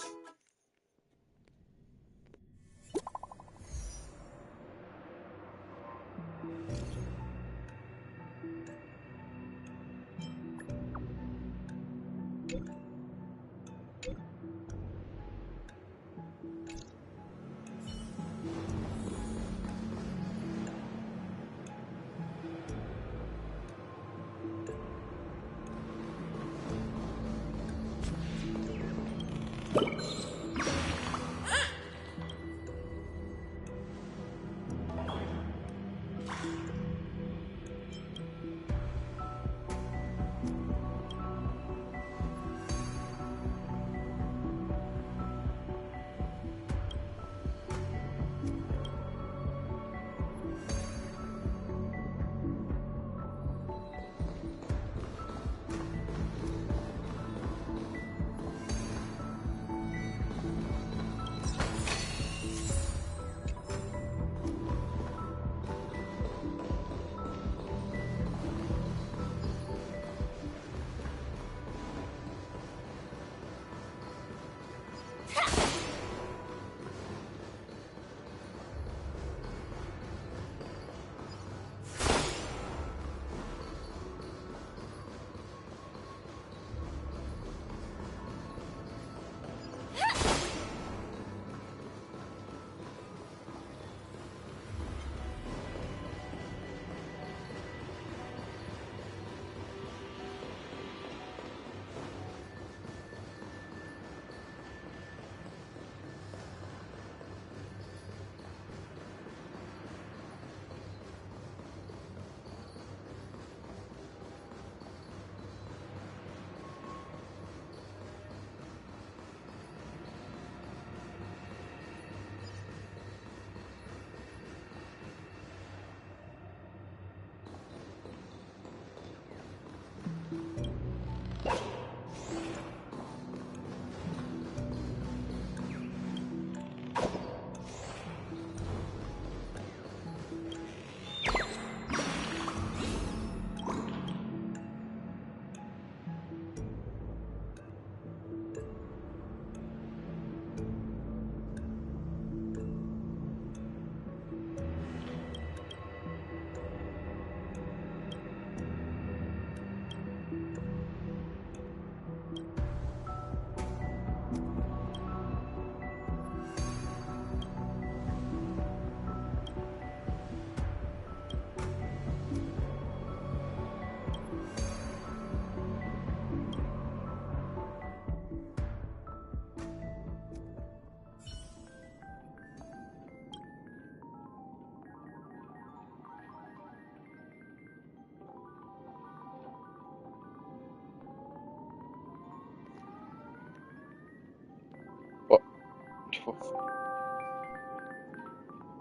What?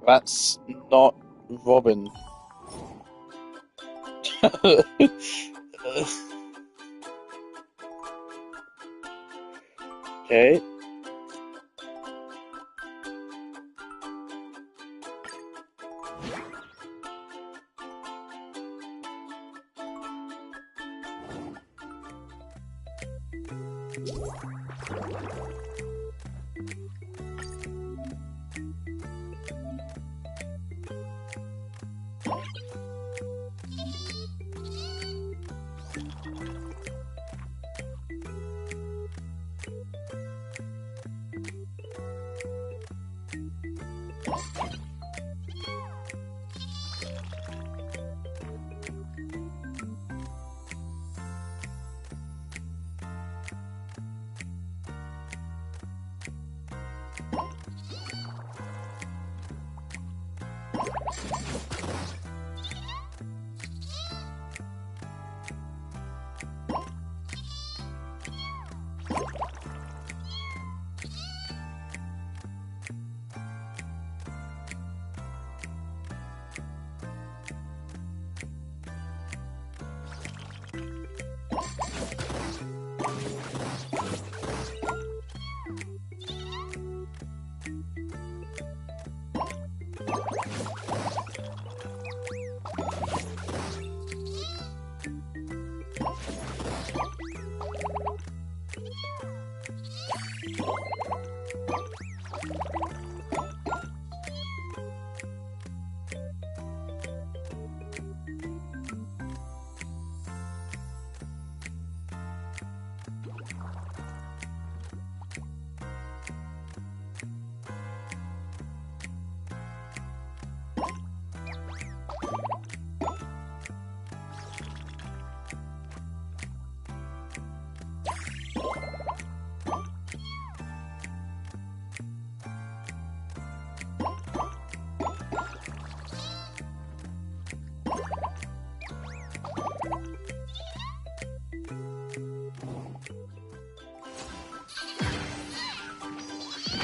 That's not Robin. Okay.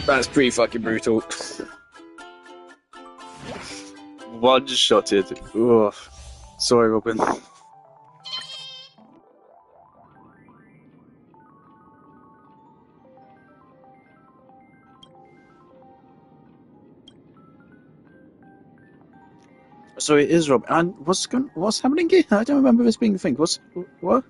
That's pretty fucking brutal. One-shotted. Ugh. Sorry, Robin. So it is Robin. And what's happening here? I don't remember this being a thing. What?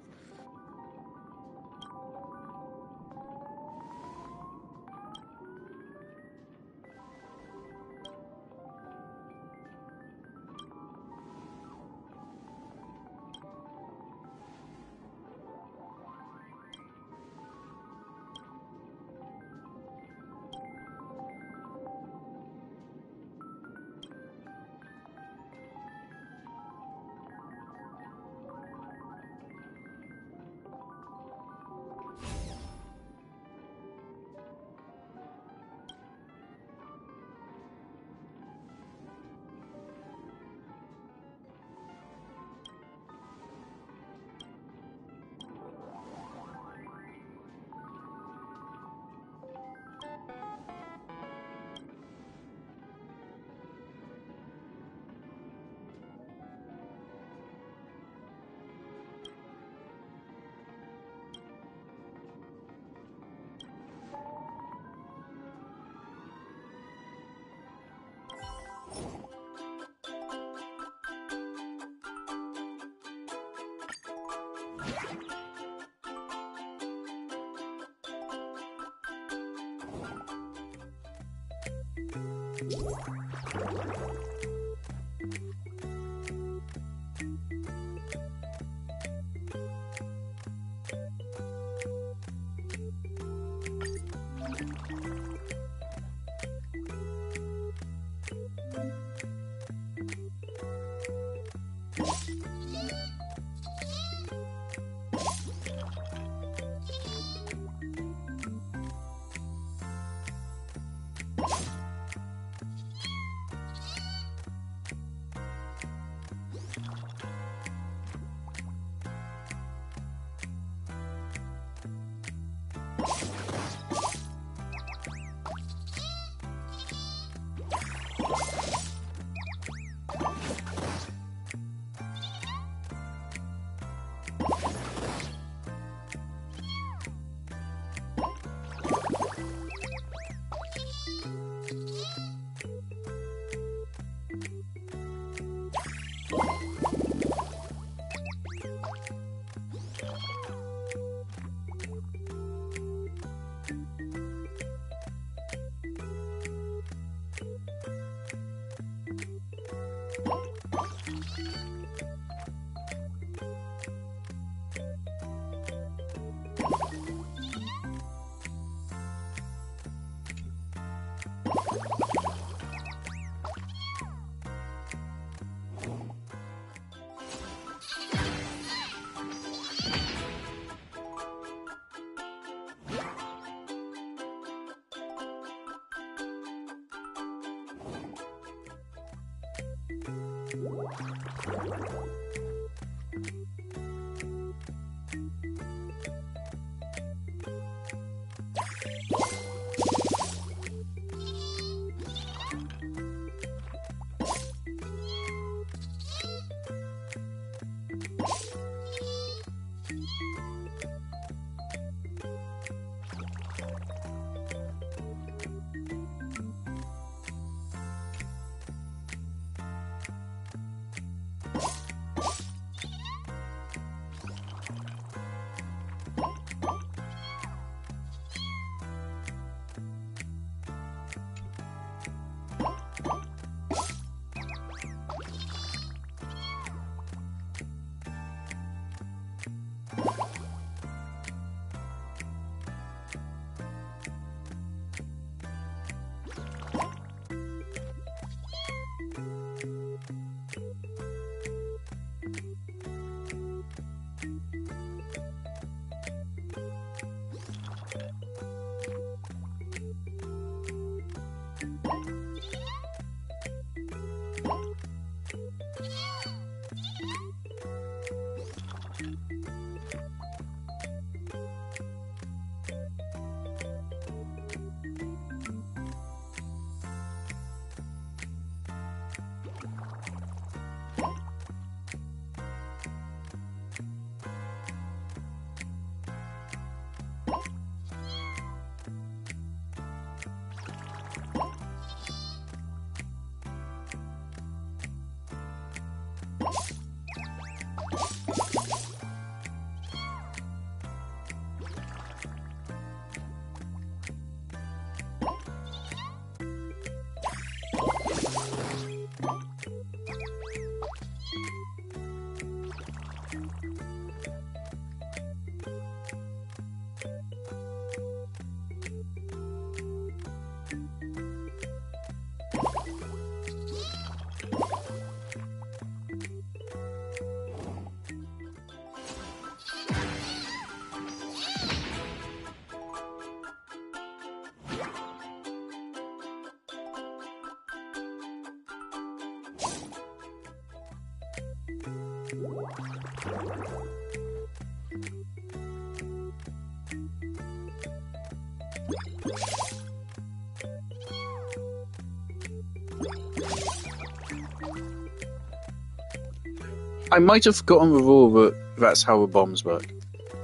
I might have forgotten the rule, but that's how the bombs work.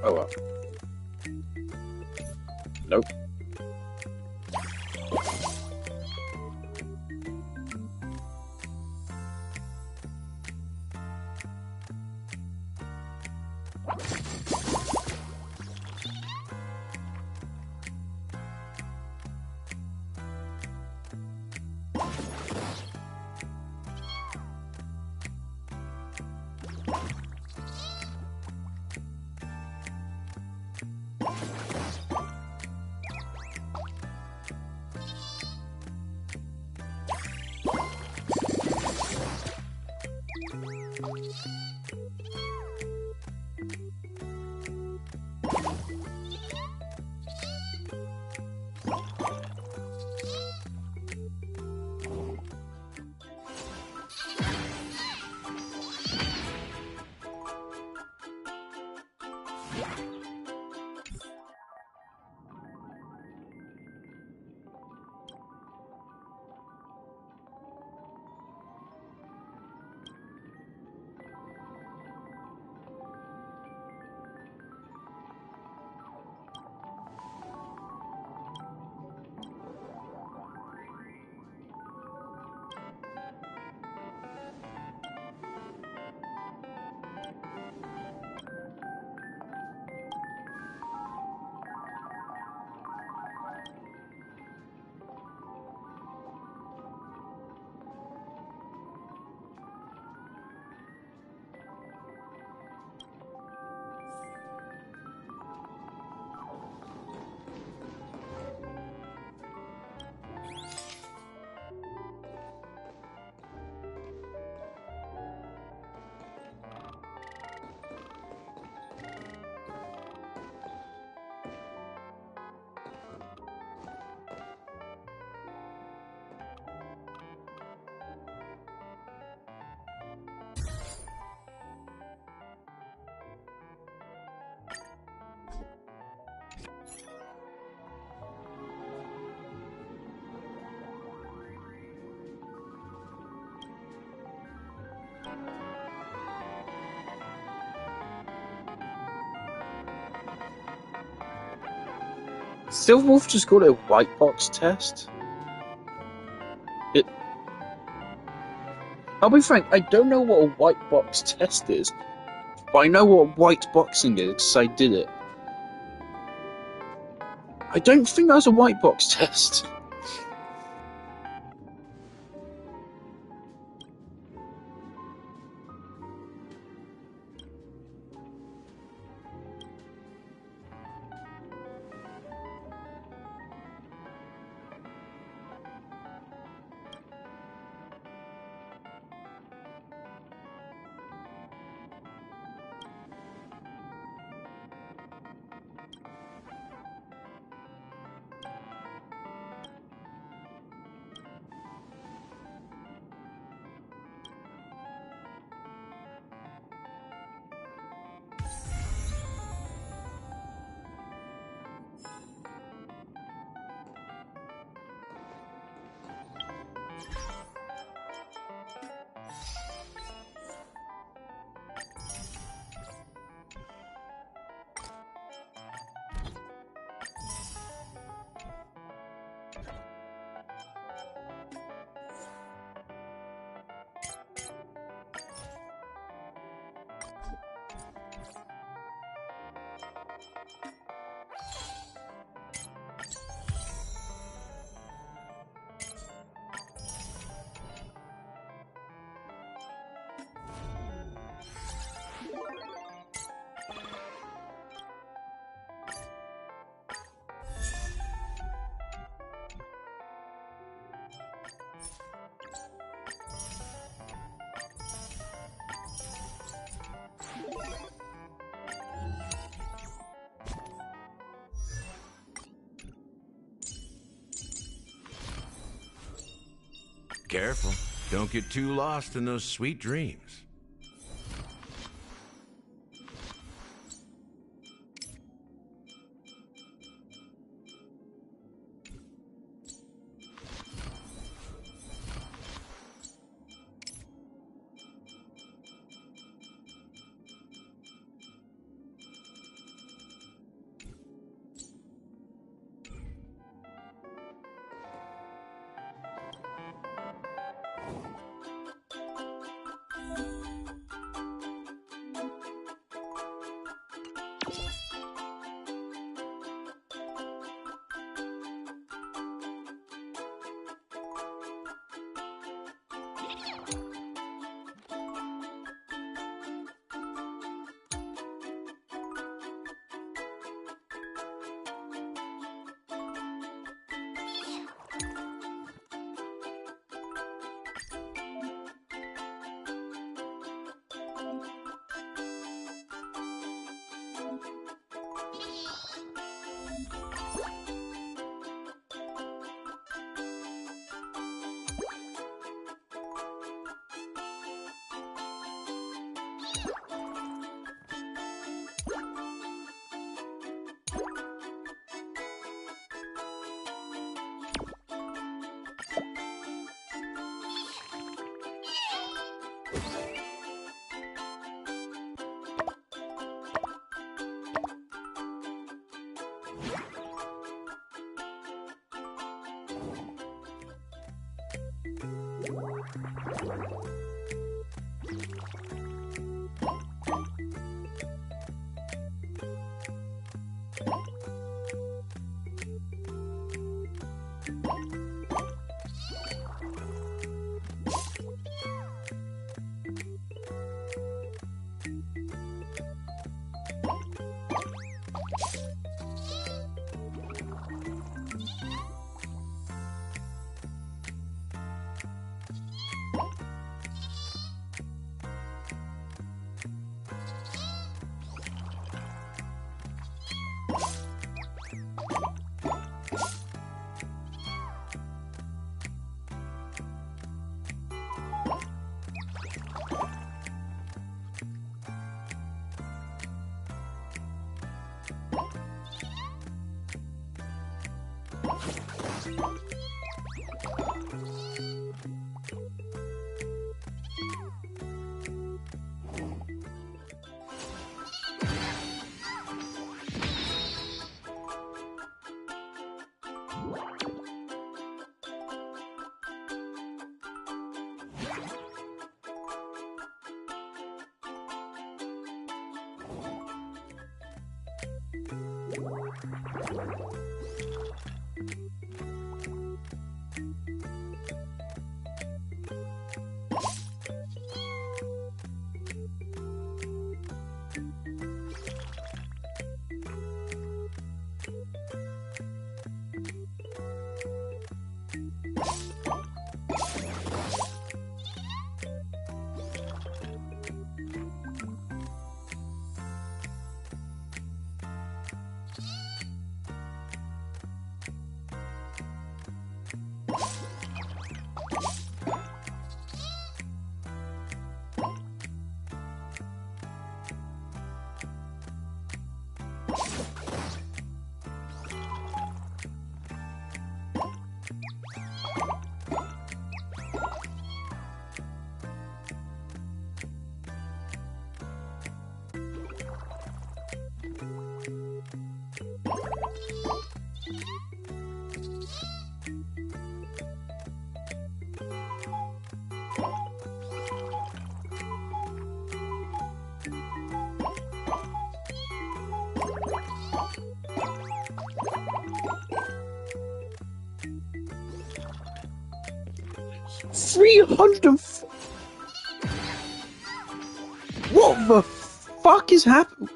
Oh well. Nope. Silverwolf just got a white box test? I'll be frank, I don't know what a white box test is, but I know what white boxing is because I did it. I don't think that was a white box test. Careful. Don't get too lost in those sweet dreams. What the fuck is happening?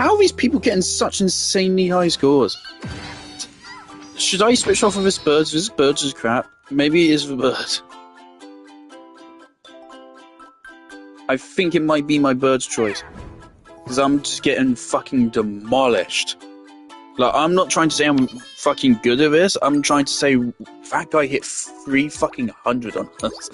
How are these people getting such insanely high scores? Should I switch off of this bird? This bird's just crap. Maybe it is the bird. I think it might be my bird's choice. Because I'm just getting fucking demolished. Like, I'm not trying to say I'm fucking good at this. I'm trying to say that guy hit 300 on us.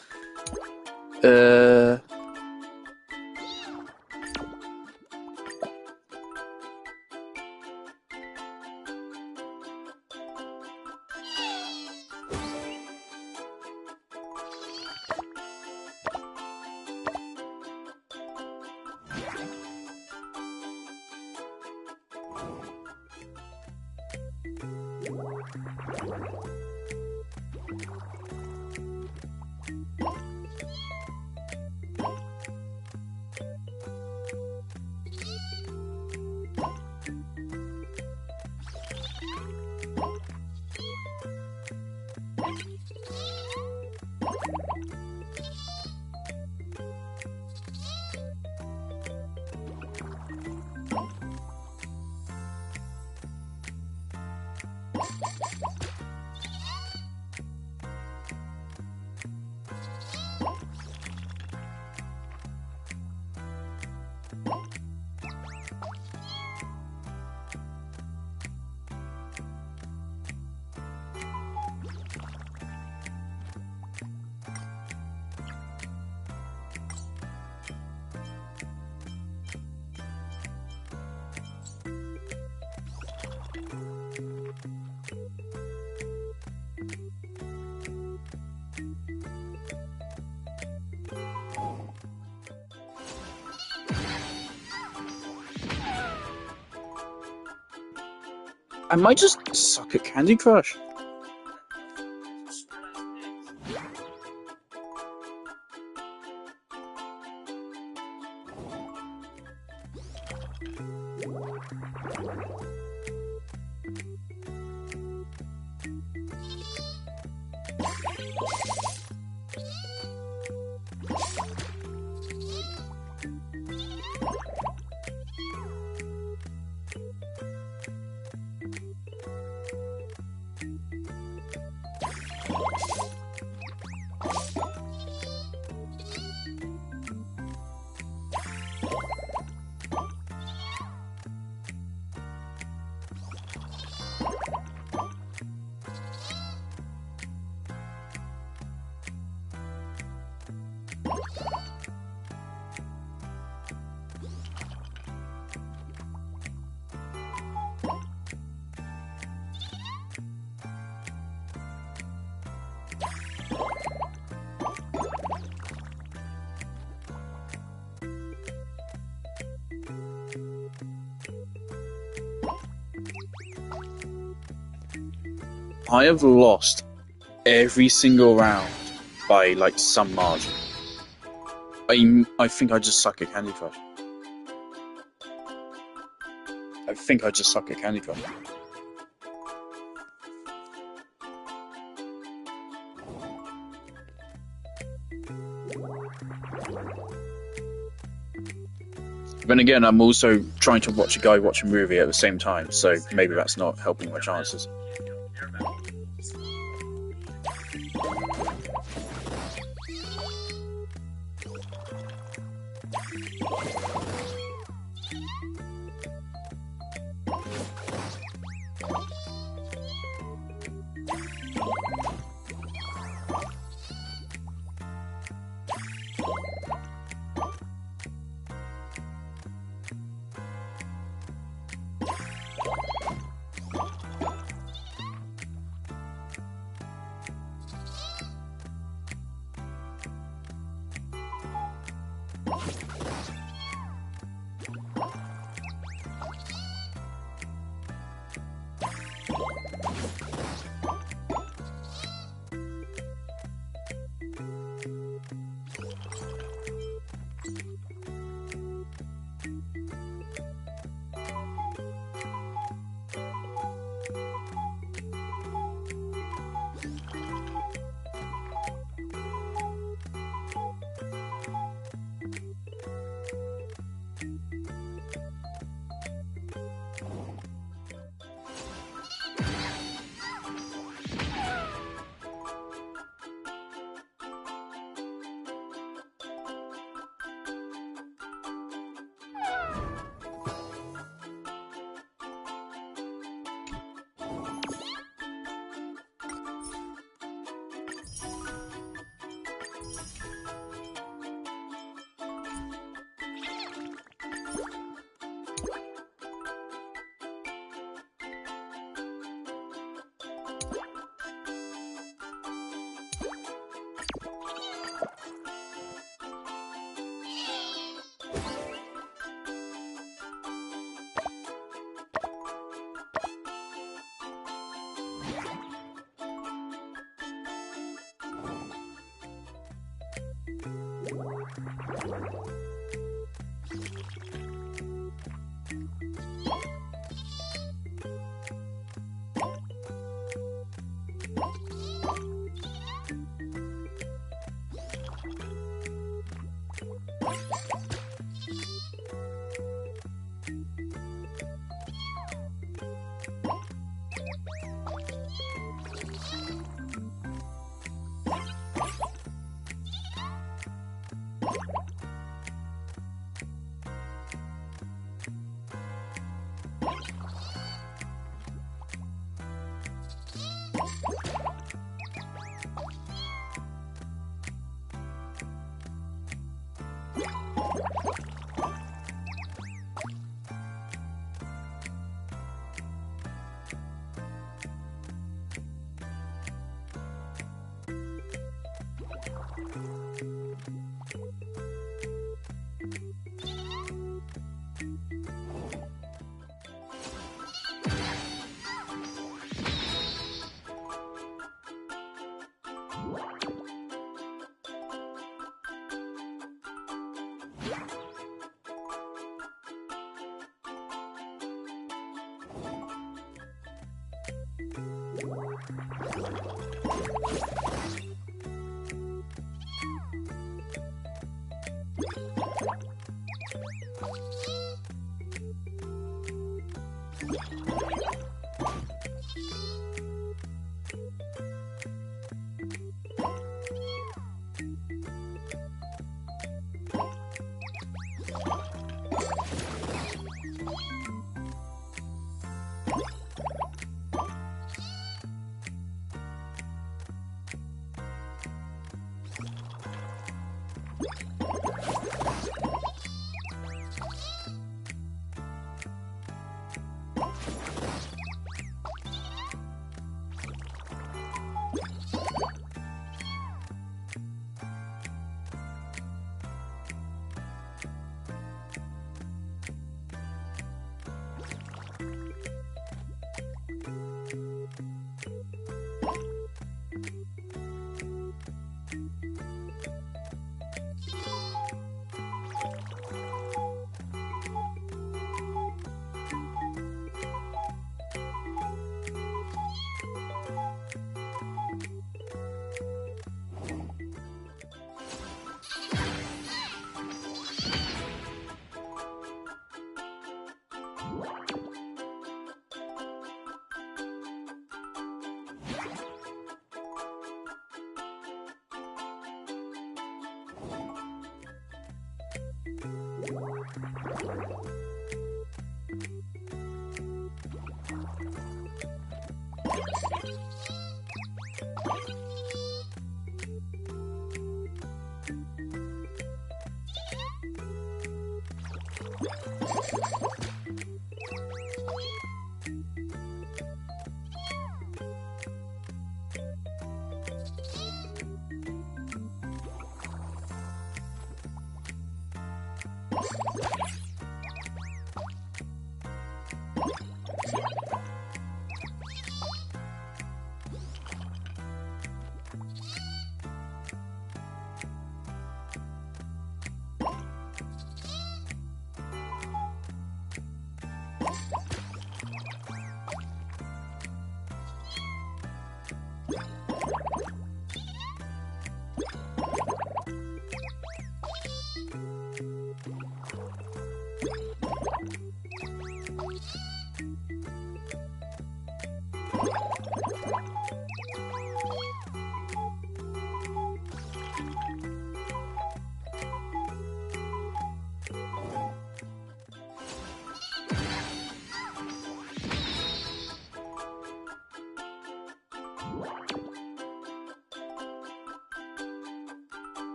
I might just suck at Candy Crush. I have lost every single round by like some margin. I think I just suck at Candy Crush. I think I just suck at Candy Crush. Then again, I'm also trying to watch a guy watch a movie at the same time, so maybe that's not helping my chances.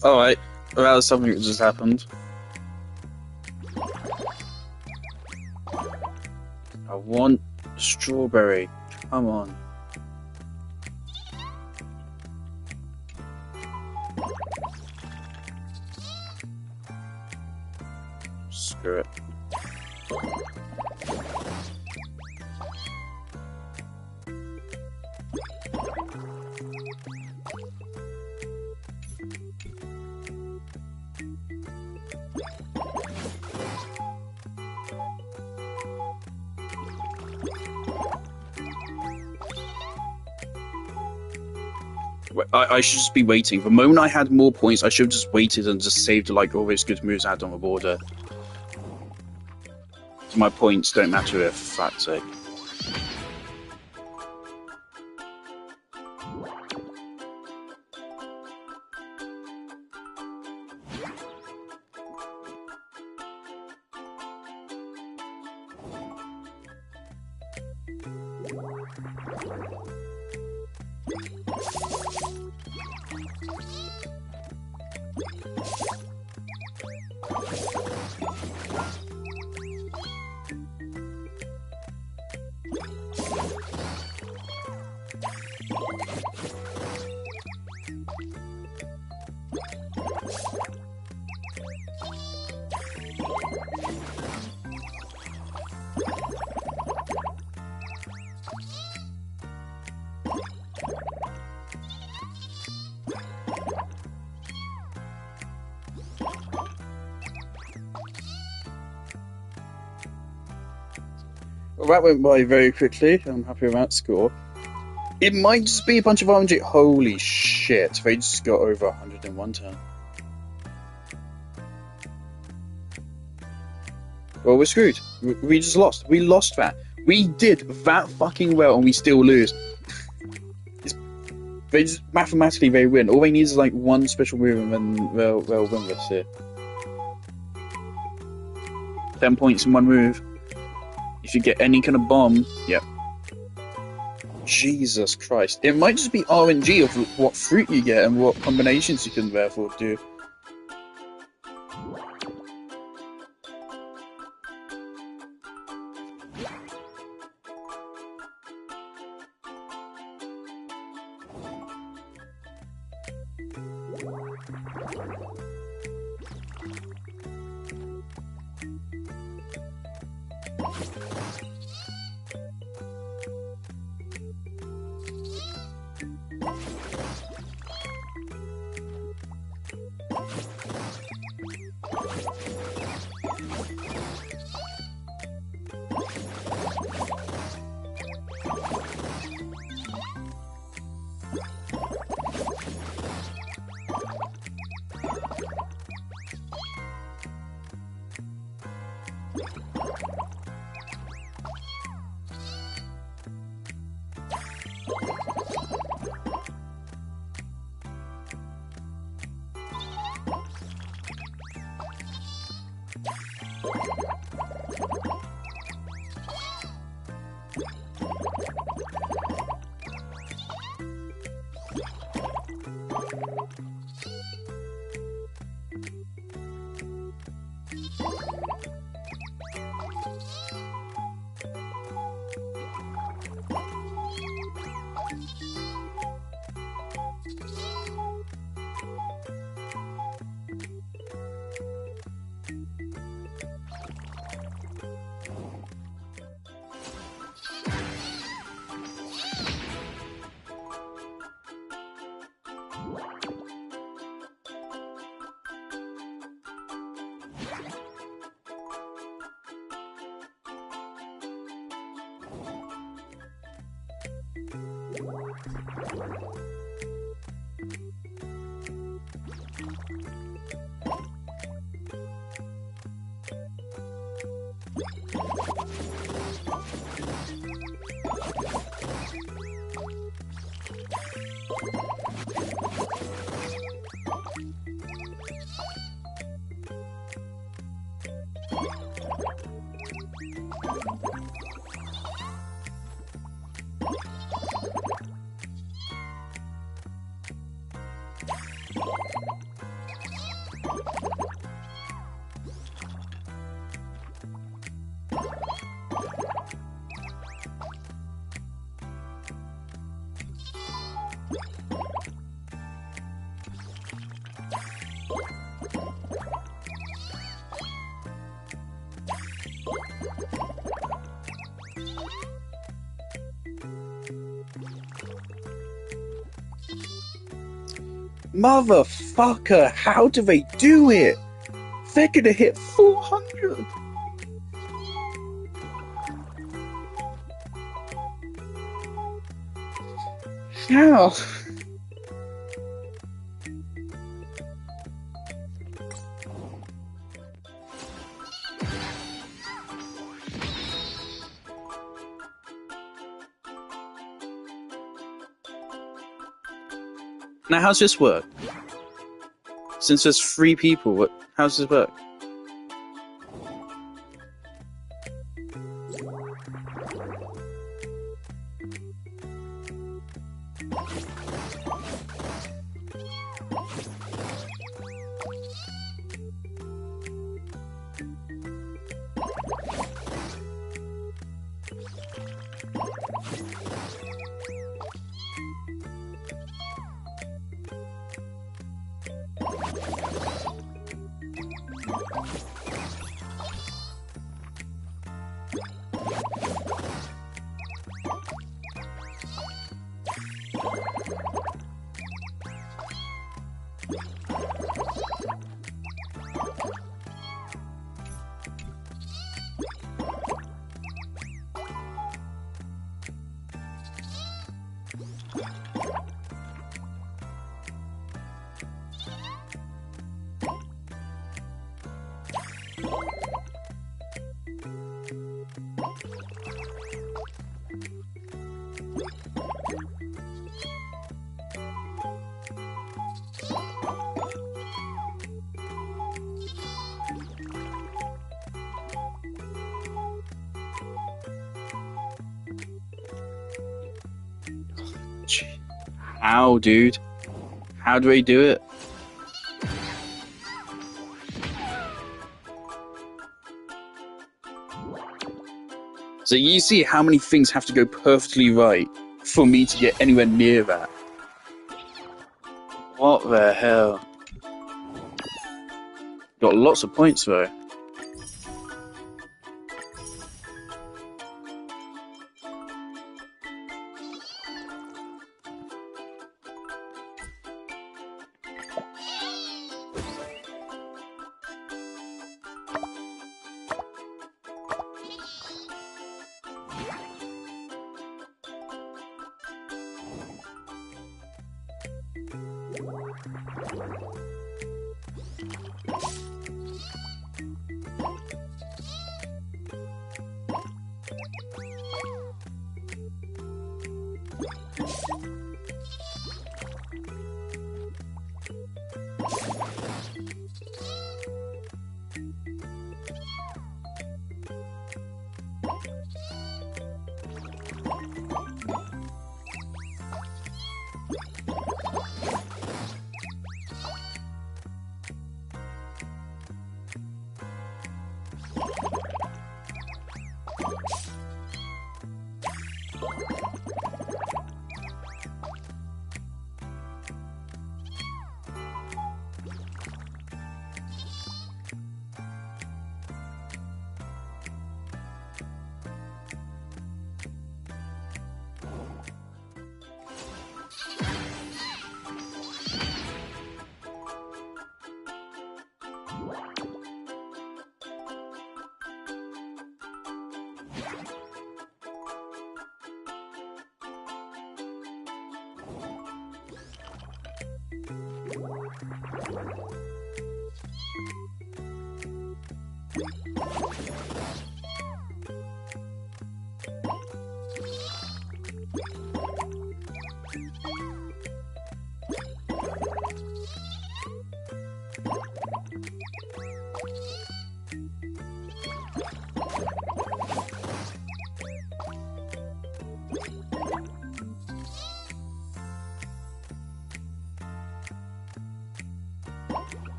Alright, well, that was something that just happened. I want strawberry. Come on. Screw it. I should just be waiting. The moment I had more points, I should have just waited and just saved like all those good moves I had on the border. So my points don't matter if that's it. Well, that went by very quickly. I'm happy with that score. It might just be a bunch of RNG. Holy shit, they just got over 101 turn. Well, we're screwed. We just lost. We lost that. We did that fucking well, and we still lose. They just, mathematically, they win. All they need is like one special move, and then they'll win this here. 10 points in one move. If you get any kind of bomb, yep. Jesus Christ. It might just be RNG of what fruit you get and what combinations you can therefore do. Motherfucker, how do they do it? They're gonna hit 400. How? Now, how's this work? Since there's 3 people, how does this work? How, dude? How do I do it? So you see how many things have to go perfectly right for me to get anywhere near that. What the hell? Got lots of points though.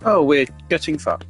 Oh, we're getting fucked.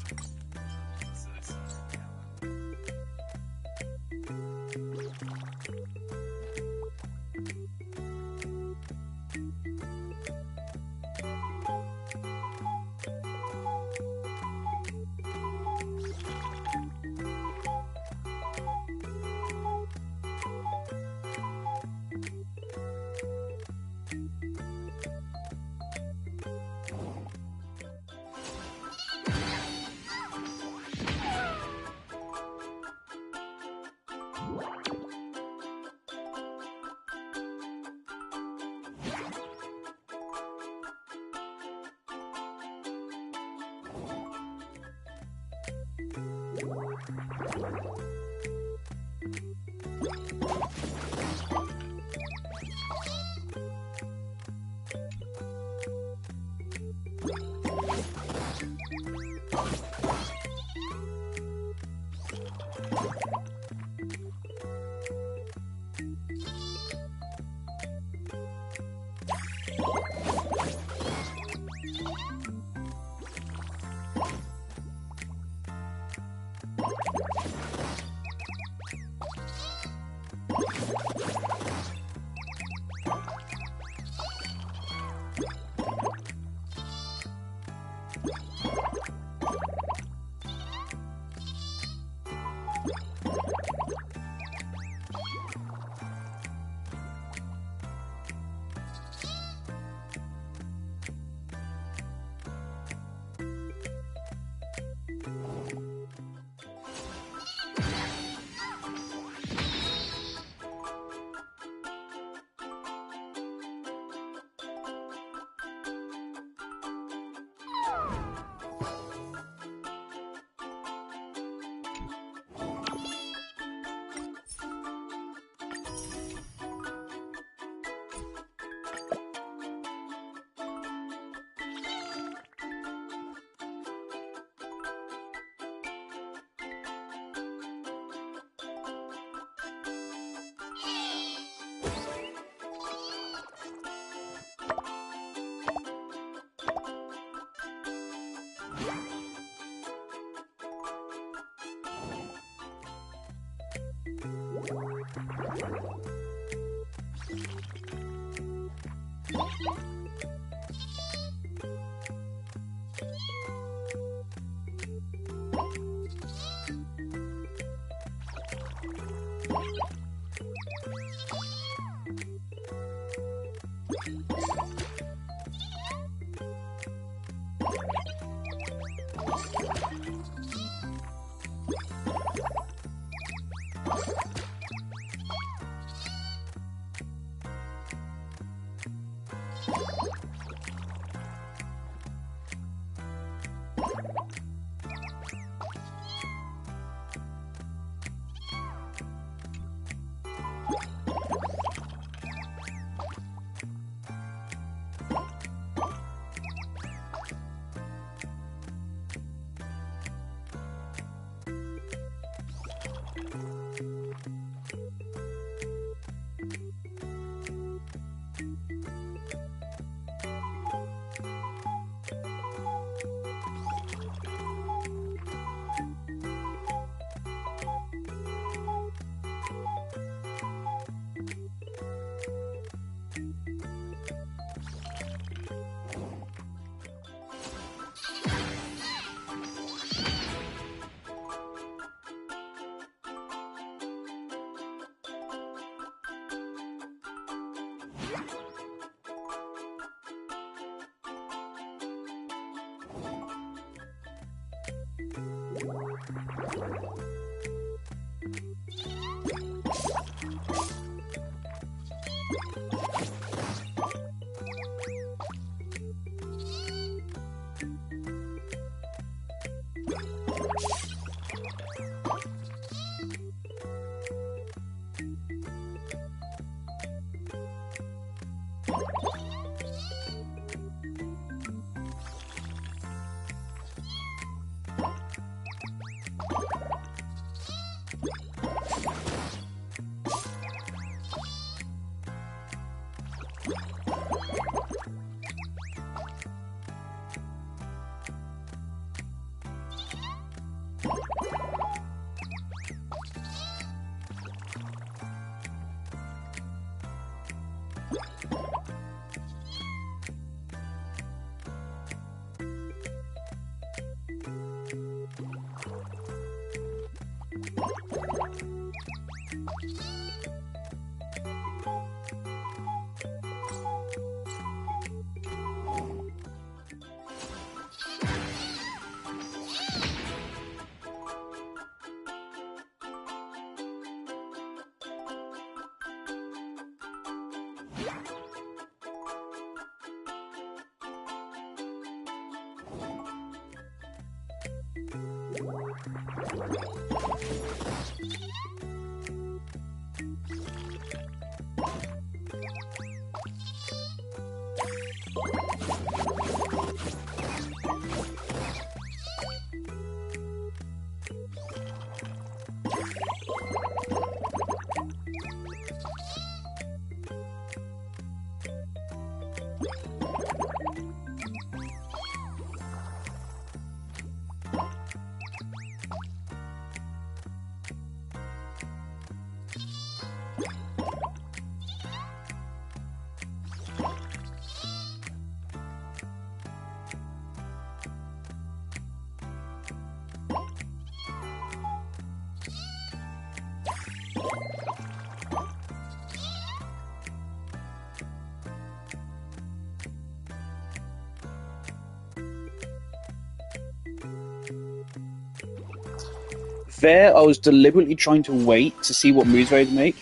There, I was deliberately trying to wait to see what moves they'd make,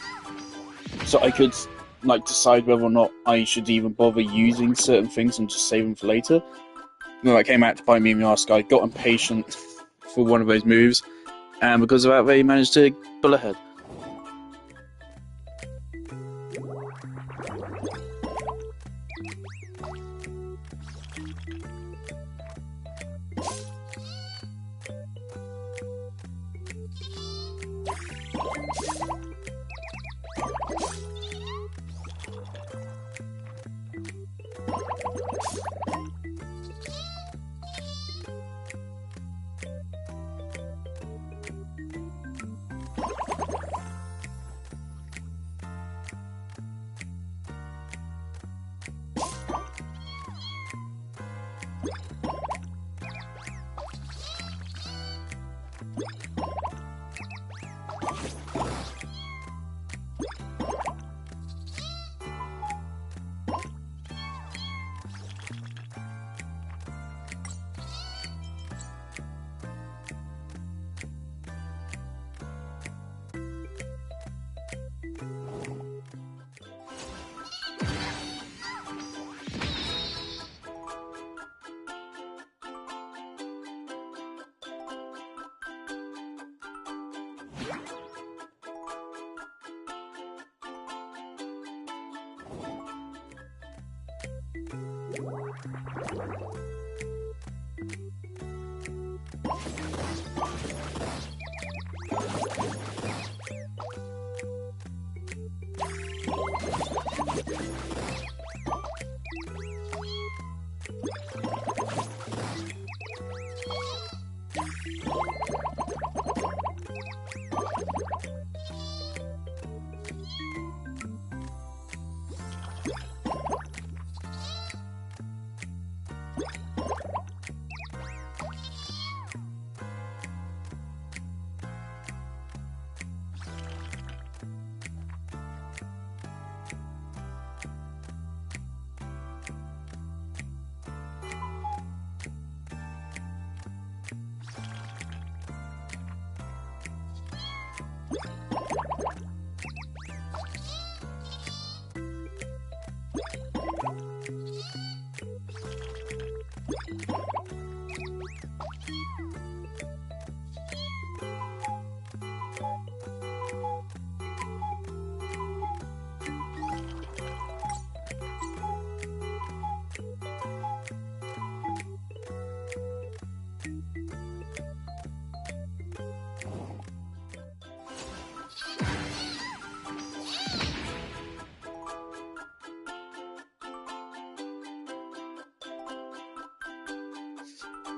so I could like decide whether or not I should even bother using certain things and just save them for later. And then that came out to bite me in the arse. I got impatient for one of those moves, and because of that, they managed to pull ahead.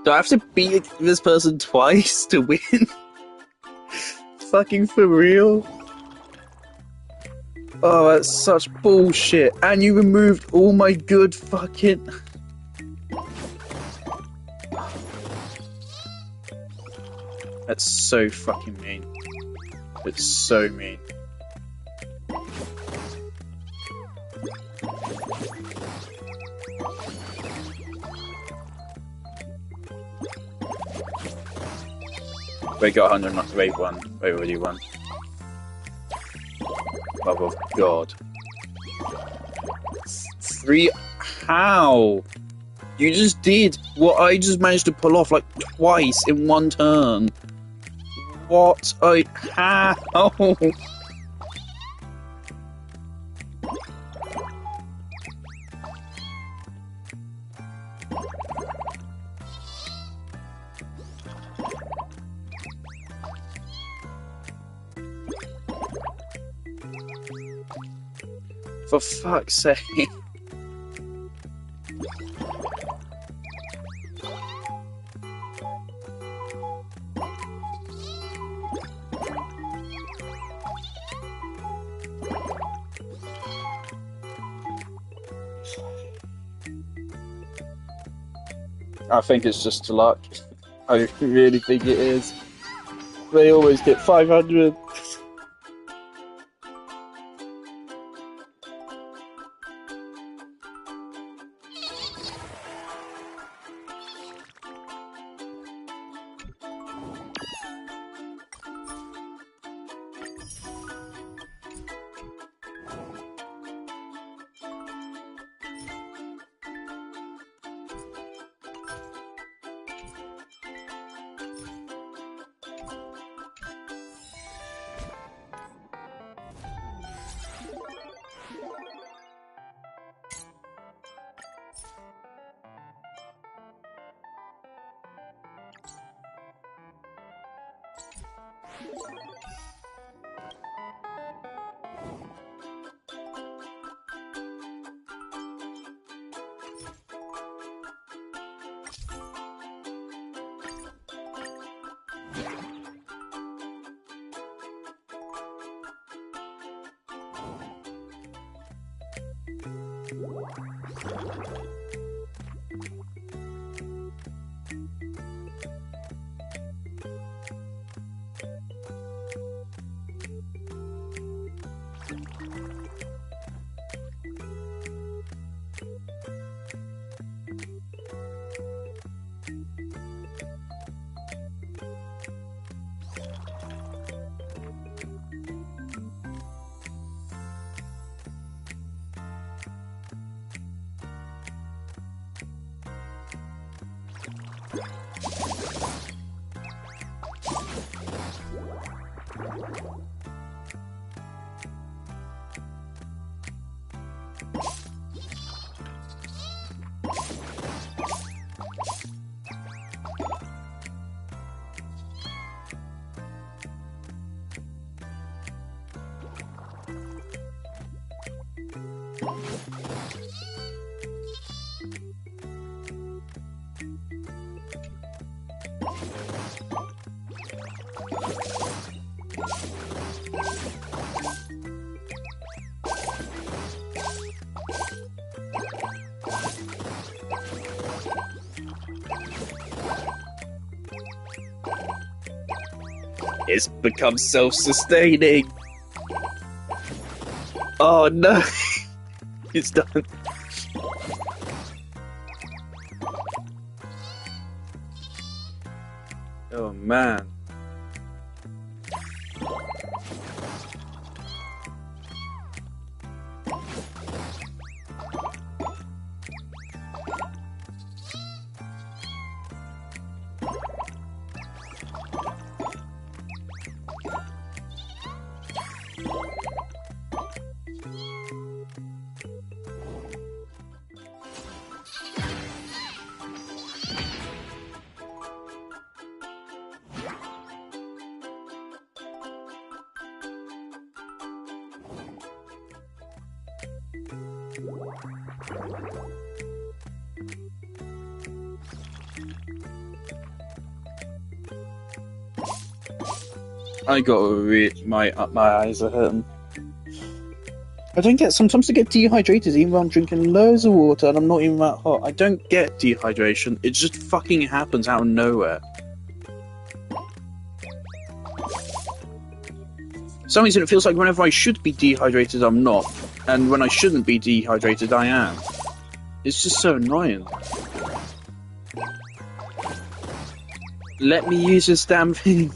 Do I have to beat this person twice to win? Fucking for real? Oh, that's such bullshit. And you removed all my good fucking... That's so fucking mean. It's so mean. Wait, got 100. Wait, won. Wait, already won. Love of God. 3. How? You just did what I just managed to pull off like twice in one turn. What? How? For fuck's sake. I think it's just luck. I really think it is. They always get 500. It's become self-sustaining. Oh no. It's done. Oh man. I got my eyes are hurting. I don't get. Sometimes I get dehydrated even when I'm drinking loads of water and I'm not even that hot. I don't get dehydration. It just fucking happens out of nowhere. For some reason, it feels like whenever I should be dehydrated, I'm not, and when I shouldn't be dehydrated, I am. It's just so annoying. Let me use this damn thing.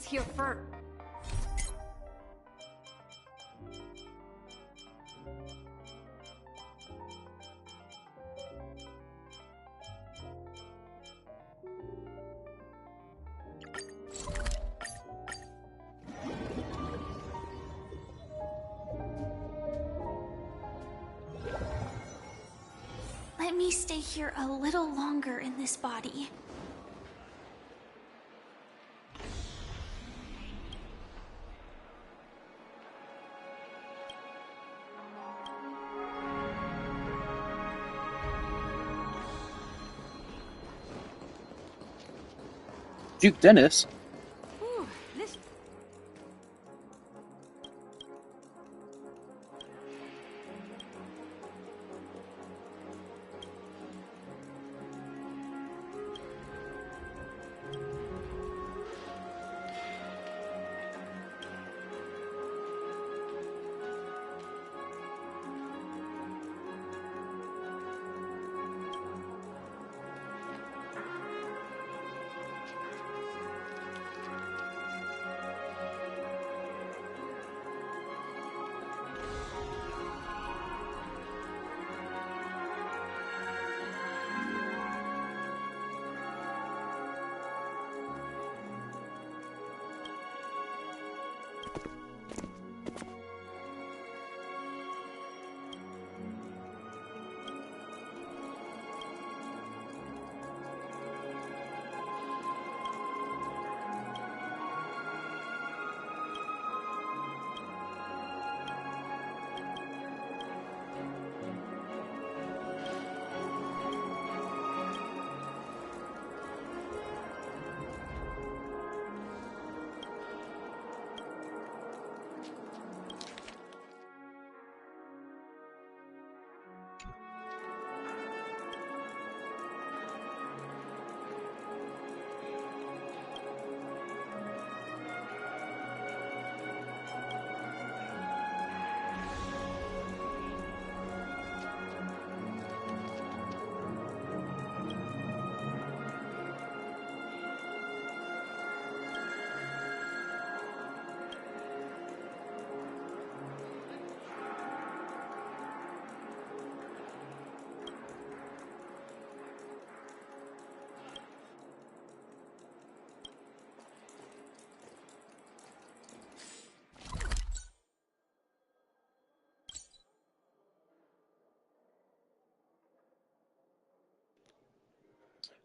Here first. Let me stay here a little longer in this body. Duke Dennis? Ooh, this...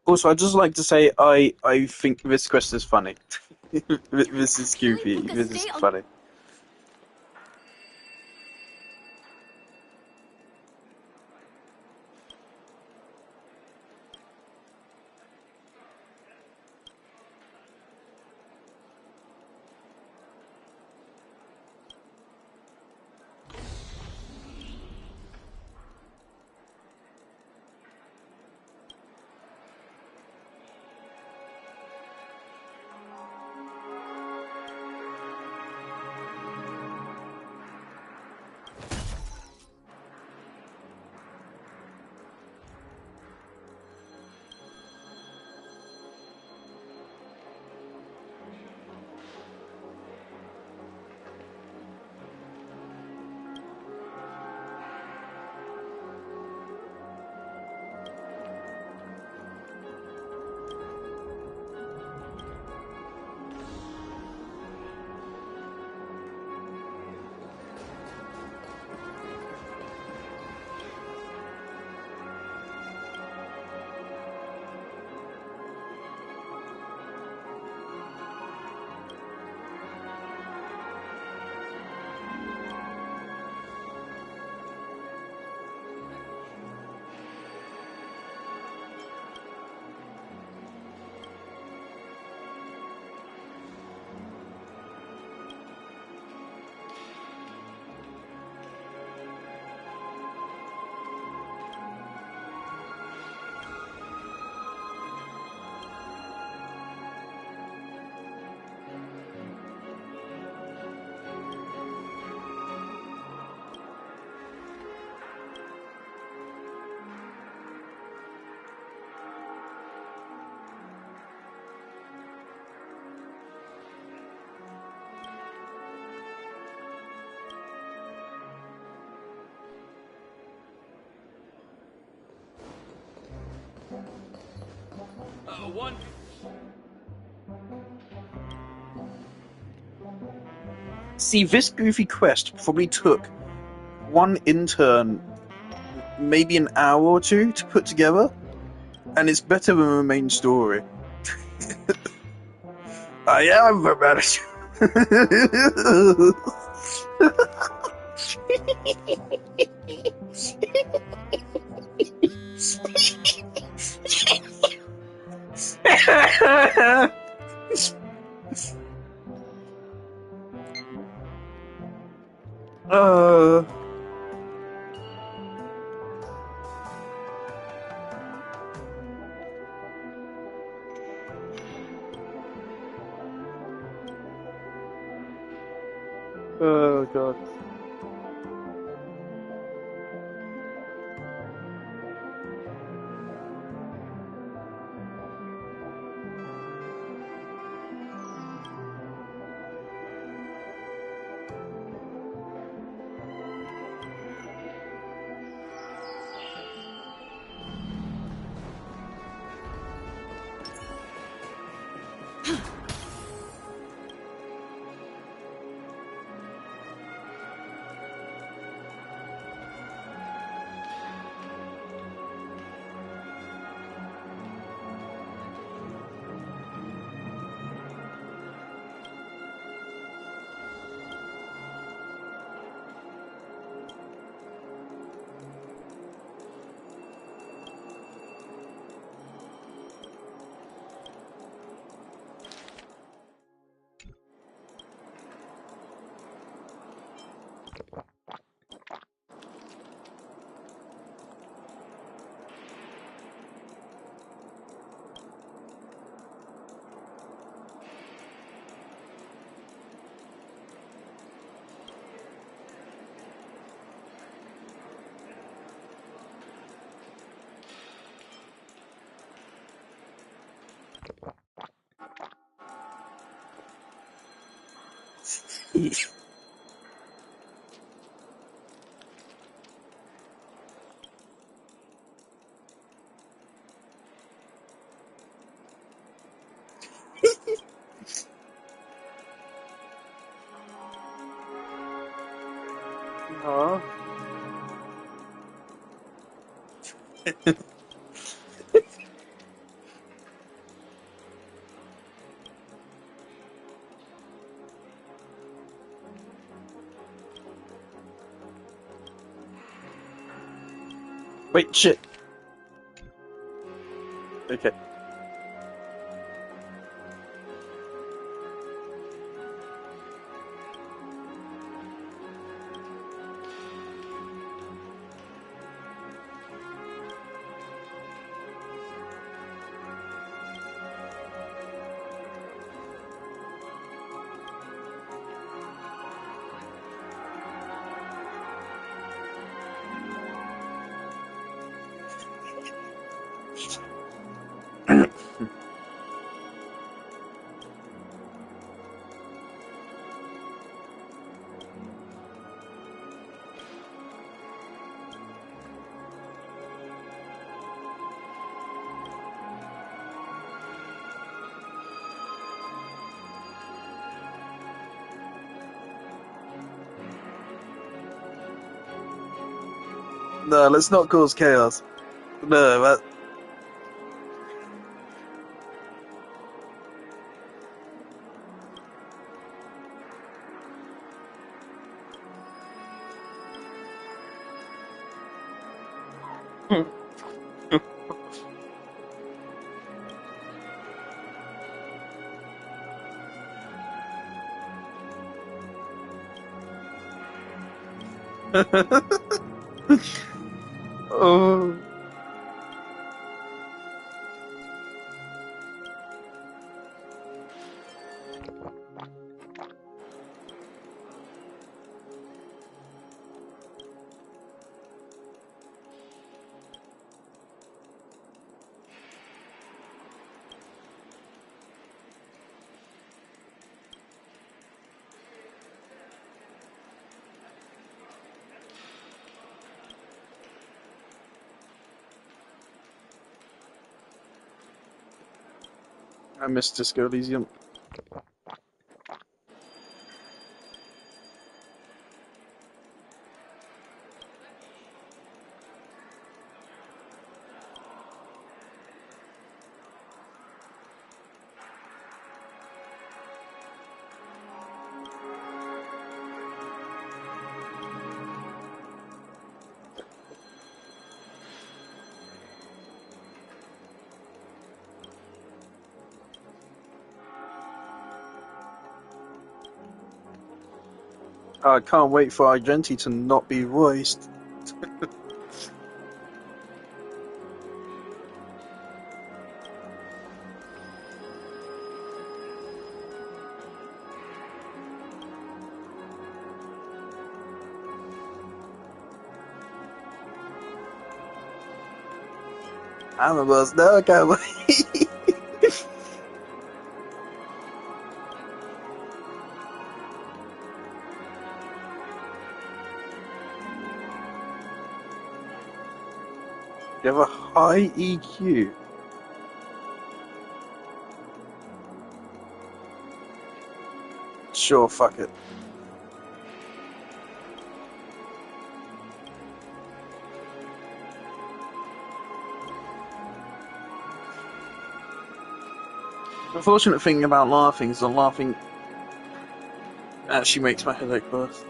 Also, I'd just like to say I think this quest is funny. This is goofy. This is funny. One. See, this goofy quest probably took one intern maybe an hour or two to put together, and it's better than the main story. I am the manager. Oh god. Huh? Wait, shit. Okay. No, let's not cause chaos. No, that... Oh. I missed Disco Elysium. I can't wait for Argenti to not be voiced. I'm the boss. No, I can't wait. You have a high EQ. Sure, fuck it. The unfortunate thing about laughing is the laughing actually makes my headache worse.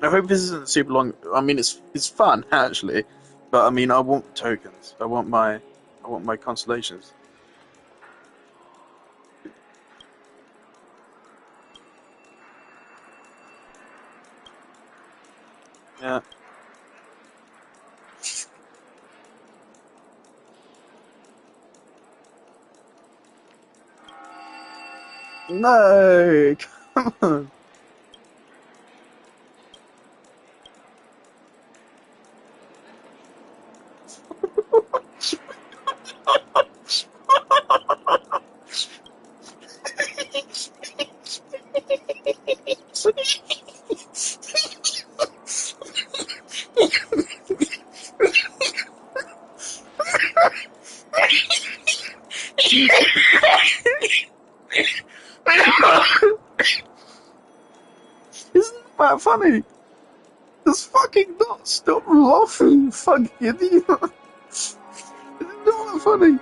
I hope this isn't super long. I mean, it's fun actually, but I mean, I want tokens. I want my constellations. Yeah. No, come on. Isn't that funny? Just fucking not stop laughing, fucking idiot. Isn't that funny?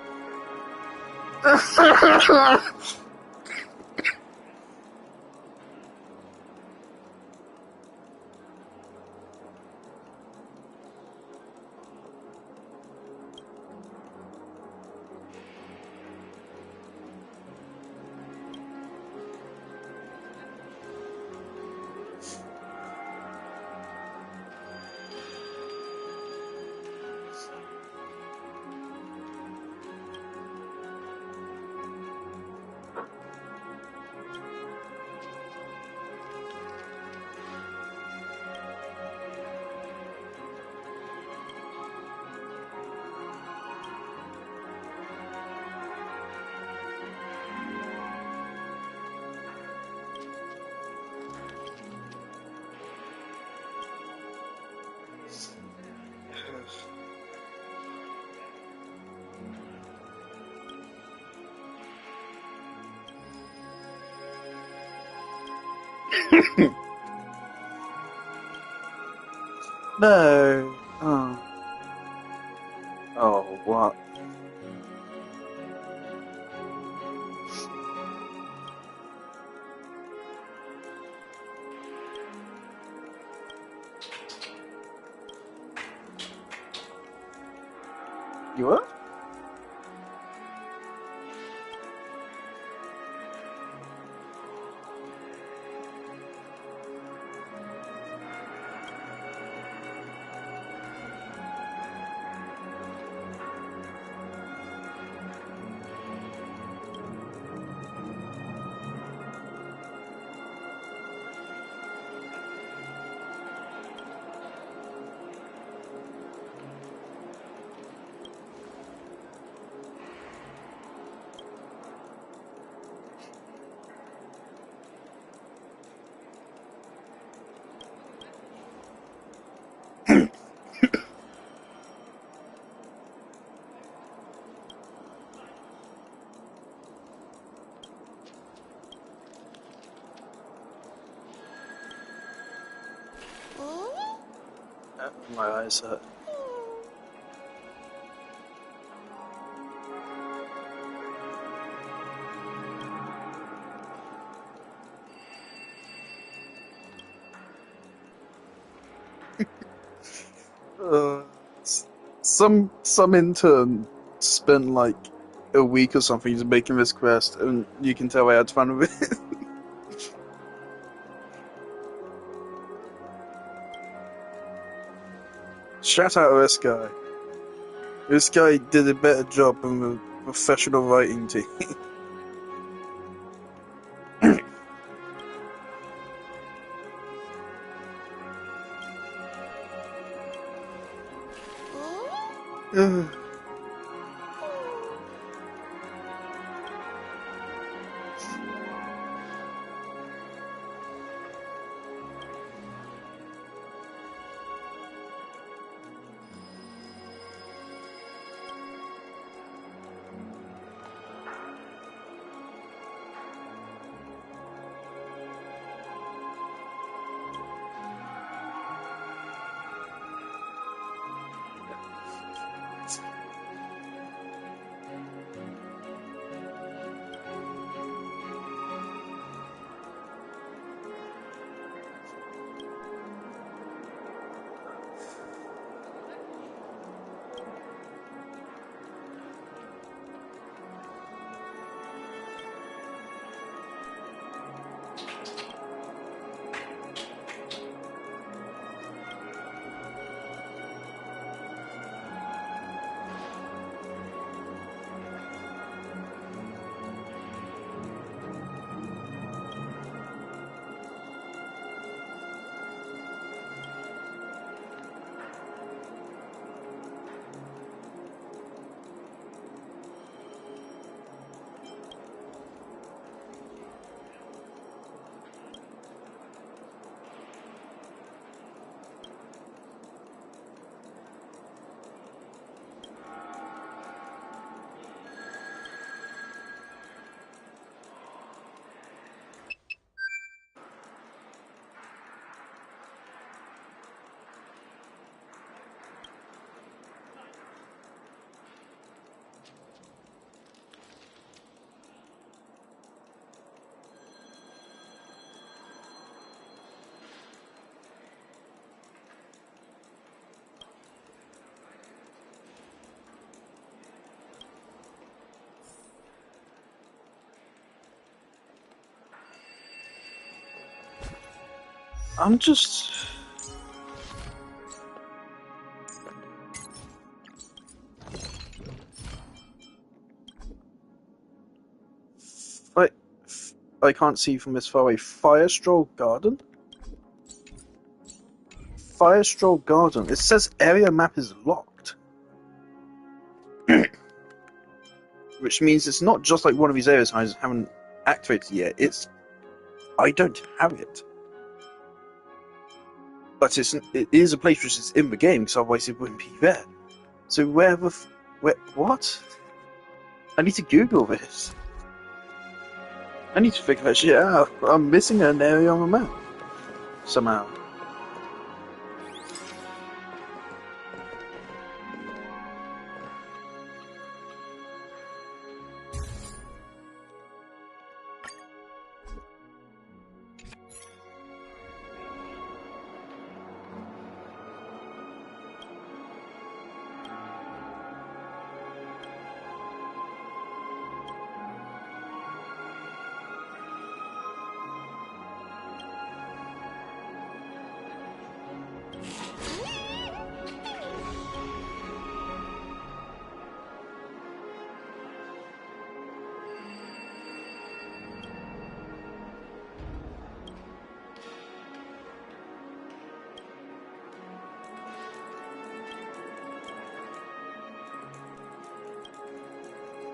No. Oh. Oh, what? You what? My eyes hurt. Some intern spent like a week or something just making this quest, and you can tell I had fun with it. Shout out to this guy. This guy did a better job than the professional writing team. I'm just... I can't see from this far away. Firestroll Garden? Firestroll Garden. It says area map is locked. Which means it's not just like one of these areas I haven't activated yet. It's... I don't have it. But it is a place which is in the game, because otherwise it wouldn't be there. So where the... what? I need to Google this. I need to figure that shit out. I'm missing an area on the map. Somehow.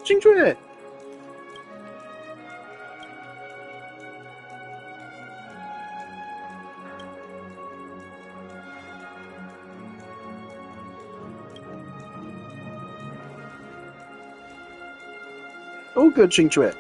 Chingchue! Oh, good, Chingchue.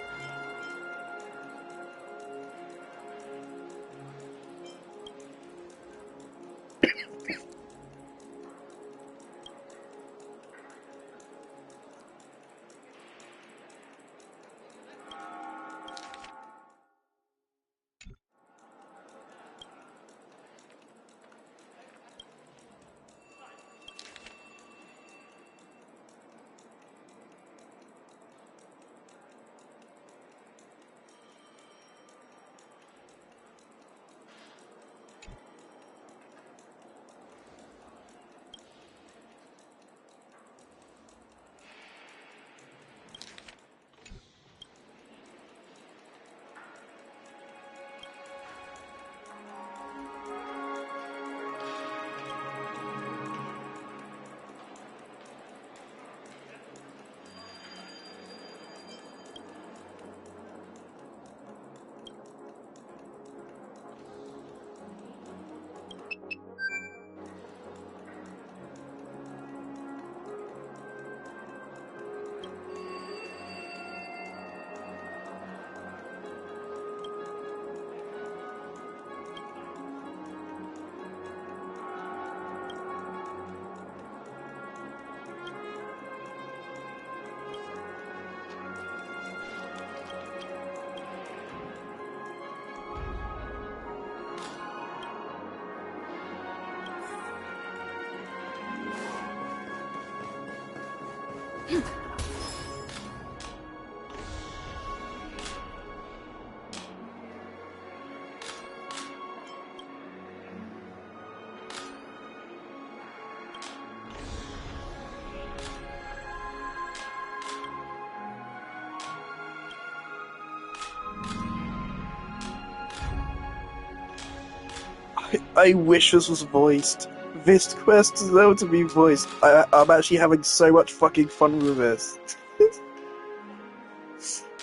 I wish this was voiced. This quest deserves to be voiced. I'm actually having so much fucking fun with this.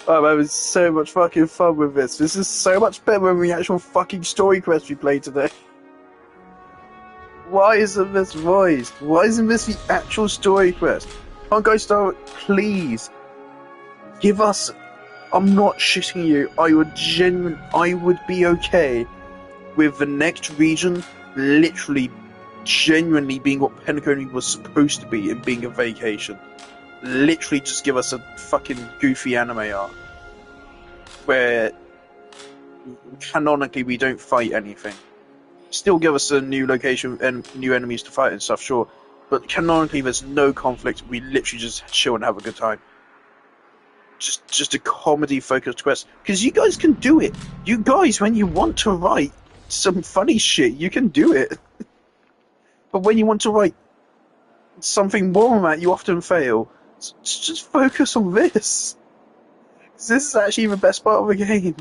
I'm having so much fucking fun with this. This is so much better than the actual fucking story quest we played today. Why isn't this voiced? Why isn't this the actual story quest? Honkai Star, please give us. I'm not shitting you. I would be okay with the next region literally, genuinely being what Penacony was supposed to be and being a vacation. Literally just give us a fucking goofy anime art. Where canonically we don't fight anything. Still give us a new location and new enemies to fight and stuff, sure. But canonically there's no conflict, we literally just chill and have a good time. Just a comedy focused quest. Because you guys can do it. You guys, when you want to write some funny shit, you can do it. But when you want to write something more than that, you often fail. So just focus on this. 'Cause this is actually the best part of the game.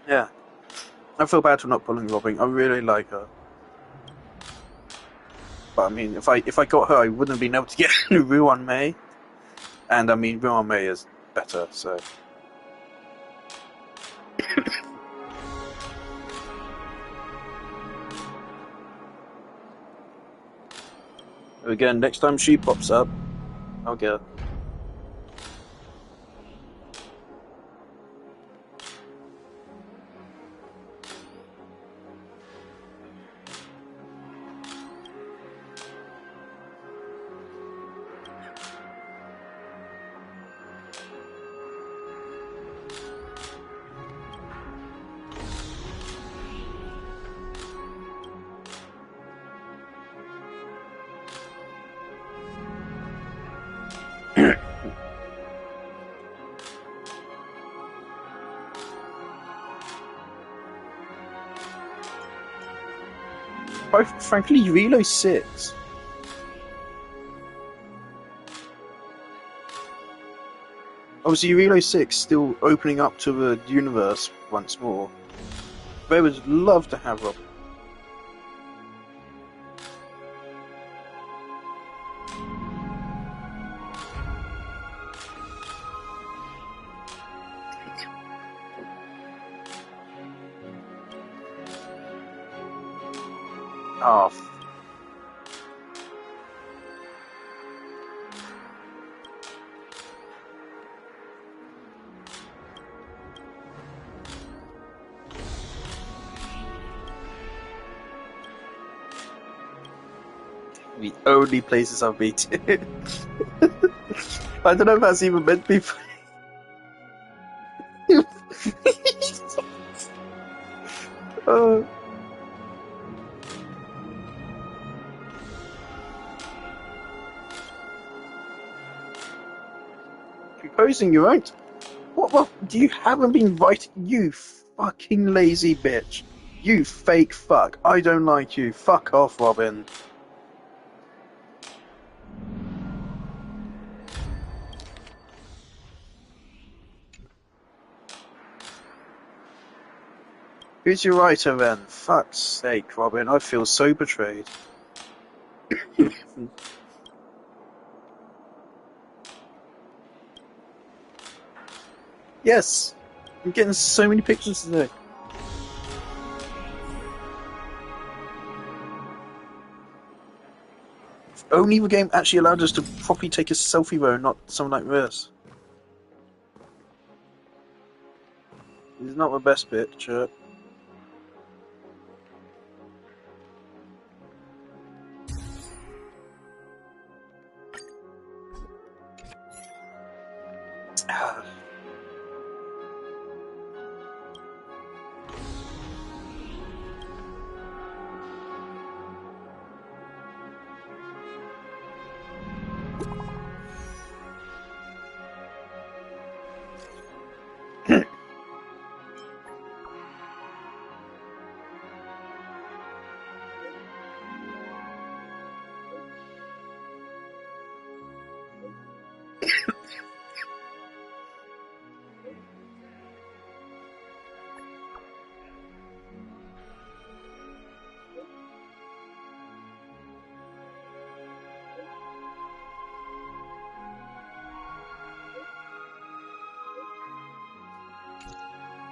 Yeah. I feel bad for not pulling Robin. I really like her. But I mean, if I got her, I wouldn't have been able to get Ruan Mei. And I mean, Ruan Mei is better, so. Again, next time she pops up, I'll get her. Quite frankly, Reload 6. Obviously, Reload 6 still opening up to the universe once more. They would love to have Robin. Oh. The only places I've been to. I don't know if that's even meant to be funny. Proposing you won't. What do you haven't been invited? You fucking lazy bitch. You fake fuck. I don't like you. Fuck off, Robin. Who's your writer then? Fuck's sake, Robin. I feel so betrayed. Yes! I'm getting so many pictures today. If only the game actually allowed us to properly take a selfie though, not something like this. It's not the best picture.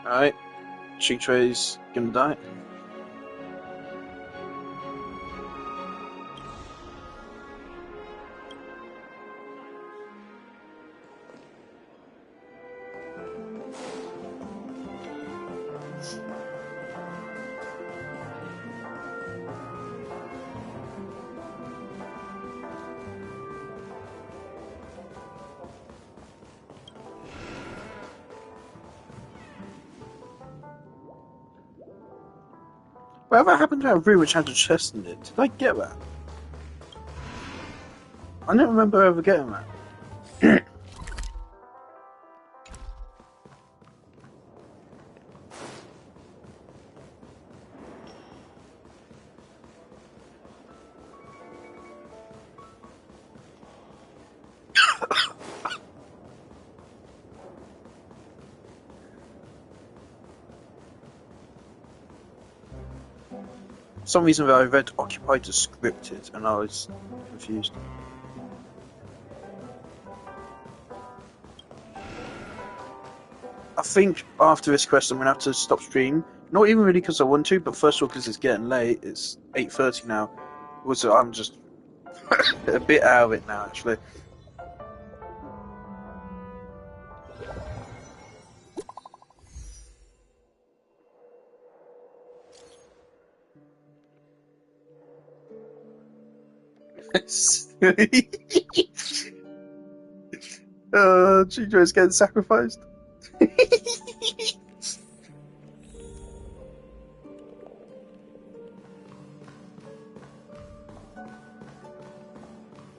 Alright, Chigtray's gonna die. Whatever happened to that room which had a chest in it? Did I get that? I don't remember ever getting that. For some reason I read occupied as scripted and I was confused. I think after this quest I'm going to have to stop stream. Not even really because I want to, but first of all because it's getting late. It's 8:30 now. Also, I'm just a bit out of it now, actually. Chijo's getting sacrificed.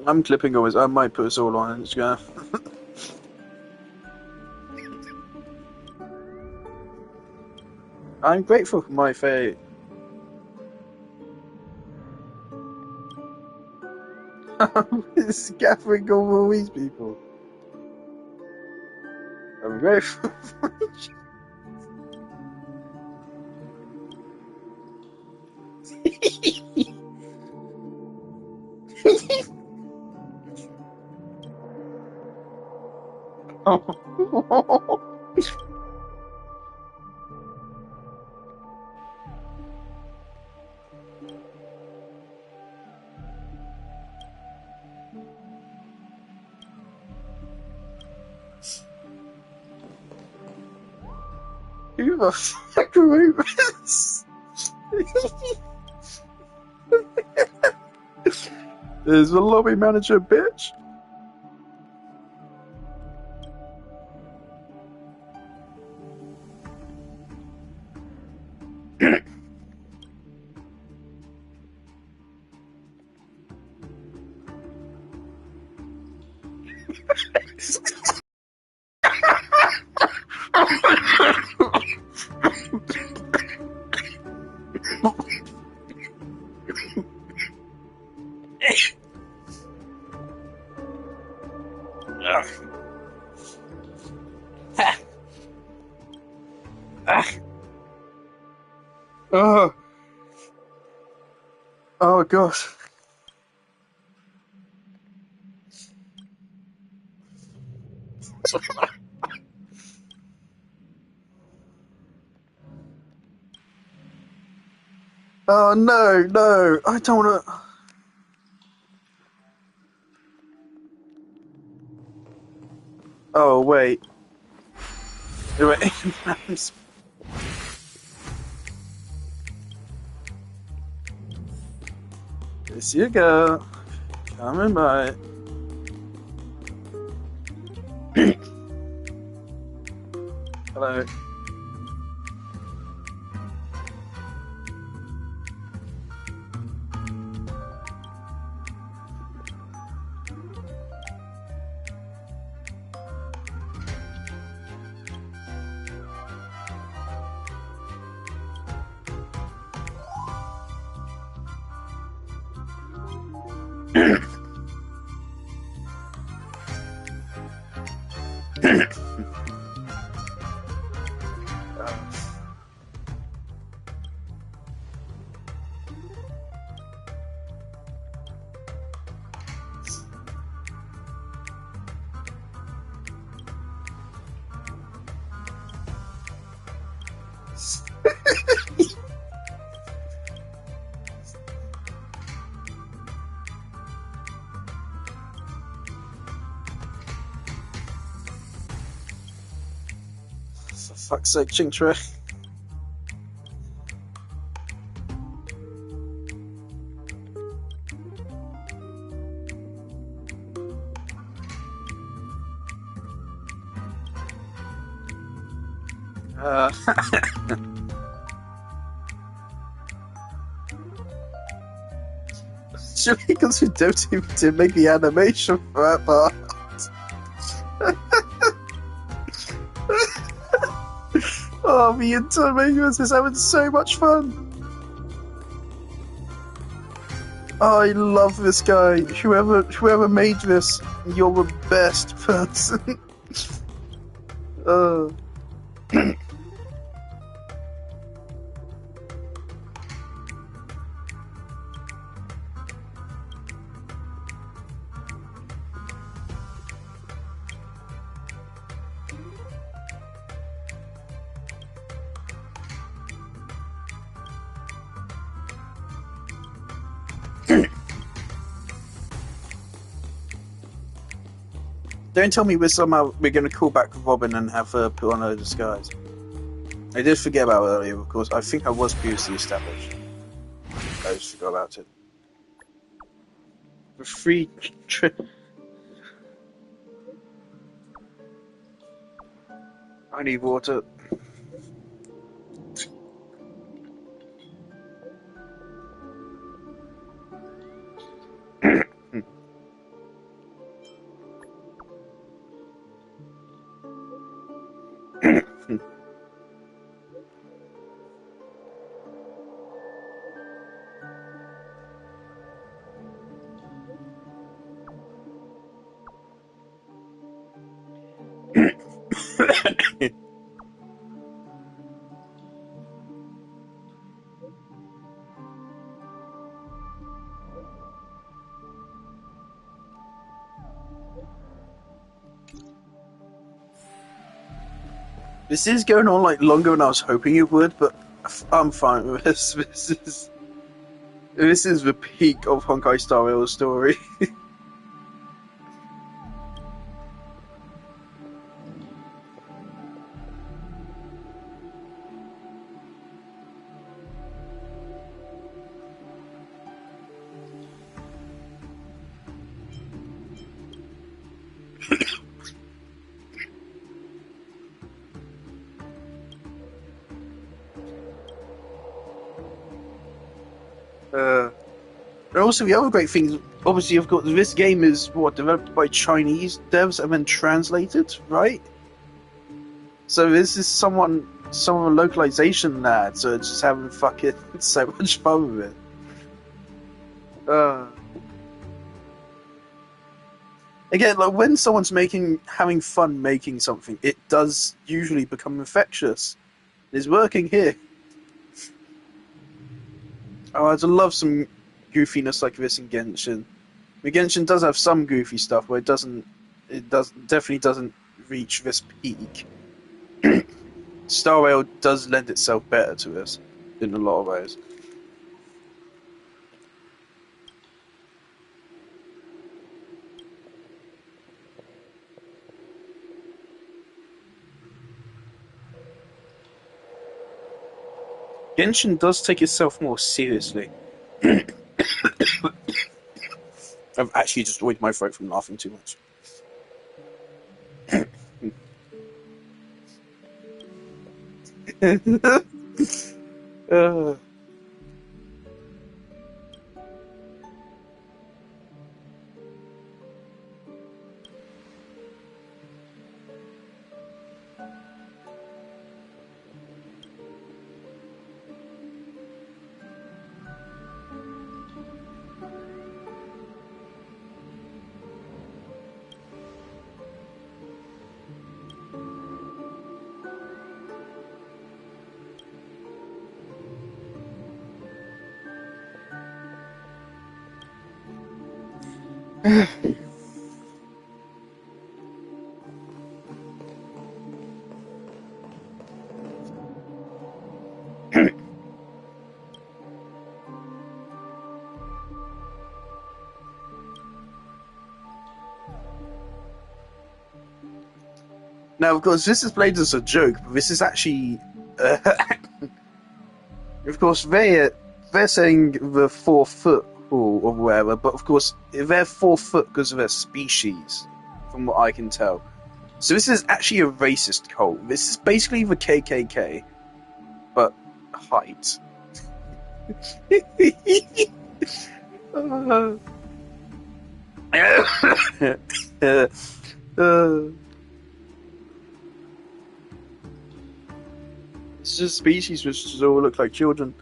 I'm clipping always. I might put us all on Instagram. I'm grateful for my fate. It's gathering all these people. I'm grateful for oh. Who the fuck wrote this? There's the lobby manager, bitch. Oh. Oh gosh. Oh no, no, I don't wanna. Oh wait. Wait. This you go. Coming by. Hello. For fuck's sake, Chingtre. Surely because we don't even to make the animation for that part. Oh, the Intermedius is having so much fun. Oh, I love this guy. Whoever made this, you're the best person. uh. Don't tell me we're going to call back Robin and have her put on her disguise. I did forget about it earlier, of course. I think I was previously established. I just forgot about it. The free trip. I need water. This is going on like longer than I was hoping it would, but I'm fine with this. This is the peak of Honkai Star Rail's story. And also the other great thing, obviously, of course, this game is developed by Chinese devs and then translated, right? So this is some localization lad, so it's just having fucking so much fun with it. Again, like when someone's having fun making something, it does usually become infectious. It's working here. Oh, I'd love some goofiness like this in Genshin. Genshin does have some goofy stuff, but it definitely doesn't reach this peak. Star Rail does lend itself better to this in a lot of ways. Genshin does take itself more seriously. I've actually destroyed my throat from laughing too much. Now, of course, this is played as a joke, but this is actually... of course, they're saying the 4 foot rule or whatever, but of course, they're 4 foot because of their species, from what I can tell. So this is actually a racist cult. This is basically the KKK, but height. It's just species which just all look like children.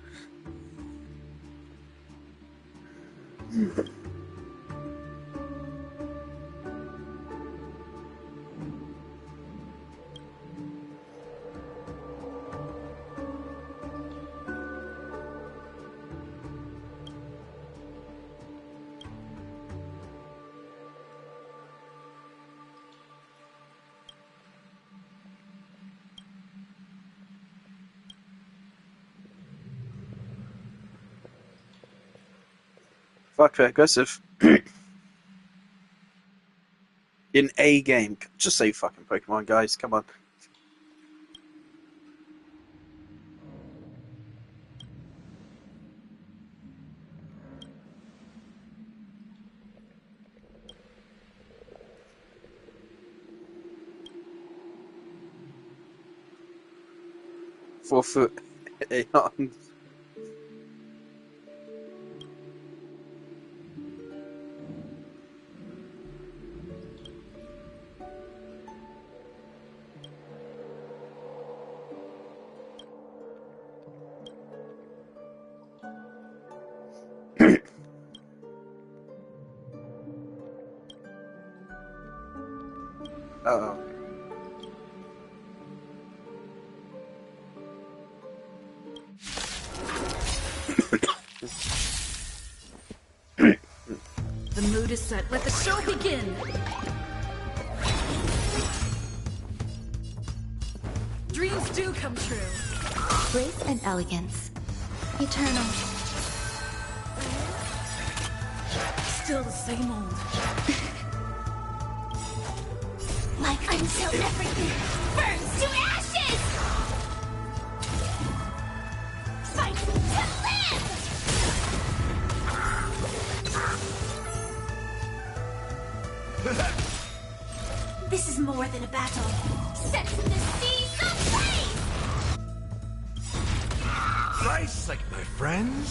Fuck, they're aggressive. In a game. Just say fucking Pokemon, guys. Come on. Foot Aeon. Uh-oh. The mood is set. Let the show begin! Dreams do come true. Grace and elegance. Eternal. Still the same old. Like until everything burns to ashes! Fight to live! This is more than a battle. Set the seas ablaze! Nice, like my friends?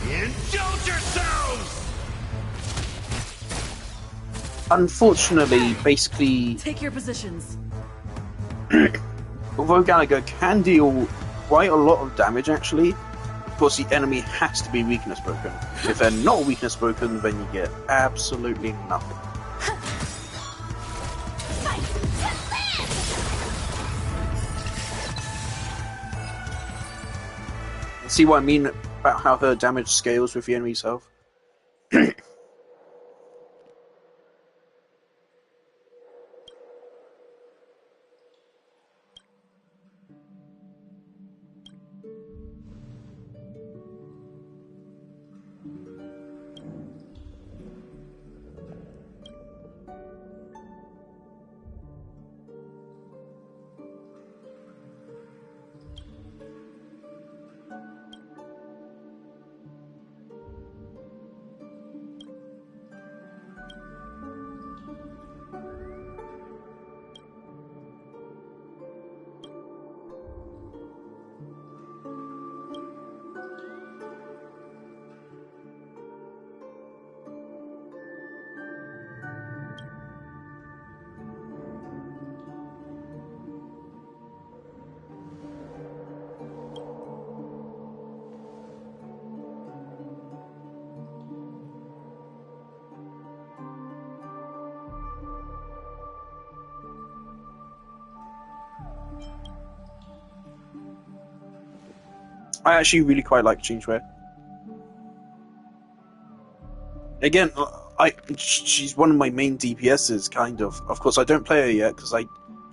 Indulge yourselves! Unfortunately, basically, Take your positions. although Gallagher can deal quite a lot of damage, actually, of course the enemy has to be weakness broken. If they're not weakness broken, then you get absolutely nothing. See what I mean about how her damage scales with the enemy's health? I actually really quite like Changewear. Again, she's one of my main DPSs, kind of. Of course, I don't play her yet because I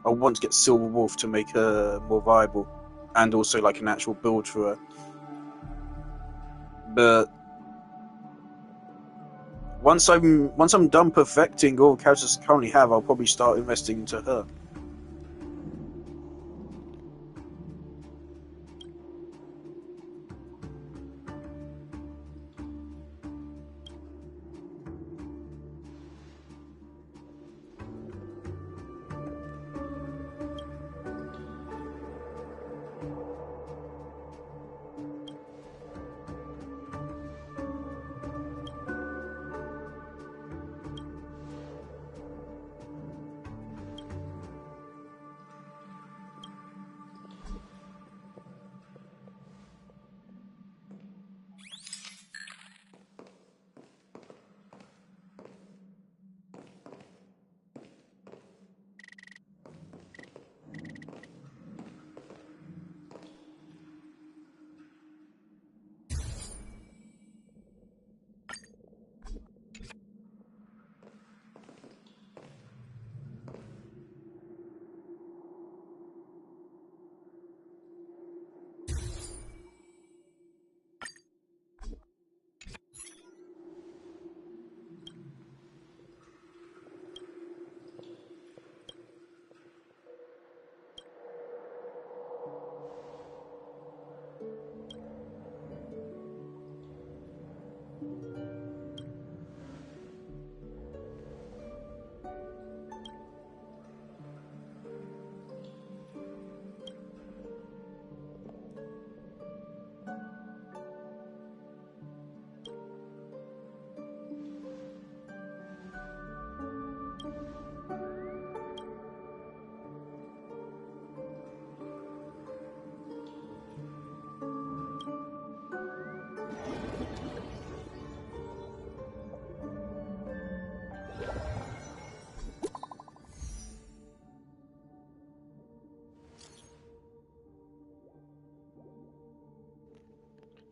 want to get Silver Wolf to make her more viable, and also like an actual build for her. But once I'm done perfecting all the characters I currently have, I'll probably start investing into her.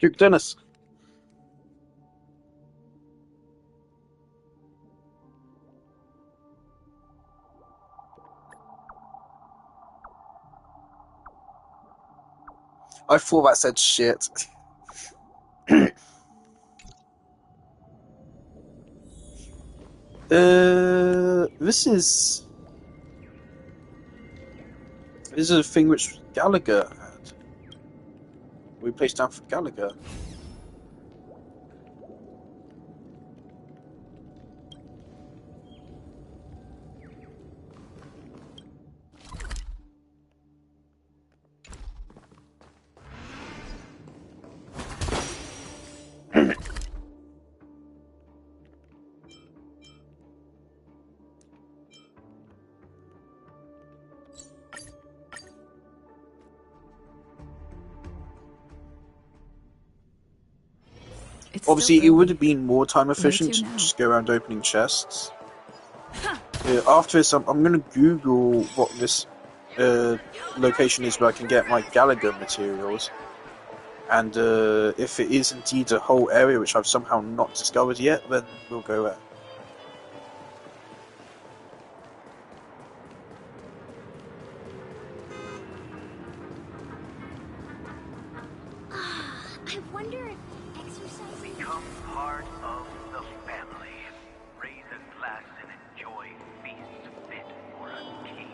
Duke Dennis. I thought that said shit. This is a thing which Gallagher had. We placed down for Gallagher. Obviously, it would have been more time efficient to just go around opening chests. After this, I'm going to Google what this location is where I can get my Gallagher materials. And if it is indeed a whole area which I've somehow not discovered yet, then we'll go there. I wonder if exercise Become part of the family. Raise a glass and enjoy feast fit for a king.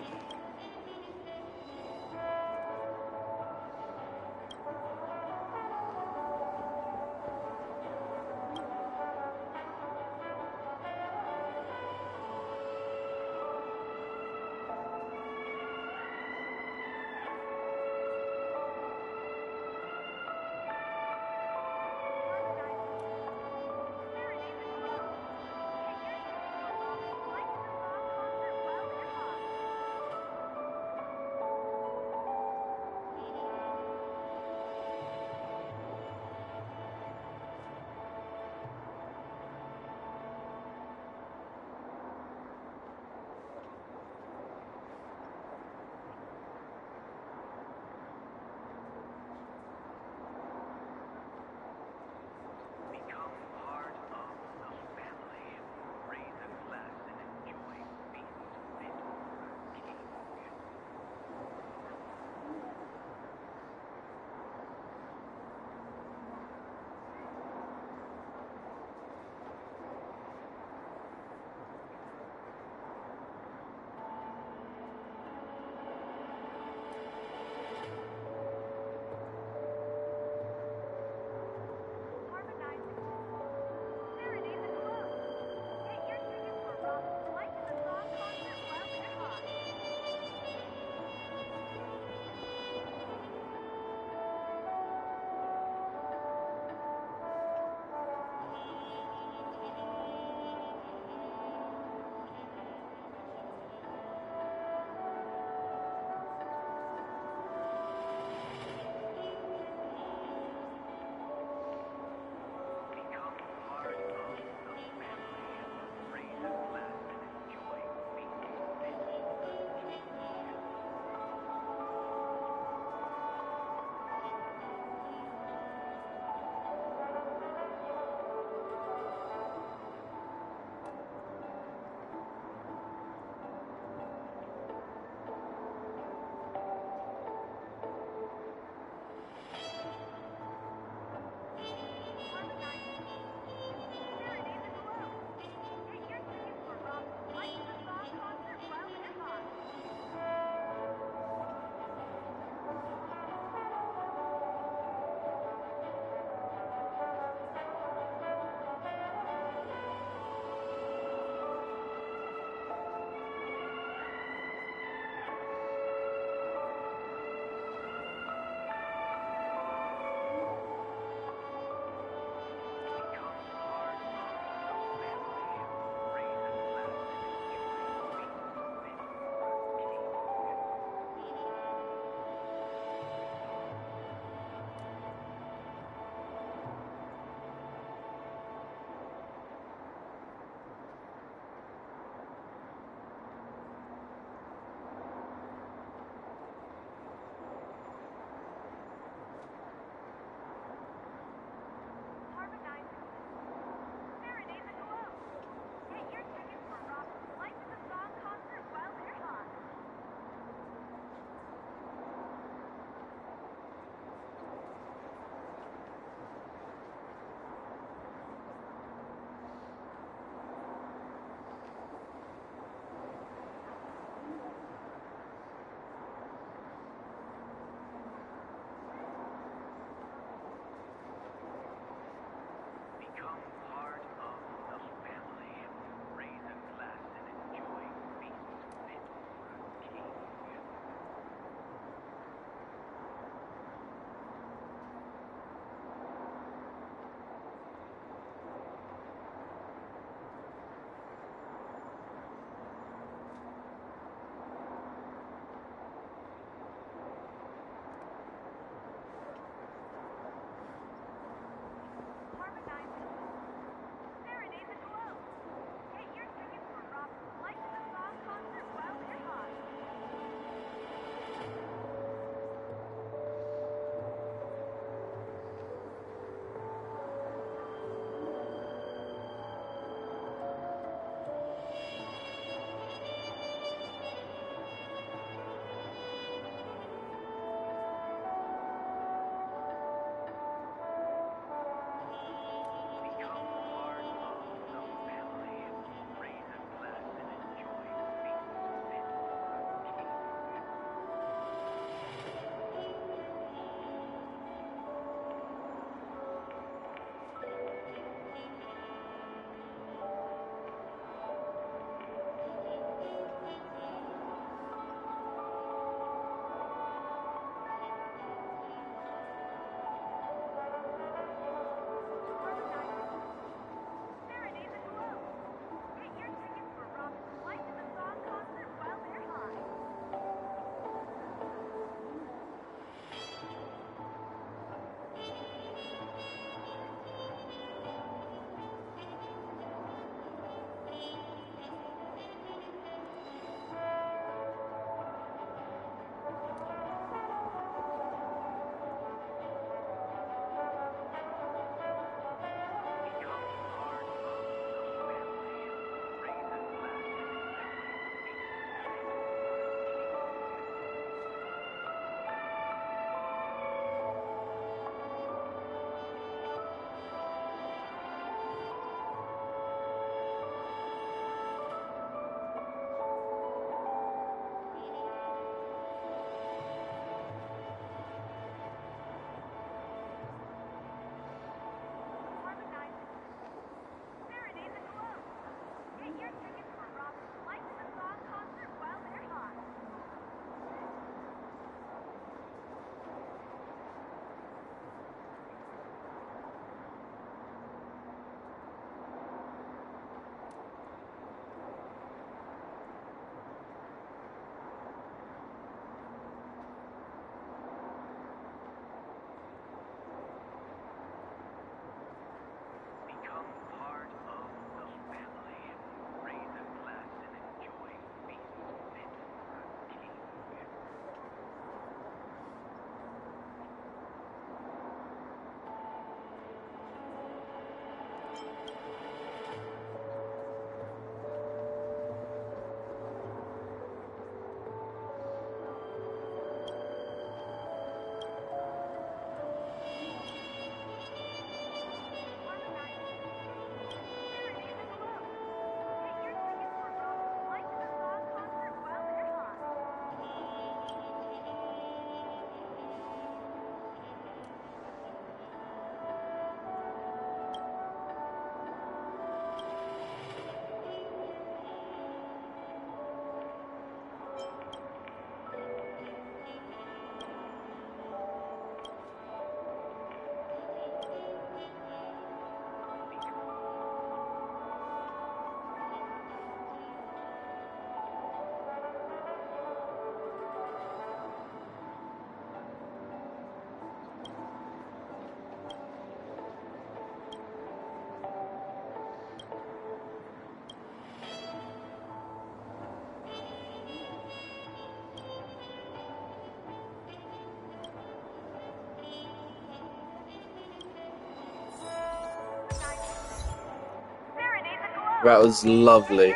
That was lovely.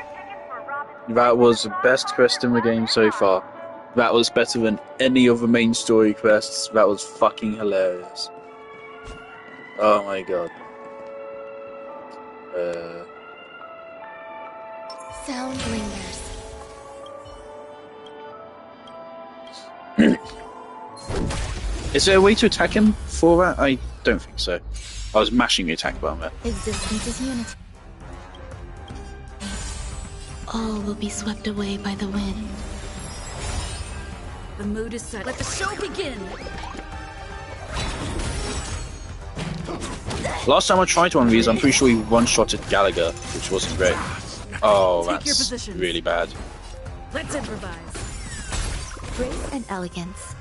That was the best quest in the game so far. That was better than any of the main story quests. That was fucking hilarious. Oh my god. Sound lingers. Is there a way to attack him for that? I don't think so. I was mashing the attack button there. Existence is unity. All will be swept away by the wind. The mood is set. Let the show begin! Last time I tried one of these, I'm pretty sure he one-shotted Gallagher, which wasn't great. Oh, Take your that's positions. really bad. Let's improvise. Grace and elegance.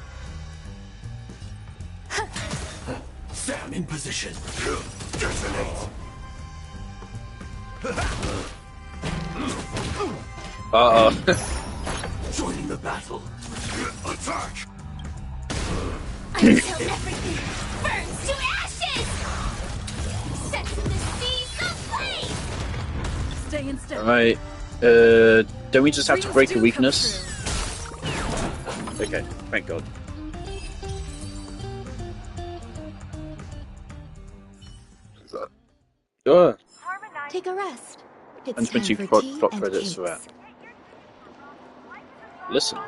Sam in position. Detonate. Uh-oh. Joining the battle. Attack. Until everything burns to ashes! Sets the seas aflame! Stay in step. Alright, don't we just have to break a weakness? Okay, thank god. Oh, Take a rest. It's and time 20 for plot tea and credits for that. cakes. Listen.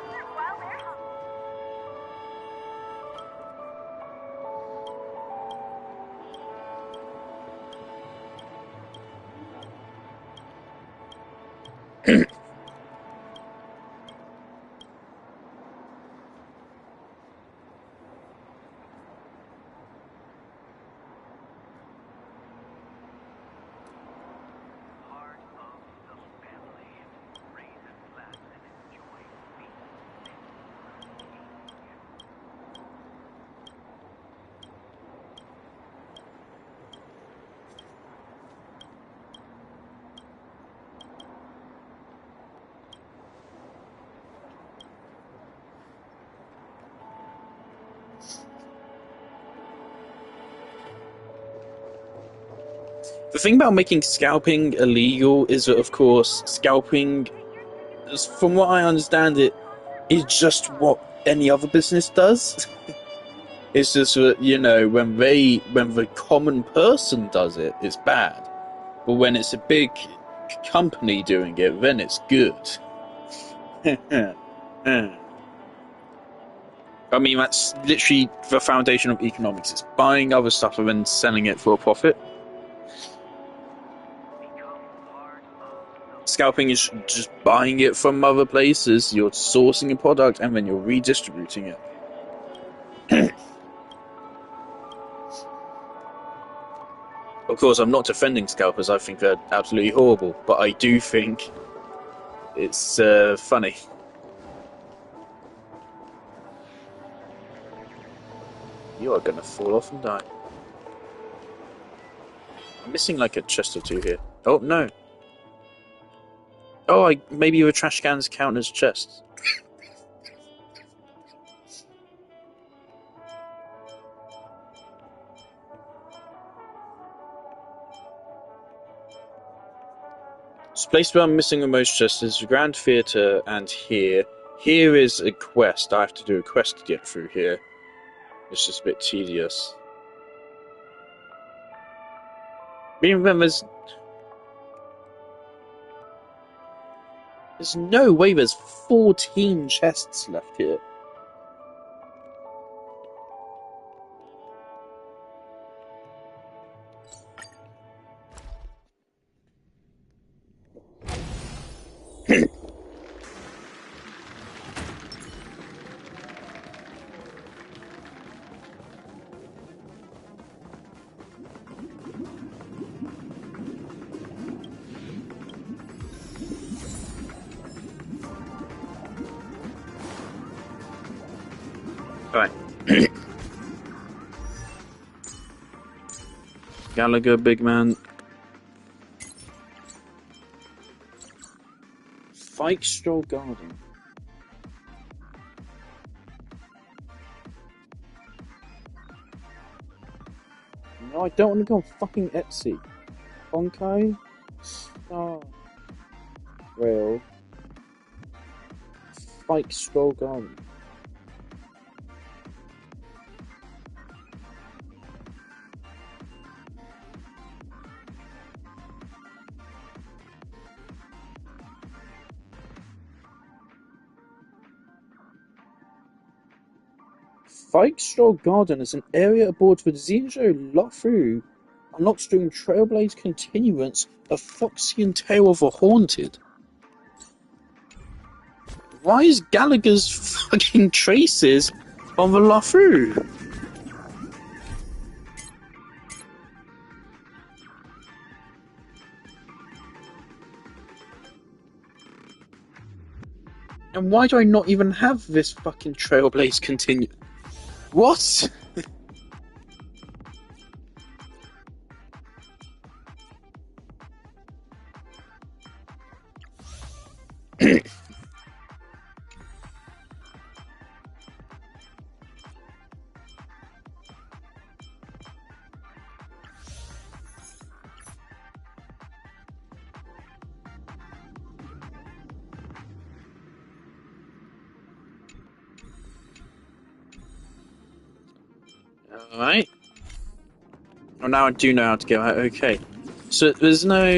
The thing about making scalping illegal is that, of course, scalping, from what I understand it, is just what any other business does. It's just that, you know, when the common person does it, it's bad. But when it's a big company doing it, then it's good. I mean, that's literally the foundation of economics. It's buying other stuff and then selling it for a profit. Scalping is just buying it from other places. You're sourcing a product and then you're redistributing it. Of course, I'm not defending scalpers. I think they're absolutely horrible, but I do think it's funny. You are gonna fall off and die. I'm missing like a chest or two here. Oh no. Oh, maybe the trash cans count as chests. This place where I'm missing the most chests is the Grand Theatre and here. Here is a quest. I have to do a quest to get through here. It's just a bit tedious. Even there's no way there's 14 chests left here. Right. Gallagher, big man. Fikestroll Garden. No, I don't want to go on fucking Etsy. Honkai? Oh. Rail. Spike Stroll Garden. Fikestroll Garden is an area aboard the Zinzhou Luofu unlocks during Trailblaze continuance of Foxian Tale of the Haunted. Why is Gallagher's fucking traces on the Luofu? And why do I not even have this fucking Trailblaze continue? What? Alright. Well, now I do know how to get out. Okay. So there's no...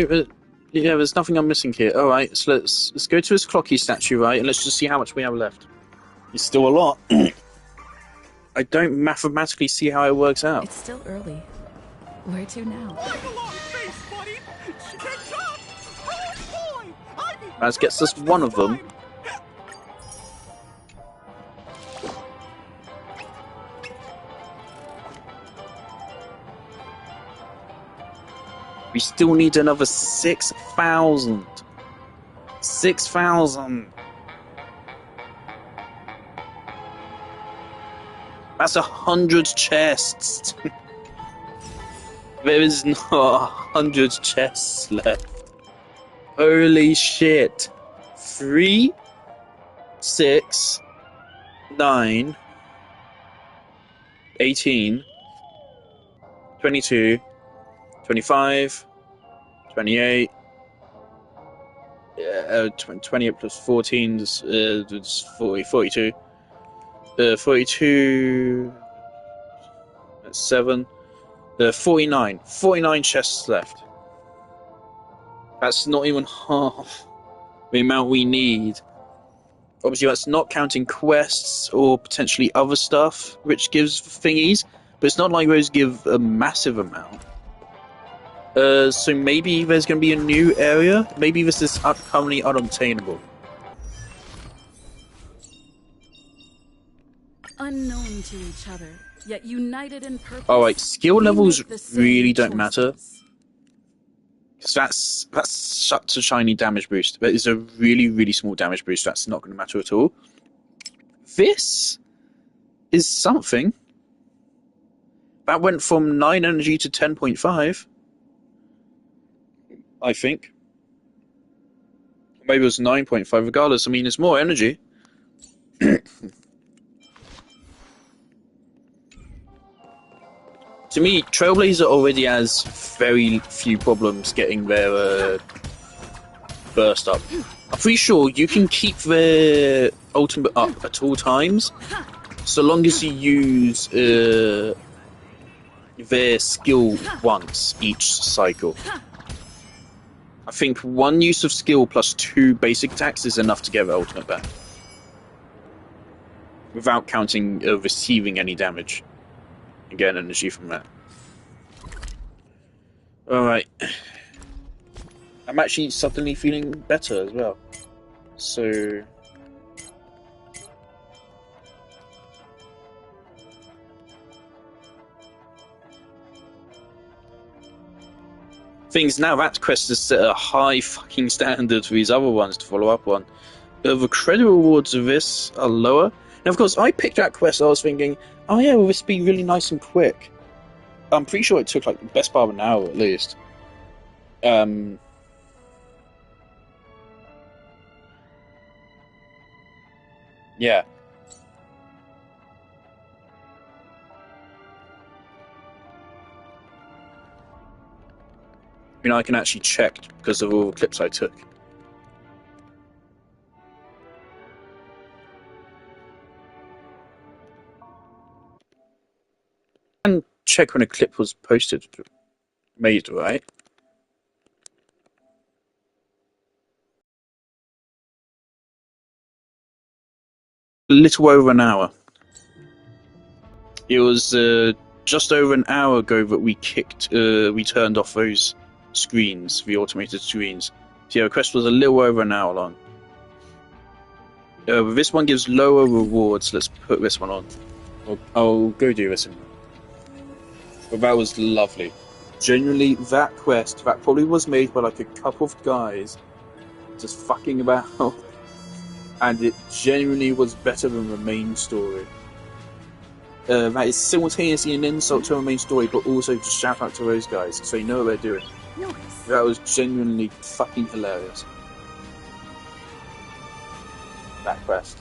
yeah, there's nothing I'm missing here. Alright, so let's go to this Clocky statue, right? And let's just see how much we have left. It's still a lot. I don't mathematically see how it works out. It's still early. Where to now? That gets us one of them. We still need another 6,000. 6,000. That's 100 chests. There is not 100 chests left. Holy shit. 3, 6, 9, 18, 22, 25, 28, 28 plus 14 is 40, 42. 42, that's 7, 49. 49 chests left. That's not even half the amount we need. Obviously, that's not counting quests or potentially other stuff, which gives thingies, but it's not like those give a massive amount. So maybe there's going to be a new area? Maybe this is currently unobtainable. Unknown to each other, yet united in purpose. Alright, skill we levels make the same really don't choices. matter. Because that's such a shiny damage boost. But it's a really, really small damage boost. That's not going to matter at all. This is something. That went from 9 energy to 10.5. I think. Maybe it was 9.5. Regardless, I mean, it's more energy. To me, Trailblazer already has very few problems getting their burst up. I'm pretty sure you can keep their ultimate up at all times, so long as you use their skill once each cycle. I think one use of skill plus 2 basic attacks is enough to get the ultimate back, without counting receiving any damage. And get energy from that. Alright. I'm actually suddenly feeling better as well. So... things now, that quest has set a high fucking standard for these other ones to follow up on. The credit rewards of this are lower. And of course, I picked that quest, I was thinking, oh yeah, will this be really nice and quick? I'm pretty sure it took like the best part of an hour at least. Yeah. mean, I can actually check because of all the clips I took. And check when a clip was posted, made, right? A little over an hour. It was just over an hour ago that we turned off those screens, the automated screens. So yeah, the quest was a little over an hour long. This one gives lower rewards. Let's put this one on. I'll go do this. But that was lovely. Genuinely, that quest, that probably was made by like a couple of guys just fucking about, and it genuinely was better than the main story. That is simultaneously an insult to the main story, but also just shout out to those guys, so you know what they're doing. Nice. That was genuinely fucking hilarious. That quest.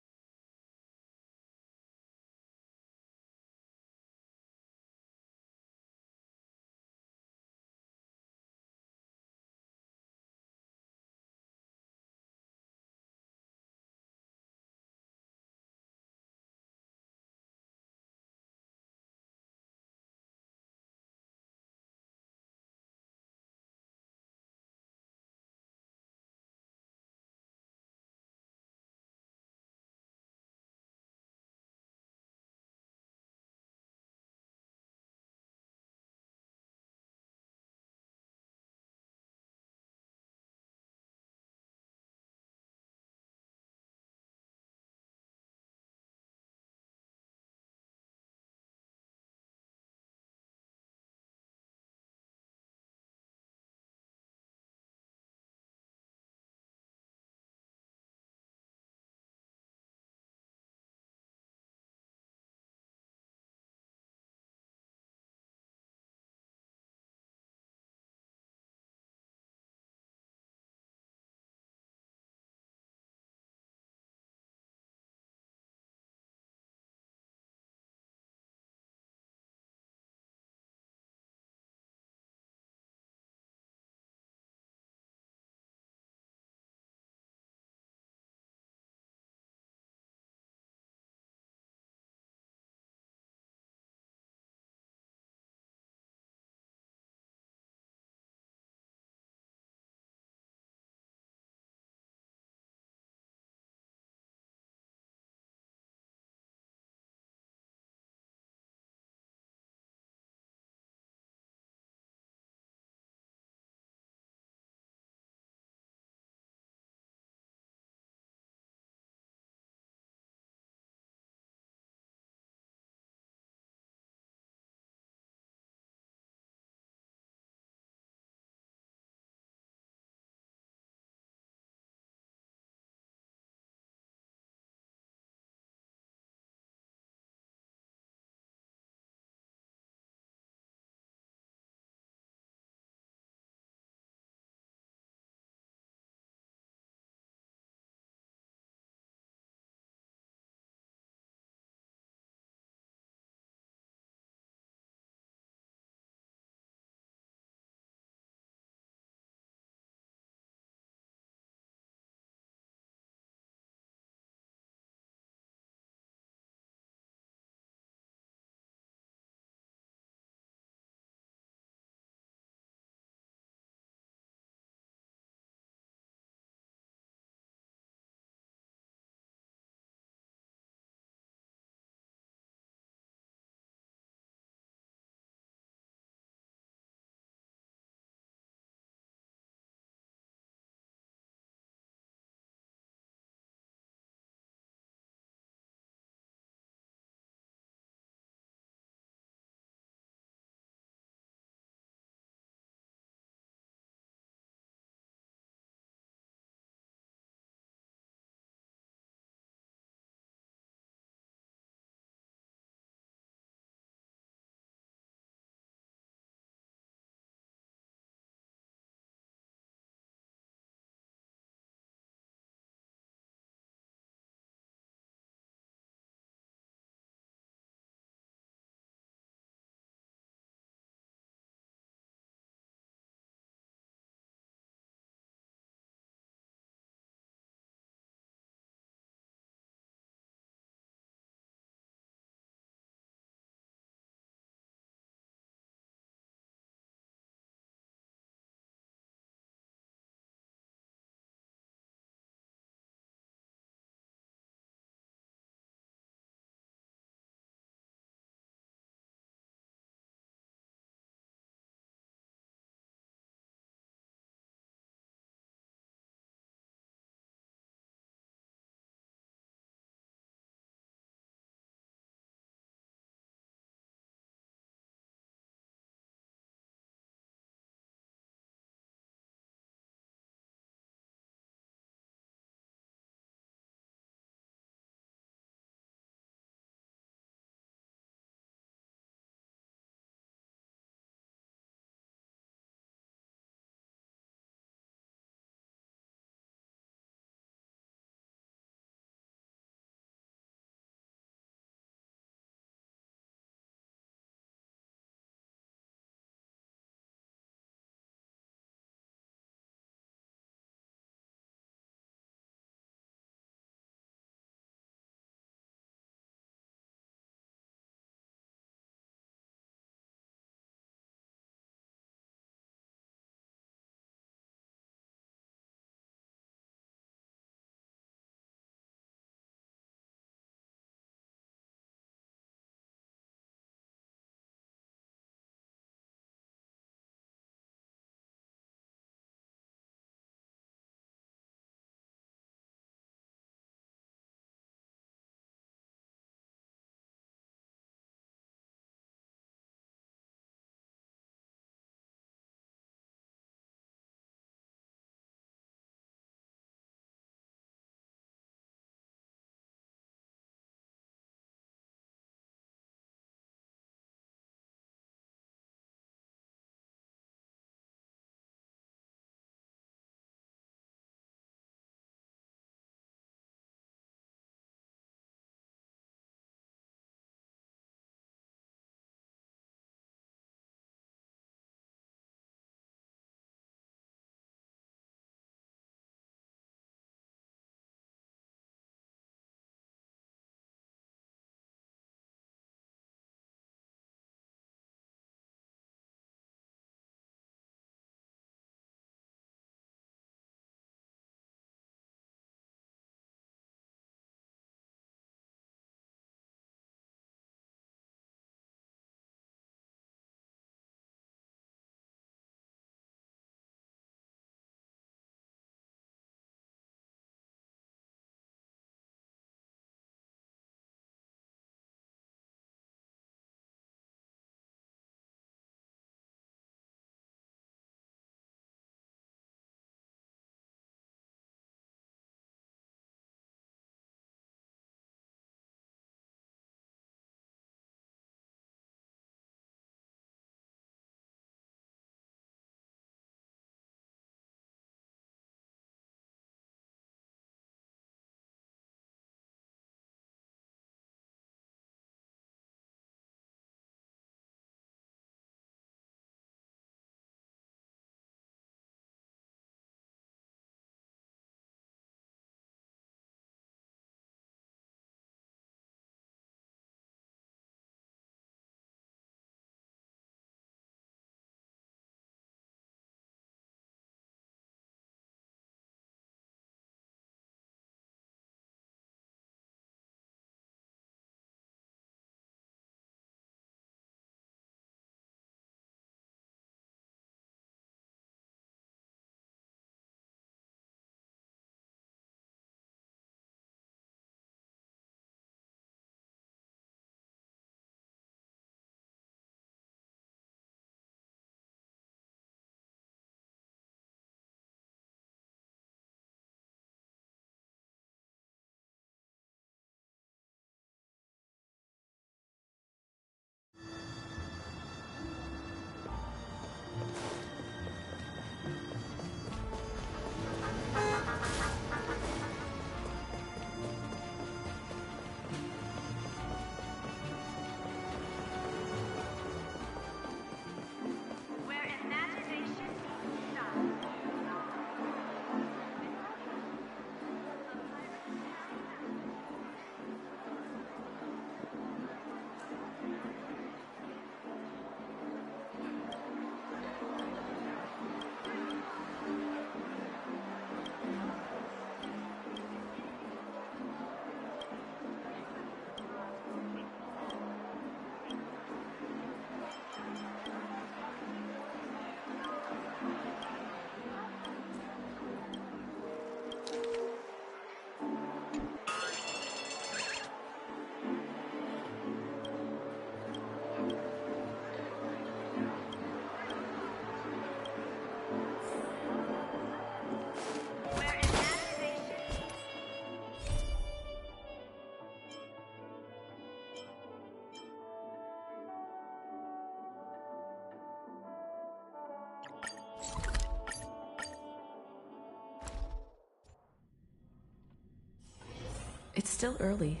It's still early.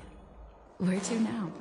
Where to now?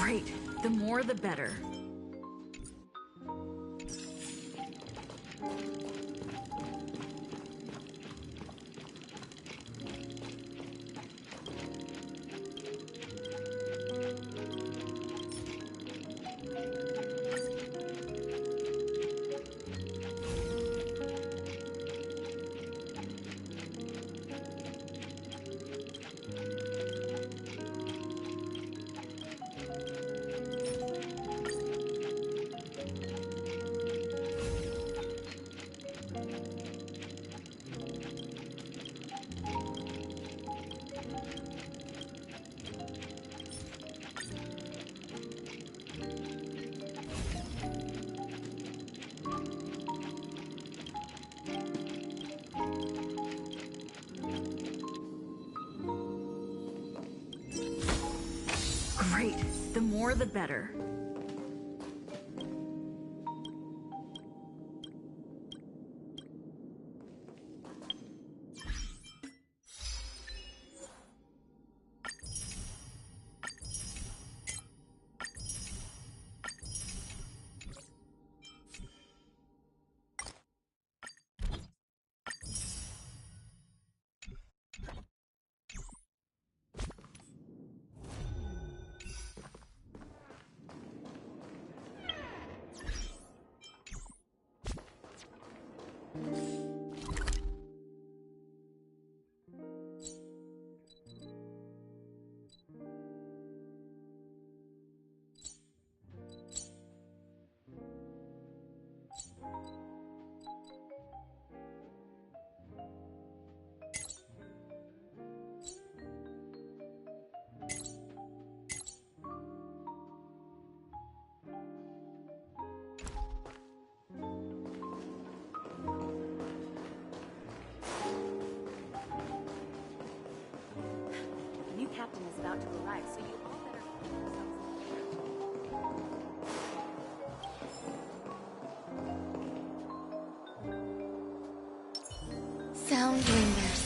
Great. The more the better. Great. The more the better. about to arrive, so you all better keep yourselves. Sound lingers.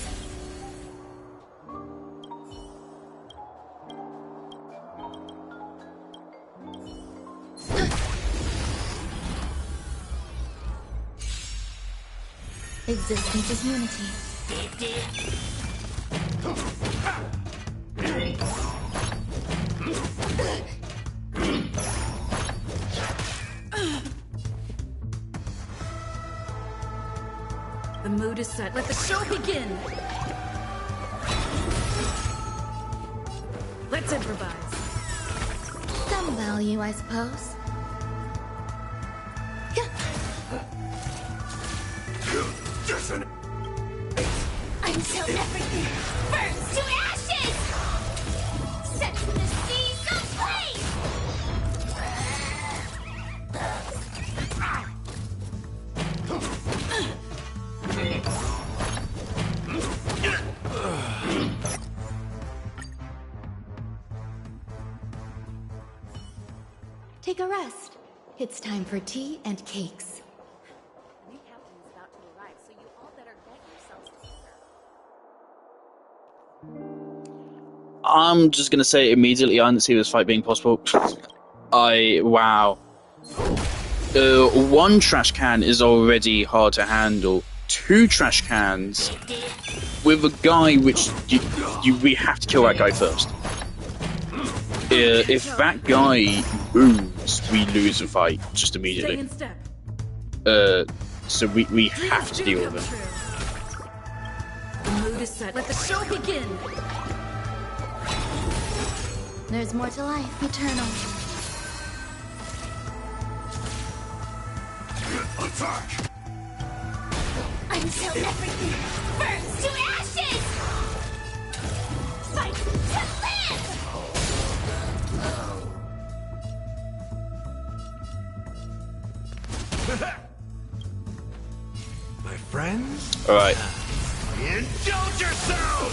Existence is unity. The mood is set. Let the show begin! Let's improvise. Some value, I suppose. Until everything burns to ashes! Set to the seas of flame! Take a rest. It's time for tea and cakes. The new captain is about to arrive, so you all better get yourselves together. I'm just gonna say immediately I didn't see this fight being possible. Wow. One trash can is already hard to handle. 2 trash cans with a guy which we have to kill that guy first. If that guy moves, we lose the fight just immediately. So we have to deal with him. The mood is set. Let the show begin! There's more to life, eternal. Attack! Until everything burns to ashes! Fight to live! My friends? Alright. Indulge yourself!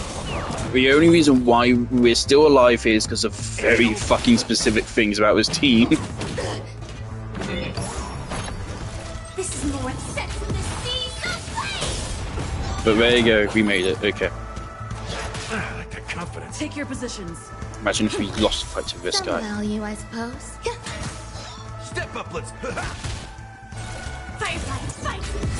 The only reason why we're still alive is because of very fucking specific things about this team. This is more set to the seas of flame! But there you go, we made it. Okay. I like the confidence. Take your positions. Imagine if we lost the fight to this Some guy. value, I suppose. Step up, let's. Fireflies fight to live!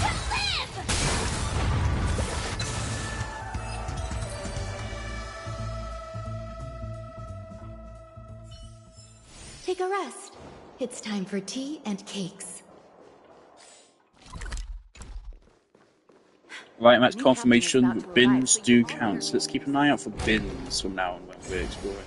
Take a rest. It's time for tea and cakes. Right, that's confirmation. Bins do count, so let's keep an eye out for bins from now on when we're exploring.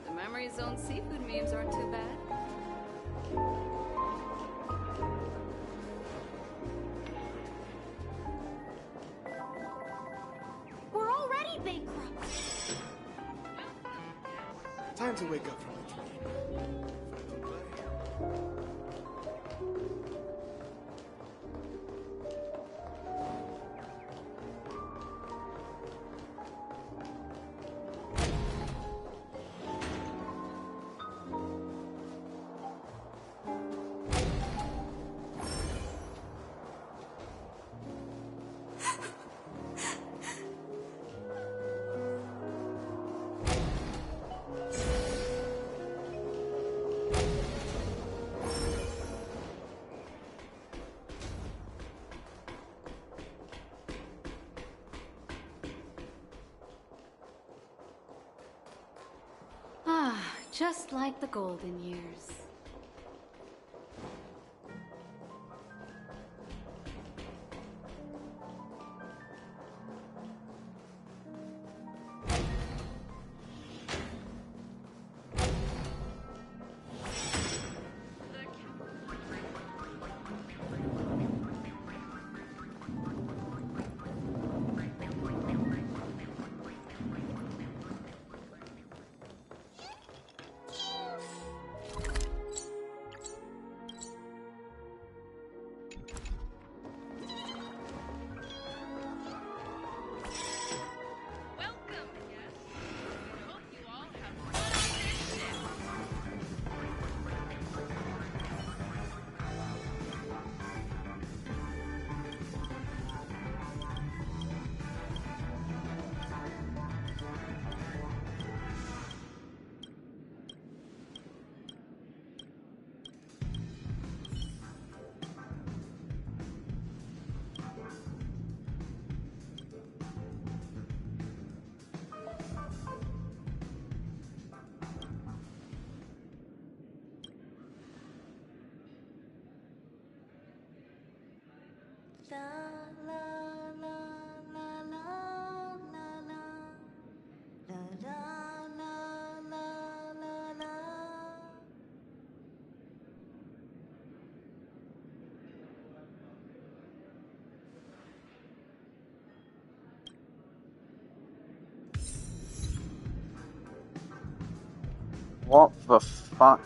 The Memory Zone seafood memes aren't too bad. We're already bankrupt! Time to wake up from the dream. Ah, just like the golden years. What the fuck?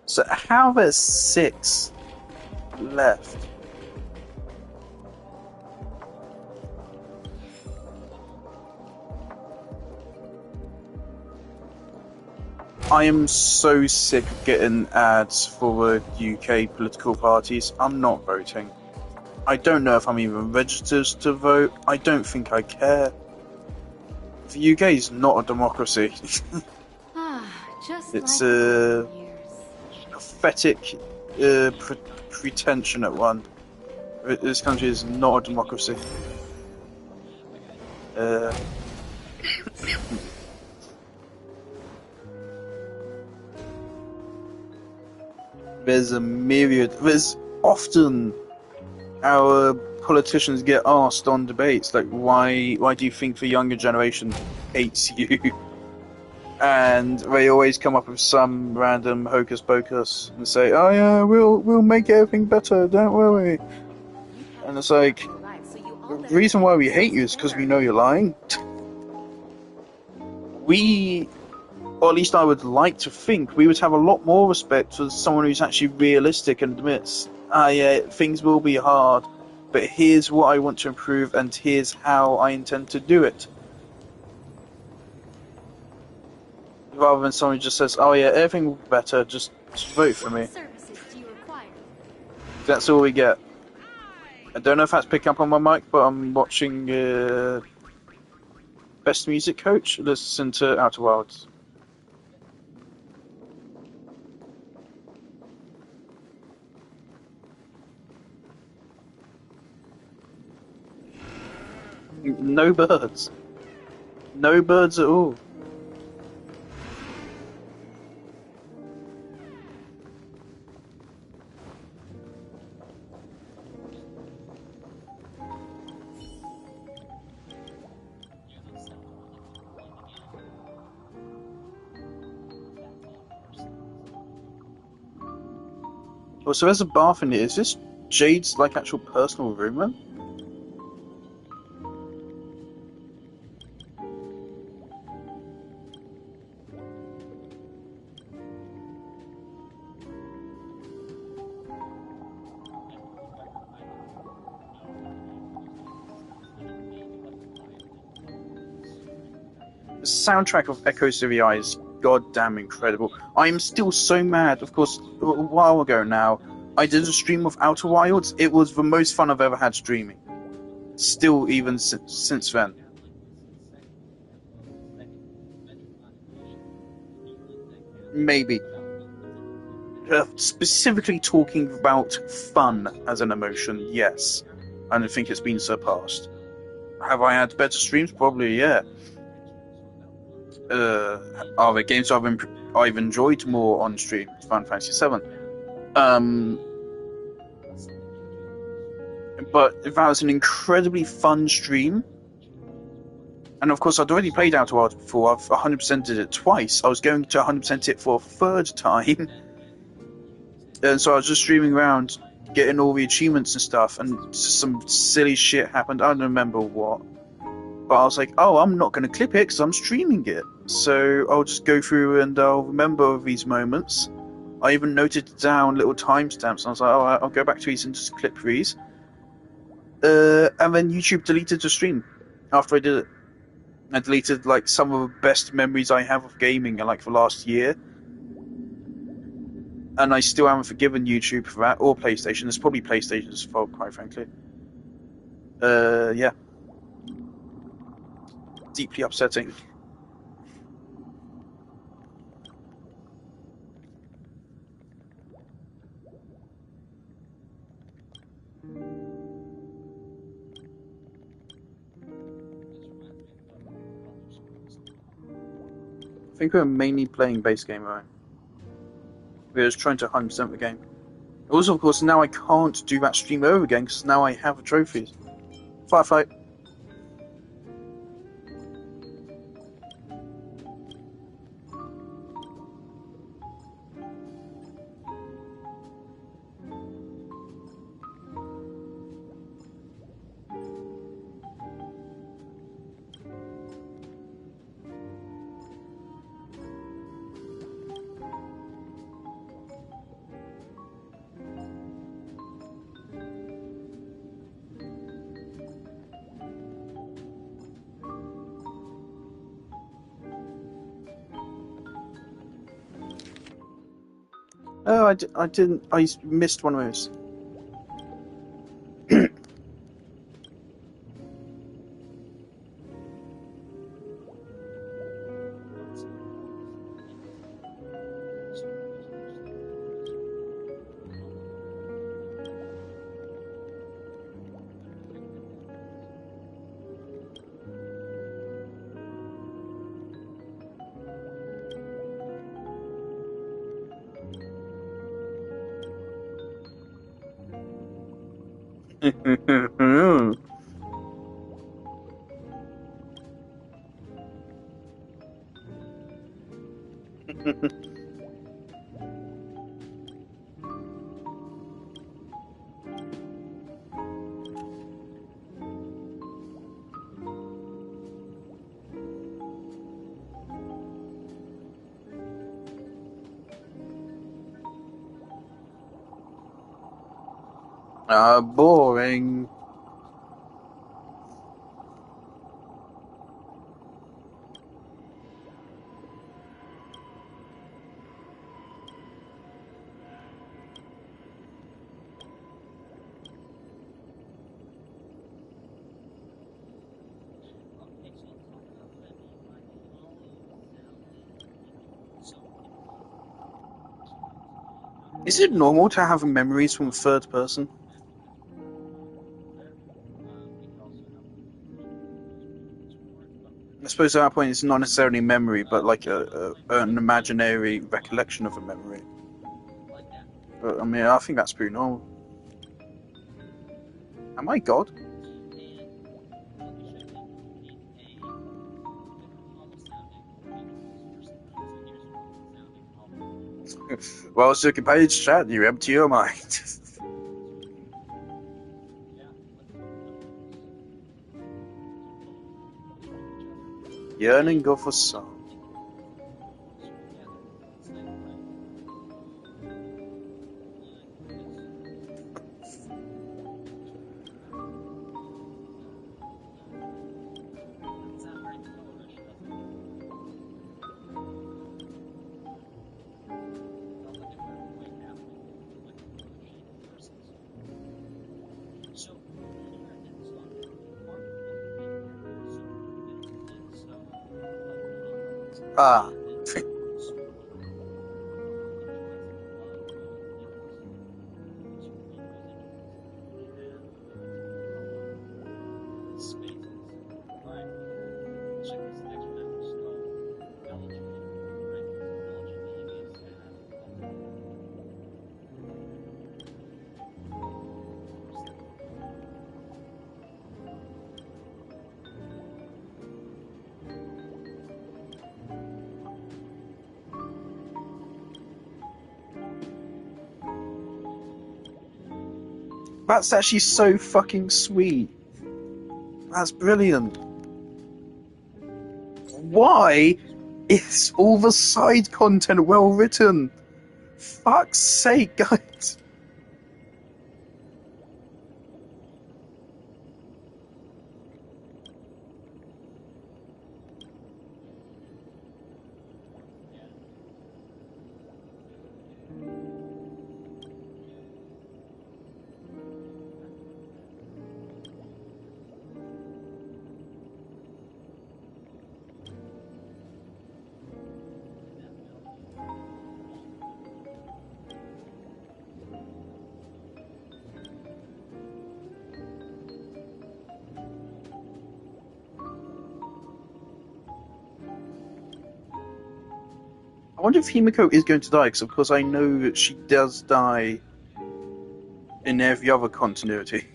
So how there's 6 left? I am so sick of getting ads for the UK political parties. I'm not voting. I don't know if I'm even registered to vote. I don't think I care. The UK is not a democracy. Just It's like a pathetic pretension at one. This country is not a democracy. There's a myriad. There's often our politicians get asked on debates like, why do you think the younger generation hates you? And they always come up with some random hocus pocus and say, "Oh yeah, we'll make everything better, don't worry." And it's like, the reason why we hate you is because we know you're lying. Or at least I would like to think, we would have a lot more respect for someone who's actually realistic and admits, yeah, things will be hard, but here's what I want to improve and here's how I intend to do it. Rather than someone who just says, "Oh yeah, everything will be better, just vote for me." That's all we get. I don't know if that's picking up on my mic, but I'm watching Best Music Coach listen to Outer Wilds. No birds. No birds at all. Well, so there's a bath in here. Is this Jade's like actual personal room then? The soundtrack of Echo City Eye is goddamn incredible. I'm still so mad. Of course, a while ago now, I did a stream of Outer Wilds. It was the most fun I've ever had streaming. Still, even since then. Maybe. Specifically talking about fun as an emotion, yes. I don't think it's been surpassed. Have I had better streams? Probably, yeah. Are there games I've enjoyed more on stream? Final Fantasy VII. But that was an incredibly fun stream. And of course, I'd already played Outer Wilds before. I've 100%ed it twice. I was going to 100% it for a third time. And so I was just streaming around, getting all the achievements and stuff, and some silly shit happened. I don't remember what. But I was like, oh, I'm not going to clip it because I'm streaming it. So I'll just go through and I'll remember these moments. I even noted down little timestamps. I was like, oh, I'll go back to these and just clip these. And then YouTube deleted the stream after I did it. I deleted like some of the best memories I have of gaming in like the last year. And I still haven't forgiven YouTube for that, or PlayStation. It's probably PlayStation's fault, quite frankly. Yeah. Deeply upsetting. think we were mainly playing base game mode. We were just trying to 100% the game. Also, of course, now I can't do that stream over again because now I have the trophies. Firefight. Oh, I didn't. I missed one of those. Boring. Is it normal to have memories from third person? I suppose at that point it's not necessarily memory, but like an imaginary recollection of a memory. But I mean, I think that's pretty normal. Am I God? Well, so compared to chat, you empty your mind. Yearning go for song. Ah. That's actually so fucking sweet. That's brilliant. Why is all the side content well written? Fuck's sake, guys. I wonder if Himiko is going to die, because of course I know that she does die in every other continuity.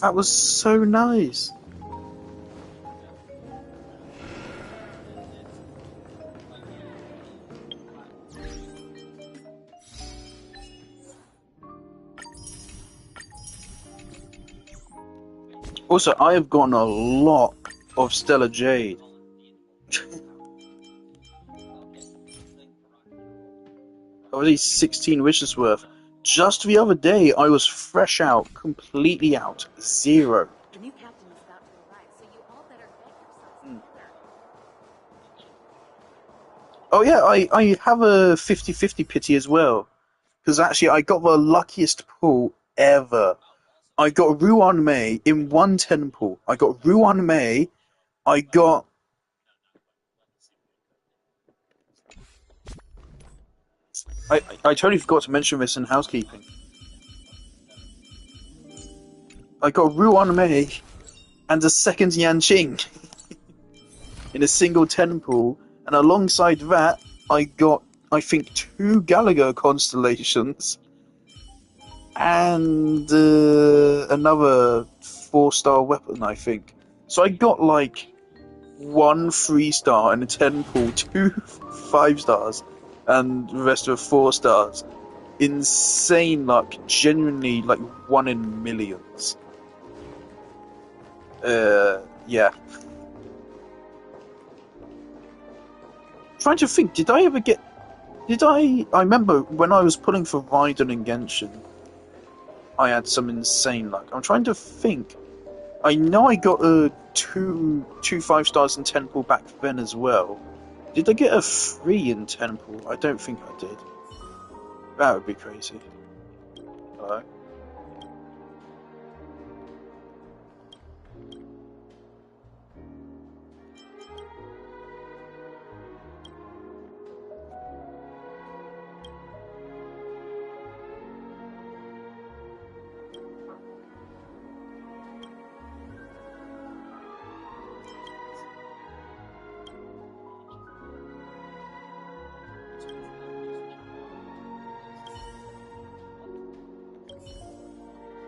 That was so nice. Also, I have gotten a lot of Stellar Jade. Already 16 wishes worth. Just the other day, I was fresh out, completely out, 0. The new captain is about to arrive, so you all better get yourselves together. Oh yeah, I have a 50-50 pity as well. Because actually, I got the luckiest pull ever. I got Ruan Mei in one temple. I got Ruan Mei. I got... I totally forgot to mention this in housekeeping. I got Ruan Mei and a second Yanqing in a single temple. And alongside that, I got, I think, 2 Gallagher constellations. And another 4-star weapon, I think. So I got like 1 3-star in a temple, 2 5-stars, and the rest are 4 stars. Insane luck, genuinely like 1 in millions. Yeah. Trying to think, did I ever get? I remember when I was pulling for Raiden and Genshin, I had some insane luck. I'm trying to think. I know I got two 5-stars in Temple back then as well. Did I get a 3 in Temple? I don't think I did. That would be crazy. Hello?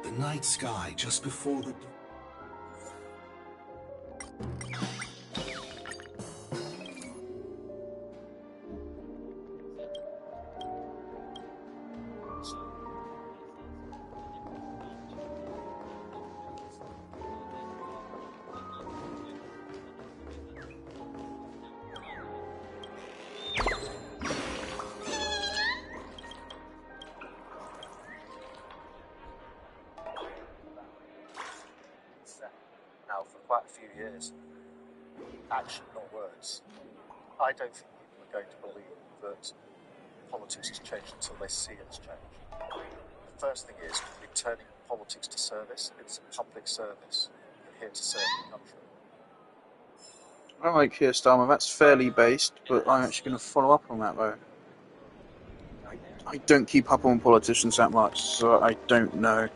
The night sky just before the... Now for quite a few years. Action, not words. I don't think people are going to believe that politics has changed until they see it's changed. The first thing is returning politics to service. It's a public service. You're here to serve the country. I like Keir Starmer. That's fairly based, but I'm actually going to follow up on that though. I don't keep up on politicians that much, so I don't know.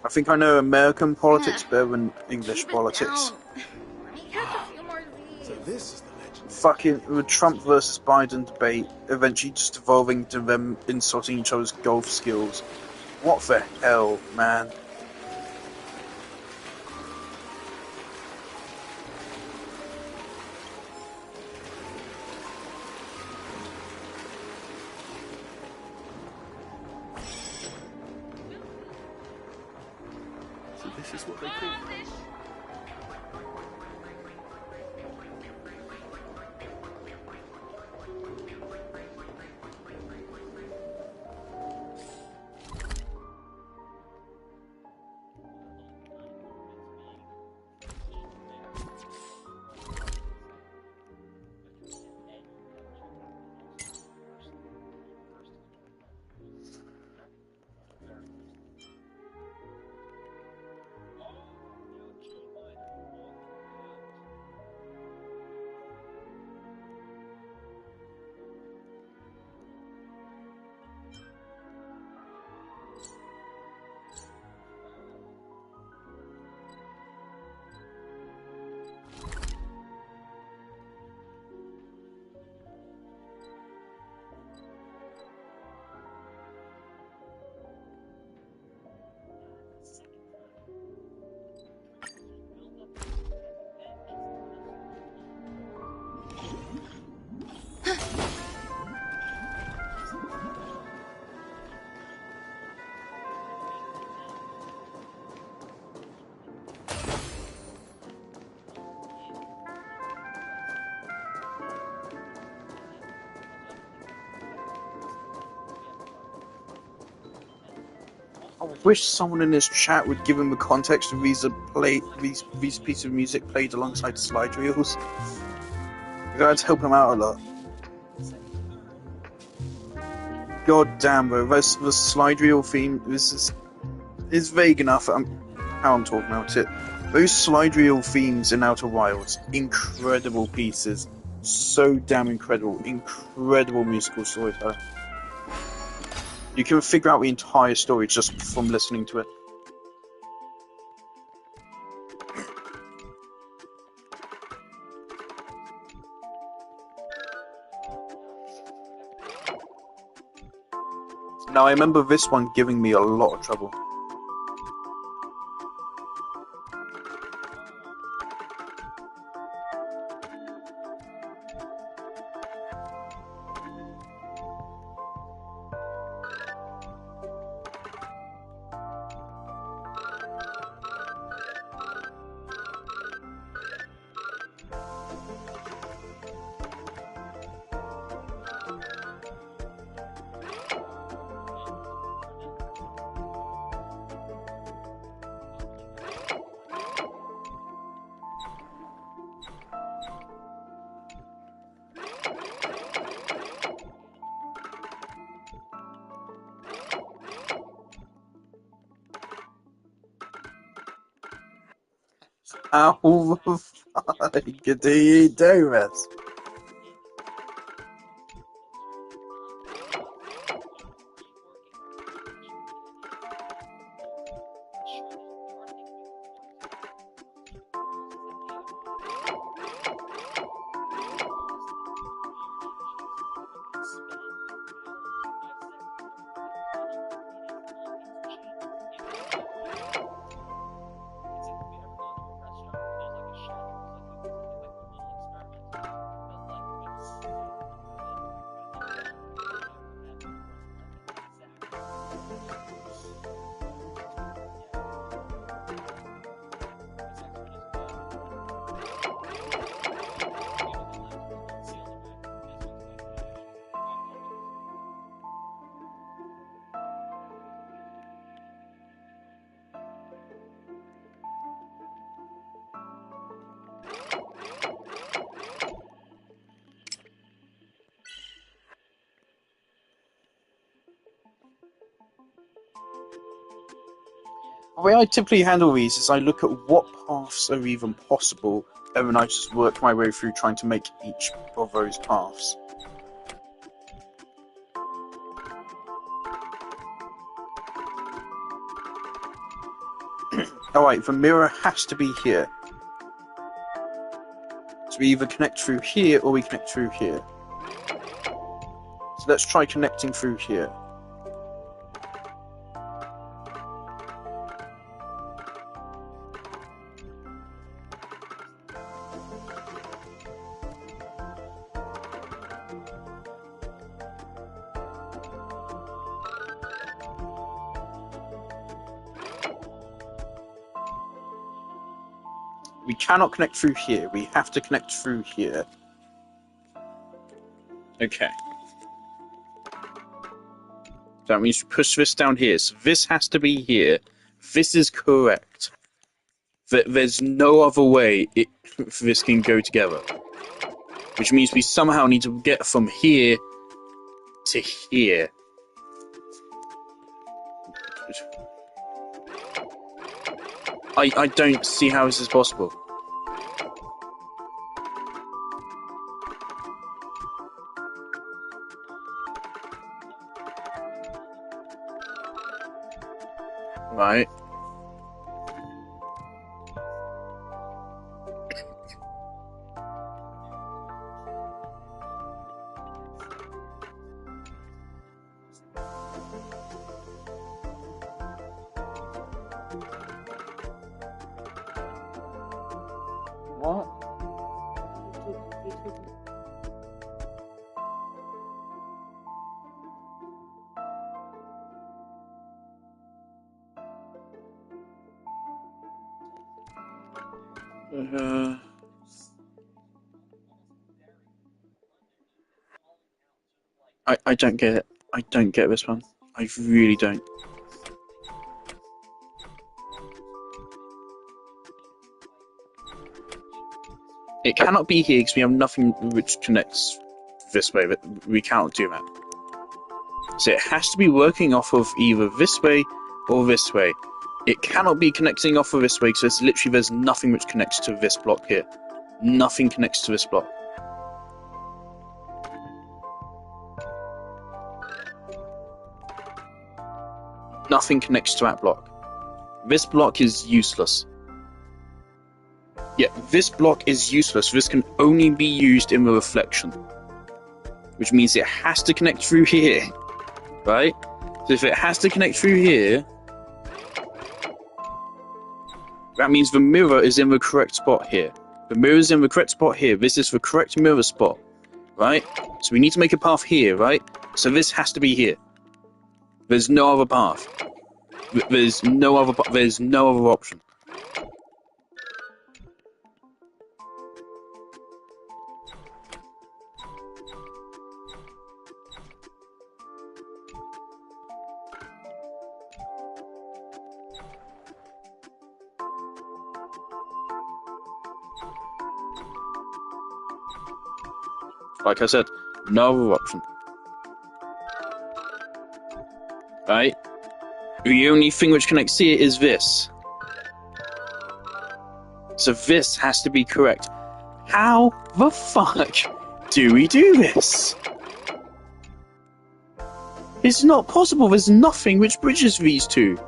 I think I know American politics better than English politics. So this is the legend. Fucking the Trump versus Biden debate eventually just evolving to them insulting each other's golf skills. What the hell, man? is what they call it. I wish someone in this chat would give him the context of these pieces of music played alongside slide reels. That'd help him out a lot. God damn, bro, the slide reel theme is vague enough. How I'm talking about it. Those slide reel themes in Outer Wilds, incredible pieces, so damn incredible, incredible musical storytelling. You can figure out the entire story just from listening to it. Now, I remember this one giving me a lot of trouble. How the fuck do you do this? The way I typically handle these is I look at what paths are even possible, and then I just work my way through trying to make each of those paths. Alright, the mirror has to be here. So we either connect through here or we connect through here. So let's try connecting through here. We cannot connect through here. We have to connect through here. Okay. That means we push this down here. So this has to be here. This is correct. There's no other way this can go together. Which means we somehow need to get from here to here. I don't see how this is possible. Right. What? I don't get it. I don't get this one. I really don't. It cannot be here because we have nothing which connects this way. But we cannot do that. So it has to be working off of either this way or this way. It cannot be connecting off of this way because there's nothing which connects to this block here. Nothing connects to this block. Nothing connects to that block. This block is useless. Yeah, this block is useless. This can only be used in the reflection. Which means it has to connect through here. Right? So if it has to connect through here, that means the mirror is in the correct spot here. The mirror is in the correct spot here. This is the correct mirror spot. Right? So we need to make a path here, right? So this has to be here. There's no other path. There's no other option. Like I said, no other option. Right? The only thing which connects here is this. So this has to be correct. How the fuck do we do this? It's not possible. There's nothing which bridges these two.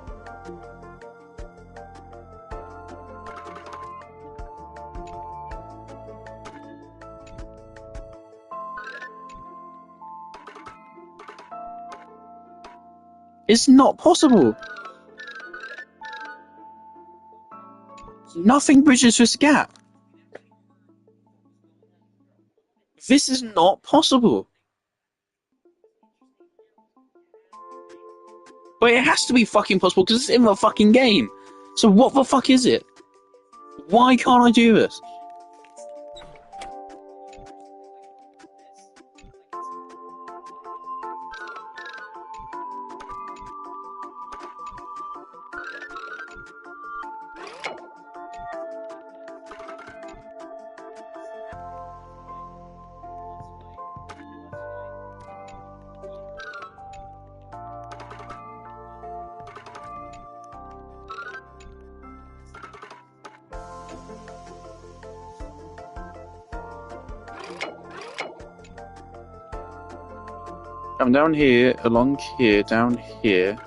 It's not possible. Nothing bridges this gap. This is not possible. But it has to be fucking possible because it's in the fucking game. So what the fuck is it? Why can't I do this? I'm down here, along here, down here.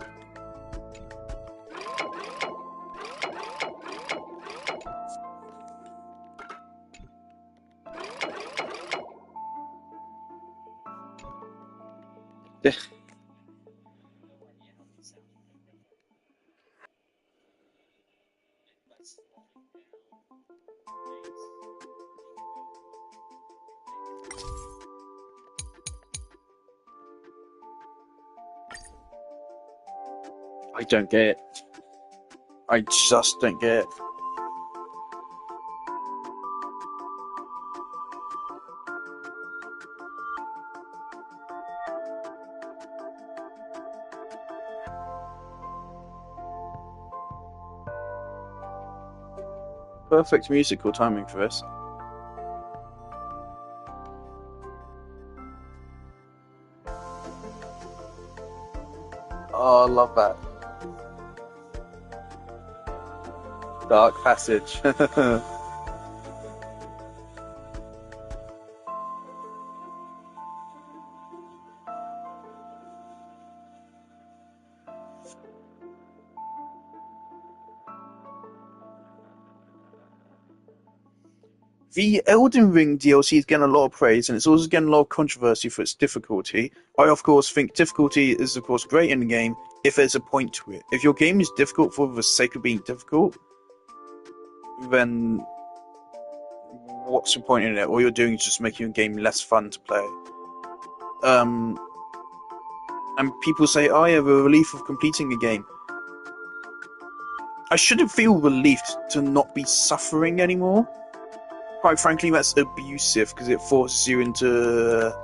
I don't get it. I just don't get it. Perfect musical timing for this. Oh, I love that. Dark Passage. The Elden Ring DLC is getting a lot of praise, and it's also getting a lot of controversy for its difficulty. I, of course, think difficulty is, of course, great in the game if there's a point to it. If your game is difficult for the sake of being difficult, then what's the point in it? All you're doing is just making your game less fun to play. And people say, oh yeah, the relief of completing a game. I shouldn't feel relieved to not be suffering anymore. Quite frankly, that's abusive because it forces you into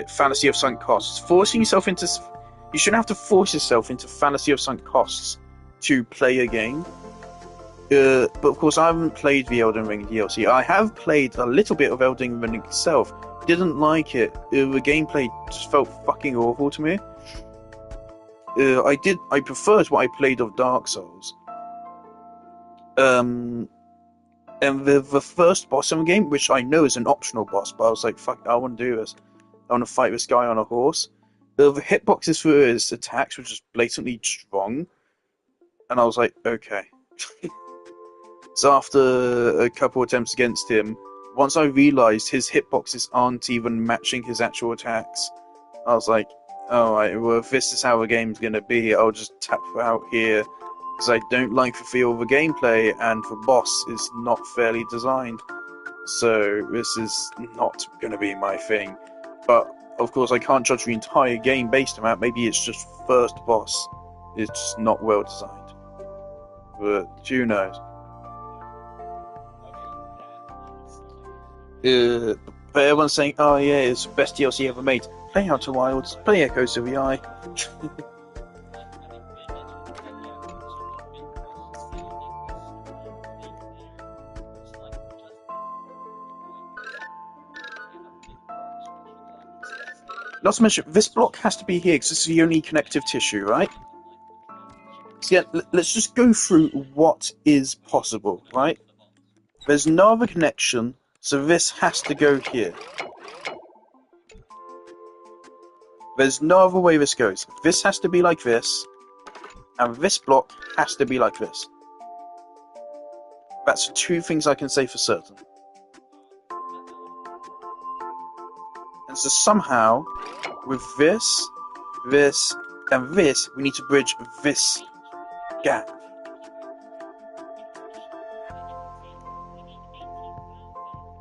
fallacy of sunk costs. Forcing yourself into you shouldn't have to force yourself into fallacy of sunk costs to play a game. But of course, I haven't played the Elden Ring DLC. I have played a little bit of Elden Ring itself. Didn't like it. The gameplay just felt fucking awful to me. I preferred what I played of Dark Souls. And the first boss in the game, which I know is an optional boss, but I was like, fuck, I want to do this. I want to fight this guy on a horse. The hitboxes for his attacks were just blatantly strong. And I was like, okay. So after a couple attempts against him, once I realised his hitboxes aren't even matching his actual attacks, I was like, alright, well, if this is how the game's gonna be, I'll just tap out here. Because I don't like the feel of the gameplay, and the boss is not fairly designed. So this is not going to be my thing. But, of course, I can't judge the entire game based on that. Maybe it's just first boss. It's just not well designed. But, who knows? But everyone's saying, oh yeah, it's the best DLC ever made. Play Outer Wilds, play Echoes of the Eye. Not to mention, this block has to be here because this is the only connective tissue, right? So yeah, let's just go through what is possible, right? There's no other connection, so this has to go here. There's no other way this goes. This has to be like this, and this block has to be like this. That's two things I can say for certain. And so somehow, with this, this, and this, we need to bridge this gap.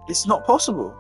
It's not possible.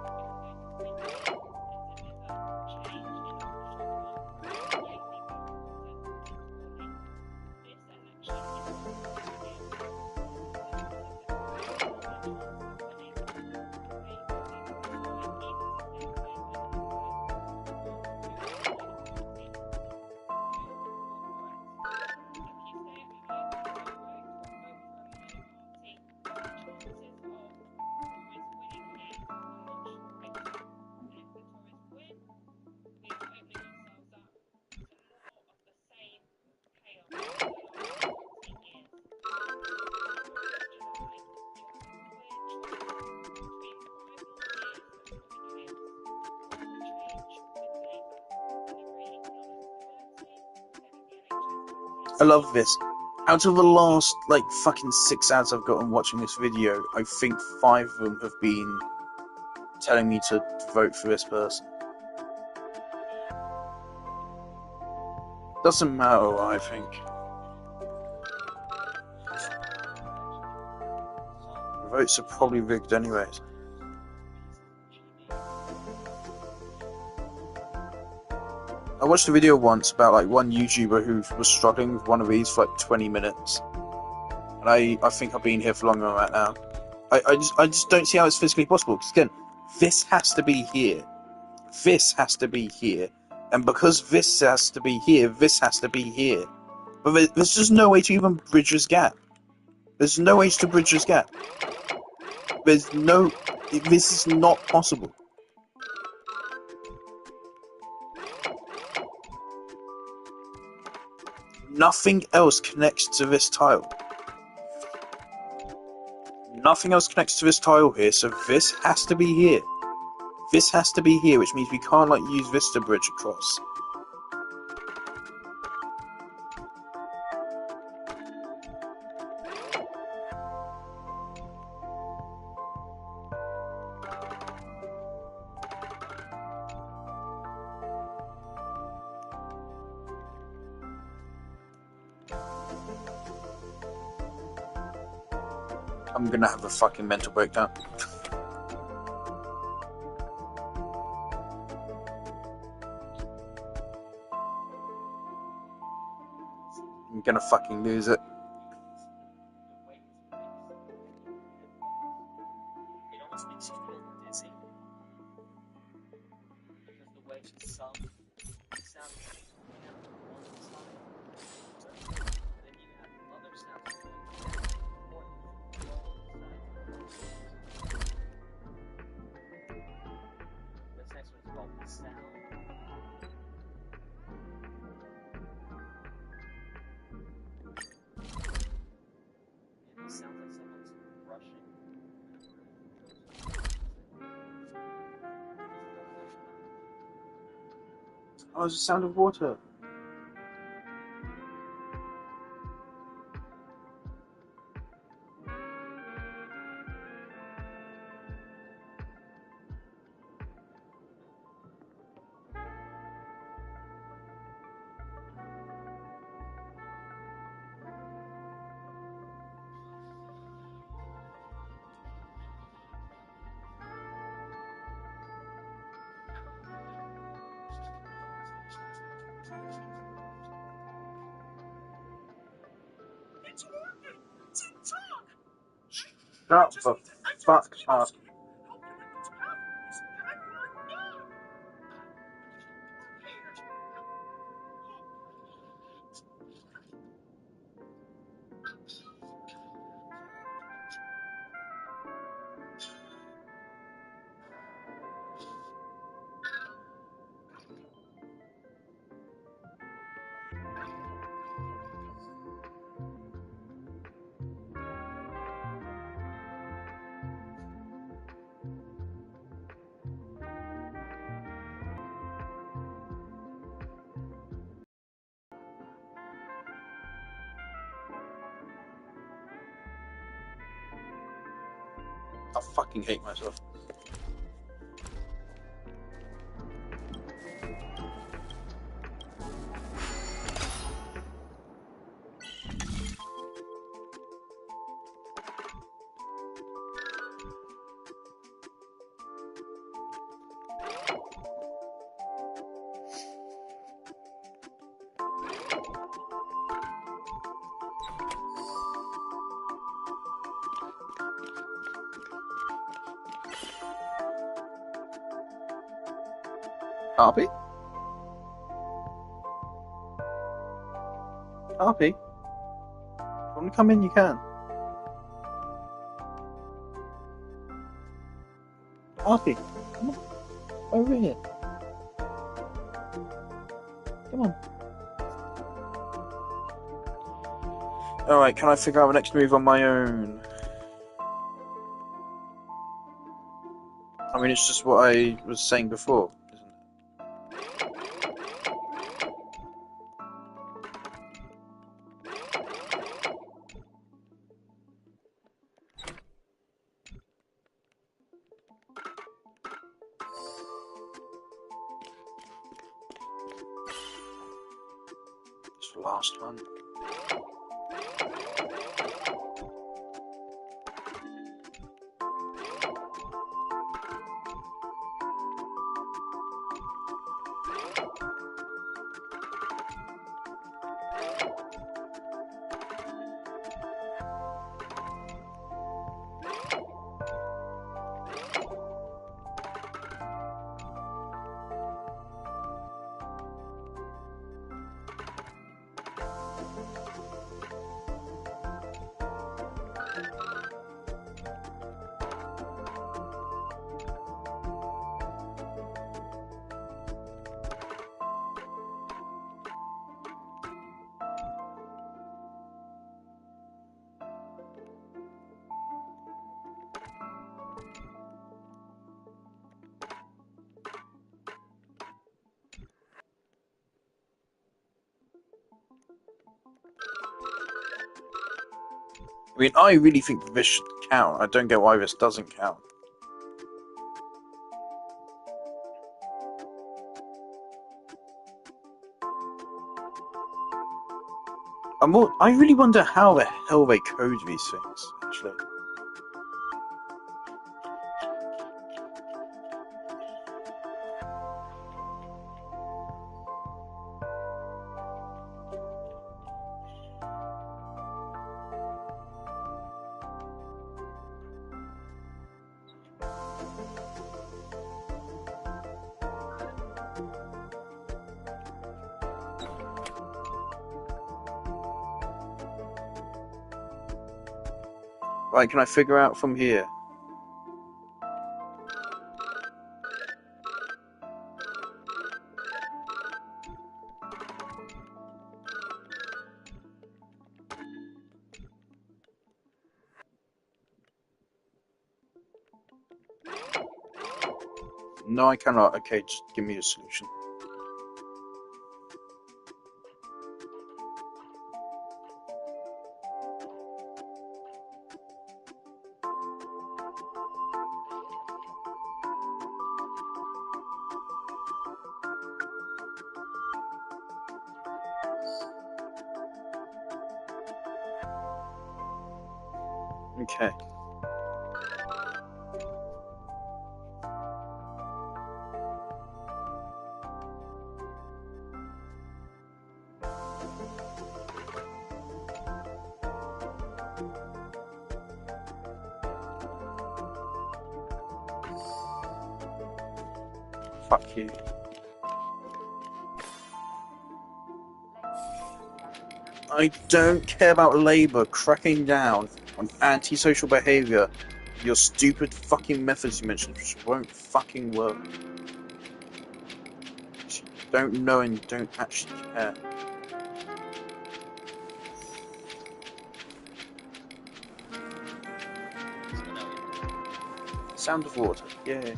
I love this. Out of the last, fucking 6 hours I've gotten watching this video, I think 5 of them have been telling me to vote for this person. Doesn't matter what I think. The votes are probably rigged anyways. I watched a video once about one YouTuber who was struggling with one of these for 20 minutes. And I think I've been here for longer than that now. I just don't see how it's physically possible. Because again, this has to be here. This has to be here. And because this has to be here, this has to be here. But there's just no way to even bridge this gap. There's no ways to bridge this gap. There's no... This is not possible. Nothing else connects to this tile. Nothing else connects to this tile here, so this has to be here. This has to be here, which means we can't, like, use this to bridge across. I'm gonna have a fucking mental breakdown. I'm gonna fucking lose it. It almost makes you feel dizzy. Because the way some sound waves coming out from one side, then you have other sounds going back and forth from all sides. This next one is called the sound. It sounds like someone's brushing. Oh, it's the sound of water. Shut the fuck up. I fucking hate myself. Harpy? Harpy? If you want to come in, you can. Harpy, come on. Over here. Come on. Alright, can I figure out the next move on my own? I mean, it's just what I was saying before. It's the last one. I mean, I really think this should count. I don't get why this doesn't count. I really wonder how the hell they code these things, actually. Right, can I figure out from here? No, I cannot. Okay, just give me a solution. Okay. Fuck you. I don't care about Labour cracking down on antisocial behaviour. Your stupid fucking methods you mentioned which won't fucking work. You don't know and you don't actually care. Sound of water, yay.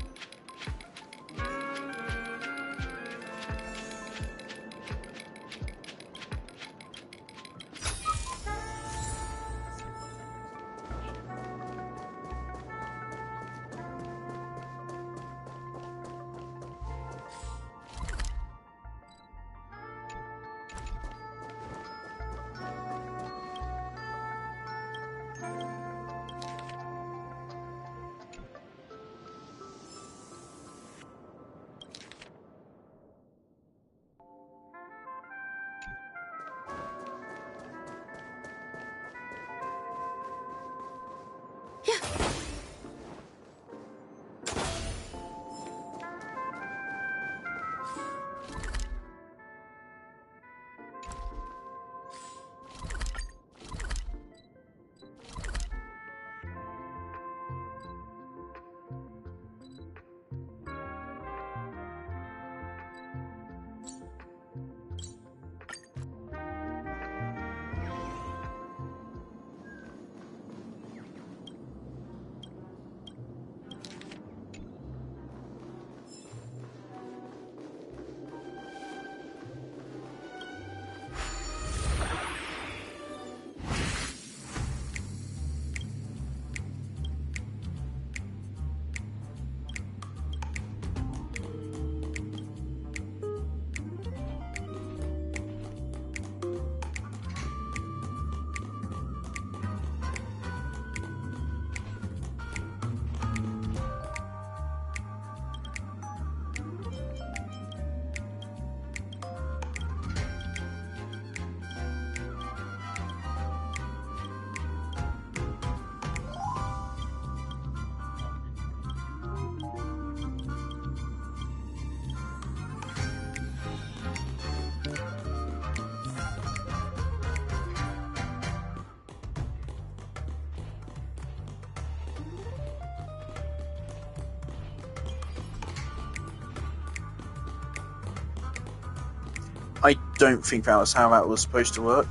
I don't think that was how that was supposed to work.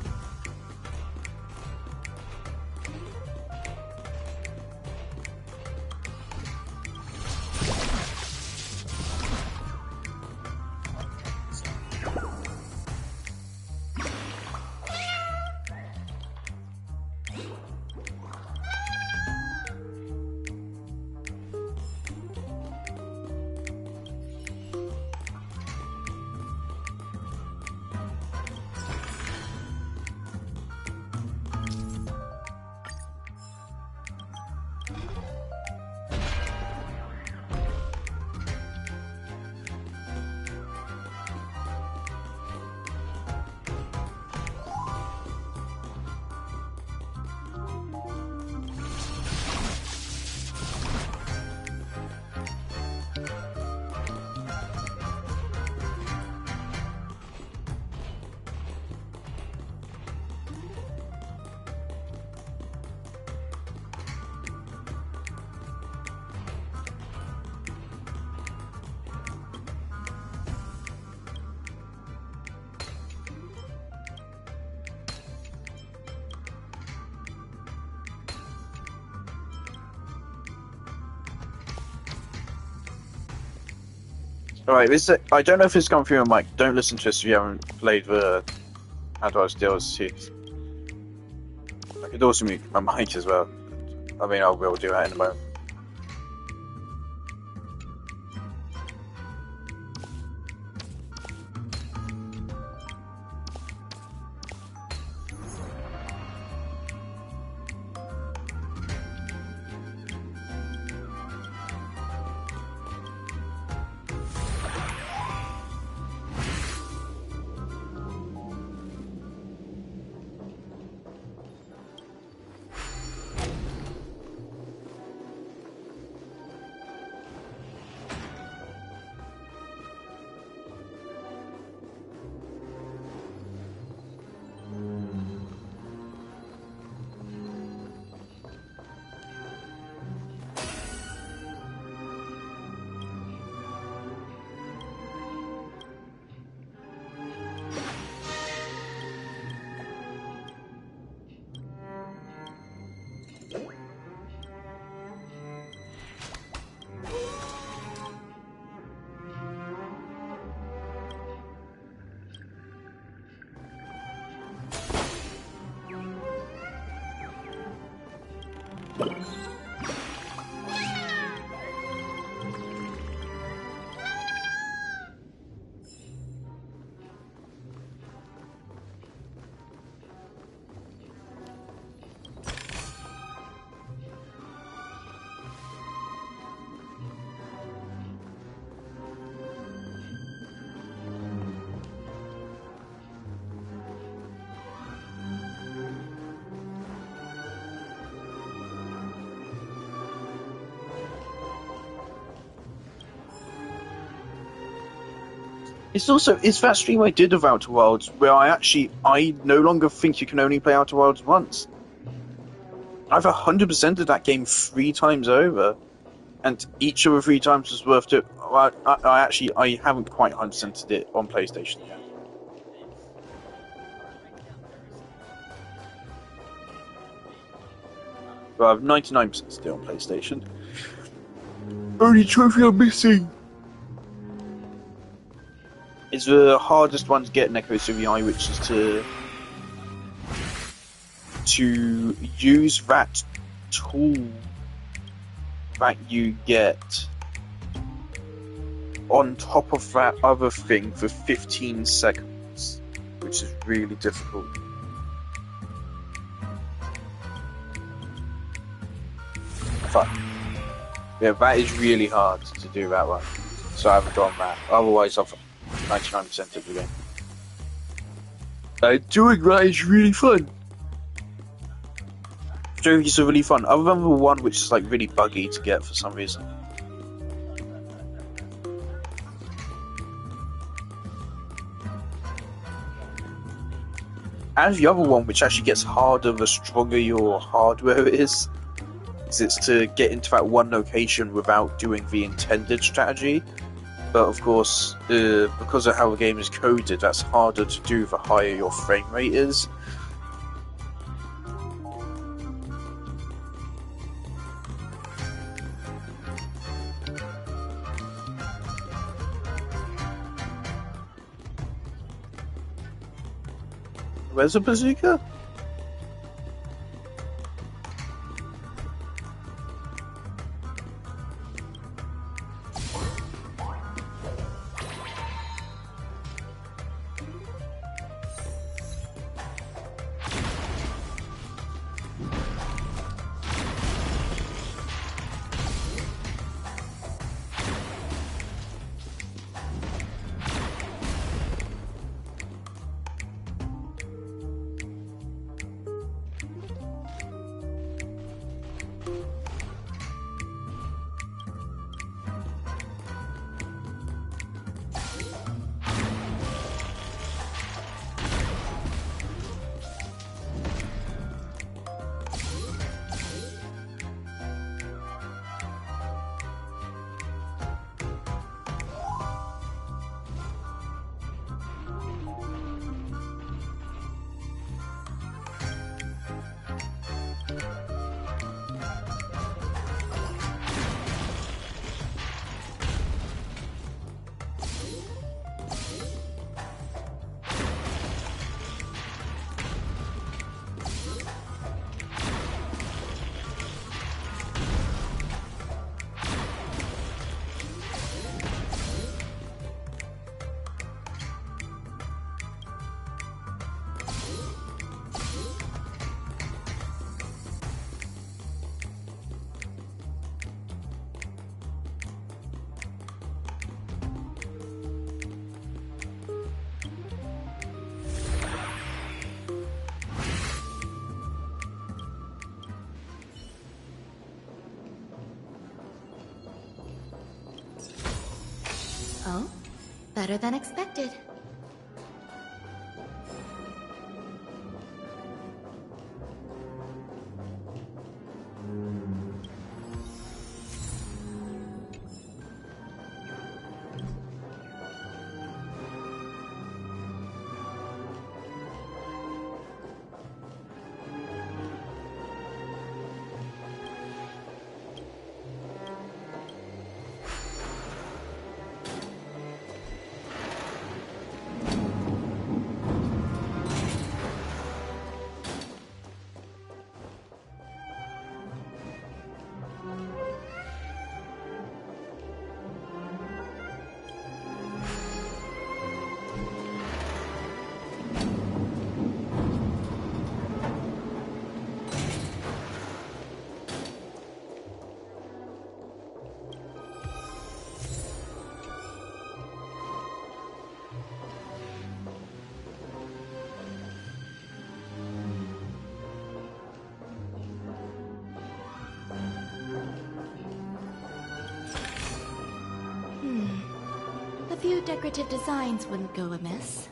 Alright, I don't know if it's gone through your mic. Don't listen to this if you haven't played the Advanced DLCs. I could also mute my mic as well. I mean, I will do that in a moment. It's that stream I did of Outer Wilds where I no longer think you can only play Outer Wilds once. I've 100%ed that game 3 times over, and each of the 3 times was worth it. I haven't quite 100%ed it on PlayStation yet. But I've 99% still on PlayStation. Only trophy I'm missing is the hardest one to get in Echo City Eye, which is to use that tool that you get on top of that other thing for 15 seconds, which is really difficult. Fuck. Yeah, that is really hard to do that one. So I haven't done that. Otherwise, I've 99% of the game. Doing that is really fun. Doing is really fun. Other than the one which is like really buggy to get for some reason. And the other one which actually gets harder the stronger your hardware is it's to get into that one location without doing the intended strategy. But of course, because of how the game is coded, that's harder to do the higher your frame rate is. Where's the bazooka? Oh? Better than expected. A few decorative designs wouldn't go amiss.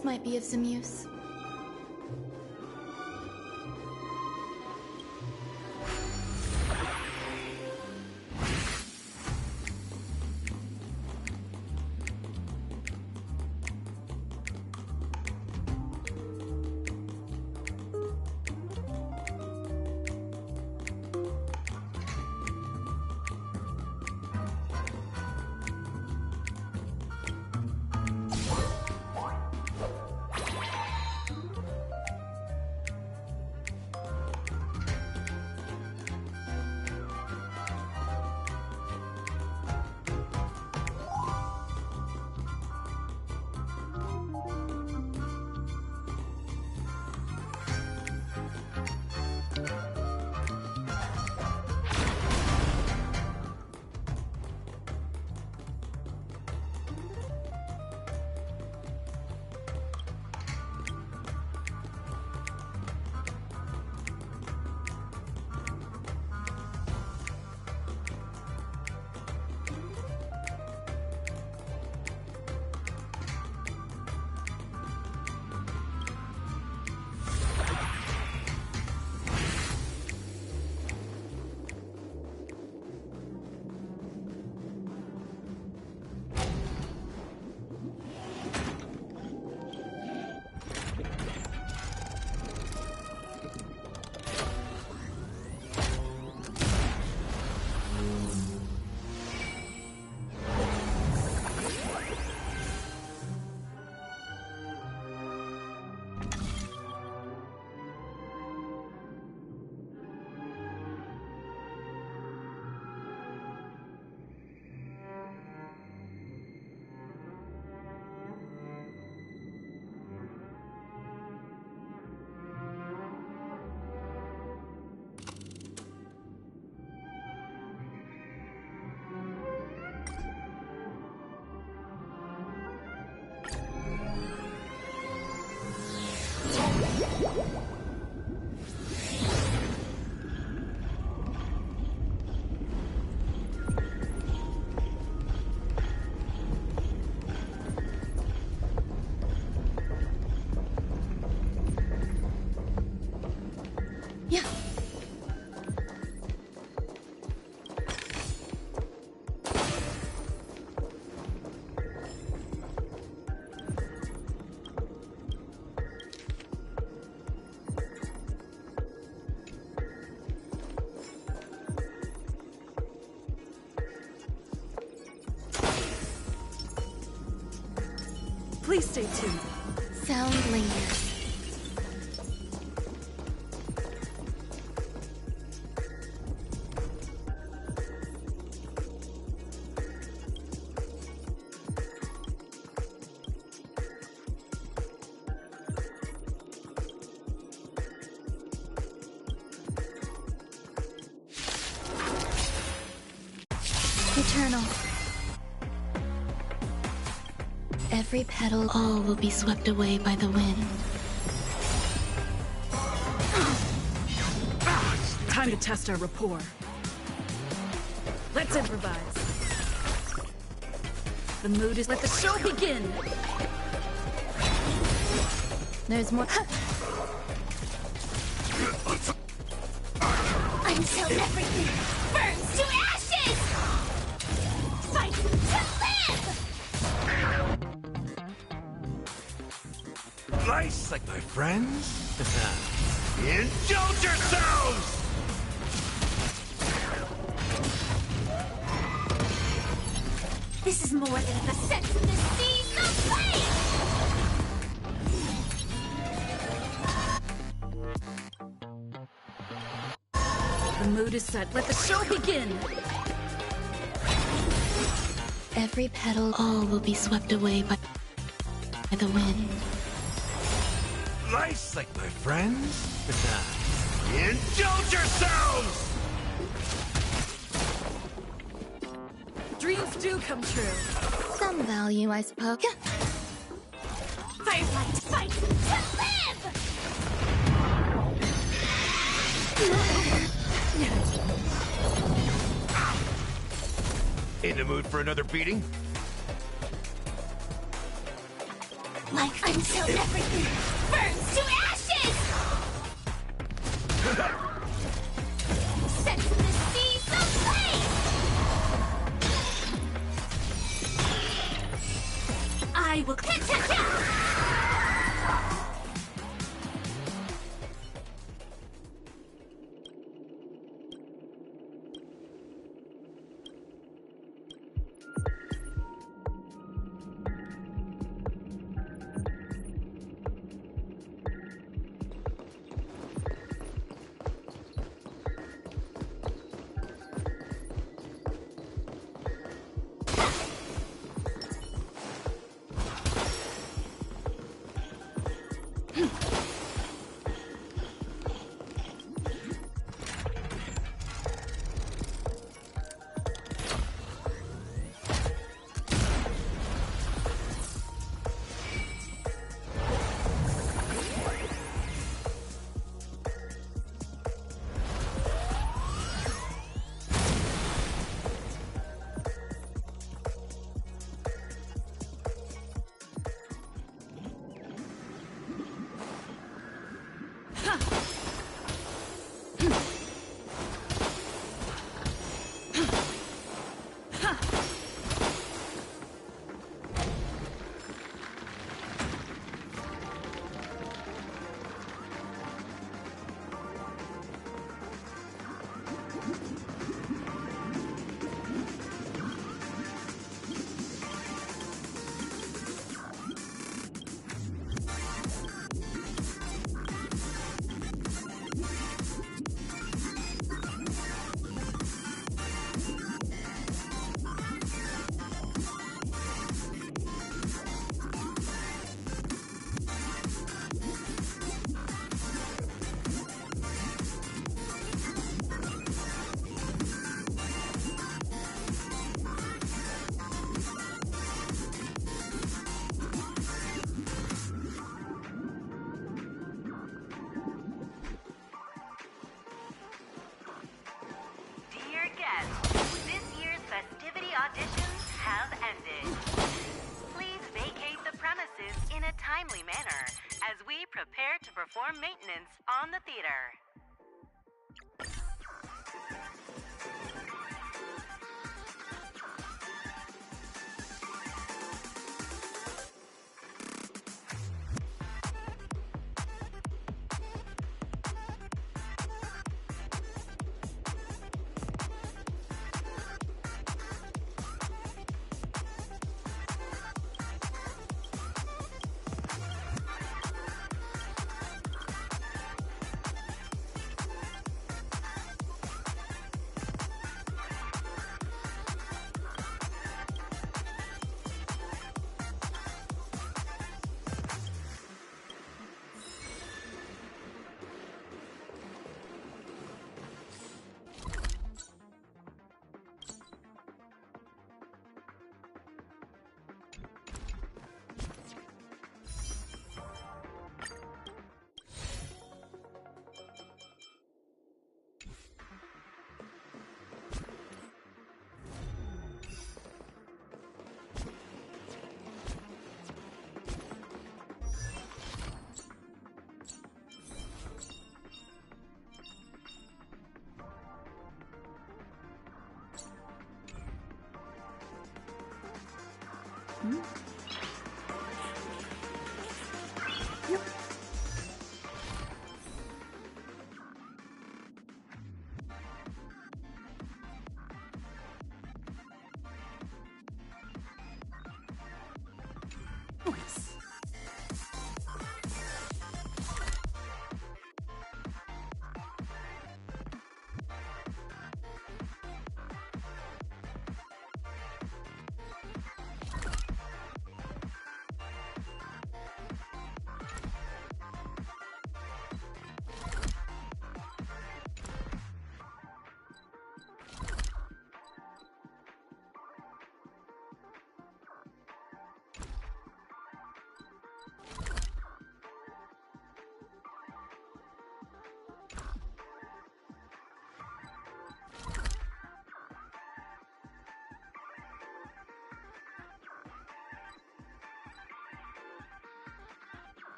This might be of some use. Yeah. Please stay tuned. Sound lingers. Eternal. Every petal, all will be swept away by the wind. Time to test our rapport. Let's improvise. The mood is... Let the show begin! There's more. Until everything burns to ashes! Fight to live! Nice, like my friends. Indulge yourselves! This is more than the sense of the seas of flame! The mood is set. Let the show begin! Every petal, all will be swept away by the wind. Nice, like my friends. Indulge yourselves! Dreams do come true. Some value, I suppose. Firelight, fight to In the mood for another beating? live! Like Until everything burns to ashes! Sense the seeds of flame! I will auditions have ended. Please vacate the premises in a timely manner as we prepare to perform maintenance on the theater.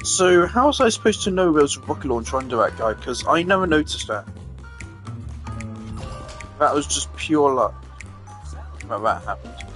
So how was I supposed to know there was a rocket launcher under that guy? Because I never noticed that. That was just pure luck that happened.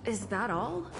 Is that all?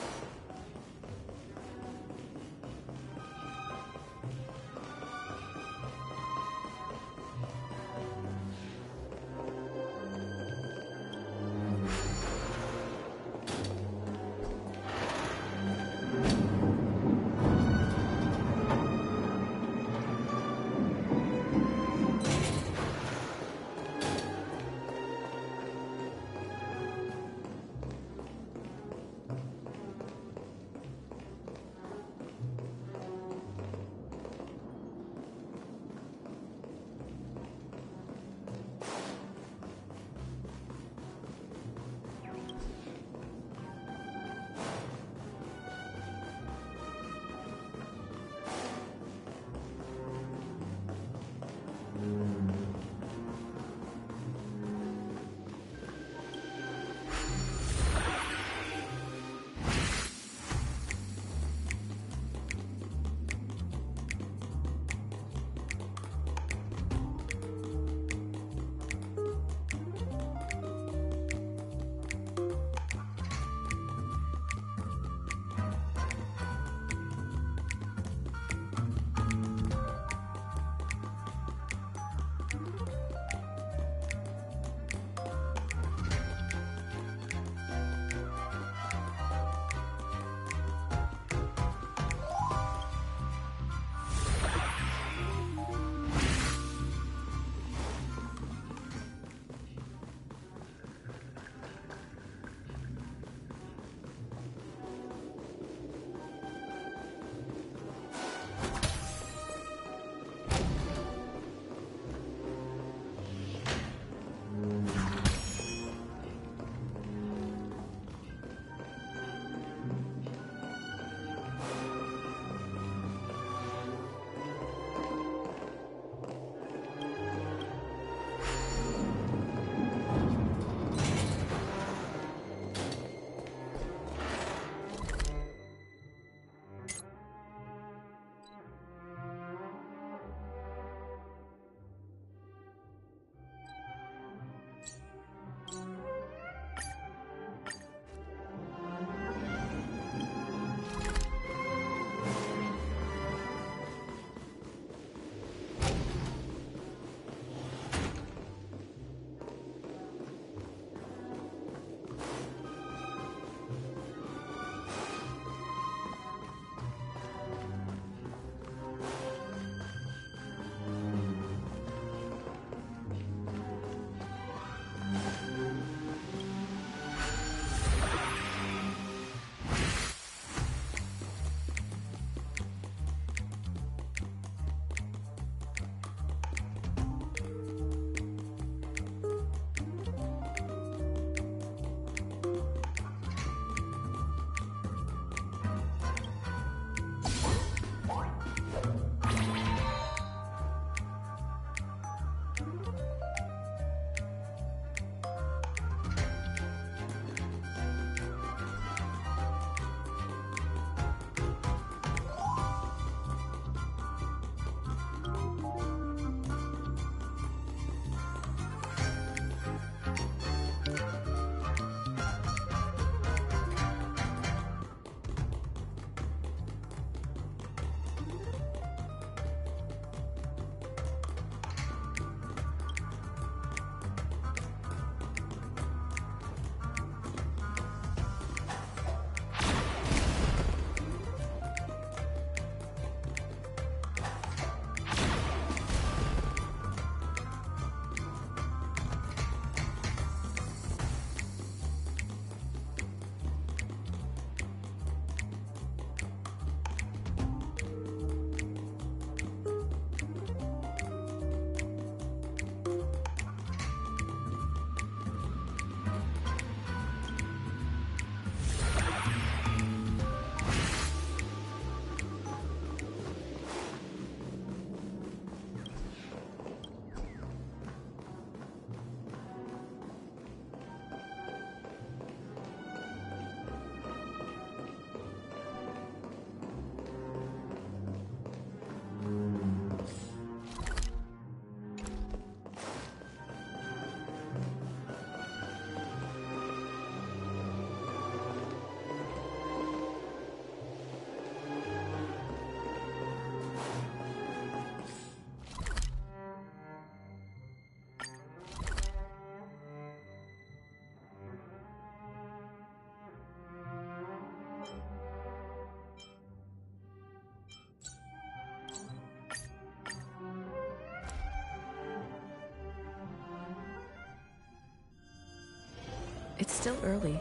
It's still early.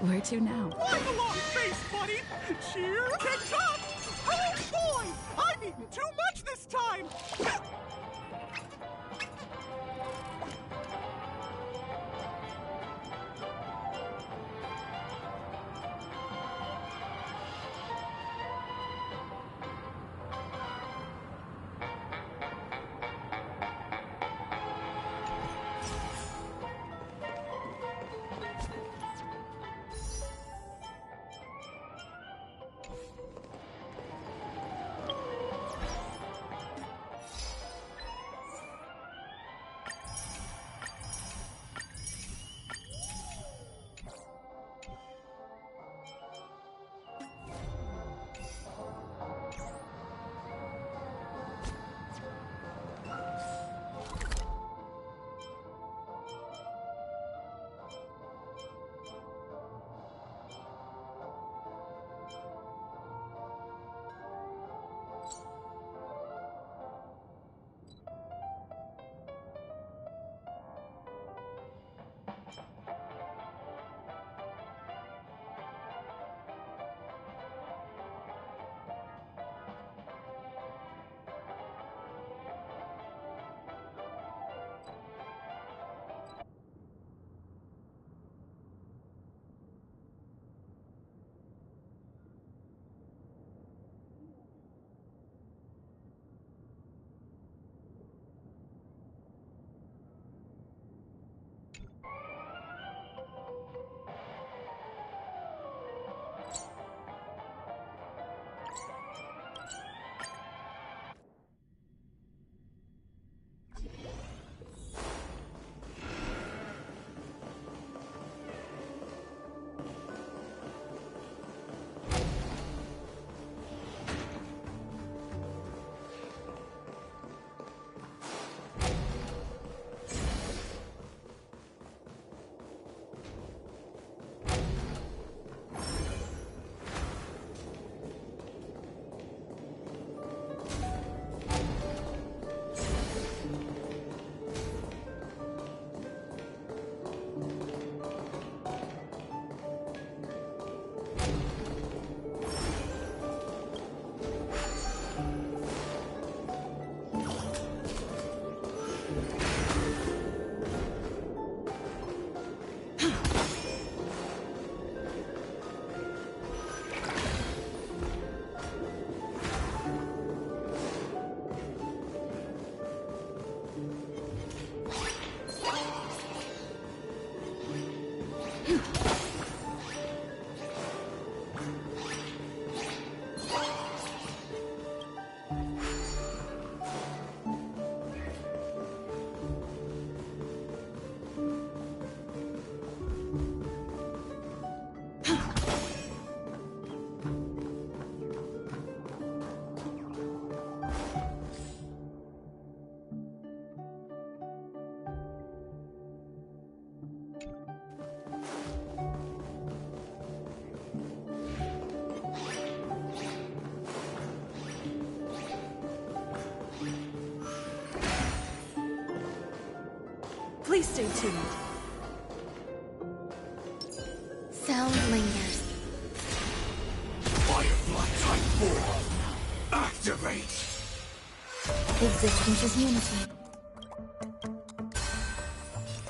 Where to now? Why the long face, buddy? Cheer, kick up! Oh boy! I've eaten too much this time! Please stay tuned. Sound lingers. Firefly Type 4! Activate! Existence is unity.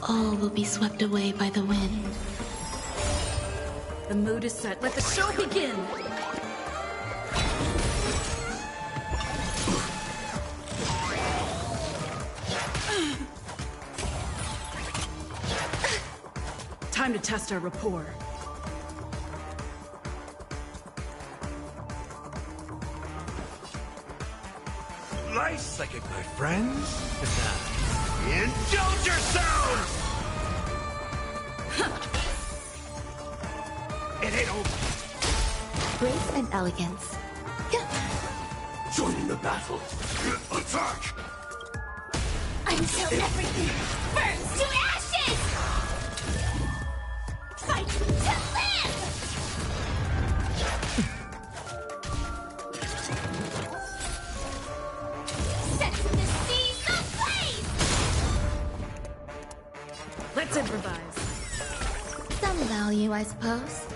All will be swept away by the wind. The mood is set. Let the show begin! Time to test our rapport. Nice, like it, my friends. Indulge yourselves! It ain't over. Grace and elegance. Joining the battle. Attack! Until everything burns to ashes! Fight to live! Set the seas ablaze! Let's improvise. you, I suppose.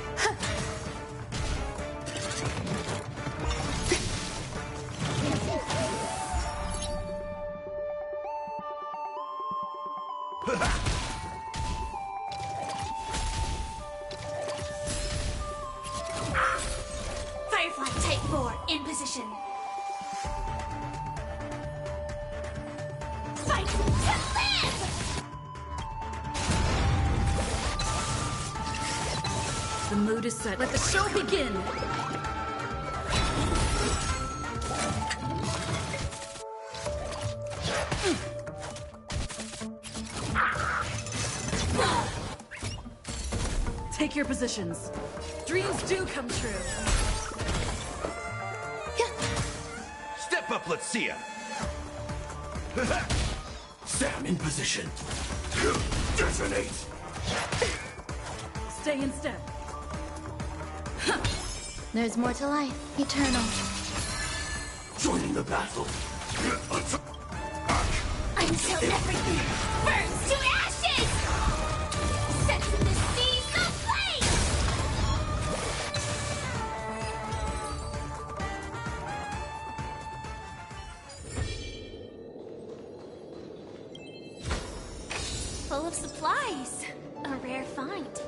Firefly Type 4 in position. Fight to live! The mood is set. Let the show begin! Take your positions. Dreams do come true. Step up, let's see ya! Sam in position. Detonate! Stay in step. There's more to life. Eternal. Joining the battle. Until everything burns to ashes! Sets the seas aflame! Full of supplies. A rare find.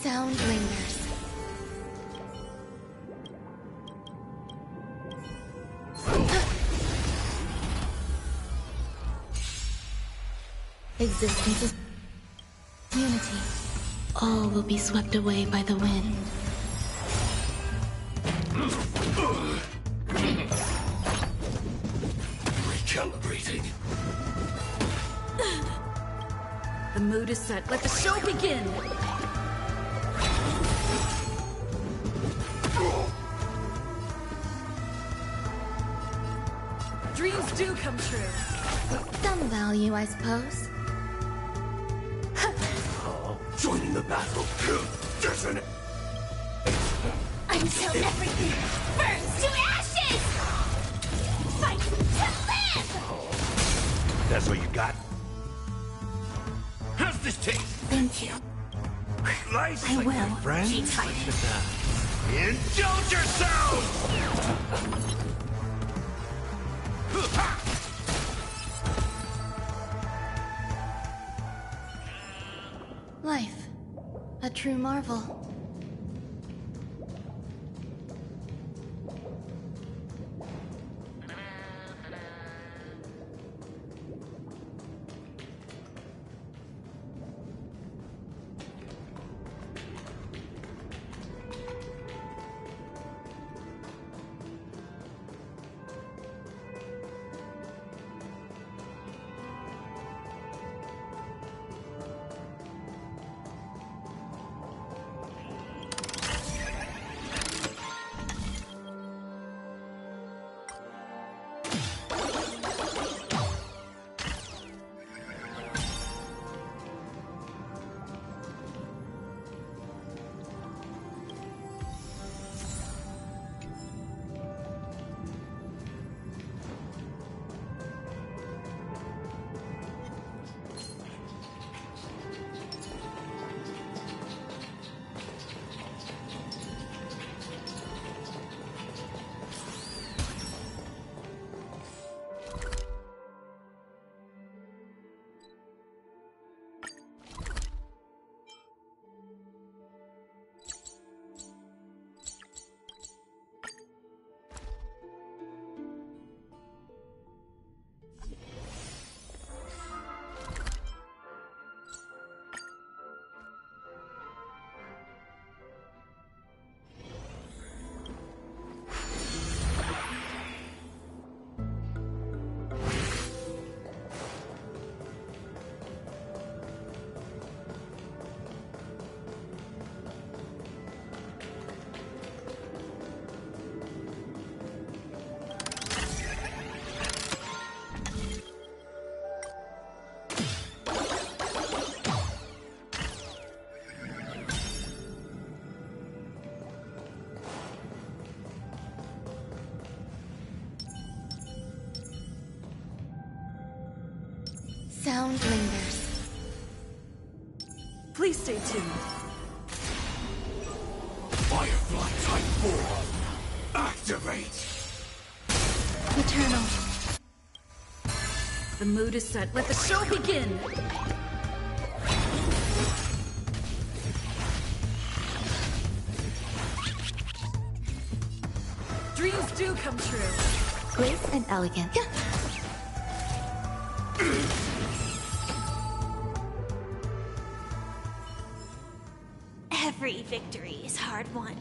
Sound lingers. Existence is unity. All will be swept away by the wind. Recalibrating. The mood is set. Let the show begin! Dreams do come true. Some value, I suppose. Joining the battle. Doesn't it? Until everything burns to ashes! Fight to live! That's what you got? How's this taste? Thank you. Nice, I like will. my friend. Keep fighting. Indulge yourself! Life. A true marvel. Sound lingers. Please stay tuned. Firefly Type 4. Activate. Eternal. The mood is set. Let the show begin! Dreams do come true. Grace and elegance. Every victory is hard won.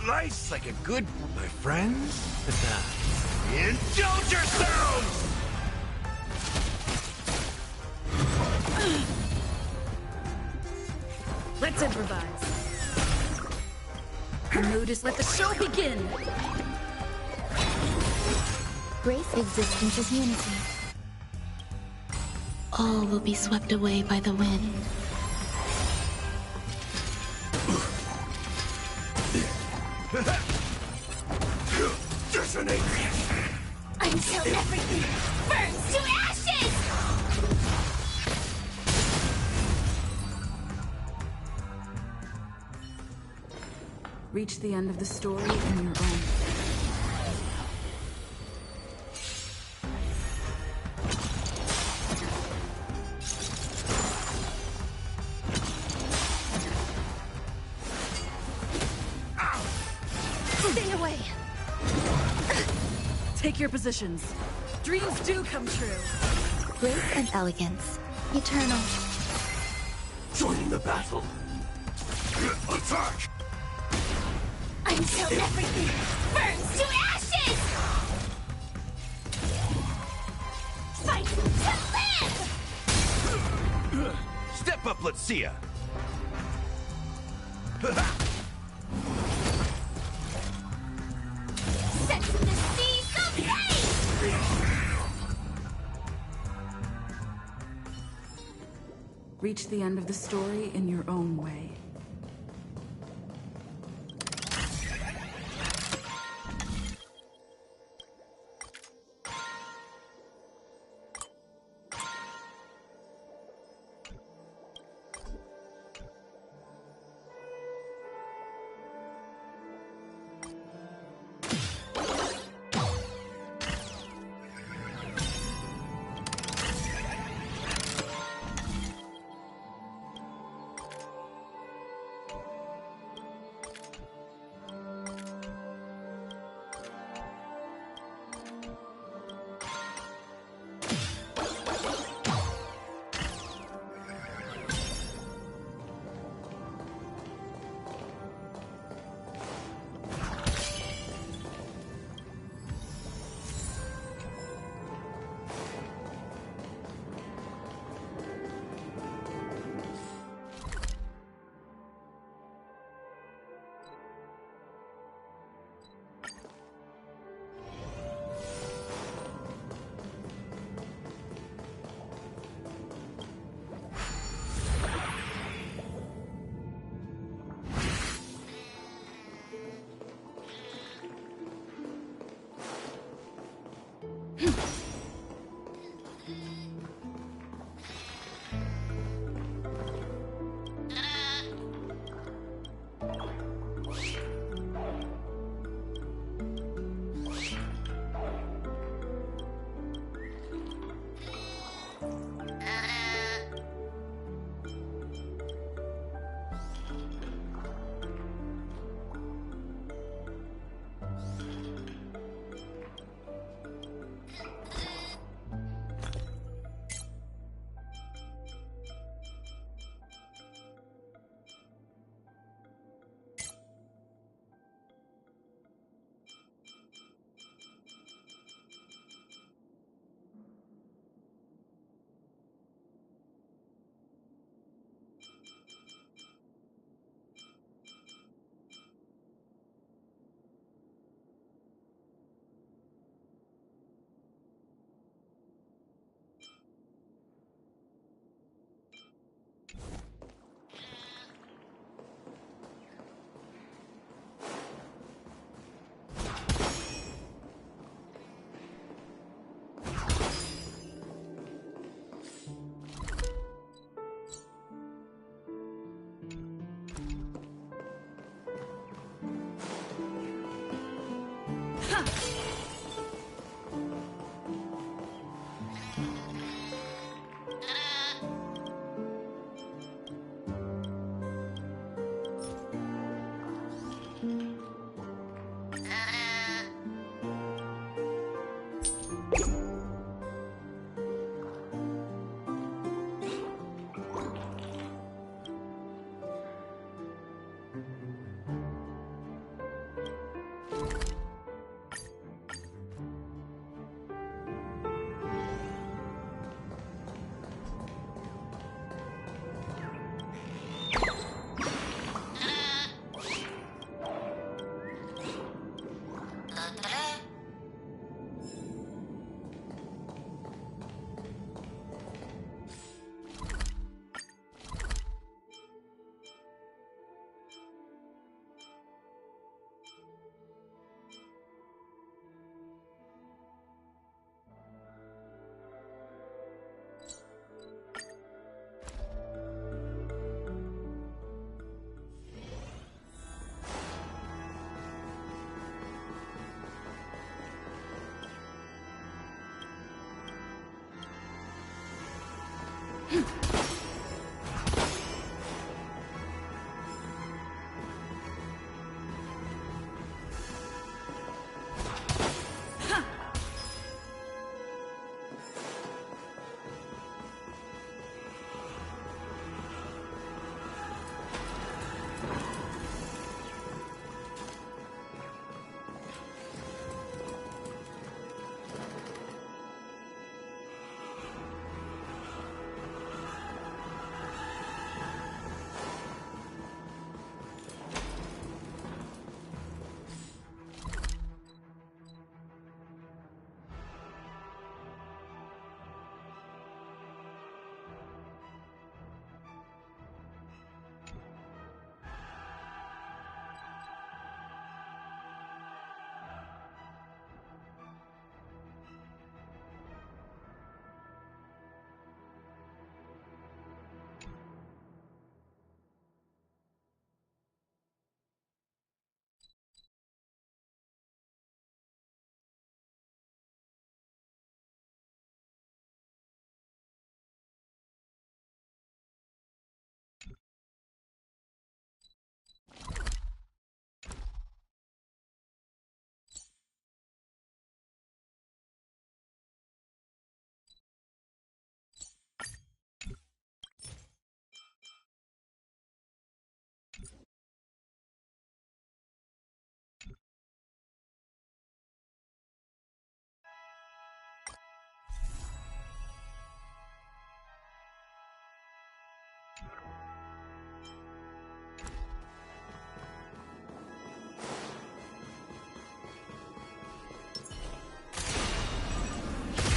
Life's like a good, my friends. Indulge yourselves! Let's Let's improvise. The mood is let the show begin. Grace existence is unity. All will be swept away by the wind. Detonate! Until everything burns to ashes! Reach the end of the story in your own. Stay away. Take your positions. Dreams do come true. Grace and elegance. Eternal. Join the battle. Attack! Until everything burns to ashes! Fight to live! Step up, let's see ya! Set to the seas of fate! Reach the end of the story in your own way.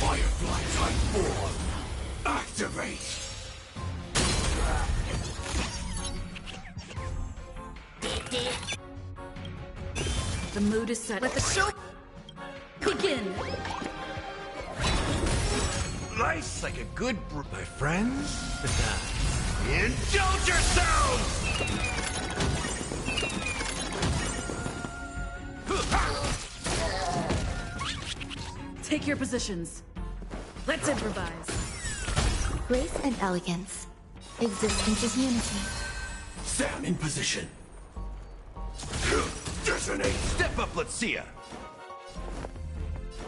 Firefly type form. Activate. The mood is set. Let the show begin. Life's like a good my friends. Indulge yourselves! Take your positions. Let's improvise. Grace and elegance. Existence is unity. Stand in position. Detonate! Step up, let's see ya!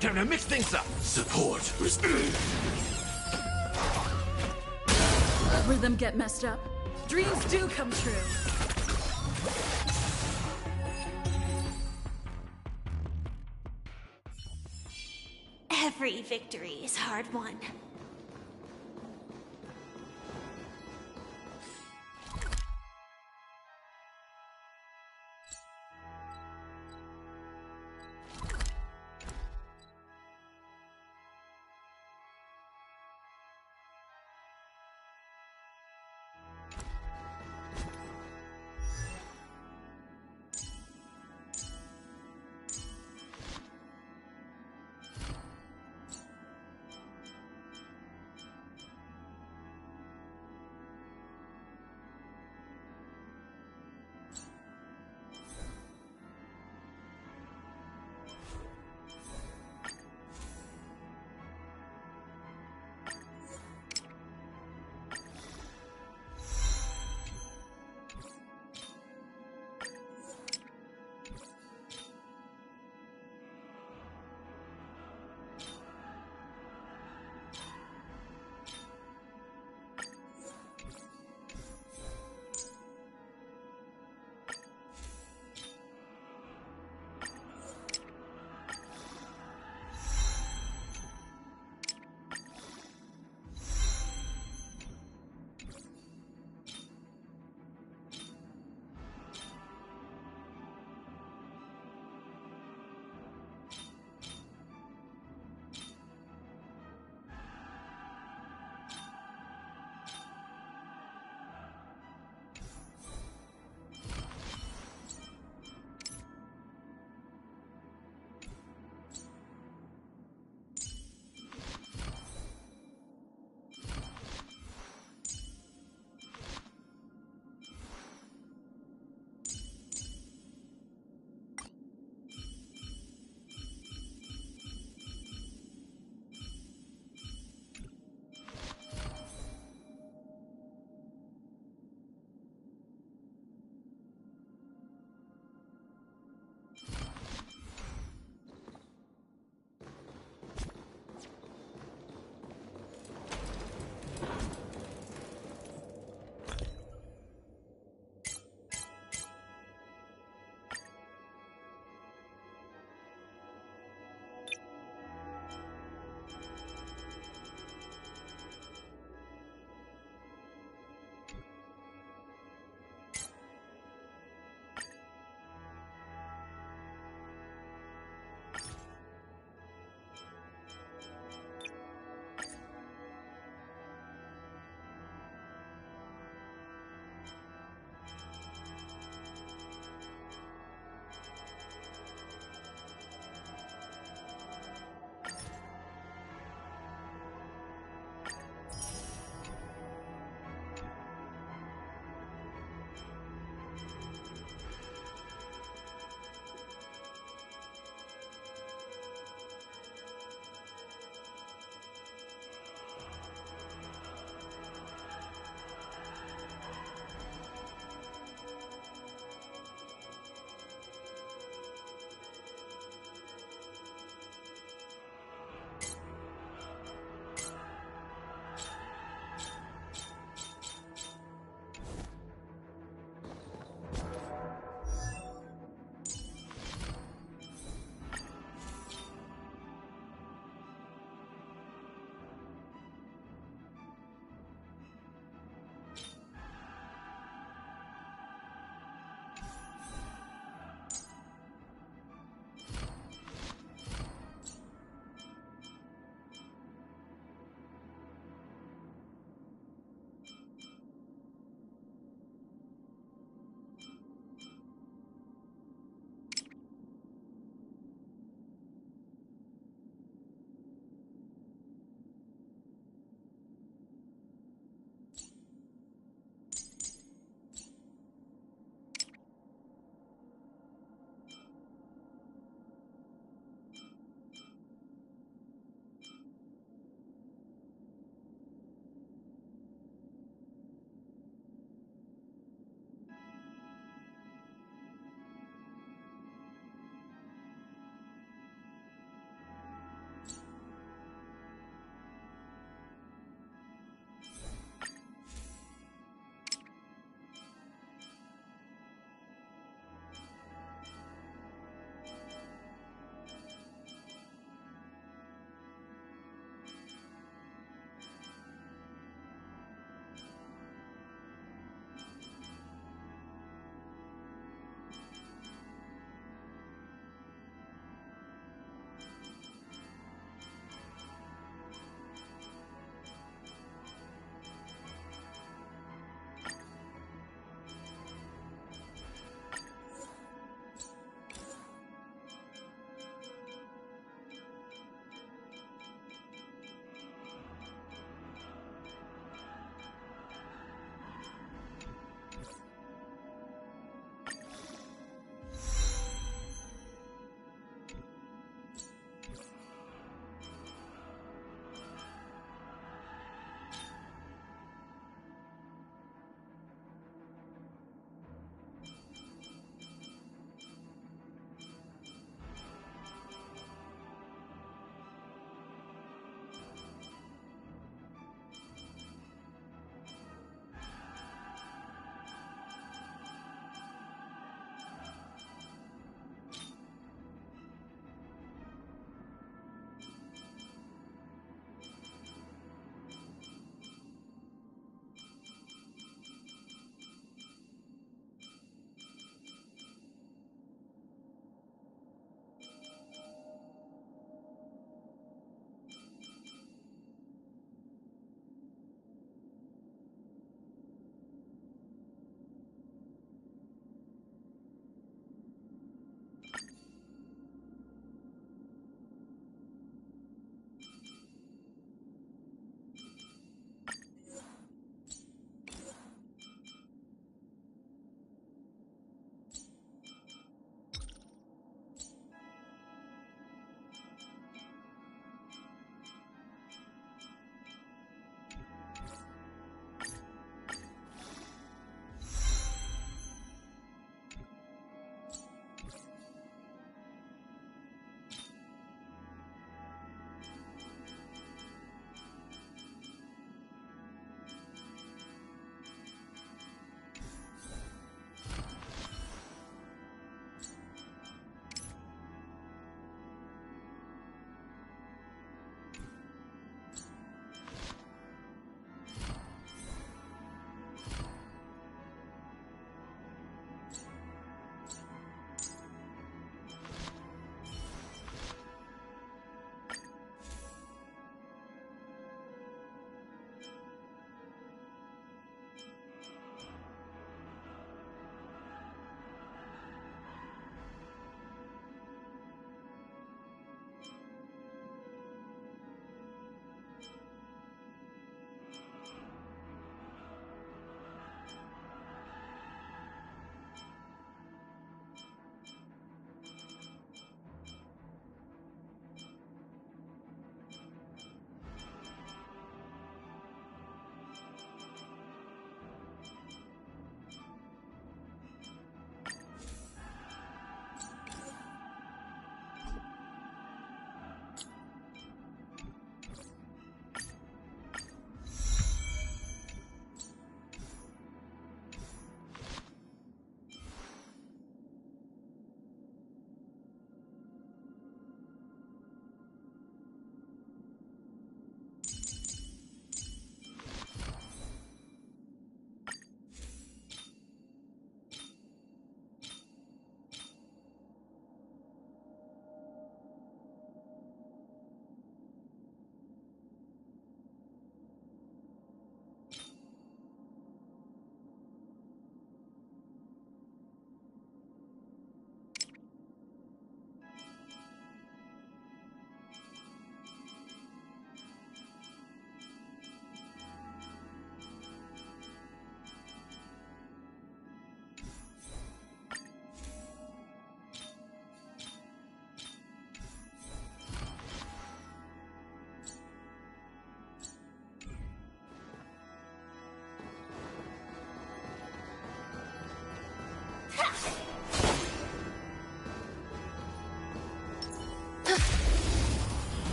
Time to mix things up! Support! Rhythm get messed up. Dreams do come true. Every victory is hard won.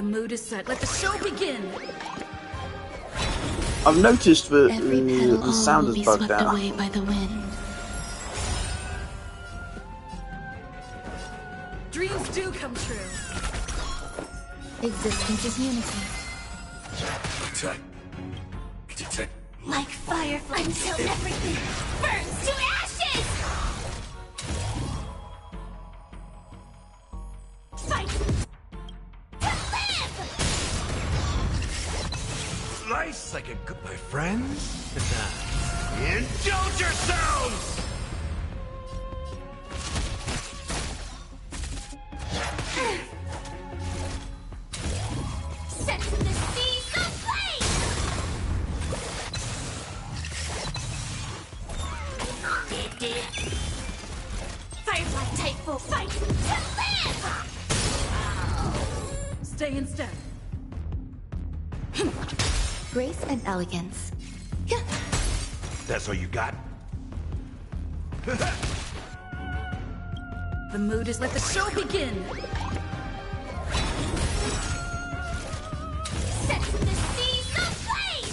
mood is set. Let the show begin! I've noticed that Every petal the sound will is be bugged swept out. away by the wind. Dreams do come true. Existence is unity. Attack. Detect. Like fireflies until everything burns to ashes! Fight! To live! Slice like a good, my friends. Indulge yourselves! Set the seas aflame! Firefly type will fight to live! Stay in step. Grace and elegance. That's all you got? The mood is let the show begin! Set the seas aflame!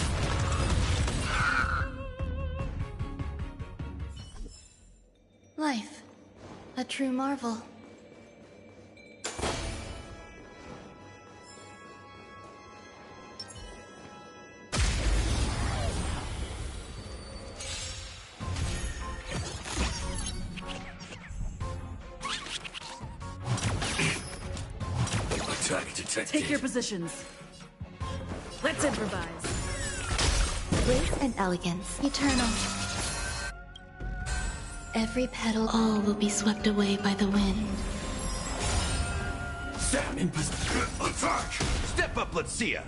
Life. A true marvel. Attack detected. Take your positions. Let's improvise. Grace and elegance. Eternal. Every petal. All will be swept away by the wind. Stand in position. Attack! Step up, let's see ya.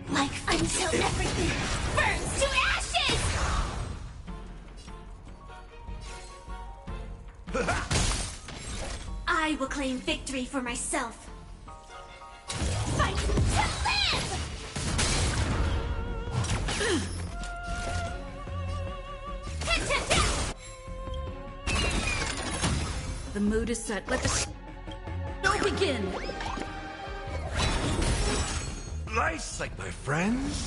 Like until everything burns to ashes! I will claim victory for myself. Fight to live! The mood is set. Let the show begin! Slice like my friends.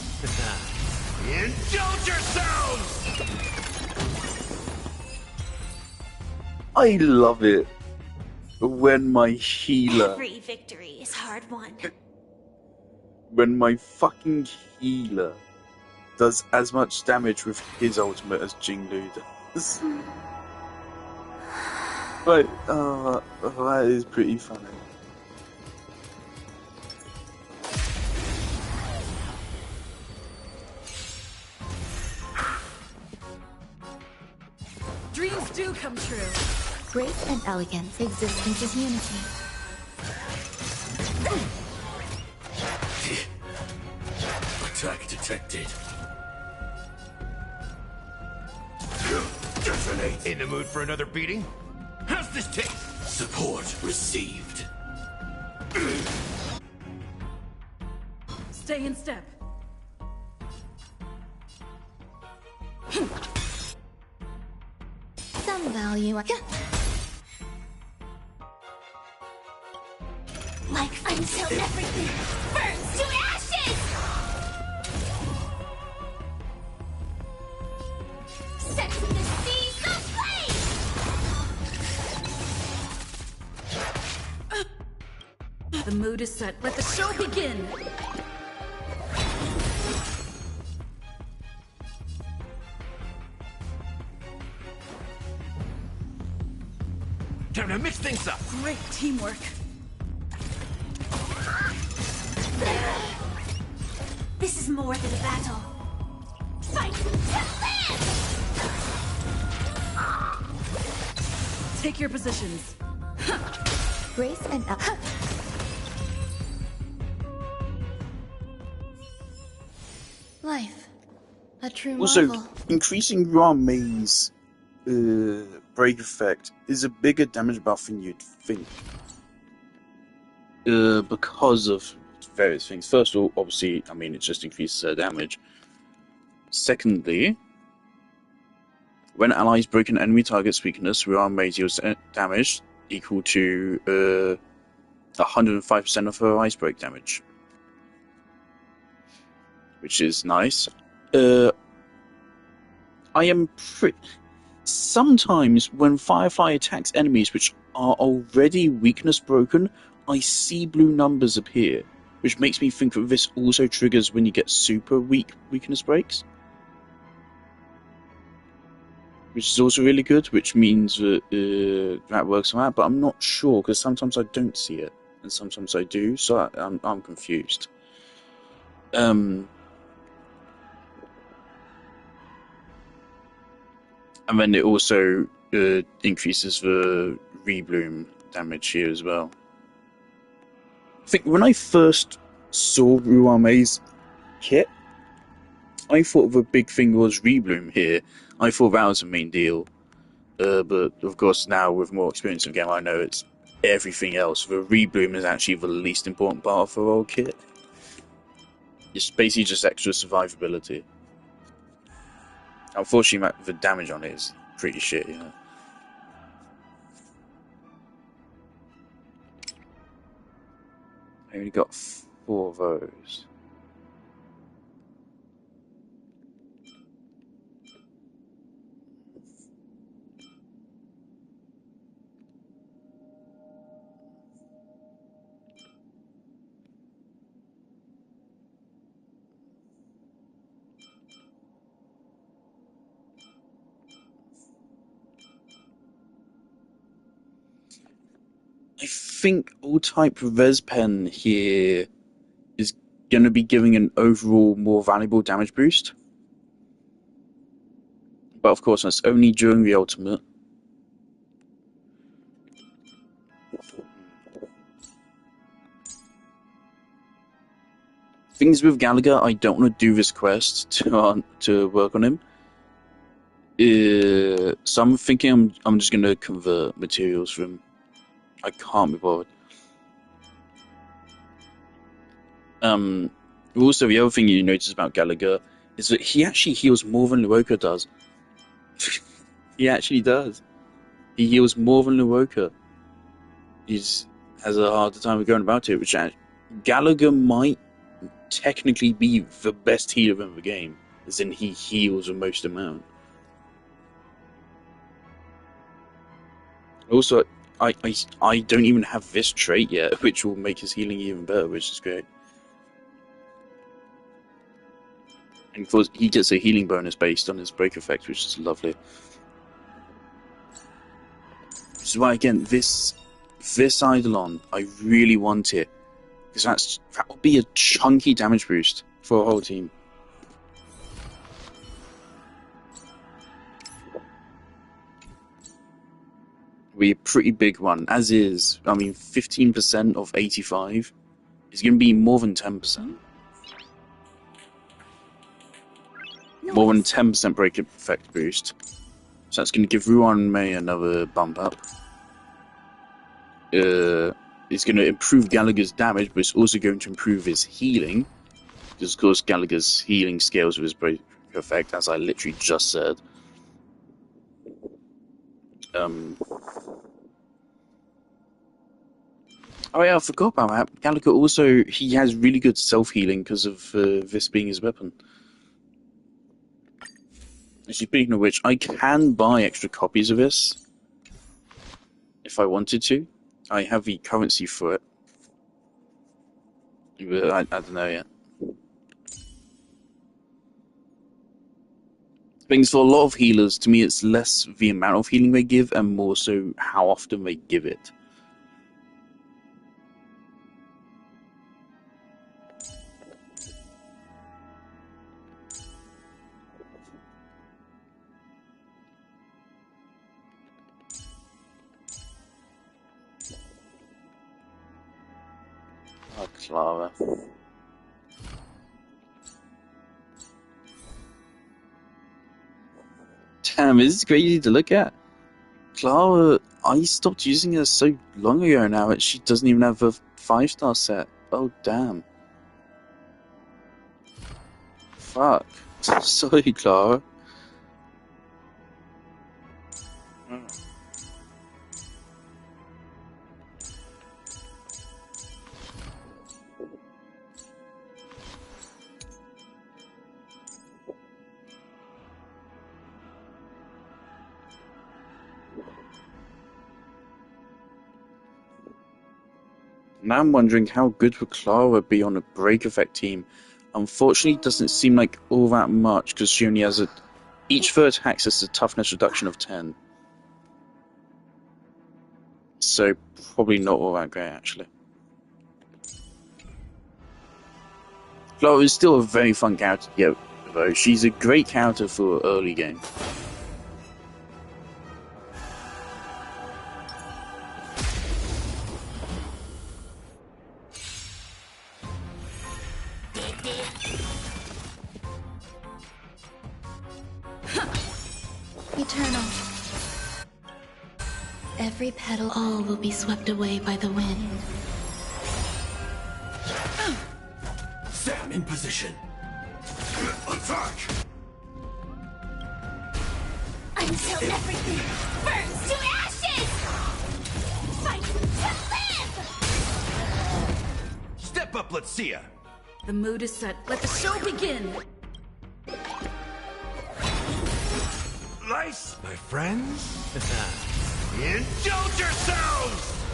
Indulge yourselves! I love it when my healer, Every victory is hard won. when my fucking healer does as much damage with his ultimate as Jinglu does. But, that is pretty funny. Dreams do come true. Grace and elegance. Existence is unity. Attack detected. Detonate. In the mood for another beating? How's this taste? Support received. Stay in step. Some value. Like until everything burns to ashes! Set the seas aflame! The mood is set. Let the show begin! Time to mix things up. Great teamwork. This is more than a battle. Fight to live! Take your positions. Grace and Life. A true Also, marvel. increasing Rame's break effect is a bigger damage buff than you'd think. Because of various things. First of all, obviously, I mean, it just increases her damage. Secondly, when allies break an enemy target's weakness, Rame deals damage equal to 105% of her ice break damage. which is nice. I am sometimes when Firefly attacks enemies which are already weakness broken, I see blue numbers appear, which makes me think that this also triggers when you get super weakness breaks. Which is also really good, which means that that works on that, but I'm not sure, because sometimes I don't see it, and sometimes I do, so I'm confused. And then it also increases the rebloom damage here as well. I think when I first saw Ruame's kit, I thought the big thing was rebloom here. I thought that was the main deal. But of course now with more experience of the game, I know it's everything else. The rebloom is actually the least important part of the whole kit. It's basically just extra survivability. Unfortunately, the damage on it is pretty shit, you know. I only got 4 of those. I think all-type Res Pen here is going to be giving an overall more valuable damage boost. But of course, that's only during the ultimate. Things with Gallagher, I don't want to do this quest to work on him. So I'm thinking I'm just going to convert materials from him. I can't be bothered. Also, the other thing you notice about Gallagher is that he actually heals more than Luoka does. He actually does. He heals more than Luoka. He has a harder time going about it, which Gallagher might technically be the best healer in the game, as in he heals the most amount. Also, I don't even have this trait yet, which will make his healing even better, which is great. And of course, he gets a healing bonus based on his break effect, which is lovely. Which is why, again, this Eidolon, I really want it. Because that would be a chunky damage boost for a whole team. Be a pretty big one, as is. I mean, 15% of 85 is going to be more than 10%. More than 10% break effect boost. So that's going to give Ruan Mei another bump up. It's going to improve Gallagher's damage, but it's also going to improve his healing. Because, of course, Gallagher's healing scales with his break effect, as I literally just said. Oh yeah, I forgot about that. Gallagher also, he has really good self-healing because of this being his weapon. Speaking of which, I can buy extra copies of this if I wanted to. I have the currency for it. But I don't know yet. Things for a lot of healers, to me, it's less the amount of healing they give and more so how often they give it. Oh, Clara. Damn, this is crazy to look at. Clara, I stopped using her so long ago now that she doesn't even have a 5-star set. Oh, damn. Fuck. Sorry, Clara. Now I'm wondering how good would Clara be on a break effect team. Unfortunately, it doesn't seem like all that much because she only has each of her attacks has a toughness reduction of 10. So probably not all that great actually. Clara is still a very fun character to get though. She's a great character for early game. Eternal. Every petal. All will be swept away by the wind. Sam in position. Attack! Until everything burns to ashes! Fight to live! Step up, let's see ya! The mood is set. Let the show begin! Nice, my friends. Indulge yourselves!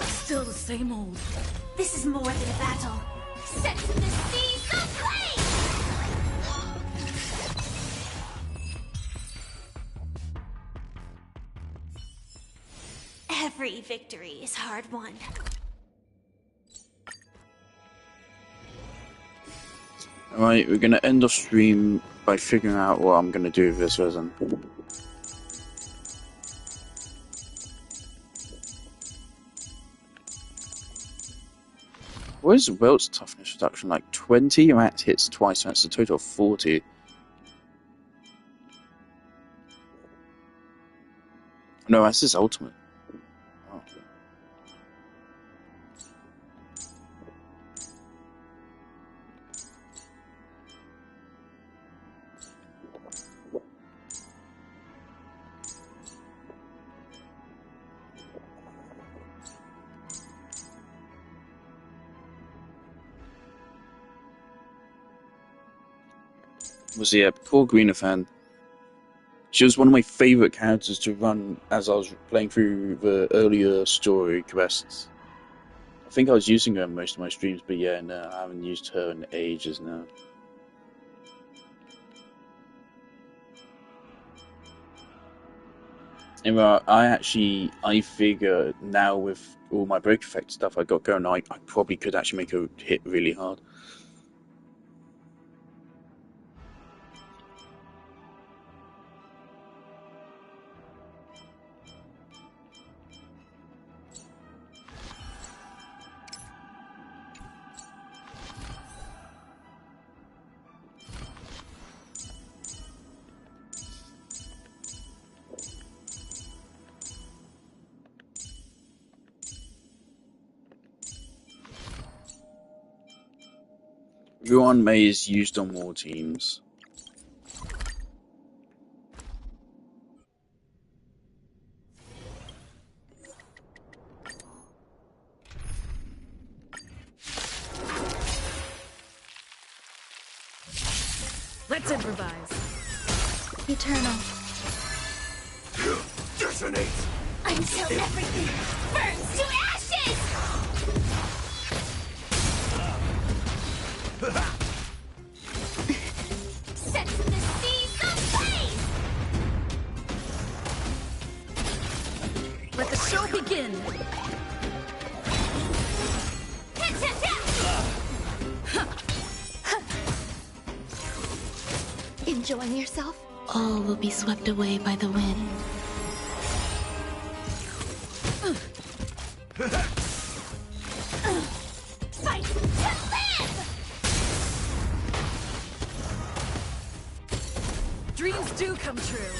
Still the same old. This is more than a battle. Set to the seas of flame! Every victory is hard won. Alright, we're gonna end off stream by figuring out what I'm gonna do with this resin. What is Welt's toughness reduction? Like 20? Your act hits twice, so that's a total of 40. No, that's his ultimate. Oh. Was poor Greener fan. She was one of my favourite characters to run as I was playing through the earlier story quests. I think I was using her in most of my streams, but yeah, no, I haven't used her in ages now. Anyway, I figure now with all my break effect stuff I got going, I probably could actually make her hit really hard. Ruan May is used on more teams. Let's improvise. Eternal. Detonate! Until everything burns to ashes! Set to the seas of flame! Let the show begin! Enjoying yourself? All will be swept away by the wind. Fight to live! Dreams do come true.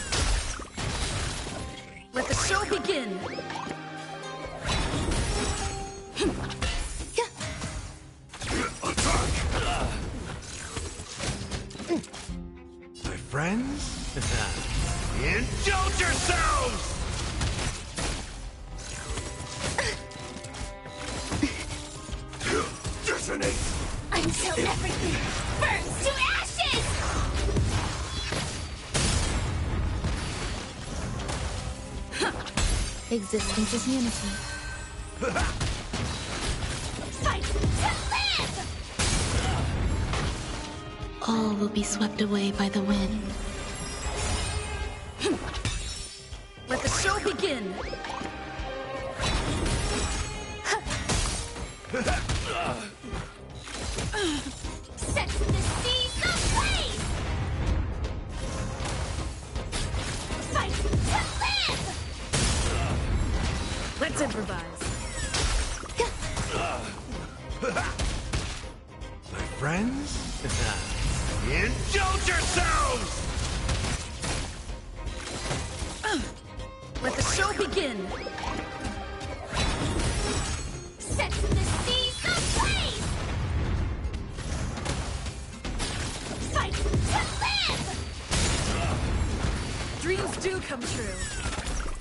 Let the show begin! My friends? Indulge yourselves! Detonate! Until everything burns to ashes! Existence is unity. Fight to live! All will be swept away by the wind. Let the show begin! Set the seas ablaze! Fight to live! Let's improvise. My friends? Indulge yourselves! Let the show begin! Set the seas ablaze! Fight to live! Dreams do come true.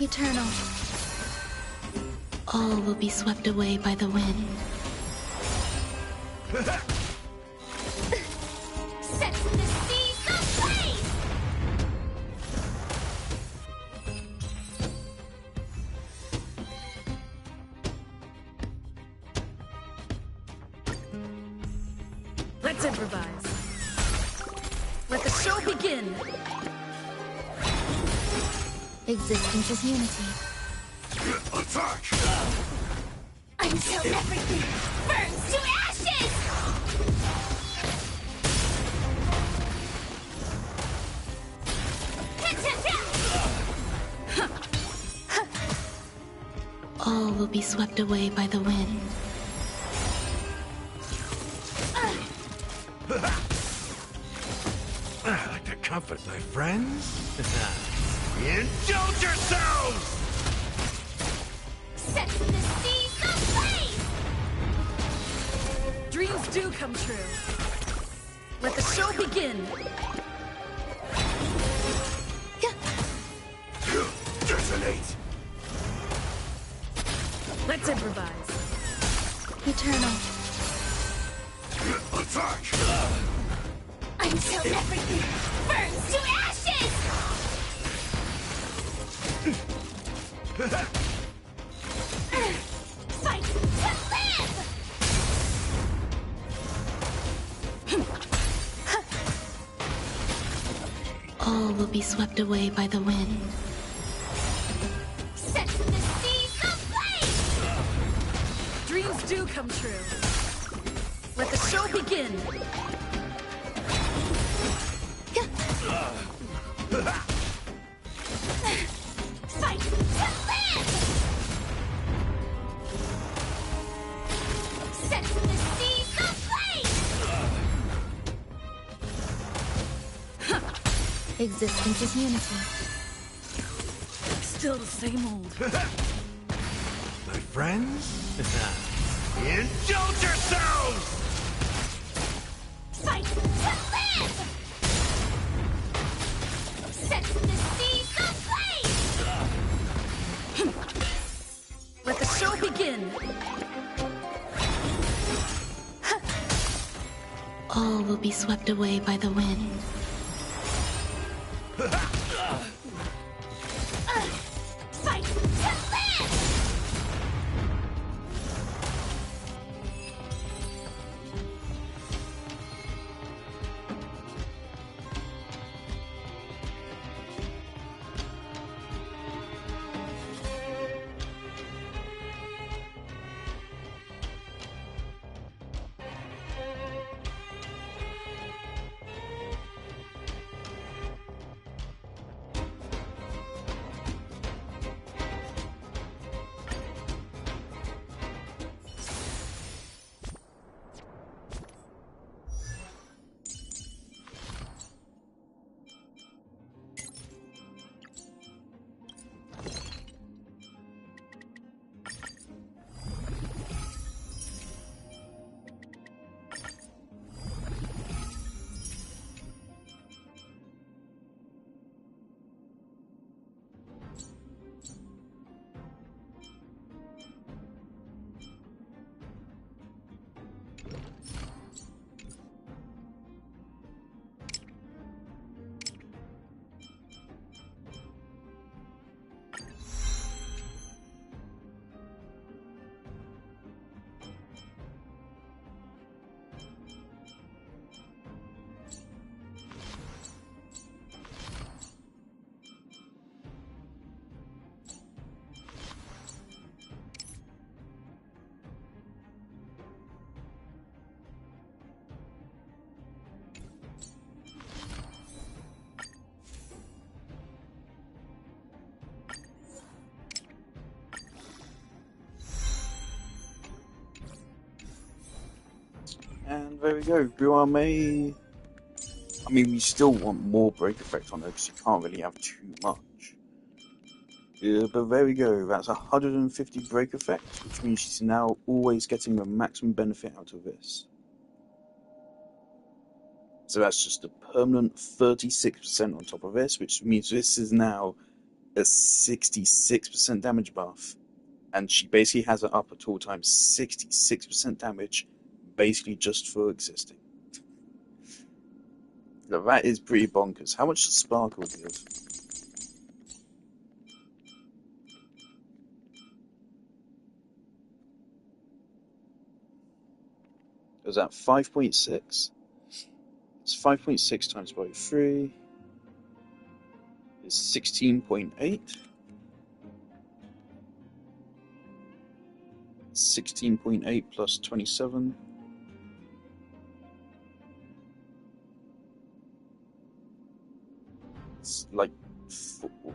Eternal. All will be swept away by the wind. Set the seas ablaze! Let's improvise. Let the show begin! Existence is unity. Attack! Until everything burns to ashes! All will be swept away by the wind. I like to comfort my friends. Indulge yourselves! Set the seas ablaze! Dreams do come true. Let the show begin! Detonate! Let's improvise. Eternal. Attack! Until everything burns to ashes! Fight to live! All will be swept away by the wind. Set the seas ablaze! Dreams do come true. Let the show begin! Fight to live! Set the seas ablaze! Existence is unity. Still the same old. My friends? Indulge yourselves! Fight to live! Set the seas ablaze! Let the show begin! All will be swept away by the wind. Fight to live! And there we go. Ruame. I mean, we still want more break effect on her because you can't really have too much. But there we go. That's 150 break effect, which means she's now always getting the maximum benefit out of this. So that's just a permanent 36% on top of this, which means this is now a 66% damage buff. And she basically has it up at all times, 66% damage, basically just for existing. Now, that is pretty bonkers. How much does Sparkle give? Is that 5.6? It's 5.6 times by 3 is 16.8. 16.8 plus 27. It's like,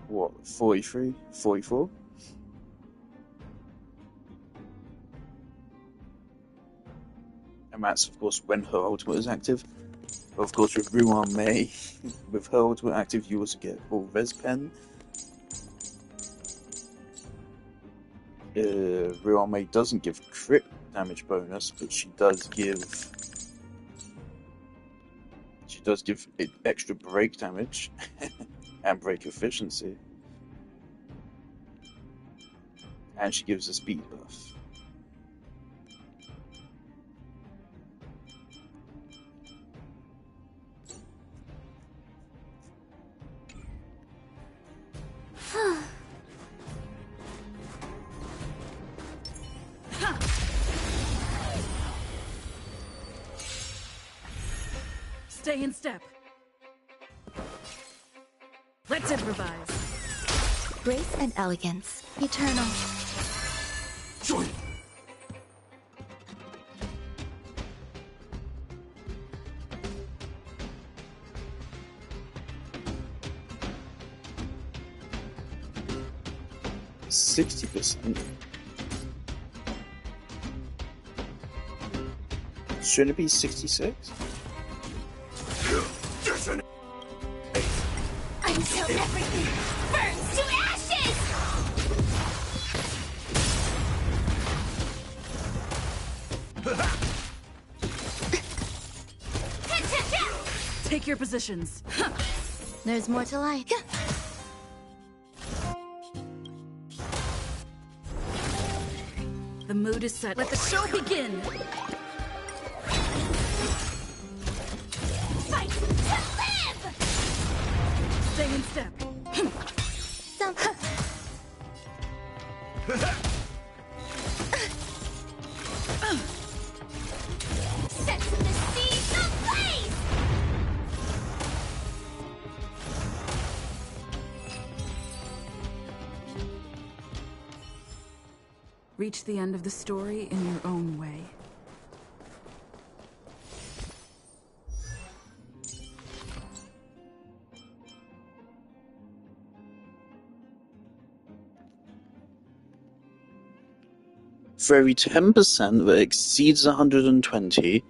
what, 43? 44? And that's, of course, when her ultimate is active. But of course, with Ruan Mei, with her ultimate active, you also get Res Pen. Ruan Mei doesn't give crit damage bonus, but she does give extra break damage and break efficiency, and she gives a speed buff. Stay in step. Let's improvise. Grace and elegance. Eternal. Join. %60. Should it be 66? Until everything burns to ashes! Take your positions. There's more to like. The mood is set. Let the show begin. Fight to live! Stay in step. Set the seeds ablaze! Reach the end of the story in your own way. For every 10% that exceeds 120,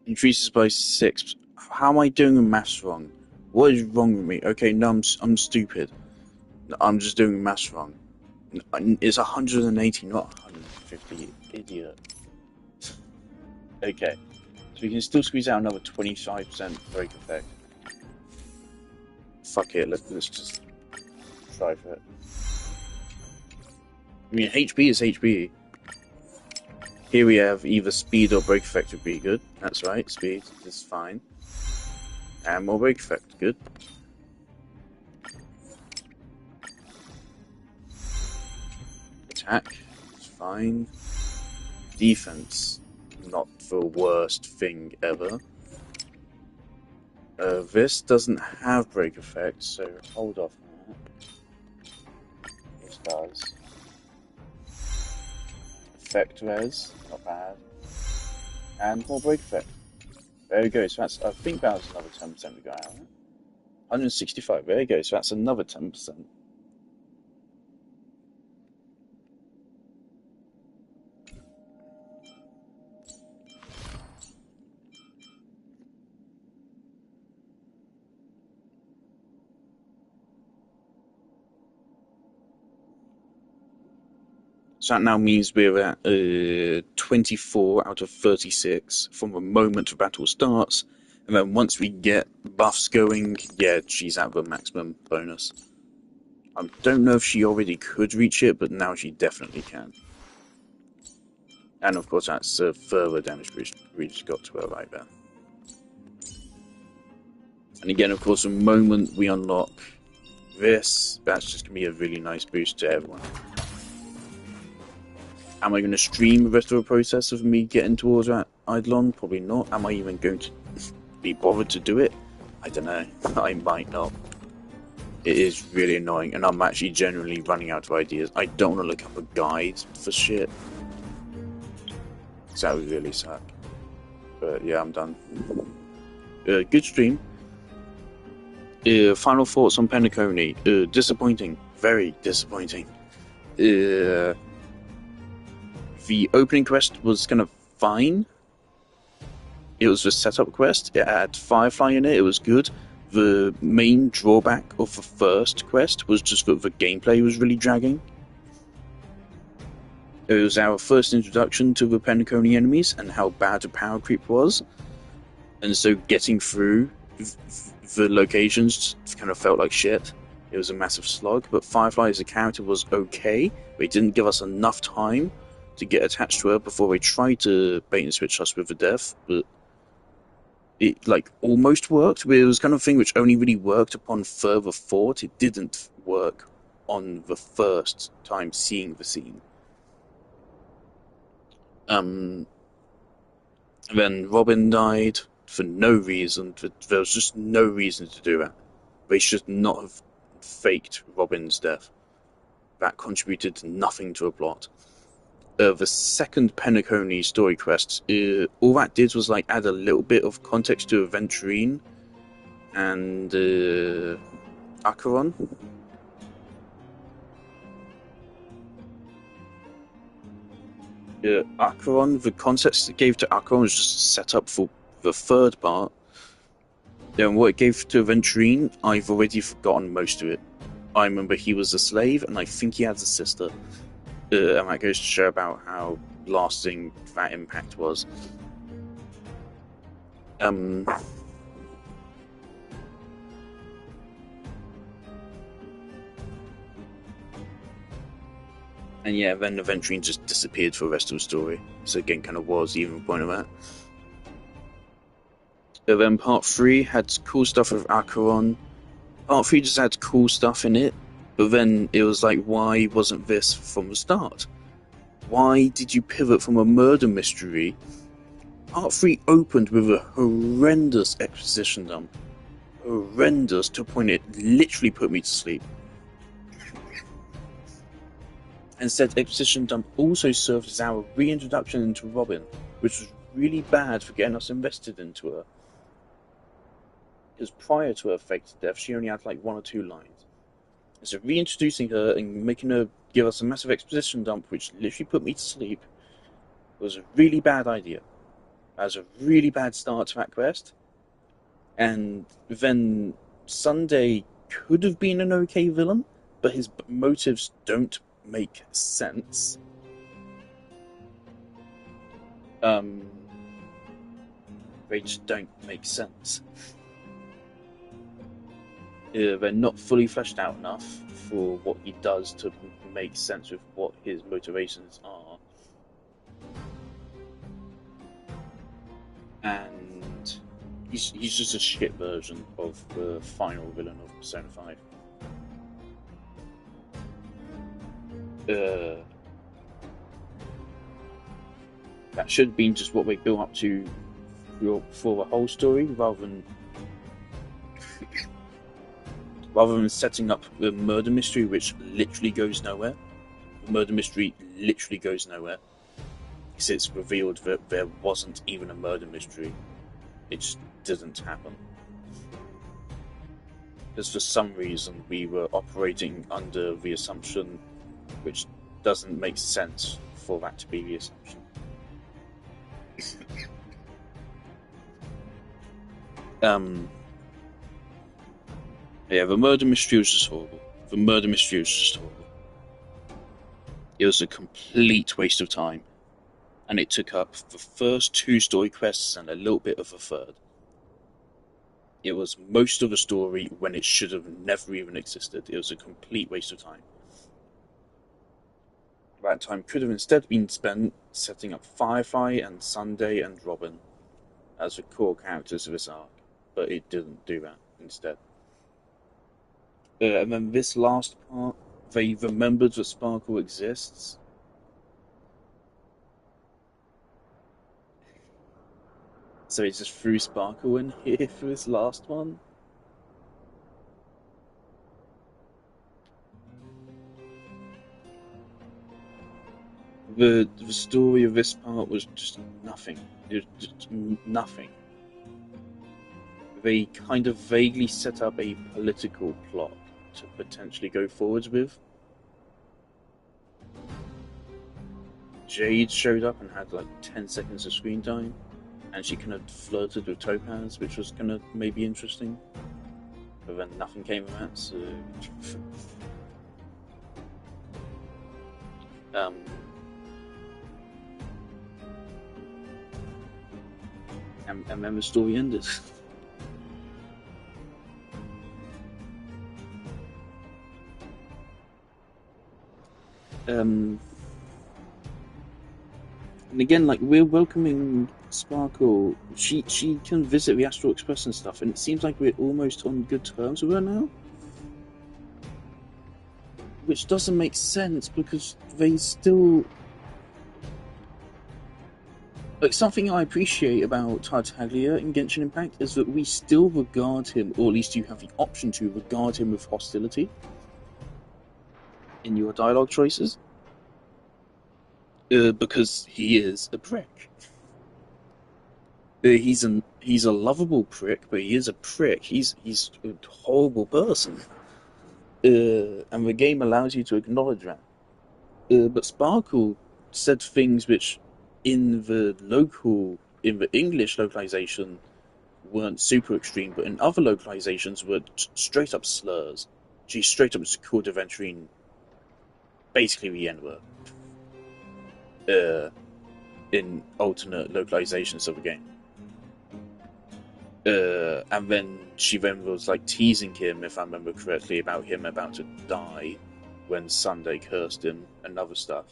increases by 6. How am I doing the maths wrong? What is wrong with me? Okay, no, I'm stupid. I'm just doing the maths wrong. It's 180, not 150, idiot. Okay, so we can still squeeze out another 25% break effect. Fuck it, let's just try for it. I mean, HP is HP. Here we have either speed or break effect would be good. That's right, speed is fine. And more break effect, good. Attack is fine. Defense, not the worst thing ever. This doesn't have break effect, so hold off on that. This does. Effect res, not bad. And more break effect. There we go, so that's, I think that was another 10% we got out of it. 165, there you go, so that's another 10%. So that now means we're at 24 out of 36 from the moment the battle starts. And then once we get buffs going, yeah, she's at the maximum bonus. I don't know if she already could reach it, but now she definitely can. And of course that's further damage we just got to her right there. And again, of course, the moment we unlock this, that's just going to be a really nice boost to everyone. Am I going to stream the rest of the process of me getting towards that Eidolon? Probably not. Am I even going to be bothered to do it? I don't know. I might not. It is really annoying, and I'm actually generally running out of ideas. I don't want to look up a guide for shit. So that would really suck. But yeah, I'm done. Good stream. Final thoughts on Penacony. Disappointing. Very disappointing. The opening quest was kind of fine. It was a setup quest. It had Firefly in it. It was good. The main drawback of the first quest was just that the gameplay was really dragging. It was our first introduction to the Penacony enemies and how bad the power creep was. And so getting through the locations kind of felt like shit. It was a massive slog, but Firefly as a character was okay. They didn't give us enough time to get attached to her before they tried to bait and switch us with the death, but it like almost worked. But it was kind of thing which only really worked upon further thought. It didn't work on the first time seeing the scene. And then Robin died for no reason. There was just no reason to do that. They should not have faked Robin's death. That contributed nothing to a plot. The second Penacony story quest, all that did was like add a little bit of context to Aventurine and Acheron. Acheron, the context it gave to Acheron was just set up for the third part. Then what it gave to Aventurine, I've already forgotten most of it. I remember he was a slave, and I think he had a sister. And that goes to show about how lasting that impact was. And yeah, then Aventurine just disappeared for the rest of the story. So again, kind of was even the point of that. But then part 3 had cool stuff with Acheron. Part 3 just had cool stuff in it. But then it was like, why wasn't this from the start? Why did you pivot from a murder mystery? Part 3 opened with a horrendous exposition dump. Horrendous to a point it literally put me to sleep. And said exposition dump also served as our reintroduction into Robin, which was really bad for getting us invested into her. Because prior to her faked death, she only had like 1 or 2 lines. So reintroducing her and making her give us a massive exposition dump, which literally put me to sleep, was a really bad idea. That was a really bad start to that quest. And then Sunday could have been an okay villain, but his motives don't make sense. They just don't make sense. They're not fully fleshed out enough for what he does to make sense of what his motivations are. And he's just a shit version of the final villain of Persona 5. That should have been just what they built up to for the whole story, rather than setting up the murder mystery, which literally goes nowhere. The murder mystery literally goes nowhere. Because it's revealed that there wasn't even a murder mystery. It just didn't happen. Because for some reason we were operating under the assumption, which doesn't make sense for that to be the assumption. Yeah, the murder mystery was just horrible. It was a complete waste of time, and it took up the first 2 story quests and a little bit of a third. It was most of the story when it should have never even existed. It was a complete waste of time. That time could have instead been spent setting up Firefly and Sunday and Robin as the core characters of this arc, but it didn't do that instead. And then this last part, they remembered that Sparkle exists. So he just threw Sparkle in here for this last one. The story of this part was just nothing. It was just nothing. They kind of vaguely set up a political plot to potentially go forwards with. Jade showed up and had like 10 seconds of screen time, and she kind of flirted with Topaz, which was kind of maybe interesting. But then nothing came of that, so... And then the story ended. And again, like, we're welcoming Sparkle. She can visit the Astral Express and stuff, and it seems like we're almost on good terms with her now. Which doesn't make sense, because they still... Like, something I appreciate about Tartaglia in Genshin Impact is that we still regard him, or at least you have the option to regard him with hostility in your dialogue choices. Because he is a prick. He's a lovable prick, but he is a prick. He's a horrible person. And the game allows you to acknowledge that. But Sparkle said things which, in the English localization, weren't super extreme, but in other localizations were straight up slurs. She straight up just called Aventurine basically the N-word. In alternate localizations of the game. And then she was like teasing him, if I remember correctly, about him about to die when Sunday cursed him and other stuff.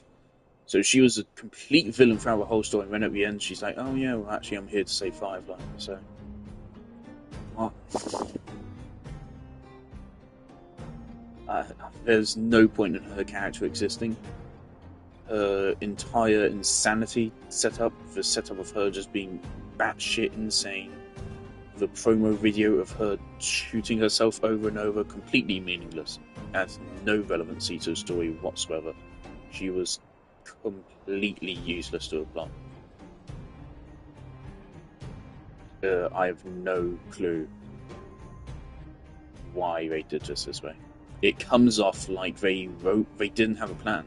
So she was a complete villain throughout the whole story, and then at the end she's like, oh yeah, well actually I'm here to save Firefly, so... What? There's no point in her character existing. Her entire insanity setup, the setup of her just being batshit insane, the promo video of her shooting herself over and over, completely meaningless, adds no relevancy to the story whatsoever. She was completely useless to a plot. I have no clue why they did this way. It comes off like they didn't have a plan.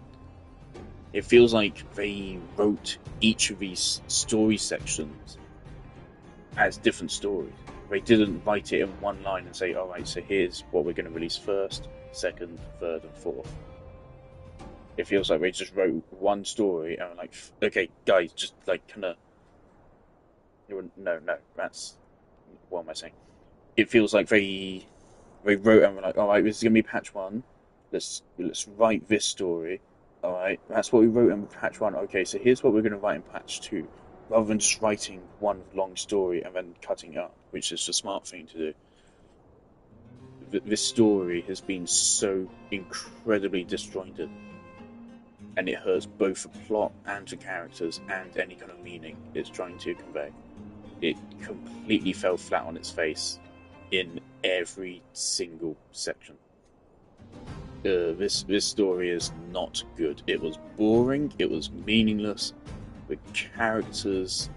It feels like they wrote each of these story sections as different stories. They didn't write it in one line and say, alright, so here's what we're going to release first, second, third, and fourth. It feels like they just wrote one story and were like, okay, guys, just like kind of... No, that's... What am I saying? It feels like they wrote and were like, alright, this is going to be patch 1. Let's write this story. Alright, that's what we wrote in patch 1. Okay, so here's what we're going to write in patch 2. Rather than just writing one long story and then cutting it up, which is the smart thing to do. This story has been so incredibly disjointed. And it hurts both the plot and the characters and any kind of meaning it's trying to convey. It completely fell flat on its face in every single section. This story is not good. It was boring, it was meaningless, the characters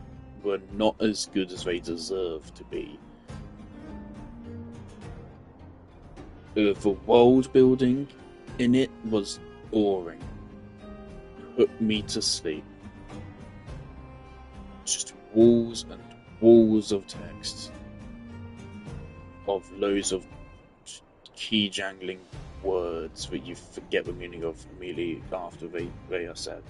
were not as good as they deserved to be. The world building in it was boring. Put me to sleep. Just walls and walls of text. Of loads of key jangling words that you forget the meaning of immediately after they are said.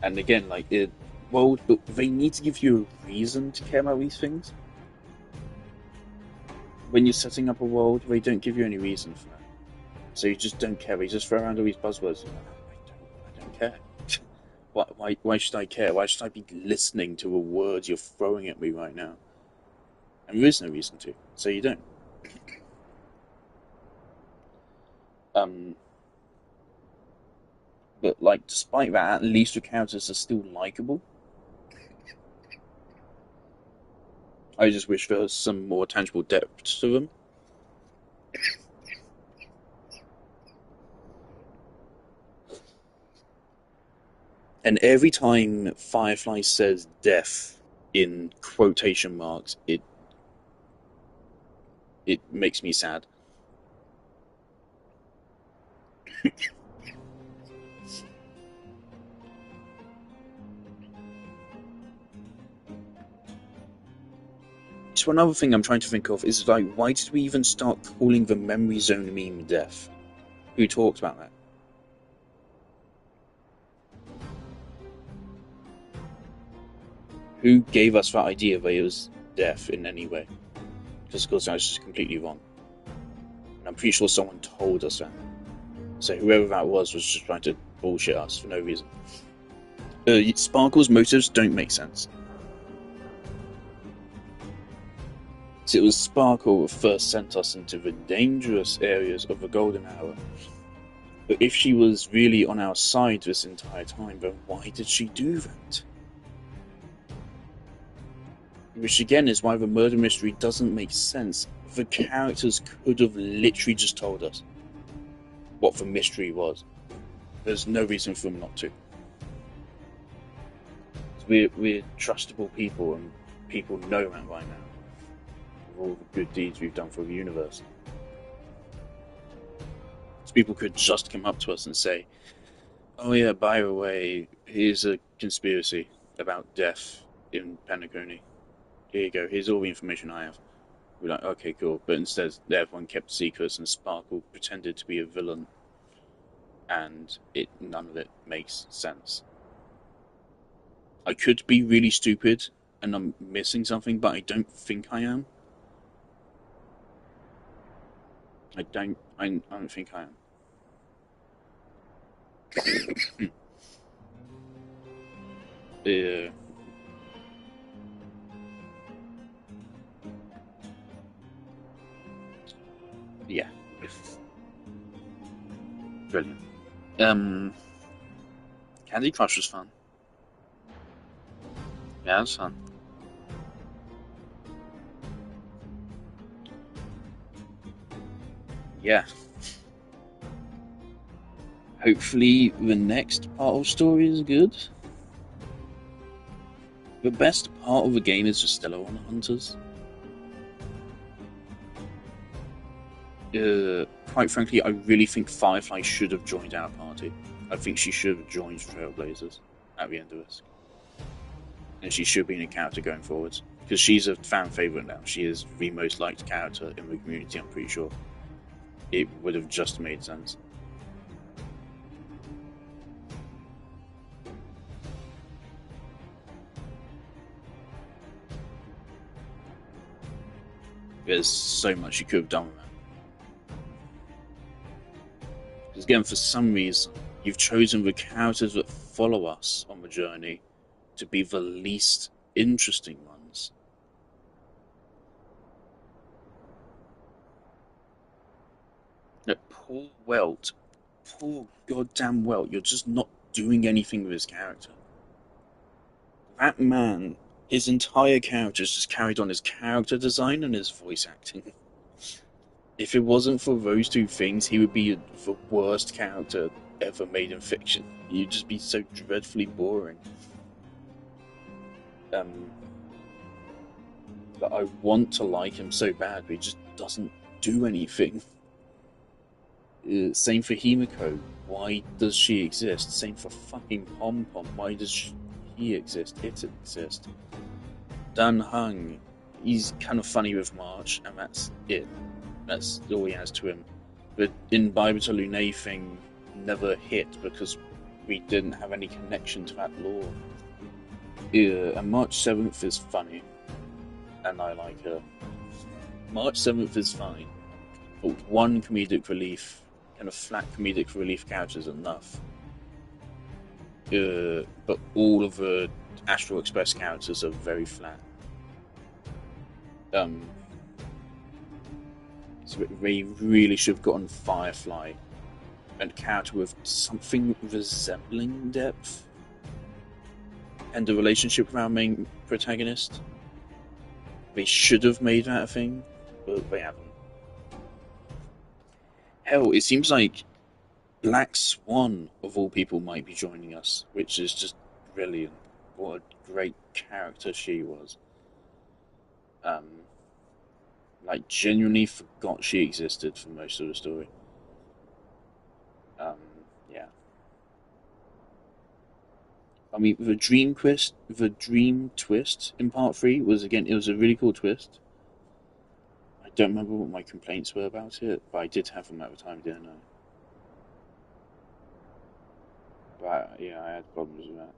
And again, like well, they need to give you a reason to care about these things. When you're setting up a world, they don't give you any reason for that. So you just don't care. They just throw around all these buzzwords. I don't care. Why should I care? Why should I be listening to the words you're throwing at me right now? And there is no reason to, so you don't. But like, despite that, at least the characters are still likable. I just wish there was some more tangible depth to them. And every time Firefly says death in quotation marks, it makes me sad. So another thing I'm trying to think of is, like, why did we even start calling the Memory Zone meme death? Who talked about that? Who gave us that idea that it was death in any way? Just because that was just completely wrong. And I'm pretty sure someone told us that. So whoever that was just trying to bullshit us for no reason. Sparkle's motives don't make sense. So it was Sparkle that first sent us into the dangerous areas of the Golden Hour. But if she was really on our side this entire time, then why did she do that? Which again is why the murder mystery doesn't make sense. The characters could have literally just told us what the mystery was. There's no reason for them not to. We're trustable people, and people know that by now. With all the good deeds we've done for the universe. So people could just come up to us and say, oh yeah, by the way, here's a conspiracy about death in Penacony. Here you go, here's all the information I have. We're like, okay, cool. But instead, everyone kept secrets, and Sparkle pretended to be a villain. And none of it makes sense. I could be really stupid, and I'm missing something, but I don't think I am. I don't think I am. Yeah. Yeah. Brilliant. Candy Crush was fun. Yeah, it was fun. Yeah. Hopefully the next part of the story is good. The best part of the game is just Stellar Honor Hunters. Quite frankly, I really think Firefly should have joined our party. I think she should have joined Trailblazers at the end of this. And she should be a character going forwards. Because she's a fan favourite now. She is the most liked character in the community, I'm pretty sure. It would have just made sense. There's so much you could have done with that. Because again, for some reason, you've chosen the characters that follow us on the journey to be the least interesting ones. Look, poor Welt. Poor goddamn Welt. You're just not doing anything with his character. That man, his entire character is just carried on his character design and his voice acting. If it wasn't for those two things, he would be the worst character ever made in fiction. He'd just be so dreadfully boring. But I want to like him so bad, but he just doesn't do anything. Same for Himiko. Why does she exist? Same for fucking Pom Pom. Why does he exists. It exists. Dan Hung, he's kind of funny with March, and that's it. That's all he has to him. But in Bible to Lune thing never hit because we didn't have any connection to that lore. Yeah, and March 7th is funny, and I like her. March 7th is fine, but one comedic relief, kind of flat comedic relief character is enough. But all of the Astral Express characters are very flat. So they really should have gotten Firefly, a character with something resembling depth, and the relationship with our main protagonist. They should have made that a thing, but they haven't. Hell, it seems like Black Swan, of all people, might be joining us, which is just brilliant. What a great character she was. Like, genuinely forgot she existed for most of the story. Yeah. I mean, the dream twist in part 3 was, again, it was a really cool twist. I don't remember what my complaints were about it, but I did have them at the time, didn't I? But, yeah, I had problems with that.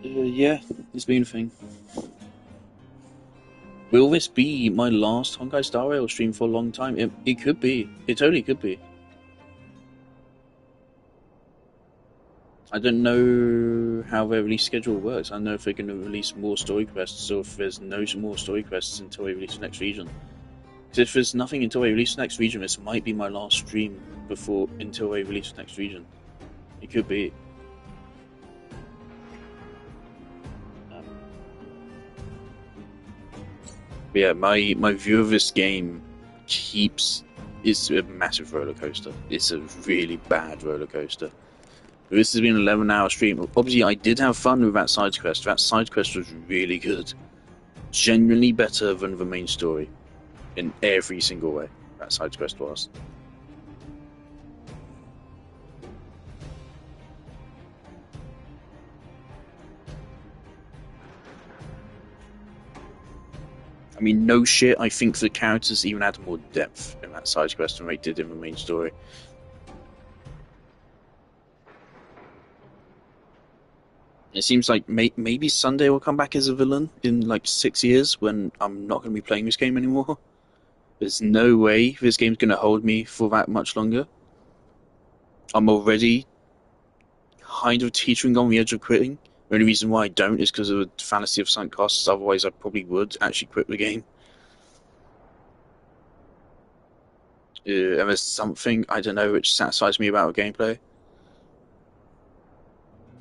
Yeah, it's been a thing. Will this be my last Honkai Star Rail stream for a long time? It could be. It totally could be. I don't know how their release schedule works. I don't know if they're going to release more story quests or if there's no more story quests until they release the next region. Because if there's nothing until they release the next region, this might be my last stream until they release the next region. It could be. Yeah, my view of this game it's a massive roller coaster. It's a really bad roller coaster. This has been an 11-hour stream. Obviously, I did have fun with that side quest. That side quest was really good. Genuinely better than the main story. In every single way, that side quest was. I mean, no shit, I think the characters even had more depth in that side quest than they did in the main story. It seems like maybe Sunday will come back as a villain in like 6 years when I'm not going to be playing this game anymore. There's no way this game's going to hold me for that much longer. I'm already kind of teetering on the edge of quitting. The only reason why I don't is because of the fallacy of sunk costs, otherwise I probably would actually quit the game. And there's something, I don't know, which satisfies me about the gameplay.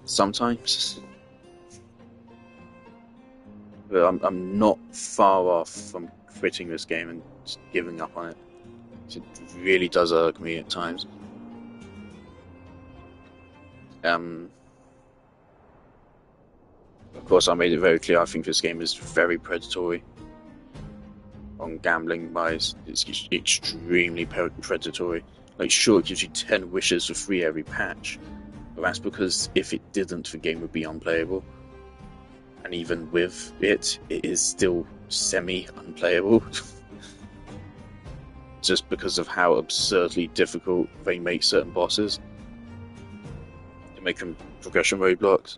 Sometimes. But I'm not far off from quitting this game and just giving up on it. It really does irk me at times. Of course, I made it very clear, I think this game is very predatory on gambling wise. It's extremely predatory. Like, sure, it gives you 10 wishes for free every patch, but that's because if it didn't, the game would be unplayable. And even with it is still semi-unplayable. Just because of how absurdly difficult they make certain bosses. They make them progression roadblocks.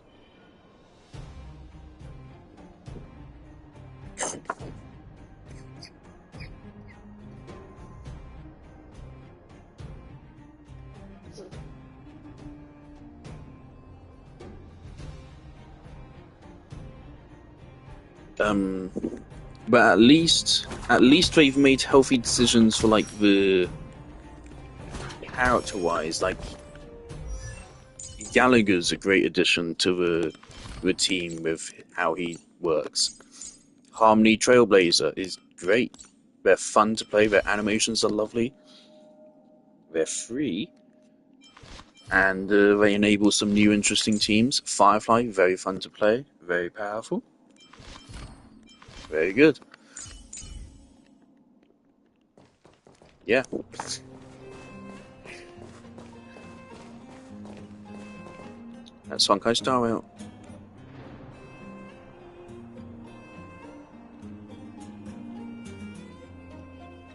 But at least they've made healthy decisions for like the character-wise. Like Gallagher's a great addition to the team with how he works. Harmony Trailblazer is great. They're fun to play. Their animations are lovely. They're free, and they enable some new interesting teams. Firefly, very fun to play. Very powerful. Very good. Yeah. That's Honkai Star out.